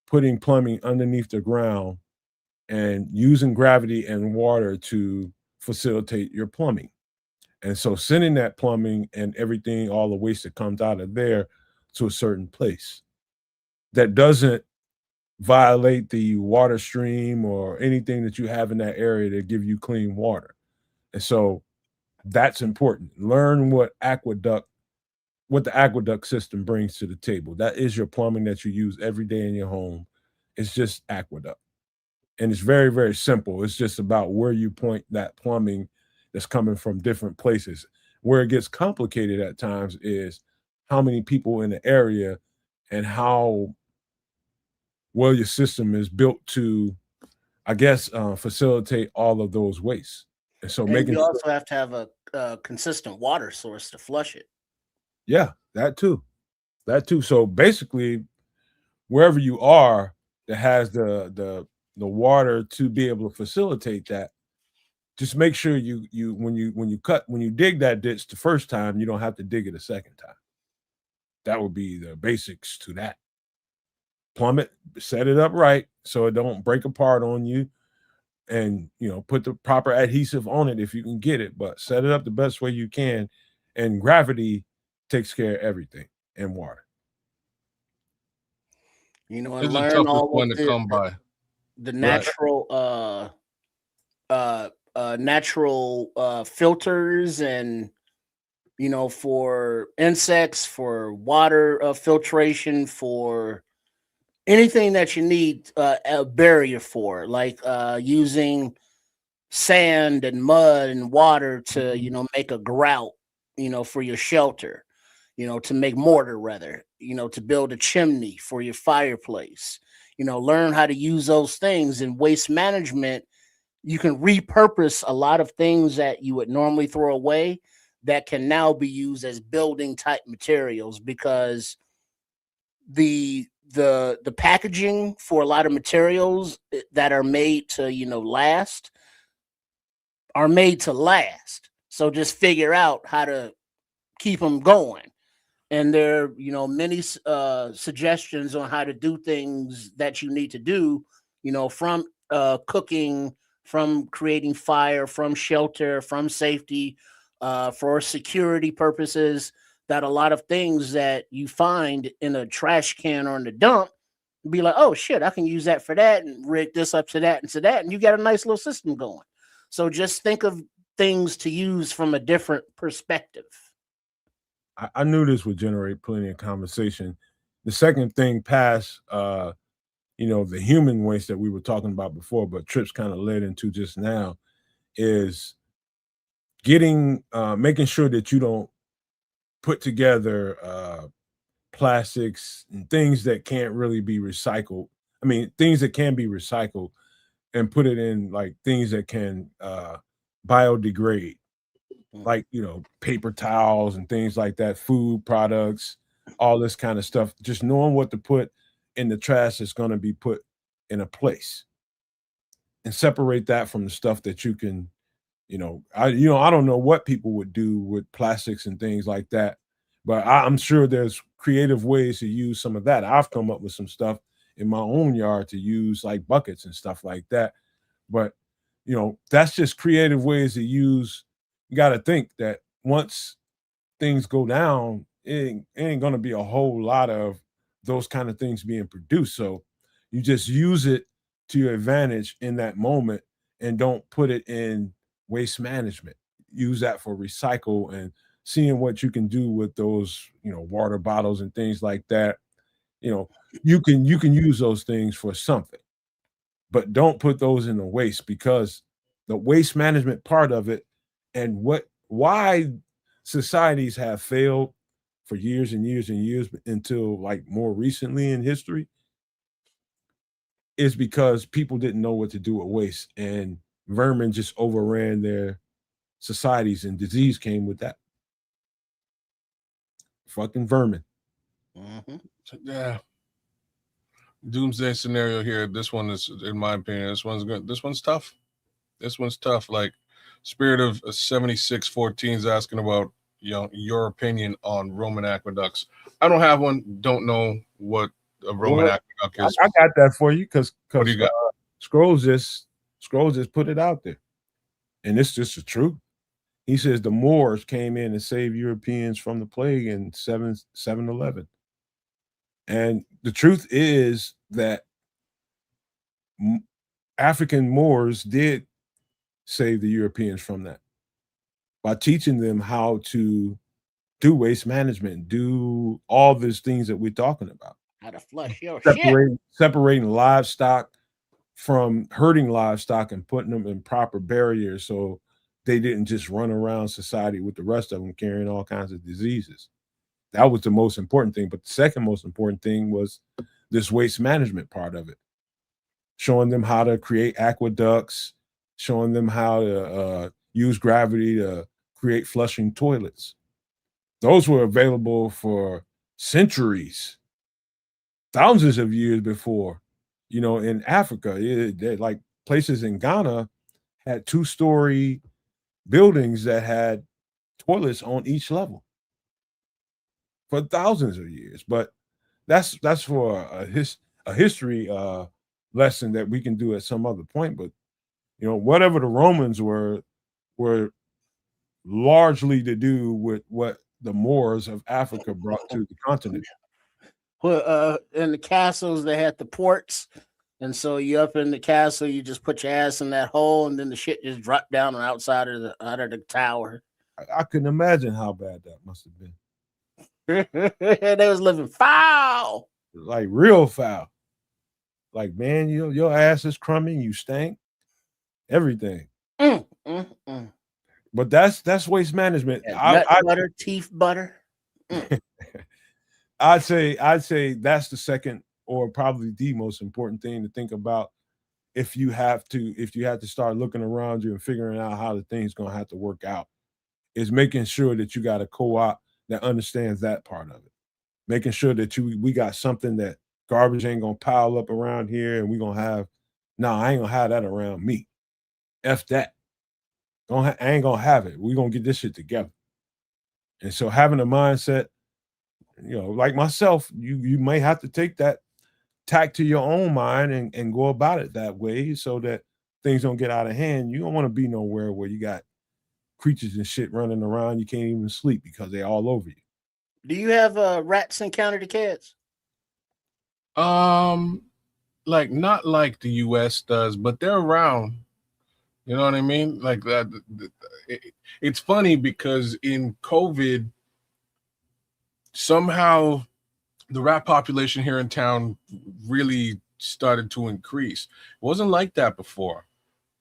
putting plumbing underneath the ground and using gravity and water to facilitate your plumbing. And so sending that plumbing and everything, all the waste that comes out of there to a certain place that doesn't violate the water stream or anything that you have in that area to give you clean water. And so that's important. Learn what the aqueduct system brings to the table. That is your plumbing that you use every day in your home. It's just aqueduct. And it's very simple. It's just about where you point that plumbing that's coming from different places. Where it gets complicated at times is how many people in the area and how well your system is built to I guess, facilitate all of those wastes. And so And making you sure, also have to have a consistent water source to flush it. yeah, that too. That too. So basically, wherever you are that has the water to be able to facilitate that, just make sure you when you dig that ditch the first time, you don't have to dig it a second time. That would be the basics to that. Plumb it, set it up right so it don't break apart on you, and put the proper adhesive on it if you can get it, but set it up the best way you can, and gravity takes care of everything, and water. And This is the learn toughest all one of to come by. the Right. natural filters, and for insects, for water filtration, for anything that you need a barrier for, like using sand and mud and water to make a grout, for your shelter, to make mortar, rather, to build a chimney for your fireplace. Learn how to use those things. In waste management, you can repurpose a lot of things that you would normally throw away that can now be used as building type materials, because the packaging for a lot of materials that are made to last are made to last. So just figure out how to keep them going. And there are many suggestions on how to do things that you need to do, from cooking, from creating fire, from shelter, from safety, for security purposes, that a lot of things that you find in a trash can or in the dump, be like, oh shit, I can use that for that, and rig this up to that and to that, and you got a nice little system going. So just think of things to use from a different perspective. I knew this would generate plenty of conversation. The second thing past, the human waste that we were talking about before, but Trips kind of led into just now, is making sure that you don't put together plastics and things that can't really be recycled. I mean, things that can be recycled, and put it in like things that can biodegrade, like paper towels and things like that, food products, all this kind of stuff. Just knowing what to put in the trash that's going to be put in a place, and separate that from the stuff that you can, I don't know what people would do with plastics and things like that, but I'm sure there's creative ways to use some of that. I've come up with some stuff in my own yard to use, like buckets and stuff like that. But that's just creative ways to use. You got to think that once things go down, it ain't going to be a whole lot of those kind of things being produced. So you just use it to your advantage in that moment, and don't put it in waste management. Use that for recycle, and seeing what you can do with those, water bottles and things like that. You can use those things for something, but don't put those in the waste, because the waste management part of it, and why societies have failed for years and years and years until like more recently in history, is because people didn't know what to do with waste, and vermin just overran their societies, and disease came with that. Fucking vermin. Mm-hmm. Yeah. Doomsday scenario here. This one is, in my opinion, this one's good. This one's tough. This one's tough. Like, Spirit of 7614 is asking about your opinion on Roman aqueducts. I don't have one. Don't know what a Roman aqueduct is. I got that for you, because What do you got? Scrolls just put it out there, and it's just the truth. He says the Moors came in and saved Europeans from the plague in 711. And the truth is that African Moors did save the Europeans from that by teaching them how to do waste management, do all these things that we're talking about. How to flush your shit. Separating livestock from hurting livestock, and putting them in proper barriers so they didn't just run around society with the rest of them carrying all kinds of diseases. That was the most important thing. But the second most important thing was this waste management part of it. showing them how to create aqueducts, showing them how to use gravity to create flushing toilets. Those were available for centuries, thousands of years before. In Africa, like places in Ghana had 2-story buildings that had toilets on each level for thousands of years. But that's for a history lesson that we can do at some other point. But whatever the Romans were largely to do with what the Moors of Africa brought to the continent. Well, in the castles they had the ports, and so you up in the castle, you just put your ass in that hole, and then the shit just dropped down on outside of the tower. I couldn't imagine how bad that must have been. They was living foul, like real foul. Like, man, your ass is crummy, you stink, everything. But that's waste management. Nut butter, teeth butter. I'd say that's the second, or probably the most important thing to think about if you have to start looking around you and figuring out how the thing's gonna have to work out, is making sure that you got a co-op that understands that part of it. Making sure that we got something that garbage ain't gonna pile up around here, and we gonna have, I ain't gonna have that around me. F that. I ain't gonna have it. We're gonna get this shit together. And so having a mindset, like myself, you may have to take that tack to your own mind and go about it that way so that things don't get out of hand. You don't want to be nowhere where you got creatures and shit running around. You can't even sleep because they're all over you. Do you have rats encounter the kids? Like not like the US does, but they're around. You know what I mean? Like that. It's funny because in COVID, somehow the rat population here in town really started to increase. It wasn't like that before,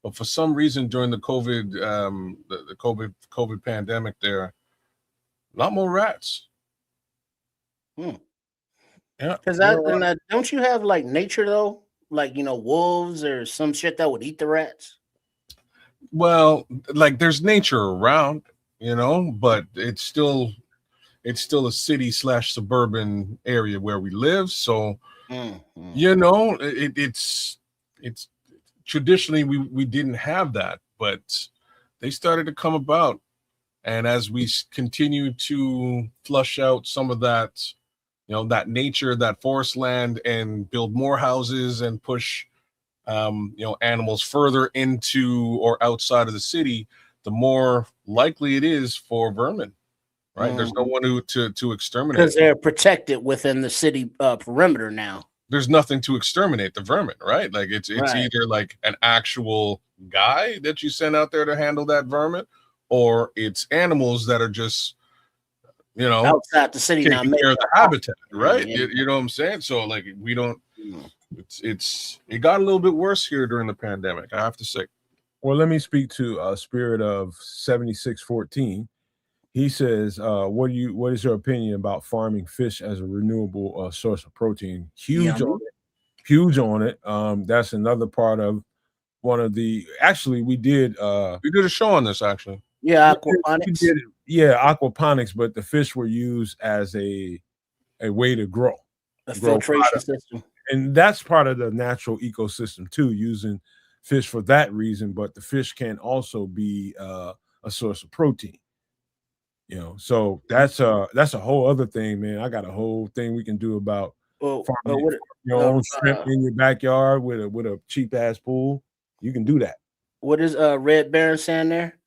but for some reason during the COVID, the COVID pandemic, there a lot more rats. Yeah, because don't you have like nature though, like wolves or some shit that would eat the rats? Well, like there's nature around, but it's still a city / suburban area where we live. So, it's traditionally we didn't have that, but they started to come about. And as we continue to flush out some of that, that nature, that forest land, and build more houses and push, animals further into or outside of the city, the more likely it is for vermin. Right, there's no one to exterminate because they're protected within the city perimeter now. There's nothing to exterminate the vermin, right? Like it's right. Either like an actual guy that you send out there to handle that vermin, or it's animals that are just outside the city taking care of the habitat, right? Yeah. You know what I'm saying? So like we don't. It got a little bit worse here during the pandemic, I have to say. Well, let me speak to Spirit of 7614. He says, what is your opinion about farming fish as a renewable source of protein? Huge on it. That's another part of one of the. Actually, we did a show on this. Actually, yeah, aquaponics. Aquaponics, but the fish were used as a way to grow filtration system, and that's part of the natural ecosystem too, using fish for that reason. But the fish can also be a source of protein. So that's a whole other thing, man. I got a whole thing we can do about farming your own shrimp in your backyard with a cheap ass pool. You can do that. What is Red Baron saying there?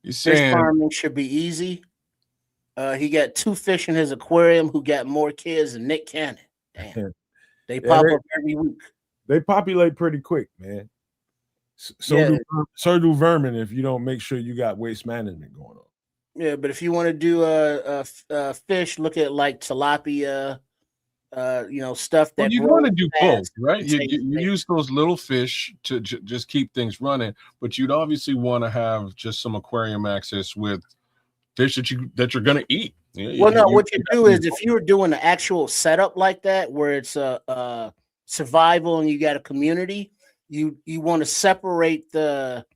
He's saying fish farming should be easy. He got 2 fish in his aquarium who got more kids than Nick Cannon. Damn, they pop up every week. They populate pretty quick, man. So do vermin if you don't make sure you got waste management going on. Yeah, but if you want to do a fish, look at like tilapia, stuff that you want to do both, right? You use those little fish to just keep things running, but you'd obviously want to have just some aquarium access with fish that you're going to eat. What you do is if you're doing an actual setup like that, where it's a survival and you got a community, you want to separate the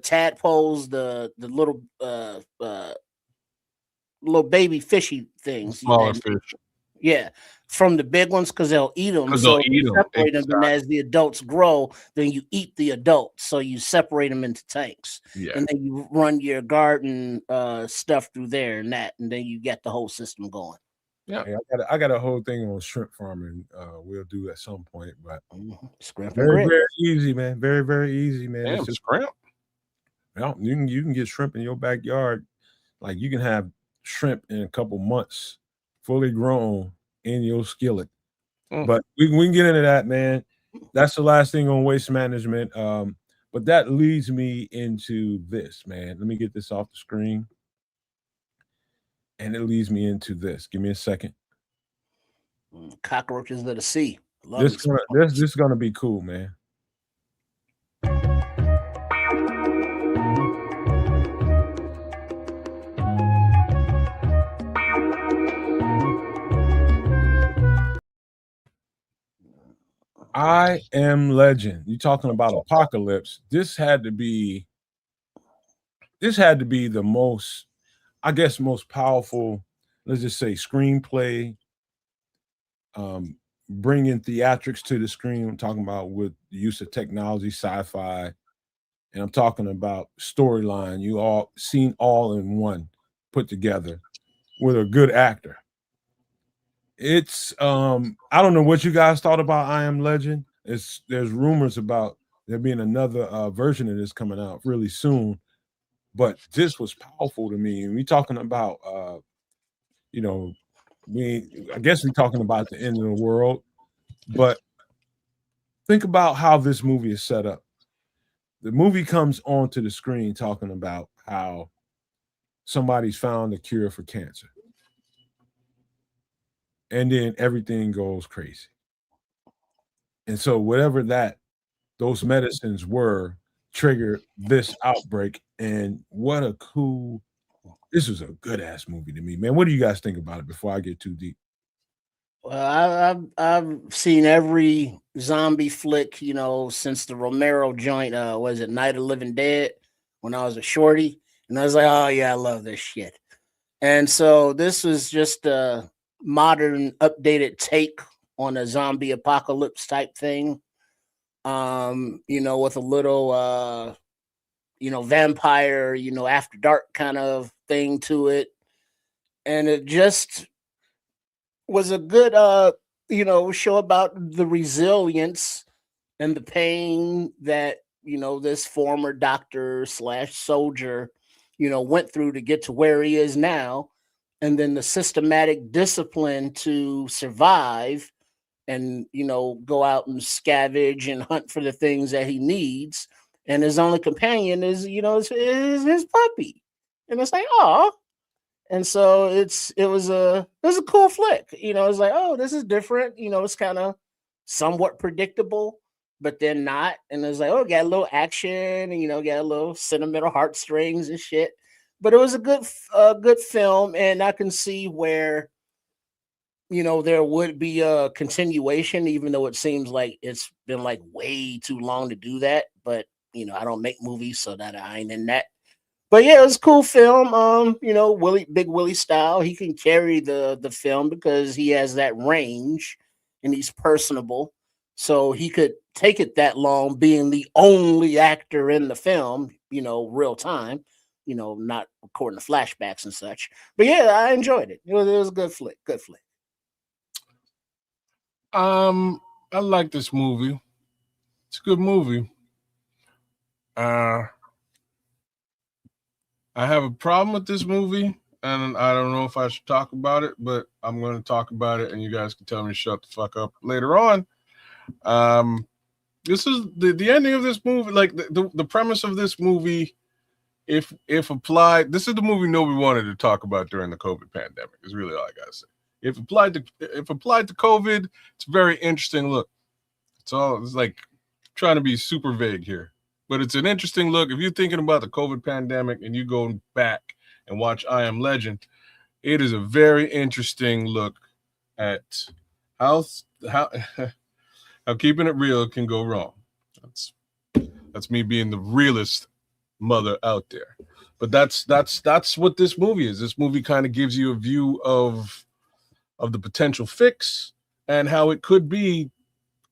tadpoles, the little baby fishy things. Smaller fish. Yeah, from the big ones because they'll eat them. Because So they'll eat you them. separate them, and as the adults grow, then you eat the adults. So you separate them into tanks, Yeah. and then you run your garden stuff through there, and then you get the whole system going. Yeah, Hey, I got a whole thing on shrimp farming. We'll do at some point, but Scrimp and very grits. very easy, man. Very very easy, man. damn, It's just, scrimp. well, you can get shrimp in your backyard. Like you can have shrimp in a couple months, fully grown in your skillet. Mm. But we can get into that, man. That's the last thing on waste management. But that leads me into this, man. Let me get this off the screen. And it leads me into this. Give me a second. Cockroaches of the sea. This is gonna be cool, man. I Am Legend. You talking about apocalypse? This had to be the most, I guess, most powerful. Let's just say screenplay. Bringing theatrics to the screen. I'm talking about with the use of technology, sci-fi, and I'm talking about storyline. You all seen all in one put together with a good actor. It's I don't know what you guys thought about I Am Legend. There's rumors about there being another version of this coming out really soon, but this was powerful to me. And we talking about you know, I guess we're talking about the end of the world, but think about how this movie is set up. The movie comes onto the screen talking about how somebody's found a cure for cancer. And then everything goes crazy. And so whatever those medicines were triggered this outbreak. And what a cool, this was a good ass movie to me, man. What do you guys think about it before I get too deep? Well, I've seen every zombie flick, since the Romero joint. Was it Night of the Living Dead when I was a shorty, and I was like, oh yeah, I love this shit. And so this was just a modern, updated take on a zombie apocalypse type thing. With a little vampire, after dark kind of thing to it. And it just was a good show about the resilience and the pain that this former doctor / soldier went through to get to where he is now, and then the systematic discipline to survive and go out and scavenge and hunt for the things that he needs, and his only companion is is his puppy, and it's like, oh. And so it was a cool flick. It's like, oh, this is different. It's kind of somewhat predictable, but then not. And it's like, oh, got a little action, and got a little sentimental heartstrings and shit. But it was a good film, and I can see where there would be a continuation, even though it seems like it's been like way too long to do that. But I don't make movies, so that I ain't in that. But yeah, it was a cool film. Big Willie style. He can carry the film because he has that range and he's personable. So he could take it that long being the only actor in the film, real time, not according to flashbacks and such. But yeah, I enjoyed it. It was a good flick. Good flick. I like this movie. It's a good movie. I have a problem with this movie, and I don't know if I should talk about it, but I'm going to talk about it, and you guys can tell me to shut the fuck up later on. This is the ending of this movie, like the premise of this movie, if applied, this is the movie nobody wanted to talk about during the COVID pandemic, is really all I gotta say. If applied to COVID, it's a very interesting look. It's like trying to be super vague here. But it's an interesting look. If you're thinking about the COVID pandemic and you go back and watch I Am Legend, it is a very interesting look at how How keeping it real can go wrong. That's me being the realest mother out there. But that's what this movie is. This movie kind of gives you a view of the potential fix and how it could be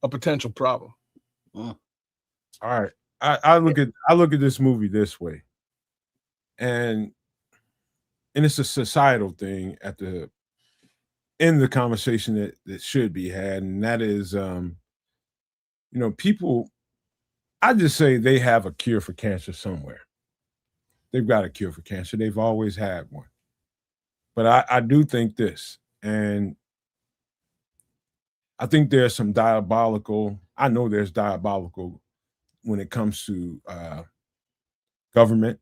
a potential problem. All right. I look at this movie this way. And it's a societal thing in the conversation that should be had, and that is people, I just say they have a cure for cancer somewhere. They've got a cure for cancer. They've always had one. But I do think this, and I think there's some diabolical when it comes to government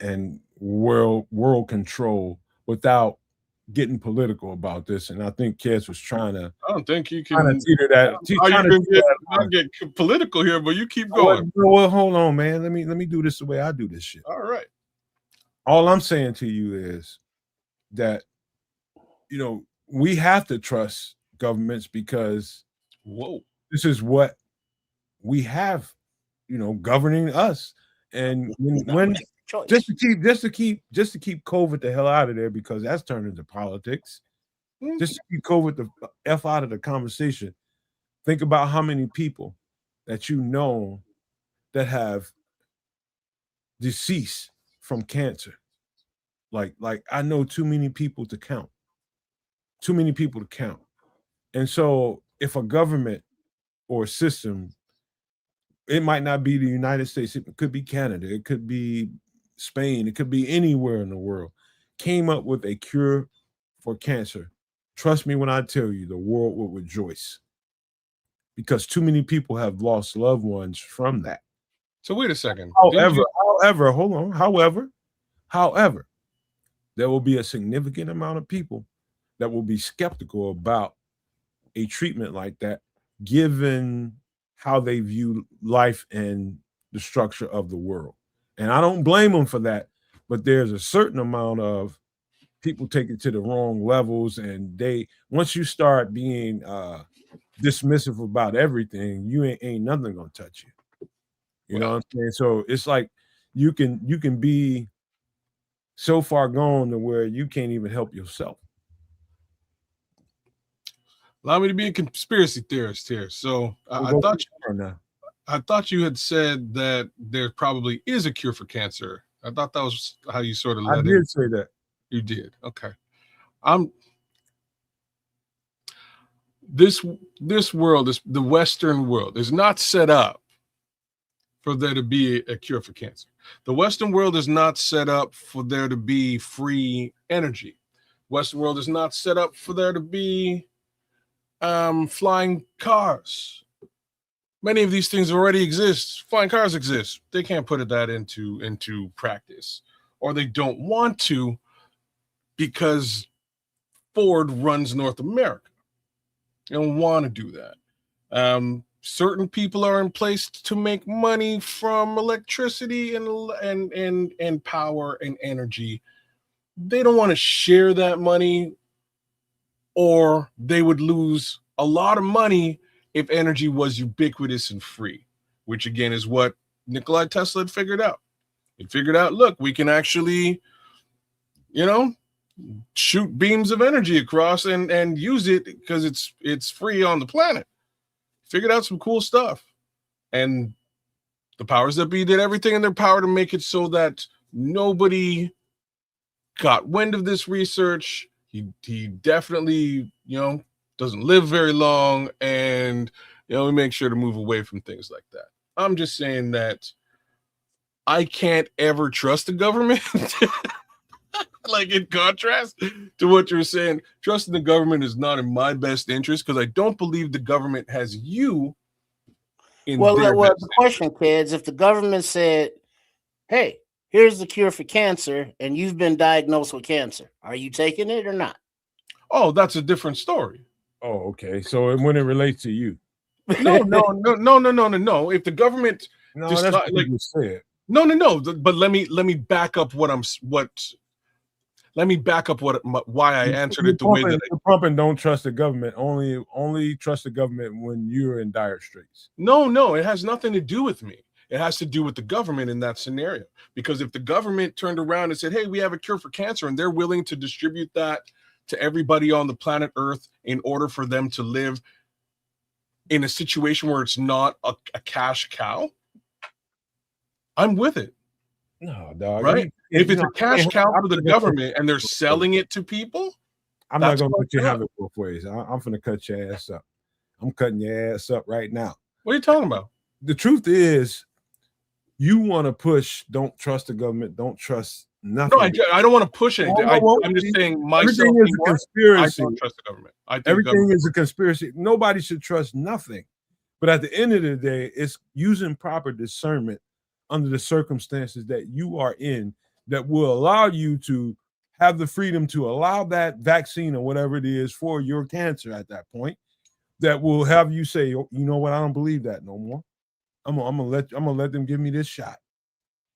and world control without getting political about this. And I think Kez was trying to. I don't think you can teeter that. Not get political here, but you keep going. Well, hold on, man. Let me do this the way I do this shit. All right. All I'm saying to you is that we have to trust governments because this is what we have, governing us. And when just to keep COVID the hell out of there, because that's turned into politics. Just to keep COVID the F out of the conversation. Think about how many people that that have deceased from cancer. Like I know too many people to count. And so if a government or a system, it might not be the United States, it could be Canada, it could be Spain, it could be anywhere in the world, came up with a cure for cancer. Trust me when I tell you, the world will rejoice, because too many people have lost loved ones from that. So wait a second. However, hold on. However, there will be a significant amount of people that will be skeptical about a treatment like that, given how they view life and the structure of the world. And I don't blame them for that, but there's a certain amount of people take it to the wrong levels, and once you start being dismissive about everything, you ain't nothing gonna touch you. You know what I'm saying? So it's like you can be so far gone to where you can't even help yourself. Allow me to be a conspiracy theorist here. So I thought you had said that there probably is a cure for cancer. I thought that was how you sort of I did say that. You did. Okay. This world, the Western world, is not set up for there to be a cure for cancer. The Western world is not set up for there to be free energy. Western world is not set up for there to be flying cars. Many of these things already exist. Flying cars exist. They can't put that into practice, or they don't want to, because Ford runs North America. They don't want to do that. Certain people are in place to make money from electricity and power and energy. They don't want to share that money, or they would lose a lot of money if energy was ubiquitous and free, which again is what Nikola Tesla had figured out. He figured out, look, we can actually, shoot beams of energy across and use it because it's free on the planet. Figured out some cool stuff. And the powers that be did everything in their power to make it so that nobody got wind of this research. He definitely, doesn't live very long, and we make sure to move away from things like that. I'm just saying that I can't ever trust the government. Like, in contrast to what you're saying, trusting the government is not in my best interest, because I don't believe the government has you in their best the question, kids, if the government said, hey, here's the cure for cancer, and you've been diagnosed with cancer, are you taking it or not? Oh, that's a different story. Oh, okay. So when it relates to you. No. If the government that's what you said. No. But let me back up what let me back up why I answered it the way that you're pumping. Don't trust the government. Only trust the government when you're in dire straits. No, it has nothing to do with me. It has to do with the government in that scenario. Because if the government turned around and said, hey, we have a cure for cancer, and they're willing to distribute that to everybody on the planet Earth in order for them to live in a situation where it's not a cash cow, I'm with it. No, dog. Right? If it's a cash cow for the government and they're selling it to people, I'm not going to let you have it both ways. I'm going to cut your ass up. I'm cutting your ass up right now. What are you talking about? The truth is, you want to push, don't trust the government, don't trust nothing. No, I don't want to push anything. I'm just saying myself. Everything is a conspiracy. I don't trust the government. Everything is a conspiracy. Nobody should trust nothing. But at the end of the day, it's using proper discernment under the circumstances that you are in that will allow you to have the freedom to allow that vaccine or whatever it is for your cancer at that point, that will have you say, oh, you know what, I don't believe that no more. I'm gonna let them give me this shot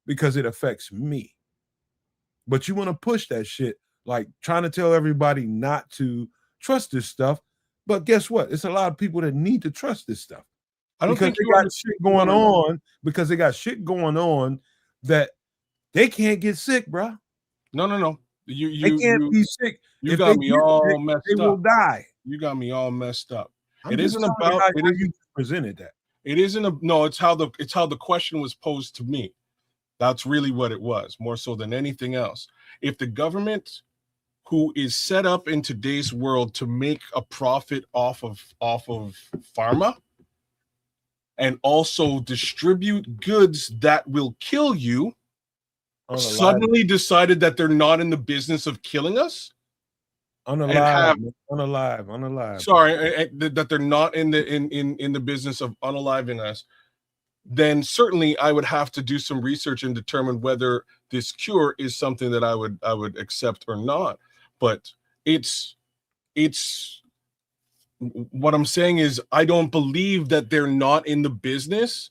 because it affects me. But you want to push that shit, like trying to tell everybody not to trust this stuff. But guess what? It's a lot of people that need to trust this stuff. I don't think they got shit going on because they got shit going on that they can't get sick, bro. No. They can't be sick. You got me all messed up. They will die. You got me all messed up. It isn't about how you presented that. It isn't no. It's how the question was posed to me. That's really what it was, more so than anything else. If the government, who is set up in today's world to make a profit off of pharma, and also distribute goods that will kill you, suddenly decided that they're not in the business of killing us. Unalive. Sorry, that they're not in the business of unaliving us. Then certainly I would have to do some research and determine whether this cure is something that I would accept or not. But it's what I'm saying is I don't believe that they're not in the business.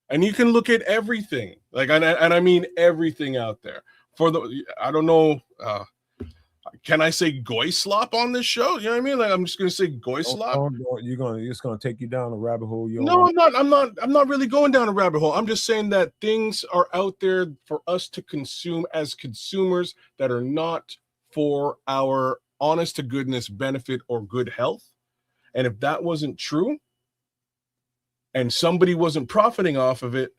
And you can look at everything, like, and I mean everything out there. I don't know. Can I say goy slop on this show? You know what I mean? Like, I'm just gonna say goy slop. It's gonna take you down a rabbit hole. No, I'm not really going down a rabbit hole. I'm just saying that things are out there for us to consume as consumers that are not for our honest to goodness benefit or good health. And if that wasn't true, and somebody wasn't profiting off of it,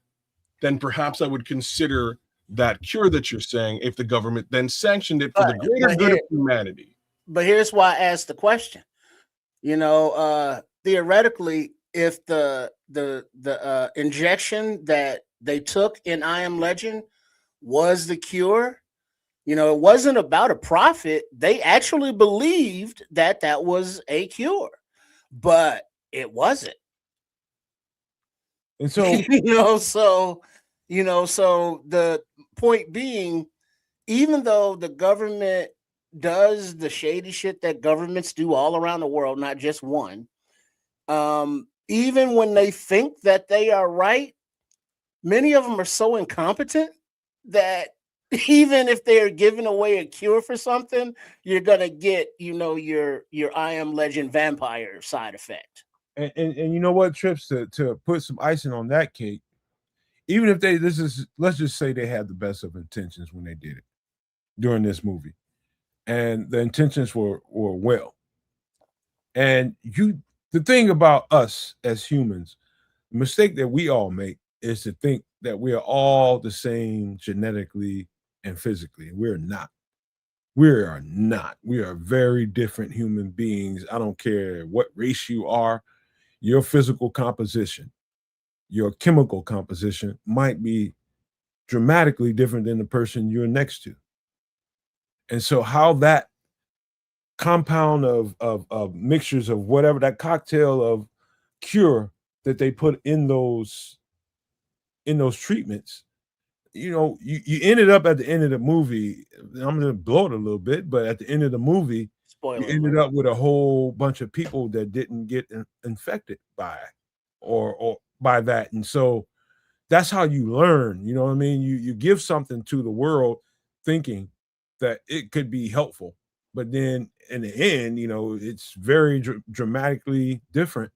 then perhaps I would consider that cure that you're saying if the government then sanctioned it for the greater good of humanity. But here's why I asked the question. Theoretically, if the injection that they took in I Am Legend was the cure, it wasn't about a profit. They actually believed that was a cure, but it wasn't. And so, so the point being, even though the government does the shady shit that governments do all around the world, not just one, even when they think that they are right, many of them are so incompetent that even if they're giving away a cure for something, you're gonna get, your I Am Legend vampire side effect. And you know what, Trips, to put some icing on that cake, even if let's just say they had the best of intentions when they did it during this movie, and the intentions were well. And the thing about us as humans, the mistake that we all make is to think that we are all the same genetically and physically. We're not. We are not. We are very different human beings. I don't care what race you are. Your physical composition, your chemical composition might be dramatically different than the person you're next to. And so how that compound of mixtures of whatever, that cocktail of cure that they put in those treatments, you ended up at the end of the movie, I'm going to blow it a little bit, but at the end of the movie, you ended up with a whole bunch of people that didn't get infected by or by that. And so that's how you learn. You know what I mean? You give something to the world thinking that it could be helpful. But then in the end, it's very dramatically different.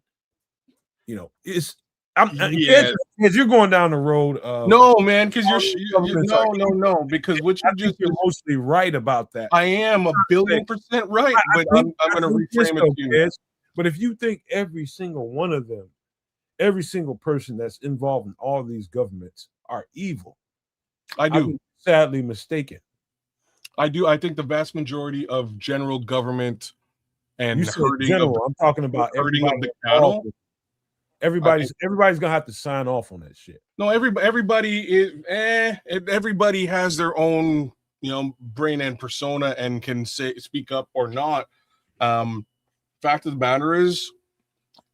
It's Yeah. because you're going down the road of no, man, because no, because what you I think you're mostly right about that. I am 1,000,000,000% right, but I'm going to reframe it to you. But if you think every single one of them, every single person that's involved in all these governments are evil, I do. I'm sadly mistaken. I do. I think the vast majority of general government and You said herding general. I'm talking about herding of everybody the cattle. Everybody's gonna have to sign off on that shit. No, everybody is. Everybody has their own, brain and persona and can speak up or not. Fact of the matter is,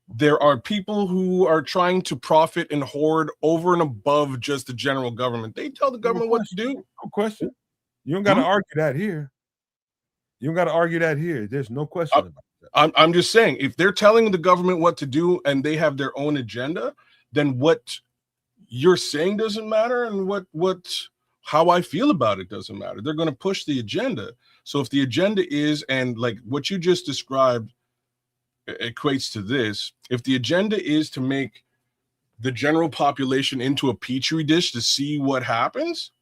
there are people who are trying to profit and hoard over and above just the general government. They tell the government what to do. No question. You don't got to argue that here. You don't got to argue that here. There's no question about that. I'm just saying, if they're telling the government what to do and they have their own agenda, then what you're saying doesn't matter, and how I feel about it doesn't matter. They're going to push the agenda. So if the agenda is, and like what you just described equates to this, if the agenda is to make the general population into a petri dish to see what happens,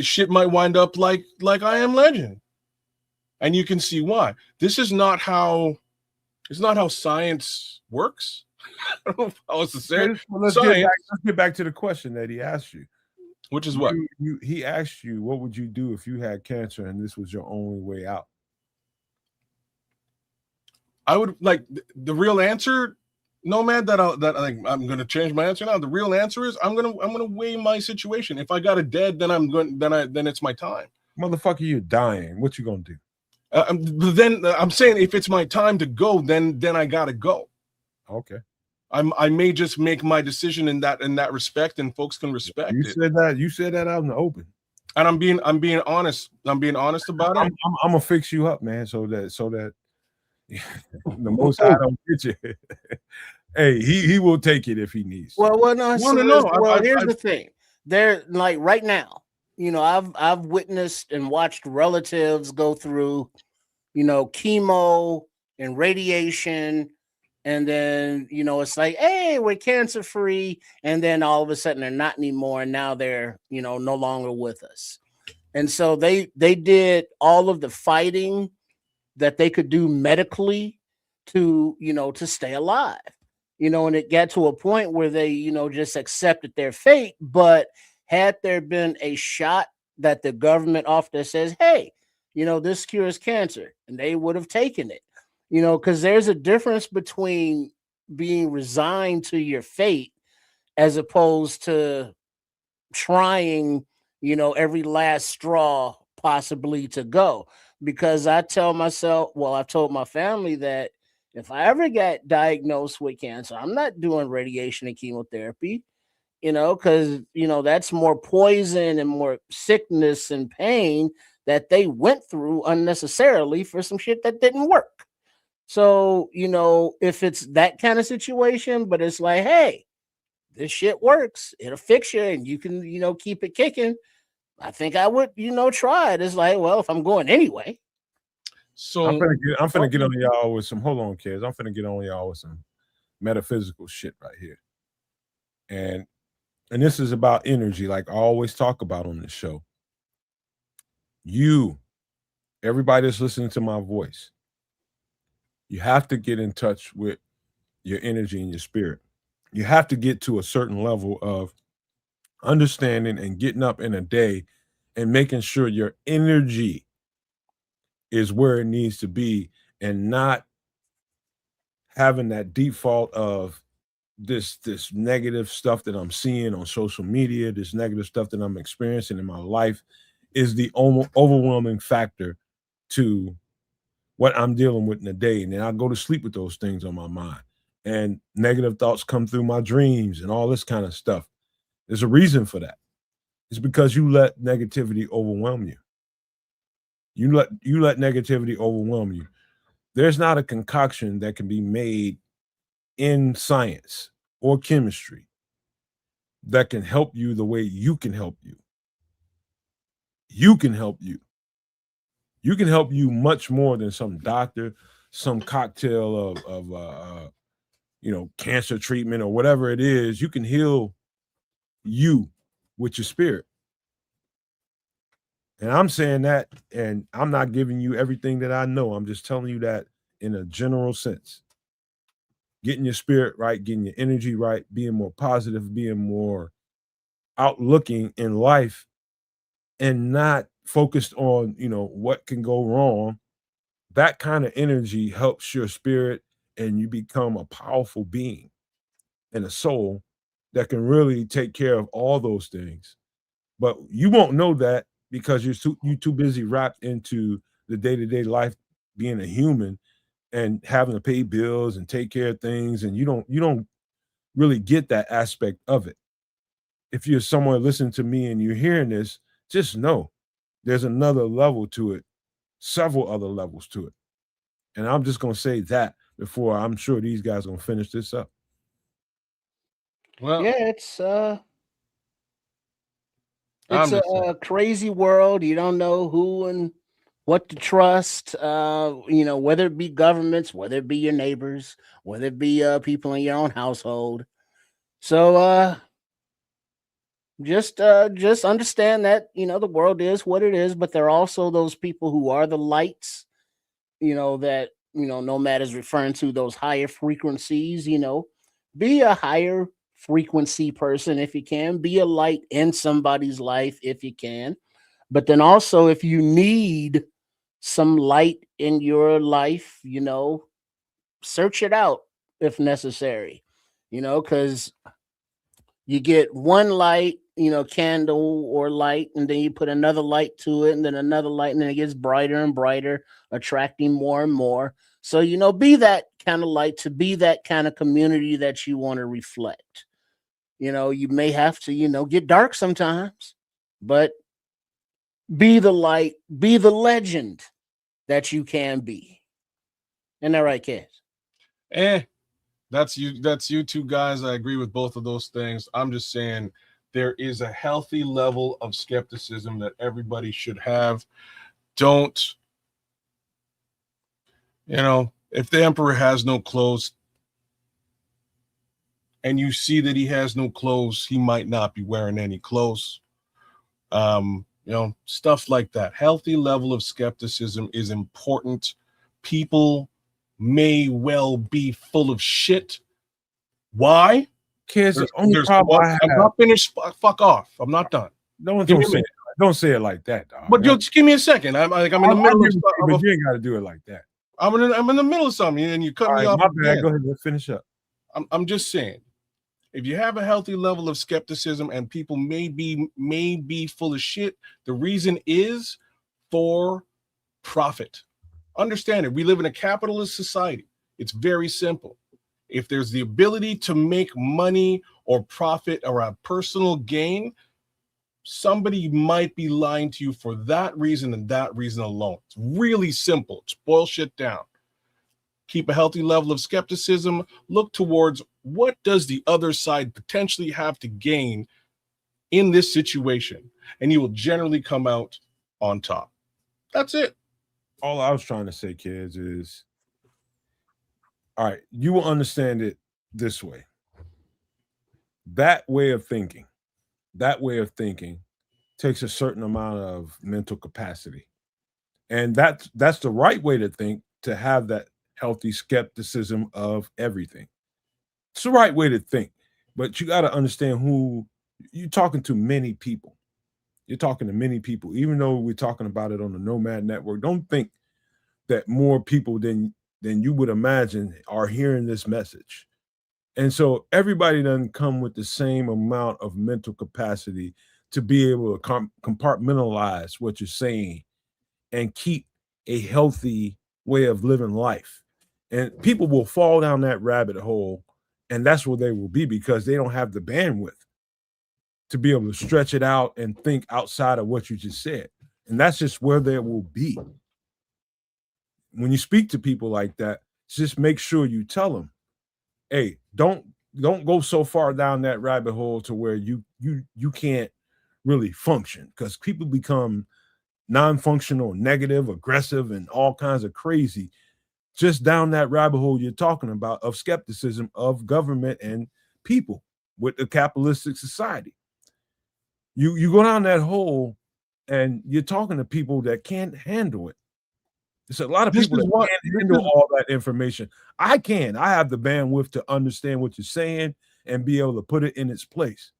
shit might wind up like I Am Legend. And you can see why. This is not how science works. I don't know if I was to say it. Well, let's get back to the question that he asked you. Which is what? He asked you, what would you do if you had cancer and this was your only way out? I would like the real answer, Nomad, I'm going to change my answer now. The real answer is I'm going to weigh my situation. If I got it dead, then it's my time. Motherfucker, you're dying. What you going to do? Then I'm saying if it's my time to go, then I gotta go. Okay. I may just make my decision in that respect, and folks can respect it. You said that out in the open. And I'm being honest. I'm being honest about it. I'm gonna fix you up, man, so that the Most High don't get you. Hey, he will take it if he needs. No. Well, here's the thing. They're like right now. I've witnessed and watched relatives go through, chemo and radiation, and then it's like, hey, we're cancer free, and then all of a sudden they're not anymore, and now they're no longer with us. And so they did all of the fighting that they could do medically to stay alive, and it got to a point where they just accepted their fate. But had there been a shot that the government offered says, hey, this cures cancer, and they would have taken it, because there's a difference between being resigned to your fate as opposed to trying, every last straw possibly to go. Because I tell myself, I've told my family that if I ever get diagnosed with cancer, I'm not doing radiation and chemotherapy. Because, that's more poison and more sickness and pain that they went through unnecessarily for some shit that didn't work. So, if it's that kind of situation, but it's like, hey, this shit works, it'll fix you and you can, keep it kicking. I think I would, try it. It's like, well, if I'm going anyway. So I'm finna get on y'all with some, hold on, kids. I'm finna get on y'all with some metaphysical shit right here. And this is about energy, like I always talk about on this show. Everybody that's listening to my voice, you have to get in touch with your energy and your spirit. You have to get to a certain level of understanding and getting up in a day and making sure your energy is where it needs to be, and not having that default of this negative stuff that I'm seeing on social media, this negative stuff that I'm experiencing in my life is the overwhelming factor to what I'm dealing with in the day. And then I go to sleep with those things on my mind, and negative thoughts come through my dreams and all this kind of stuff. There's a reason for that. It's because you let negativity overwhelm you. You let negativity overwhelm you. There's not a concoction that can be made in science or chemistry that can help you the way you can help you. You can help you. You can help you much more than some doctor, some cocktail of cancer treatment or whatever it is. You can heal you with your spirit. And I'm saying that, and I'm not giving you everything that I know. I'm just telling you that in a general sense. Getting your spirit right, getting your energy right, being more positive, being more outlooking in life, and not focused on, what can go wrong. That kind of energy helps your spirit, and you become a powerful being and a soul that can really take care of all those things. But you won't know that because you're too busy wrapped into the day-to-day life being a human and having to pay bills and take care of things, and you don't really get that aspect of it. If you're someone listening to me and you're hearing this, just know there's another level to it, several other levels to it. And I'm just going to say that before I'm sure these guys are going to finish this up. Well, yeah, it's I'm just a crazy world. You don't know who and what to trust. Whether it be governments, whether it be your neighbors, whether it be people in your own household. So just understand that the world is what it is, but there are also those people who are the lights. That Nomad is referring to, those higher frequencies. Be a higher frequency person if you can. Be a light in somebody's life if you can. But then also, if you need some light in your life, search it out if necessary. Because you get one light, candle or light, and then you put another light to it, and then another light, and then it gets brighter and brighter, attracting more and more. So, be that kind of light, to be that kind of community that you want to reflect. You may have to, get dark sometimes, but be the light, be the legend that you can be. Isn't that right, kids? That's you two guys. I agree with both of those things. I'm just saying there is a healthy level of skepticism that everybody should have. Don't, if the emperor has no clothes and you see that he has no clothes, he might not be wearing any clothes. Stuff like that. Healthy level of skepticism is important. People may well be full of shit. Why? Kids, the only problem I have. I'm not finished. Fuck off. I'm not done. No one don't say it. Don't say it like that, dog. But just give me a second. I'm in the middle of stuff. But you ain't got to do it like that. I'm in the middle of something, and you cut me off. My bad. Go ahead. Let's finish up. I'm just saying, if you have a healthy level of skepticism and people may be full of shit, the reason is for profit. Understand it. We live in a capitalist society. It's very simple. If there's the ability to make money or profit or a personal gain, somebody might be lying to you for that reason and that reason alone. It's really simple. It's boil shit down. Keep a healthy level of skepticism. Look towards what does the other side potentially have to gain in this situation, and you will generally come out on top. That's it. All I was trying to say, kids, is all right, you will understand it this way. That way of thinking takes a certain amount of mental capacity. And that's the right way to think, to have that healthy skepticism of everything. It's the right way to think. But you got to understand who you're talking to. Many people. You're talking to many people. Even though we're talking about it on the Nomad Network, don't think that more people than you would imagine are hearing this message. And so everybody doesn't come with the same amount of mental capacity to be able to compartmentalize what you're saying and keep a healthy way of living life. And people will fall down that rabbit hole, and that's where they will be, because they don't have the bandwidth to be able to stretch it out and think outside of what you just said. And that's just where they will be. When you speak to people like that, just make sure you tell them, hey, don't go so far down that rabbit hole to where you can't really function, because people become non-functional, negative, aggressive, and all kinds of crazy, just down that rabbit hole you're talking about of skepticism of government and people with the capitalistic society. You go down that hole and you're talking to people that can't handle it. There's a lot of people that can't handle all that information. I can. I have the bandwidth to understand what you're saying and be able to put it in its place.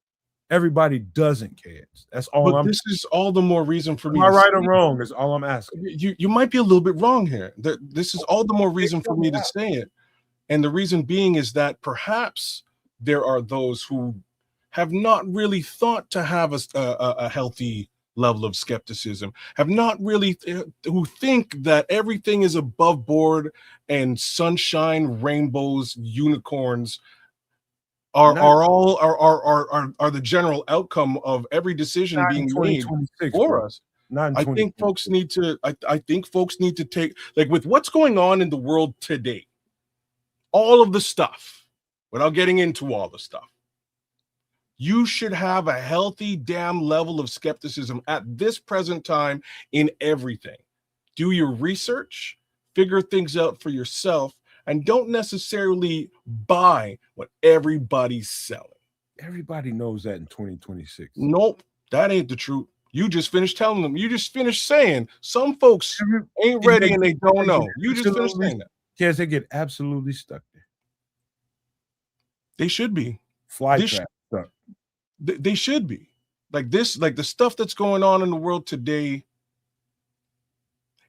Everybody doesn't care. That's all. But this is all the more reason for me. Am I right or wrong? Is all I'm asking. You might be a little bit wrong here. This is all the more reason for me to say it, and the reason being is that perhaps there are those who have not really thought to have a healthy level of skepticism, have not really who think that everything is above board and sunshine, rainbows, unicorns are the general outcome of every decision being made for us. I think folks need to I think folks need to take, like, with what's going on in the world today, all of the stuff, without getting into all the stuff, you should have a healthy damn level of skepticism at this present time in everything. Do your research, figure things out for yourself, and don't necessarily buy what everybody's selling. Everybody knows that in 2026. Nope, that ain't the truth. You just finished telling them. You just finished saying some folks ain't ready and they don't know. You just finished saying that. Yes, they get absolutely stuck there. They should be. Fly trap stuck. They should be. Like this, like the stuff that's going on in the world today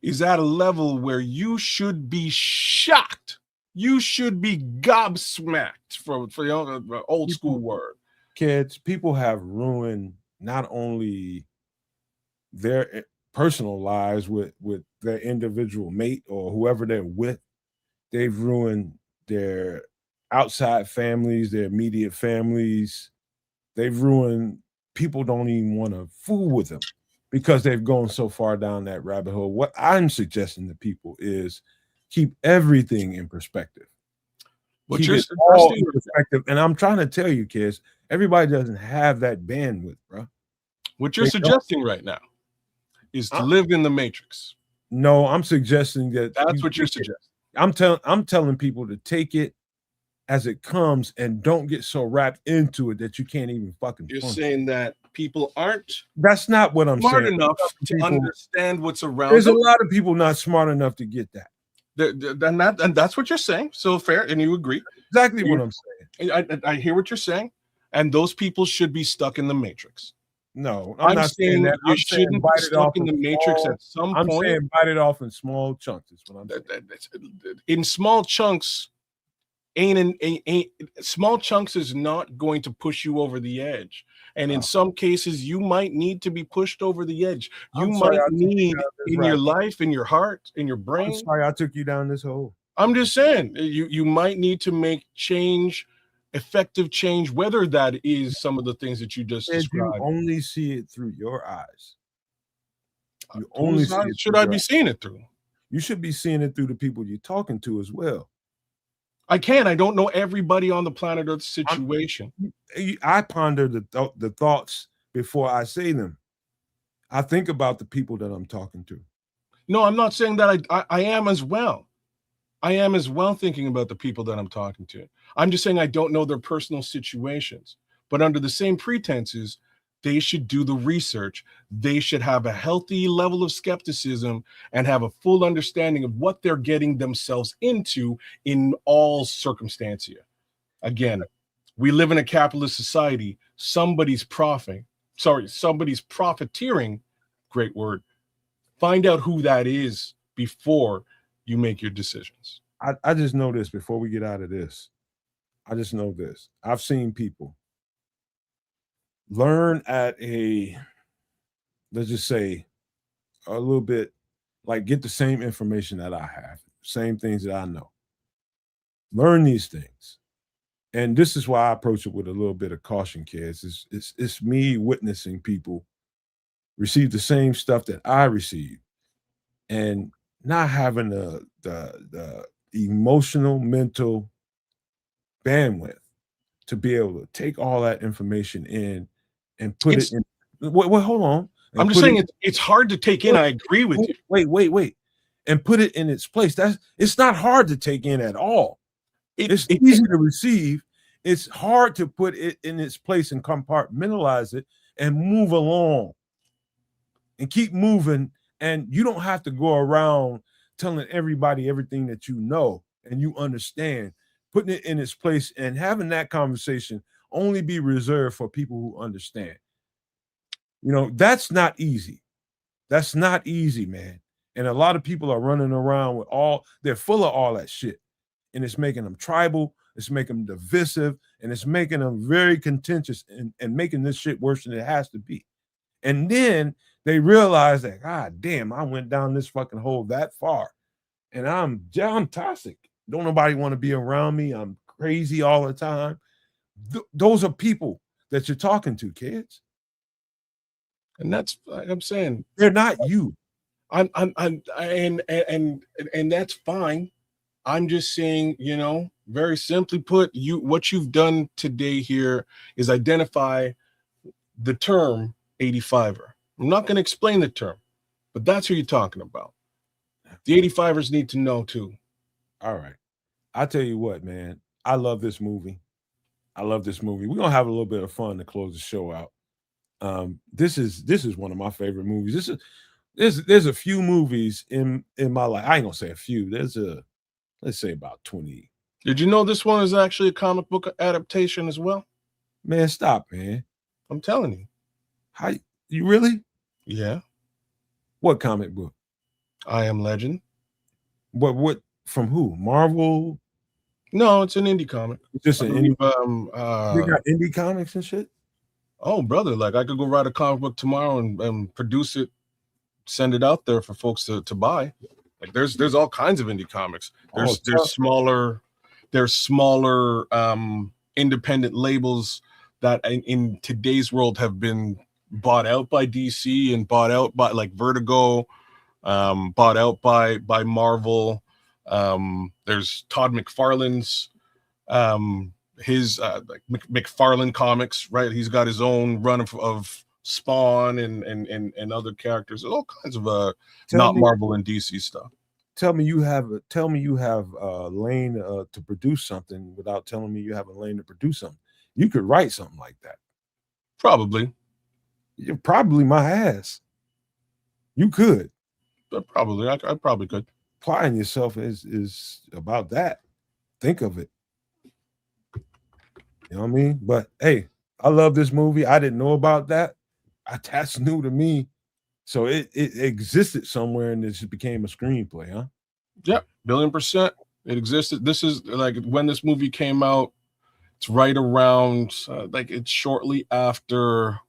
is at a level where you should be shocked. You should be gobsmacked, for the old school word. Kids, people have ruined not only their personal lives with their individual mate or whoever they're with, they've ruined their outside families, their immediate families. They've ruined, people don't even want to fool with them because they've gone so far down that rabbit hole. What I'm suggesting to people is keep everything in perspective. Keep it all in perspective. And I'm trying to tell you, kids, everybody doesn't have that bandwidth, bro. What you're suggesting right now is to live in the matrix. No, I'm suggesting that that's what you're suggesting. I'm telling people to take it as it comes and don't get so wrapped into it that you can't even fucking. You're saying that people aren't. That's not what I'm smart saying. Enough to understand what's around. There's a lot of people not smart enough to get that. And that's what you're saying. So fair, and you agree. Exactly what I'm saying. I hear what you're saying, and those people should be stuck in the matrix. No, I'm not saying that. You shouldn't be stuck in the matrix at some point. I'm saying bite it off in small chunks. Is what I'm saying. In small chunks, small chunks is not going to push you over the edge. And in some cases, you might need to be pushed over the edge. You might need in your life, in your heart, in your brain. I'm sorry I took you down this hole. I'm just saying, you might need to make change, effective change, whether that is some of the things that you just described. You only see it through your eyes. You only see it. Should I be seeing it through? You should be seeing it through the people you're talking to as well. I don't know everybody on the planet Earth situation. I ponder the thoughts before I say them. I think about the people that I'm talking to. No, I'm not saying that I am as well. I am as well thinking about the people that I'm talking to. I'm just saying I don't know their personal situations. But under the same pretenses, they should do the research. They should have a healthy level of skepticism and have a full understanding of what they're getting themselves into in all circumstances. Again, we live in a capitalist society. Somebody's profiteering. Great word. Find out who that is before you make your decisions. I just know this before we get out of this. I just know this. I've seen people learn at let's just say a little bit, like get the same information that I have, same things that I know. Learn these things. And this is why I approach it with a little bit of caution, kids. It's me witnessing people receive the same stuff that I received and not having the emotional, mental bandwidth to be able to take all that information in and put it in. Well, hold on. I'm just saying it's hard to take in. I agree with you. Wait. And put it in its place. It's not hard to take in at all. It's easy to receive. It's hard to put it in its place and compartmentalize it and move along and keep moving. And you don't have to go around telling everybody everything that you know and you understand. Putting it in its place and having that conversation only be reserved for people who understand. You know, that's not easy. That's not easy, man. And a lot of people are running around with they're full of all that shit. And it's making them tribal, it's making them divisive, and it's making them very contentious and making this shit worse than it has to be. And then they realize that, God damn, I went down this fucking hole that far. And I'm toxic. Don't nobody want to be around me. I'm crazy all the time. Those are people that you're talking to, kids. And that's like I'm saying. They're not you. And that's fine. I'm just saying, you know, very simply put, what you've done today here is identify the term 85er. I'm not going to explain the term, but that's who you're talking about. The 85ers need to know too. All right. I tell you what, man, I love this movie. We're going to have a little bit of fun to close the show out. This is one of my favorite movies. There's a few movies in my life. I ain't gonna say a few. Let's say about 20. Did you know this one is actually a comic book adaptation as well? Man, stop, man. I'm telling you. How you really? Yeah. What comic book? I Am Legend. What from who? Marvel? No, it's an indie comic. It's just an indie. They got indie comics and shit. Oh, brother, like I could go write a comic book tomorrow and produce it, send it out there for folks to buy. Like there's all kinds of indie comics. There's smaller independent labels that in today's world have been bought out by DC and bought out by like Vertigo, bought out by Marvel. There's Todd McFarlane's his like McFarlane Comics, right? He's got his own run of Spawn and other characters. There's all kinds of Marvel and DC stuff. Tell me you have a lane to produce something without telling me you have a lane to produce something. You could write something like that. Probably. You're probably my ass. You could. But probably. I probably could. Applying yourself is about that. Think of it. You know what I mean? But hey, I love this movie. I didn't know about that. That's new to me. So it existed somewhere and it just became a screenplay, huh? Yep, 1,000,000%. It existed. This is like when this movie came out. It's right around like it's shortly after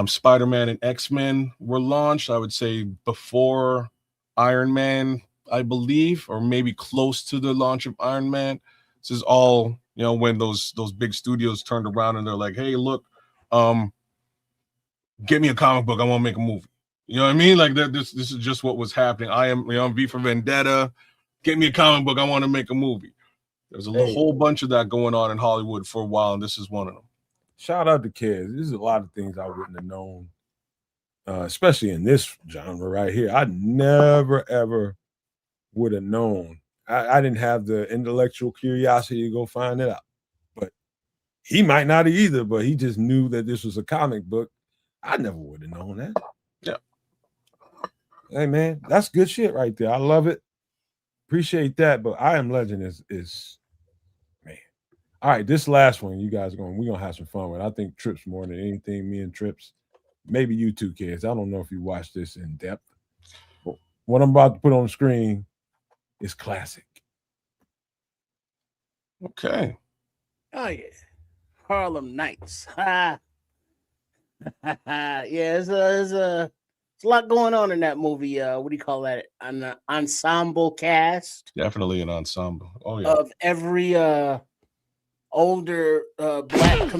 Spider-Man and X-Men were launched. I would say before Iron Man, I believe, or maybe close to the launch of Iron Man. This is all, you know, when those big studios turned around and they're like, hey, look, get me a comic book. I want to make a movie. You know what I mean? Like that. This is just what was happening. I am, you know, V for Vendetta. Get me a comic book. I want to make a movie. There's a whole bunch of that going on in Hollywood for a while, and this is one of them. Shout out to kids. There's a lot of things I wouldn't have known, especially in this genre right here. I never ever would have known. I didn't have the intellectual curiosity to go find it out. But he might not have either, but he just knew that this was a comic book. I never would have known that. Yeah. Hey man, that's good shit right there. I love it. Appreciate that. But I Am Legend is man. All right, this last one, you guys we're gonna have some fun with. I think Trips more than anything. Me and Trips, maybe you two kids. I don't know if you watched this in depth. But what I'm about to put on the screen is classic. Okay. Oh yeah, Harlem Nights. Ha. Yeah, there's a lot going on in that movie. What do you call that? An ensemble cast. Definitely an ensemble. Oh yeah. Of every older black.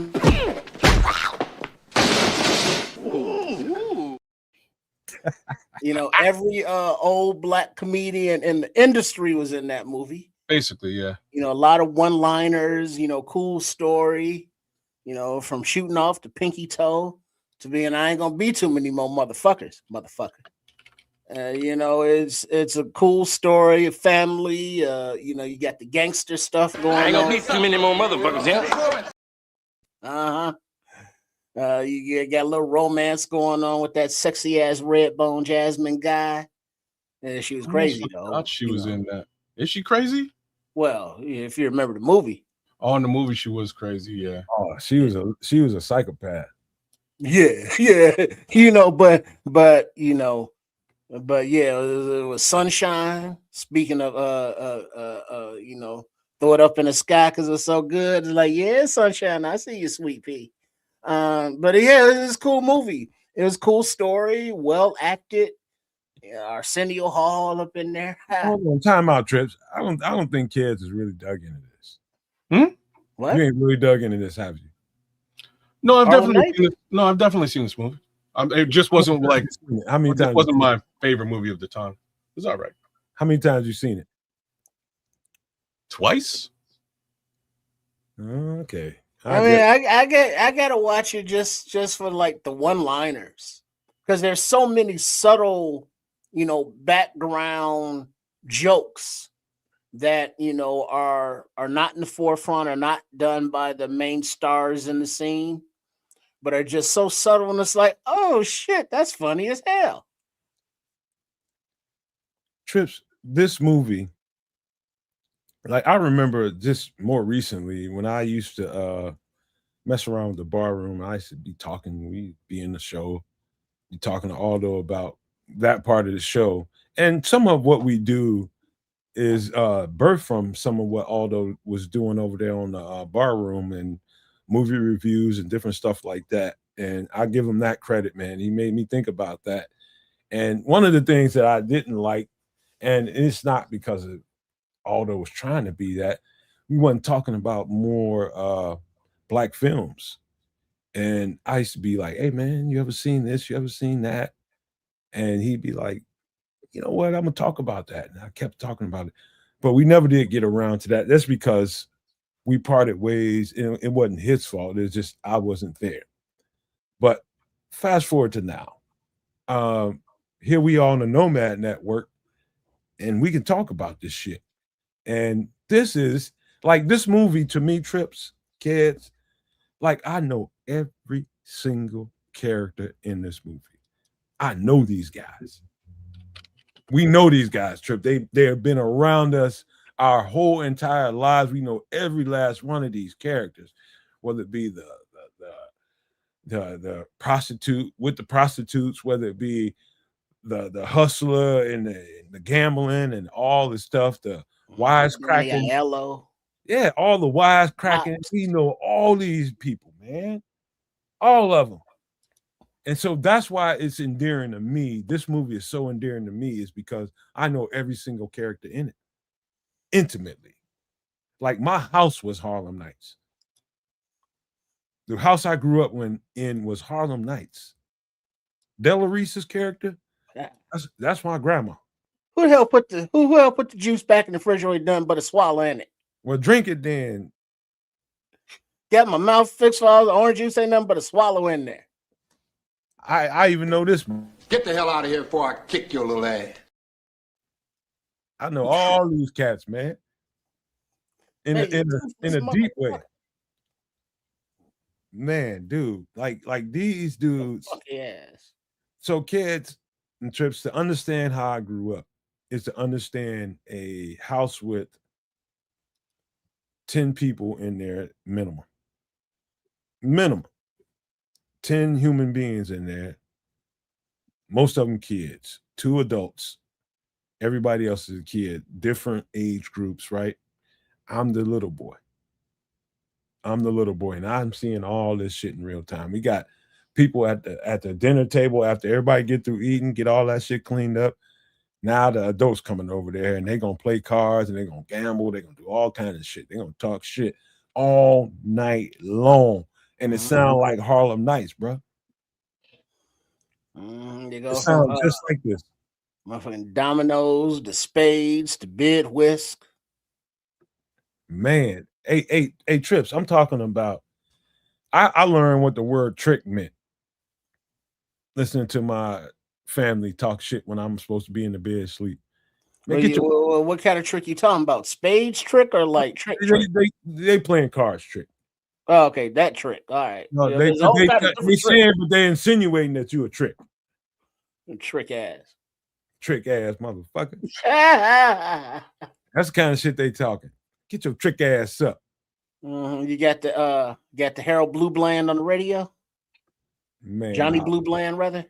You know, every old black comedian in the industry was in that movie. Basically, yeah. You know, a lot of one-liners. You know, cool story. You know, from shooting off to pinky toe. to being I ain't gonna be too many more motherfuckers. It's a cool story, a family. You got the gangster stuff going on. I ain't gonna be too many more motherfuckers, yeah. You got a little romance going on with that sexy ass Redbone Jasmine guy. And she was crazy though. I thought she was in that. Is she crazy? Well, if you remember the movie. Oh, in the movie she was crazy, yeah. Oh, she was a psychopath. Yeah. But yeah, it was sunshine. Speaking of throw it up in the sky because it's so good. It's like, yeah, sunshine. I see you, sweet pea. But yeah, it was a cool movie. It was a cool story, well acted. Yeah, Arsenio Hall up in there. Hold on, time out, Trips. I don't think kids is really dug into this. What? You ain't really dug into this, have you? No, I've definitely seen this movie. It just wasn't like how many times? It wasn't my favorite movie of the time. It was all right. How many times you seen it? Twice. Okay. I gotta watch it just for like the one-liners, because there's so many subtle, background jokes that are not in the forefront, are not done by the main stars in the scene, but are just so subtle, and it's like, oh shit, that's funny as hell. Trips, this movie, like I remember just more recently when I used to mess around with the bar room. I used to be talking, we'd be in the show, be talking to Aldo about that part of the show. And some of what we do is birthed from some of what Aldo was doing over there on the bar room and movie reviews and different stuff like that. And I give him that credit, man. He made me think about that. And one of the things that I didn't like, and it's not because of Aldo was trying to be that, we wasn't talking about more black films. And I used to be like, hey man, you ever seen this? You ever seen that? And he'd be like, you know what? I'm gonna talk about that. And I kept talking about it, but we never did get around to that. That's because we parted ways. It wasn't his fault. It's just I wasn't there. But fast forward to now. Here we are on the Nomad network, and we can talk about this shit. And this is like this movie to me, Trips, kids. Like I know every single character in this movie. I know these guys. We know these guys, Trip. They have been around us our whole entire lives. We know every last one of these characters, whether it be the prostitute with the prostitutes, whether it be the hustler and the gambling and all the stuff, the wisecracking. Yeah, all the wisecracking. We know all these people, man. All of them. And so that's why it's endearing to me. This movie is so endearing to me is because I know every single character in it intimately. Like my house was Harlem Nights. The house I grew up in was Harlem Nights. Della Reese's character, that's my grandma. Who the hell put the juice back in the refrigerator done but a swallow in it? Well, drink it then. Got my mouth fixed for all the orange juice, ain't nothing but a swallow in there. I even know this. Get the hell out of here before I kick your little ass. I know all these cats, man. In a deep way. Man, dude, like these dudes. Yes. So kids and Trips, to understand how I grew up is to understand a house with 10 people in there minimum. 10 human beings in there. Most of them kids, 2 adults. Everybody else is a kid, different age groups, right? I'm the little boy. And I'm seeing all this shit in real time. We got people at the dinner table after everybody get through eating, get all that shit cleaned up. Now the adults coming over there and they're gonna play cards and they're gonna gamble, they're gonna do all kinds of shit. They're gonna talk shit all night long. And it sounds like Harlem Nights, bro. It sounds just like this. Motherfucking dominoes, the spades, the bid whisk. Man, hey, Trips, I'm talking about. I learned what the word trick meant. listening to my family talk shit when I'm supposed to be in the bed asleep. Man, get your, what kind of trick you talking about? Spades trick or like trick? they playing cards trick. Oh, okay, that trick. All right. No, Yeah, they there's all kinds of different saying, but they insinuating that you a trick. Trick ass. Trick ass motherfucker. That's the kind of shit they talking. Get your trick ass up. You got the Harold Blue Bland on the radio. Man, Johnny Blue Bland, rather.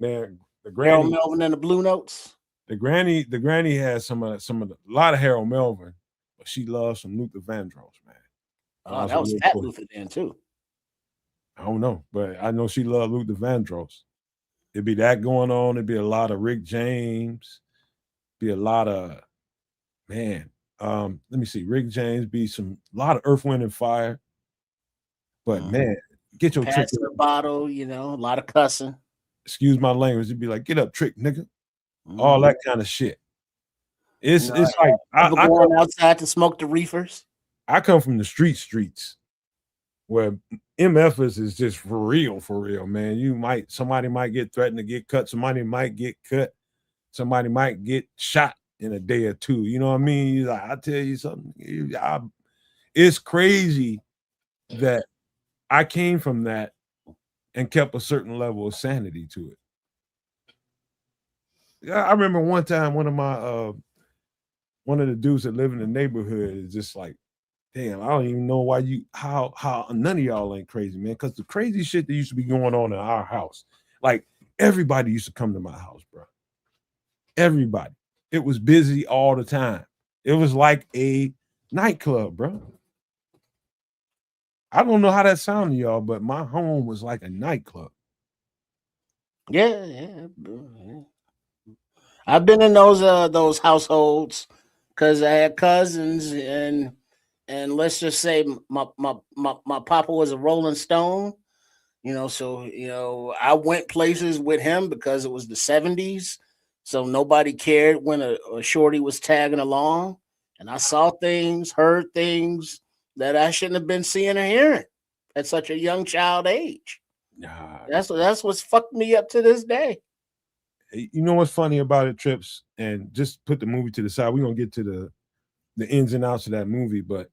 Man, the Harold granny Melvin and the Blue Notes. The granny has a lot of Harold Melvin, but she loves some Luther Vandross, man. Oh, that was Fat Luther then too. I don't know, but I know she loved Luther Vandross. It'd be that going on. It'd be a lot of Rick James. Be a lot of let me see. Rick James be a lot of Earth, Wind, and Fire. But man, get your trick. The bottle, a lot of cussing. Excuse my language. It'd be like, get up, trick, nigga. All that kind of shit. It's like I going outside to smoke the reefers. I come from the streets where MF is just for real, man. Somebody might get threatened to get cut, somebody might get cut, somebody might get shot in a day or two. You know what I mean? Like, I tell you something, it's crazy that I came from that and kept a certain level of sanity to it. I remember one time one of the dudes that live in the neighborhood is just like, damn, I don't even know how none of y'all ain't crazy, man. Because the crazy shit that used to be going on in our house, like everybody used to come to my house, bro. Everybody. It was busy all the time. It was like a nightclub, bro. I don't know how that sounded to y'all, but my home was like a nightclub. Yeah. I've been in those households because I had cousins and let's just say my papa was a Rolling Stone, so I went places with him because it was the 70s, so nobody cared when a shorty was tagging along, and I saw things, heard things that I shouldn't have been seeing or hearing at such a young child age. Nah, that's what's fucked me up to this day. You know what's funny about it, Trips? And just put the movie to the side. We're gonna get to the ins and outs of that movie, but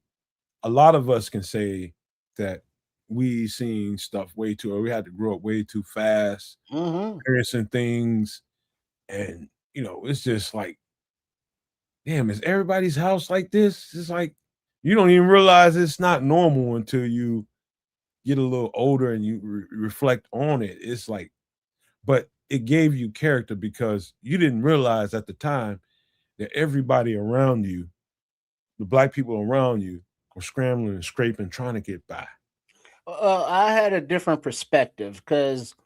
a lot of us can say that we seen stuff way too, or we had to grow up way too fast, experiencing things, and it's just like, damn, is everybody's house like this? It's like you don't even realize it's not normal until you get a little older and you reflect on it. It's like, but it gave you character because you didn't realize at the time that everybody around you, the black people around you, were scrambling and scraping, trying to get by. I had a different perspective because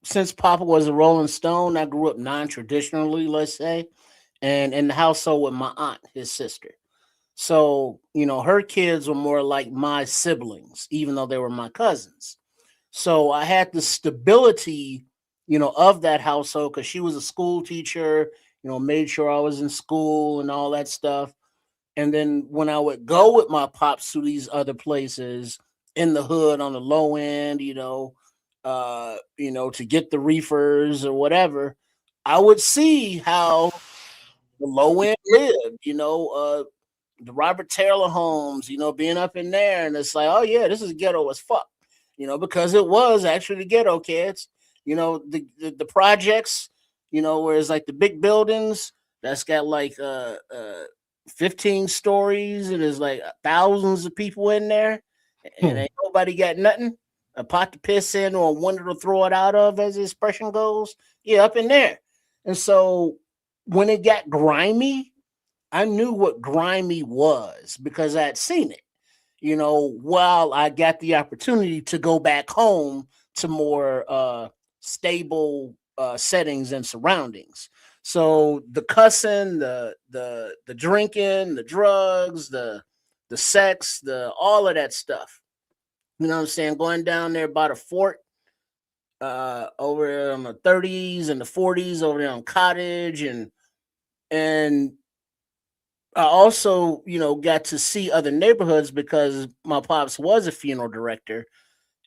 since Papa was a Rolling Stone, I grew up non-traditionally, let's say, and in the household with my aunt, his sister. So, her kids were more like my siblings, even though they were my cousins. So I had the stability, of that household because she was a school teacher, made sure I was in school and all that stuff. And then when I would go with my pops to these other places in the hood on the low end, to get the reefers or whatever, I would see how the low end lived, the Robert Taylor homes, being up in there. And it's like, oh yeah, this is ghetto as fuck, because it was actually ghetto, kids. The projects, where it's like the big buildings that's got like 15 stories and there's like thousands of people in there and ain't nobody got nothing, a pot to piss in or a window to throw it out of, as the expression goes. Yeah, up in there. And so when it got grimy, I knew what grimy was because I had seen it, while I got the opportunity to go back home to more stable settings and surroundings. So the cussing, the drinking, the drugs, the sex, all of that stuff. You know what I'm saying? Going down there by the fort, over in the 30s and the 40s, over there on Cottage, and I also, got to see other neighborhoods because my pops was a funeral director.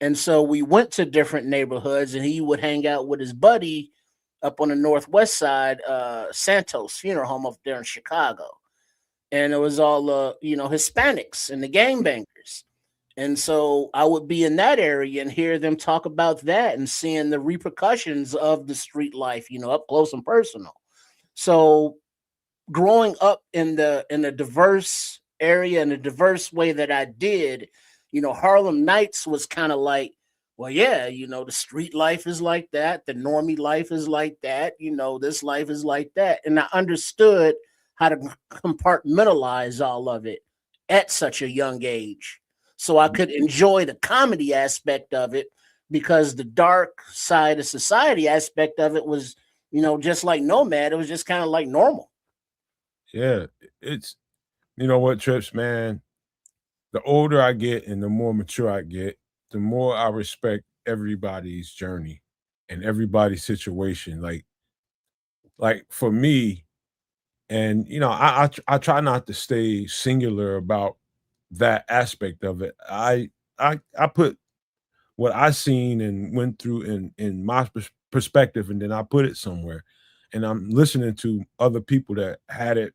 And so we went to different neighborhoods, and he would hang out with his buddy up on the northwest side, Santos Funeral Home up there in Chicago. And it was all Hispanics and the gangbangers. And so I would be in that area and hear them talk about that and seeing the repercussions of the street life, up close and personal. So growing up in a diverse area in a diverse way that I did, Harlem Nights was kind of like, well, yeah, the street life is like that, the normie life is like that, this life is like that. And I understood how to compartmentalize all of it at such a young age. So I could enjoy the comedy aspect of it, because the dark side of society aspect of it was, just like Nomad, it was just kind of like normal. Yeah, it's you know what, Trips, man. The older I get and the more mature I get, the more I respect everybody's journey and everybody's situation. Like for me, and I try not to stay singular about that aspect of it. I put what I seen and went through in my perspective, and then I put it somewhere, and I'm listening to other people that had it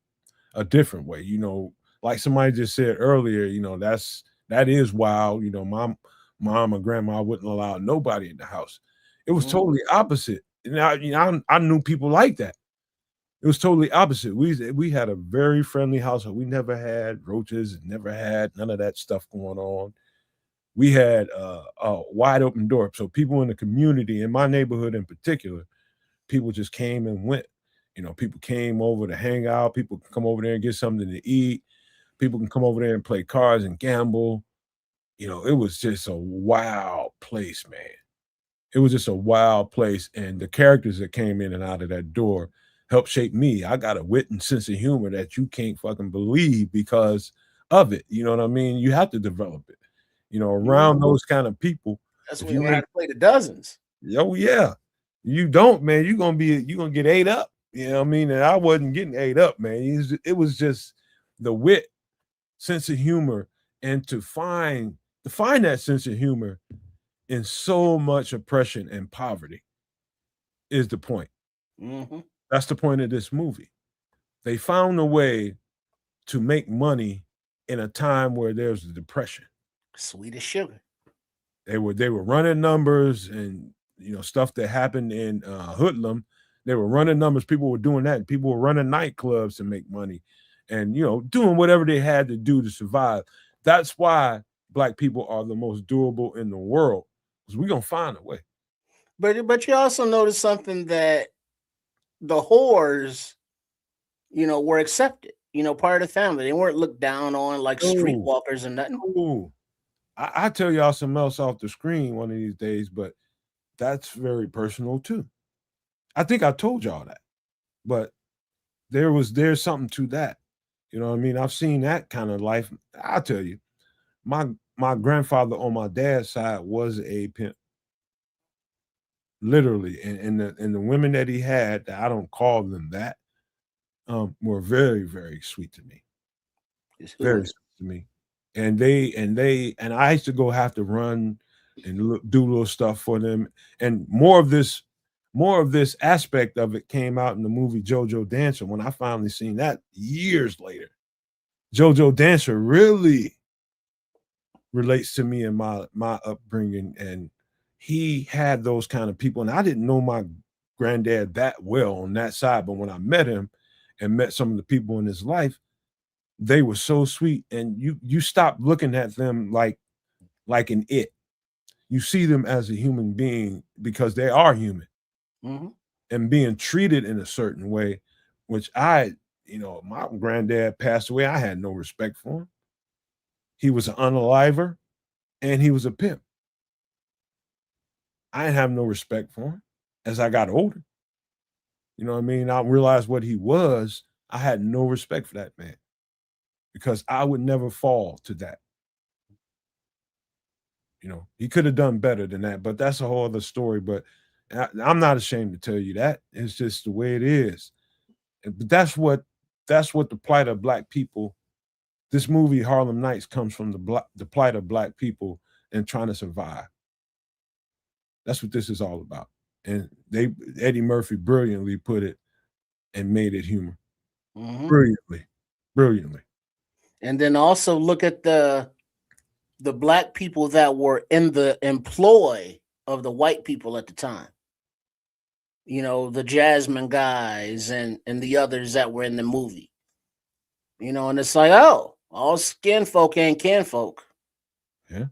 a different way. Like somebody just said earlier, that is wild. My mom and grandma wouldn't allow nobody in the house. It was totally opposite. And I knew people like that. It was totally opposite. We had a very friendly household. We never had roaches and never had none of that stuff going on. We had a wide open door. So people in the community, in my neighborhood in particular, people just came and went. People came over to hang out. People can come over there and get something to eat. People can come over there and play cards and gamble. It was just a wild place, man. It was just a wild place. And the characters that came in and out of that door helped shape me. I got a wit and sense of humor that you can't fucking believe because of it. You know what I mean? You have to develop it. Around those kind of people. That's If when you you ain't, had to play the dozens. oh yeah, you don't, man. You're gonna get ate up. You know what I mean? And I wasn't getting ate up, man. It was just the wit, sense of humor, and to find that sense of humor in so much oppression and poverty is the point. Mm-hmm. That's the point of this movie. They found a way to make money in a time where there's a depression. Sweet as sugar. They were running numbers and stuff that happened in Hoodlum. They were running numbers. People were doing that. People were running nightclubs to make money, and doing whatever they had to do to survive. That's why Black people are the most durable in the world, because we're gonna find a way. But you also notice something, that the whores, were accepted. Part of the family. They weren't looked down on like streetwalkers and nothing. Ooh. I tell y'all something else off the screen one of these days, but that's very personal too. I think I told y'all that, but there's something to that. You know what I mean? I've seen that kind of life. I'll tell you, my grandfather on my dad's side was a pimp, literally, and the women that he had, I don't call them that, were very, very sweet to me, very sweet to me. And I used to have to run and do little stuff for them. And more of this aspect of it came out in the movie JoJo Dancer when I finally seen that years later. JoJo Dancer really relates to me and my upbringing, and he had those kind of people. And I didn't know my granddad that well on that side, but when I met him and met some of the people in his life, they were so sweet, and you stop looking at them like an it. You see them as a human being because they are human, and being treated in a certain way, which my granddad passed away. I had no respect for him. He was an unaliver, and he was a pimp. I didn't have no respect for him as I got older. You know what I mean? I realized what he was. I had no respect for that man, because I would never fall to that. He could have done better than that, but that's a whole other story. But I'm not ashamed to tell you that. It's just the way it is. But that's what the plight of Black people. This movie Harlem Nights comes from the plight of Black people and trying to survive. That's what this is all about. And Eddie Murphy brilliantly put it and made it humor. Brilliantly. And then also look at the black people that were in the employ of the white people at the time. You know, the Jasmine guys and the others that were in the movie. You know, and it's like, oh, all skin folk ain't kin folk. Yeah.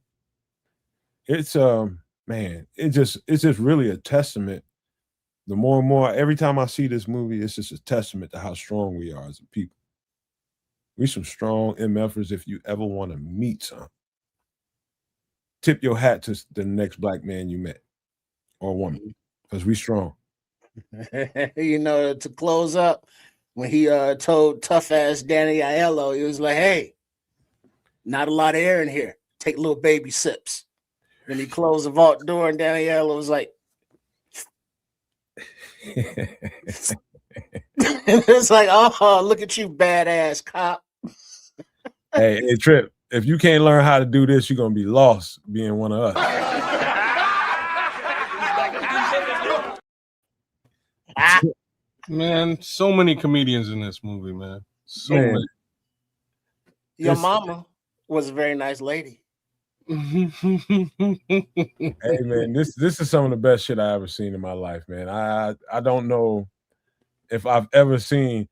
It's man, it's just really a testament. The more and more, every time I see this movie, it's just a testament to how strong we are as a people. We some strong MFers. If you ever want to meet some, tip your hat to the next black man you met or woman, because we strong. You know, to close up, when he told tough ass Danny Aiello, he was like, "Hey, not a lot of air in here. Take little baby sips." Then he closed the vault door, and Danny Aiello was like, and it's like, "Oh, look at you, badass cop." Hey, Trip, if you can't learn how to do this, you're gonna be lost being one of us. Man, so many comedians in this movie, man. So many. Your mama was a very nice lady. Hey man, this is some of the best shit I ever seen in my life, man. I don't know if I've ever seen.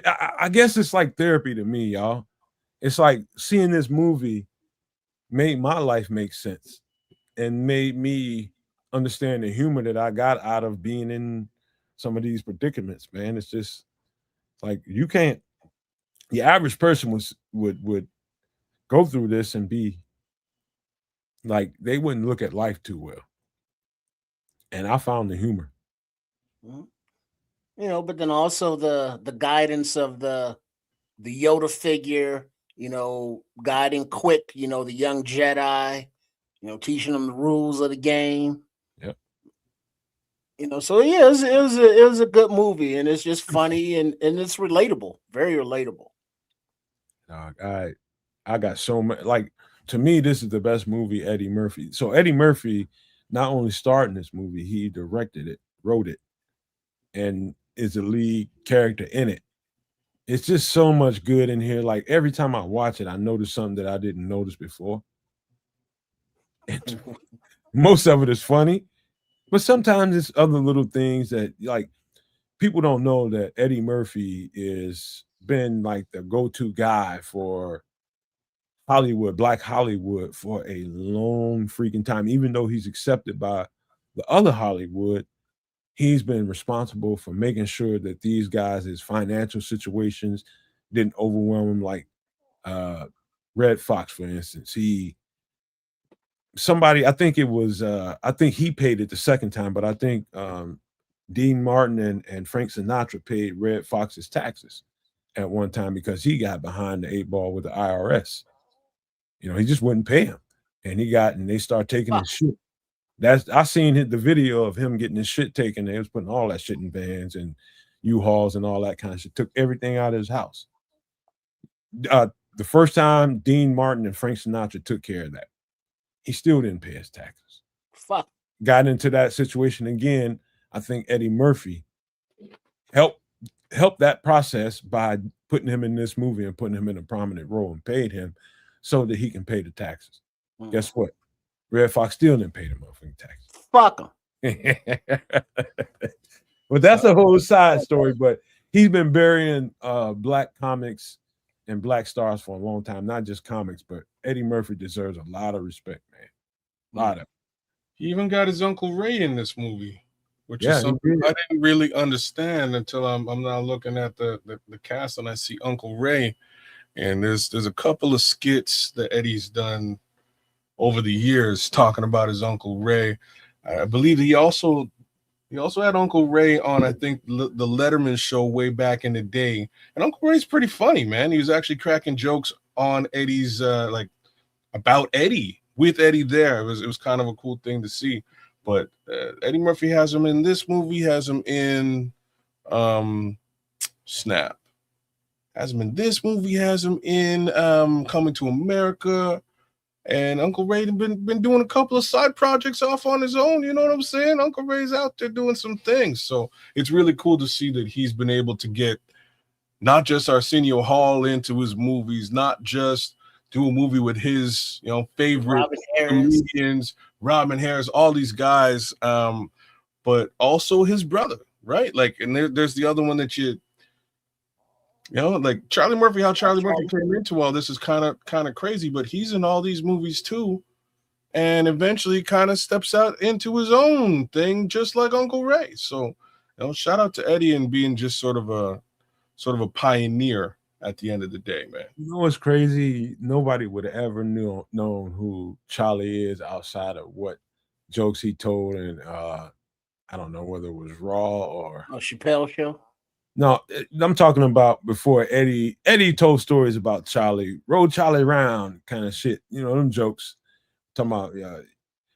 I guess it's like therapy to me, y'all. It's like seeing this movie made my life make sense and made me understand the humor that I got out of being in some of these predicaments, man. It's just like you can't. The average person would go through this and be like they wouldn't look at life too well. And I found the humor. You know, but then also the guidance of the Yoda figure, you know, guiding Quick, you know, the young Jedi, you know, teaching them the rules of the game. Yep. You know, so yeah, it was a good movie, and it's just funny and it's relatable, very relatable. I got so much. Like, to me, this is the best movie Eddie Murphy. So Eddie Murphy not only starred in this movie, he directed it, wrote it, and is the lead character in it. It's just so much good in here. Like every time I watch it, I notice something that I didn't notice before. And most of it is funny, but sometimes it's other little things that like people don't know that Eddie Murphy is been like the go-to guy for Hollywood, Black Hollywood, for a long freaking time. Even though he's accepted by the other Hollywood, he's been responsible for making sure that these guys' financial situations didn't overwhelm him. Like Red Fox, for instance. I think it was I think he paid it the second time, but I think Dean Martin and Frank Sinatra paid Red Fox's taxes at one time because he got behind the 8 ball with the IRS. You know, he just wouldn't pay him. And they started taking his shit. I seen the video of him getting his shit taken. They was putting all that shit in vans and U-Hauls and all that kind of shit. Took everything out of his house. The first time Dean Martin and Frank Sinatra took care of that, he still didn't pay his taxes. Fuck. Got into that situation again. I think Eddie Murphy helped that process by putting him in this movie and putting him in a prominent role and paid him so that he can pay the taxes. Guess what? Red Fox still didn't pay the motherfucking taxes. Fuck him. But that's a whole side story. But he's been burying black comics and black stars for a long time, not just comics, but Eddie Murphy deserves a lot of respect, man. A lot of. He even got his Uncle Ray in this movie, which is something I didn't really understand until I'm now looking at the cast and I see Uncle Ray. And there's a couple of skits that Eddie's done over the years talking about his Uncle Ray. I believe he also had Uncle Ray on, I think, the Letterman show way back in the day. And Uncle Ray's pretty funny, man. He was actually cracking jokes on Eddie's like about Eddie, with Eddie there. It was kind of a cool thing to see. But Eddie Murphy has him in this movie, has him in Snap. Has him in this movie, has him in Coming to America. And Uncle Ray been doing a couple of side projects off on his own. You know what I'm saying? Uncle Ray's out there doing some things. So it's really cool to see that he's been able to get not just Arsenio Hall into his movies, not just do a movie with his, favorite comedians, Robin Harris, all these guys, but also his brother, right? Like, and there's the other one that like Charlie Murphy. How Charlie Murphy came into all this is kind of crazy, but he's in all these movies too, and eventually kind of steps out into his own thing, just like Uncle Ray. So, shout out to Eddie and being just sort of a pioneer at the end of the day, man. You know what's crazy? Nobody would have ever known who Charlie is outside of what jokes he told, and I don't know whether it was Raw or Chappelle Show. No, I'm talking about before Eddie. Eddie told stories about Charlie, roll Charlie around kind of shit. Them jokes. Talking about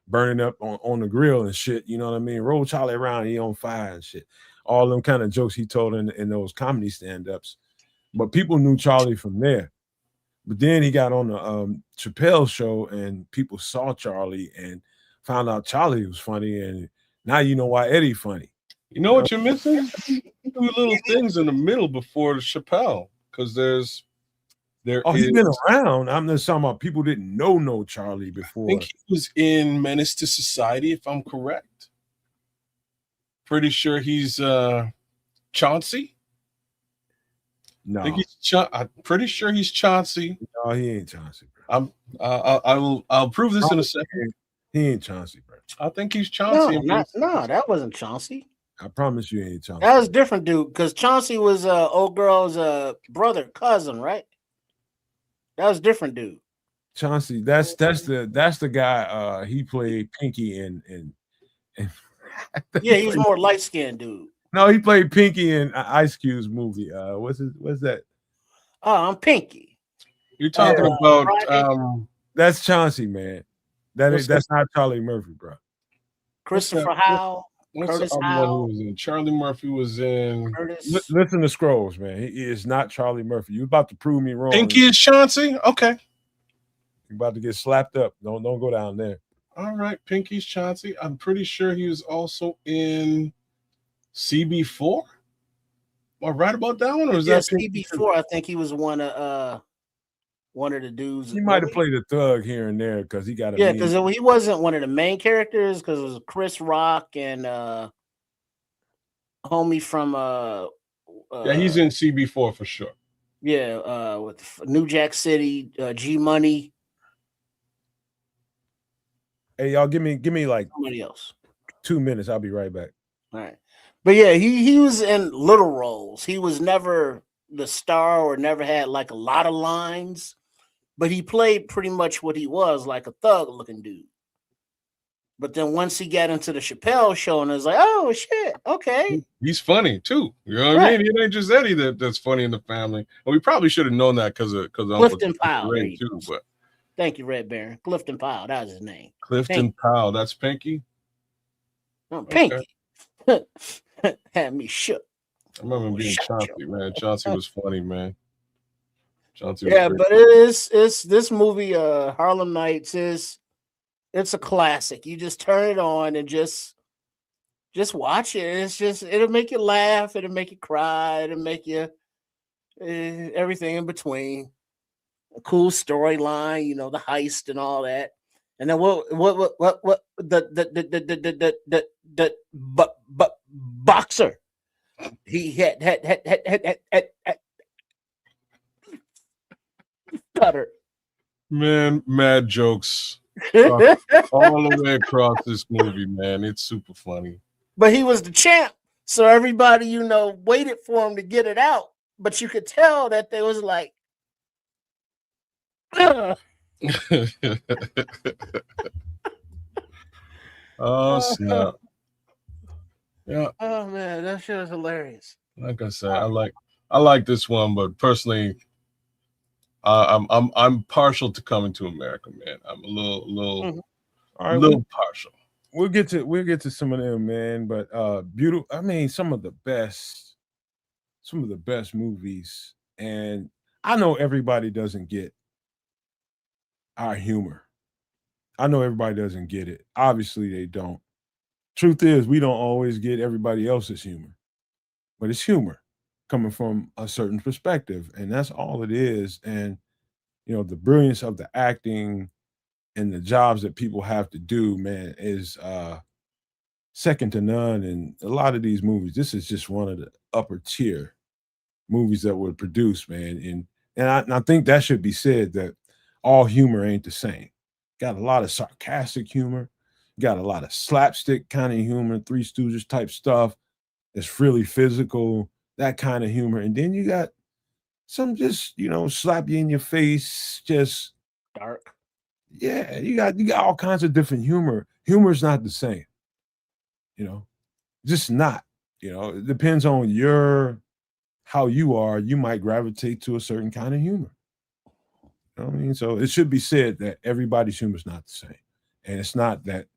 burning up on the grill and shit. You know what I mean? Roll Charlie around, he on fire and shit. All them kind of jokes he told in those comedy stand-ups. But people knew Charlie from there. But then he got on the Chappelle Show, and people saw Charlie and found out Charlie was funny. And now you know why Eddie funny. You know what you're missing? Do little things in the middle before the Chappelle, because he's been around. I'm just talking about people didn't know Charlie before. I think he was in Menace to Society, if I'm correct. Pretty sure he's Chauncey. No, I'm pretty sure he's Chauncey. No, he ain't Chauncey, bro. I'll prove this in a second. He ain't Chauncey, bro. I think he's Chauncey. No, that wasn't Chauncey. I promise you ain't Chauncey. That was a different dude, because Chauncey was old girl's cousin, right? That was a different dude. Chauncey, that's the guy. He played Pinky and yeah, he was more light skinned dude. No, he played Pinky in Ice Cube's movie. What's that? Oh, I'm Pinky. You're talking about that's Chauncey, man. That's not Charlie Murphy, bro. Christopher Howe. Curtis Howe. Charlie Murphy was in. Listen to Scrolls, man. He is not Charlie Murphy. You're about to prove me wrong. Pinky is Chauncey? Okay. You're about to get slapped up. Don't go down there. All right, Pinky's Chauncey. I'm pretty sure he was also in CB4. Am I right about that one? Or is that CB4? I think he was one of the dudes. He might have played a thug here and there because he got a because he wasn't one of the main characters, because it was Chris Rock and homie from he's in CB4 for sure. Yeah, with New Jack City, G Money. Hey, y'all, give me like somebody else 2 minutes. I'll be right back. All right. But yeah, he was in little roles. He was never the star or never had like a lot of lines, but he played pretty much what he was, like a thug looking dude. But then once he got into the Chappelle Show, and it was like, oh shit, okay. He's funny too. You know what I mean? It ain't just Eddie that's funny in the family. And we probably should have known that because of Clifton Powell too. But thank you, Red Baron. Clifton Powell, that was his name. Clifton Powell, that's Pinky. Oh, Pinky. Okay. Had me shook. I remember being Chauncey, man. Chauncey was funny, man. Chauncey was great. But it's this movie, Harlem Nights, it's a classic. You just turn it on and just watch it. It'll make you laugh, it'll make you cry, it'll make you everything in between. A cool storyline, the heist and all that. And then what the boxer he had stutter. Man, mad jokes all the way across this movie, man. It's super funny. But he was the champ, so everybody waited for him to get it out. But you could tell that they was like, oh snap! Yeah. Oh man, that shit was hilarious. Like I said, I like this one, but personally, I'm partial to Coming to America, man. I'm a little partial. We'll get to some of them, man. But beautiful. I mean, some of the best movies, and I know everybody doesn't get our humor. I know everybody doesn't get it. Obviously, they don't. Truth is, we don't always get everybody else's humor, but it's humor coming from a certain perspective, and that's all it is. And the brilliance of the acting and the jobs that people have to do, man, is second to none. And a lot of these movies, this is just one of the upper tier movies that were produced, man. And I think that should be said, that all humor ain't the same. Got a lot of sarcastic humor, got a lot of slapstick kind of humor, Three Stooges type stuff that's really physical, that kind of humor. And then you got some just, slap you in your face, just Dark. yeah, you got all kinds of different humor. Humor is not the same, just not. It depends on how you are. You might gravitate to a certain kind of humor. You know what I mean? So it should be said that everybody's humor is not the same. And it's not that,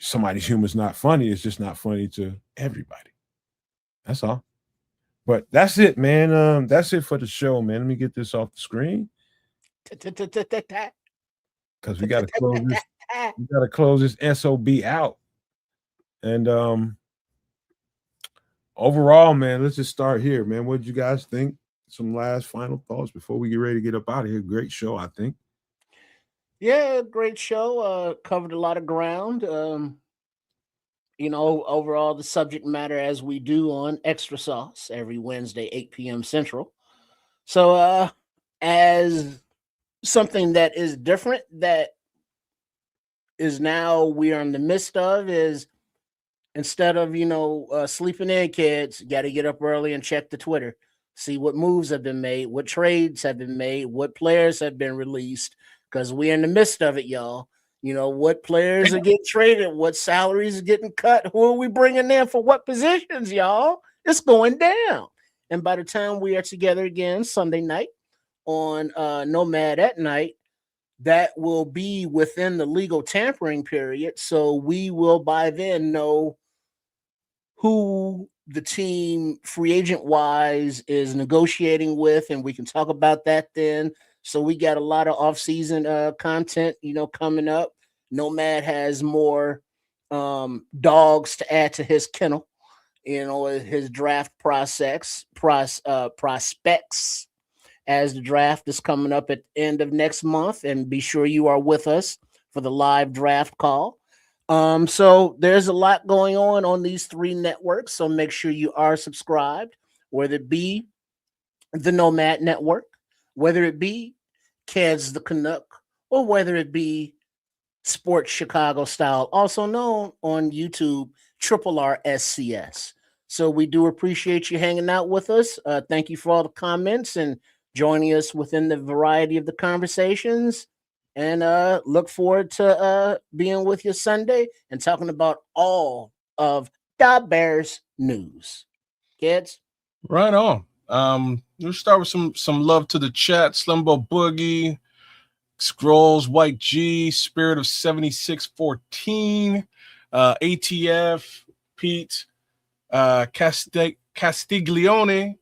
somebody's humor is not funny. It's just not funny to everybody. That's all. But that's it, man. That's it for the show, man. Let me get this off the screen because we got to close this. We got to close this SOB out. And overall, man, let's just start here, man. What did you guys think? Some last final thoughts before we get ready to get up out of here. Great show, I think. Yeah, great show. Covered a lot of ground. Overall, the subject matter as we do on Extra Sauce every Wednesday, 8 p.m. Central. So, as something that is different, that is now we are in the midst of, is instead of, sleeping in, kids, got to get up early and check the Twitter, see what moves have been made, what trades have been made, what players have been released, because we're in the midst of it, y'all. What players are getting traded, what salaries are getting cut, who are we bringing in for what positions, y'all? It's going down. And by the time we are together again Sunday night on Nomad at Night, that will be within the legal tampering period. So we will by then know who the team free agent wise is negotiating with, and we can talk about that then. So we got a lot of off-season content, coming up. Nomad has more dogs to add to his kennel, his draft prospects as the draft is coming up at the end of next month. And be sure you are with us for the live draft call. So there's a lot going on these three networks. So make sure you are subscribed, whether it be the Nomad Network, whether it be Keds the Canuck, or whether it be Sports Chicago Style, also known on YouTube, RRSCS. So we do appreciate you hanging out with us. Thank you for all the comments and joining us within the variety of the conversations. And look forward to being with you Sunday and talking about all of the Bears news. Kids? Right on. We'll start with some love to the chat. Slumbo Boogie, Scrolls, White G, Spirit of 7614, ATF, Pete, Castiglione,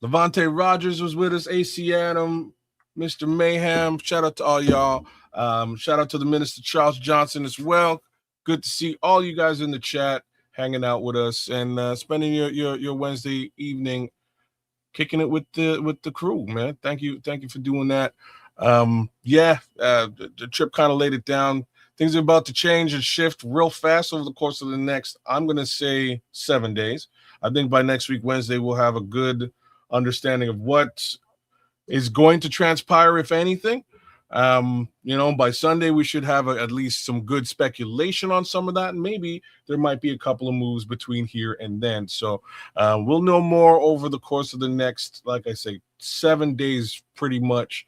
Levante Rogers was with us, AC Adam, Mr. Mayhem. Shout out to all y'all. Shout out to the Minister Charles Johnson as well. Good to see all you guys in the chat hanging out with us and spending your Wednesday evening kicking it with the crew, man. Thank you for doing that. The trip kind of laid it down. Things are about to change and shift real fast over the course of the next, I'm going to say 7 days. I think by next week, Wednesday, we'll have a good understanding of what is going to transpire, if anything. By Sunday, we should have at least some good speculation on some of that. And maybe there might be a couple of moves between here and then. So we'll know more over the course of the next, like I say, 7 days, pretty much.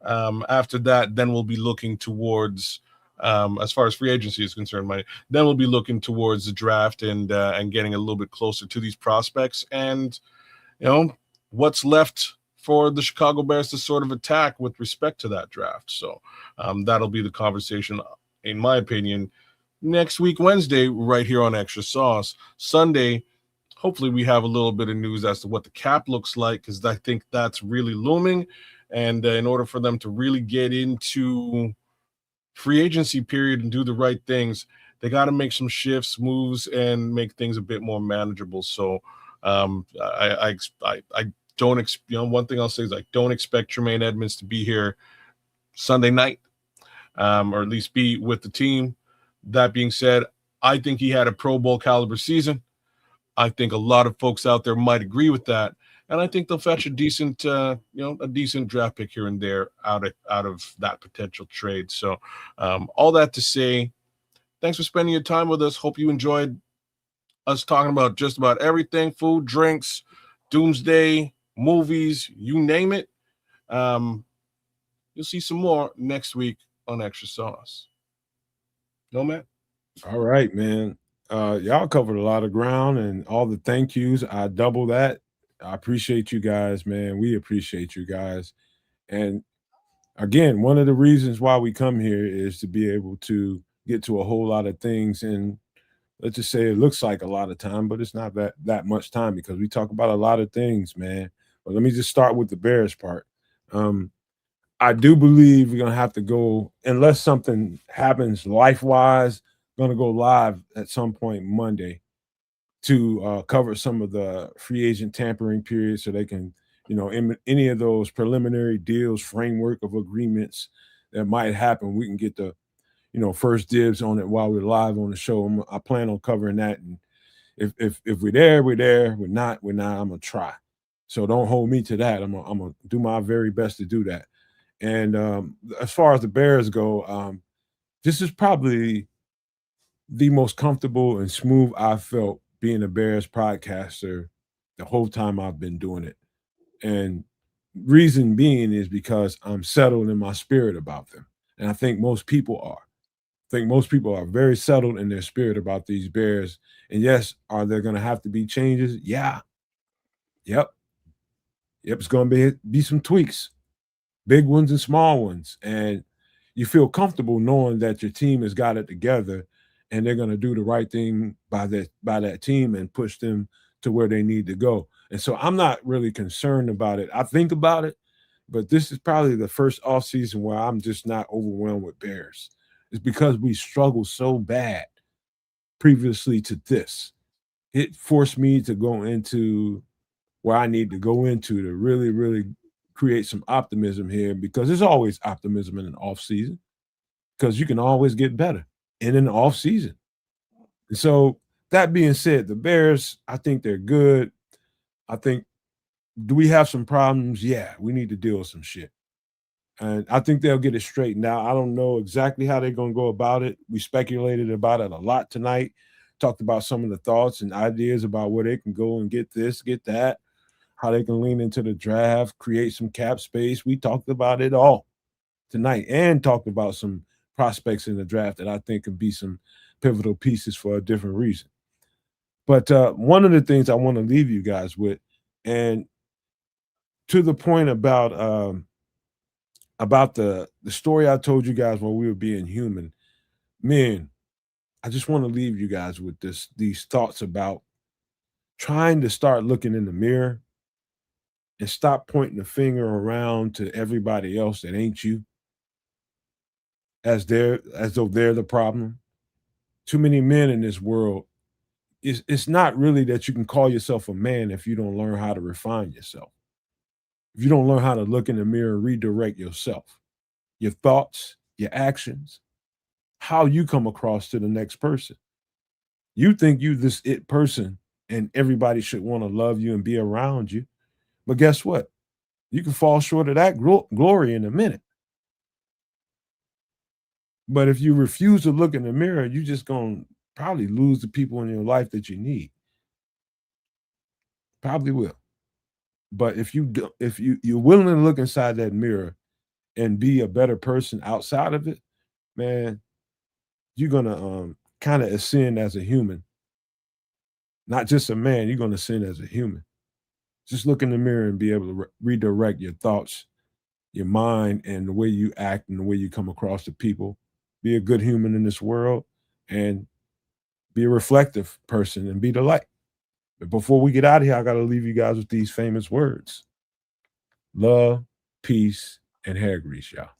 After that, then we'll be looking towards, as far as free agency is concerned, then we'll be looking towards the draft and getting a little bit closer to these prospects and, what's left for the Chicago Bears to sort of attack with respect to that draft. So that'll be the conversation, in my opinion, next week, Wednesday, right here on Extra Sauce. Sunday, hopefully we have a little bit of news as to what the cap looks like, because I think that's really looming. And in order for them to really get into free agency period and do the right things, they got to make some shifts, moves, and make things a bit more manageable. So I don't, one thing I'll say is I don't expect Tremaine Edmonds to be here Sunday night, or at least be with the team. That being said, I think he had a Pro Bowl caliber season. I think a lot of folks out there might agree with that. And I think they'll fetch a decent, a decent draft pick here and there out of that potential trade. So all that to say, thanks for spending your time with us. Hope you enjoyed us talking about just about everything: food, drinks, doomsday, movies, you name it. You'll see some more next week on Extra Sauce. Nomad? All right, man. Y'all covered a lot of ground and all the thank yous. I double that. I appreciate you guys, man. We appreciate you guys. And again, one of the reasons why we come here is to be able to get to a whole lot of things. And let's just say it looks like a lot of time, but it's not that much time because we talk about a lot of things, man. But let me just start with the Bears part. I do believe we're gonna have to go, unless something happens life-wise, gonna go live at some point Monday to cover some of the free agent tampering period so they can, in any of those preliminary deals, framework of agreements that might happen, we can get the, first dibs on it while we're live on the show. I plan on covering that. And if we're there, we're there. We're not, I'm gonna try. So don't hold me to that. I'm gonna do my very best to do that. And as far as the Bears go, this is probably the most comfortable and smooth I've felt being a Bears podcaster the whole time I've been doing it. And reason being is because I'm settled in my spirit about them. And I think most people are. I think most people are very settled in their spirit about these Bears. And yes, are there going to have to be changes? Yeah. Yep. It's going to be some tweaks, big ones and small ones. And you feel comfortable knowing that your team has got it together and they're going to do the right thing by that team and push them to where they need to go. And so I'm not really concerned about it. I think about it, but this is probably the first offseason where I'm just not overwhelmed with Bears. It's because we struggled so bad previously to this. It forced me to go into where I need to go into to really, really create some optimism here, because there's always optimism in an offseason because you can always get better in an offseason. And so that being said, the Bears, I think they're good. I think, do we have some problems? Yeah, we need to deal with some shit. And I think they'll get it straightened out. I don't know exactly how they're going to go about it. We speculated about it a lot tonight, talked about some of the thoughts and ideas about where they can go and get this, get that, how they can lean into the draft, create some cap space. We talked about it all tonight and talked about some prospects in the draft that I think could be some pivotal pieces for a different reason. But one of the things I want to leave you guys with, and to the point about the story I told you guys while we were being human, man, I just want to leave you guys with these thoughts about trying to start looking in the mirror and stop pointing the finger around to everybody else that ain't you as though they're the problem. Too many men in this world. It's not really that you can call yourself a man if you don't learn how to refine yourself. If you don't learn how to look in the mirror and redirect yourself, your thoughts, your actions, how you come across to the next person. You think you this it person and everybody should want to love you and be around you. But guess what? You can fall short of that glory in a minute. But if you refuse to look in the mirror, you're just going to probably lose the people in your life that you need. Probably will. But if you're willing to look inside that mirror and be a better person outside of it, man, you're gonna kind of ascend as a human. Not just a man, you're gonna ascend as a human. Just look in the mirror and be able to redirect your thoughts, your mind, and the way you act and the way you come across to people. Be a good human in this world and be a reflective person and be the light. But before we get out of here, I got to leave you guys with these famous words. Love peace, and hair grease, y'all.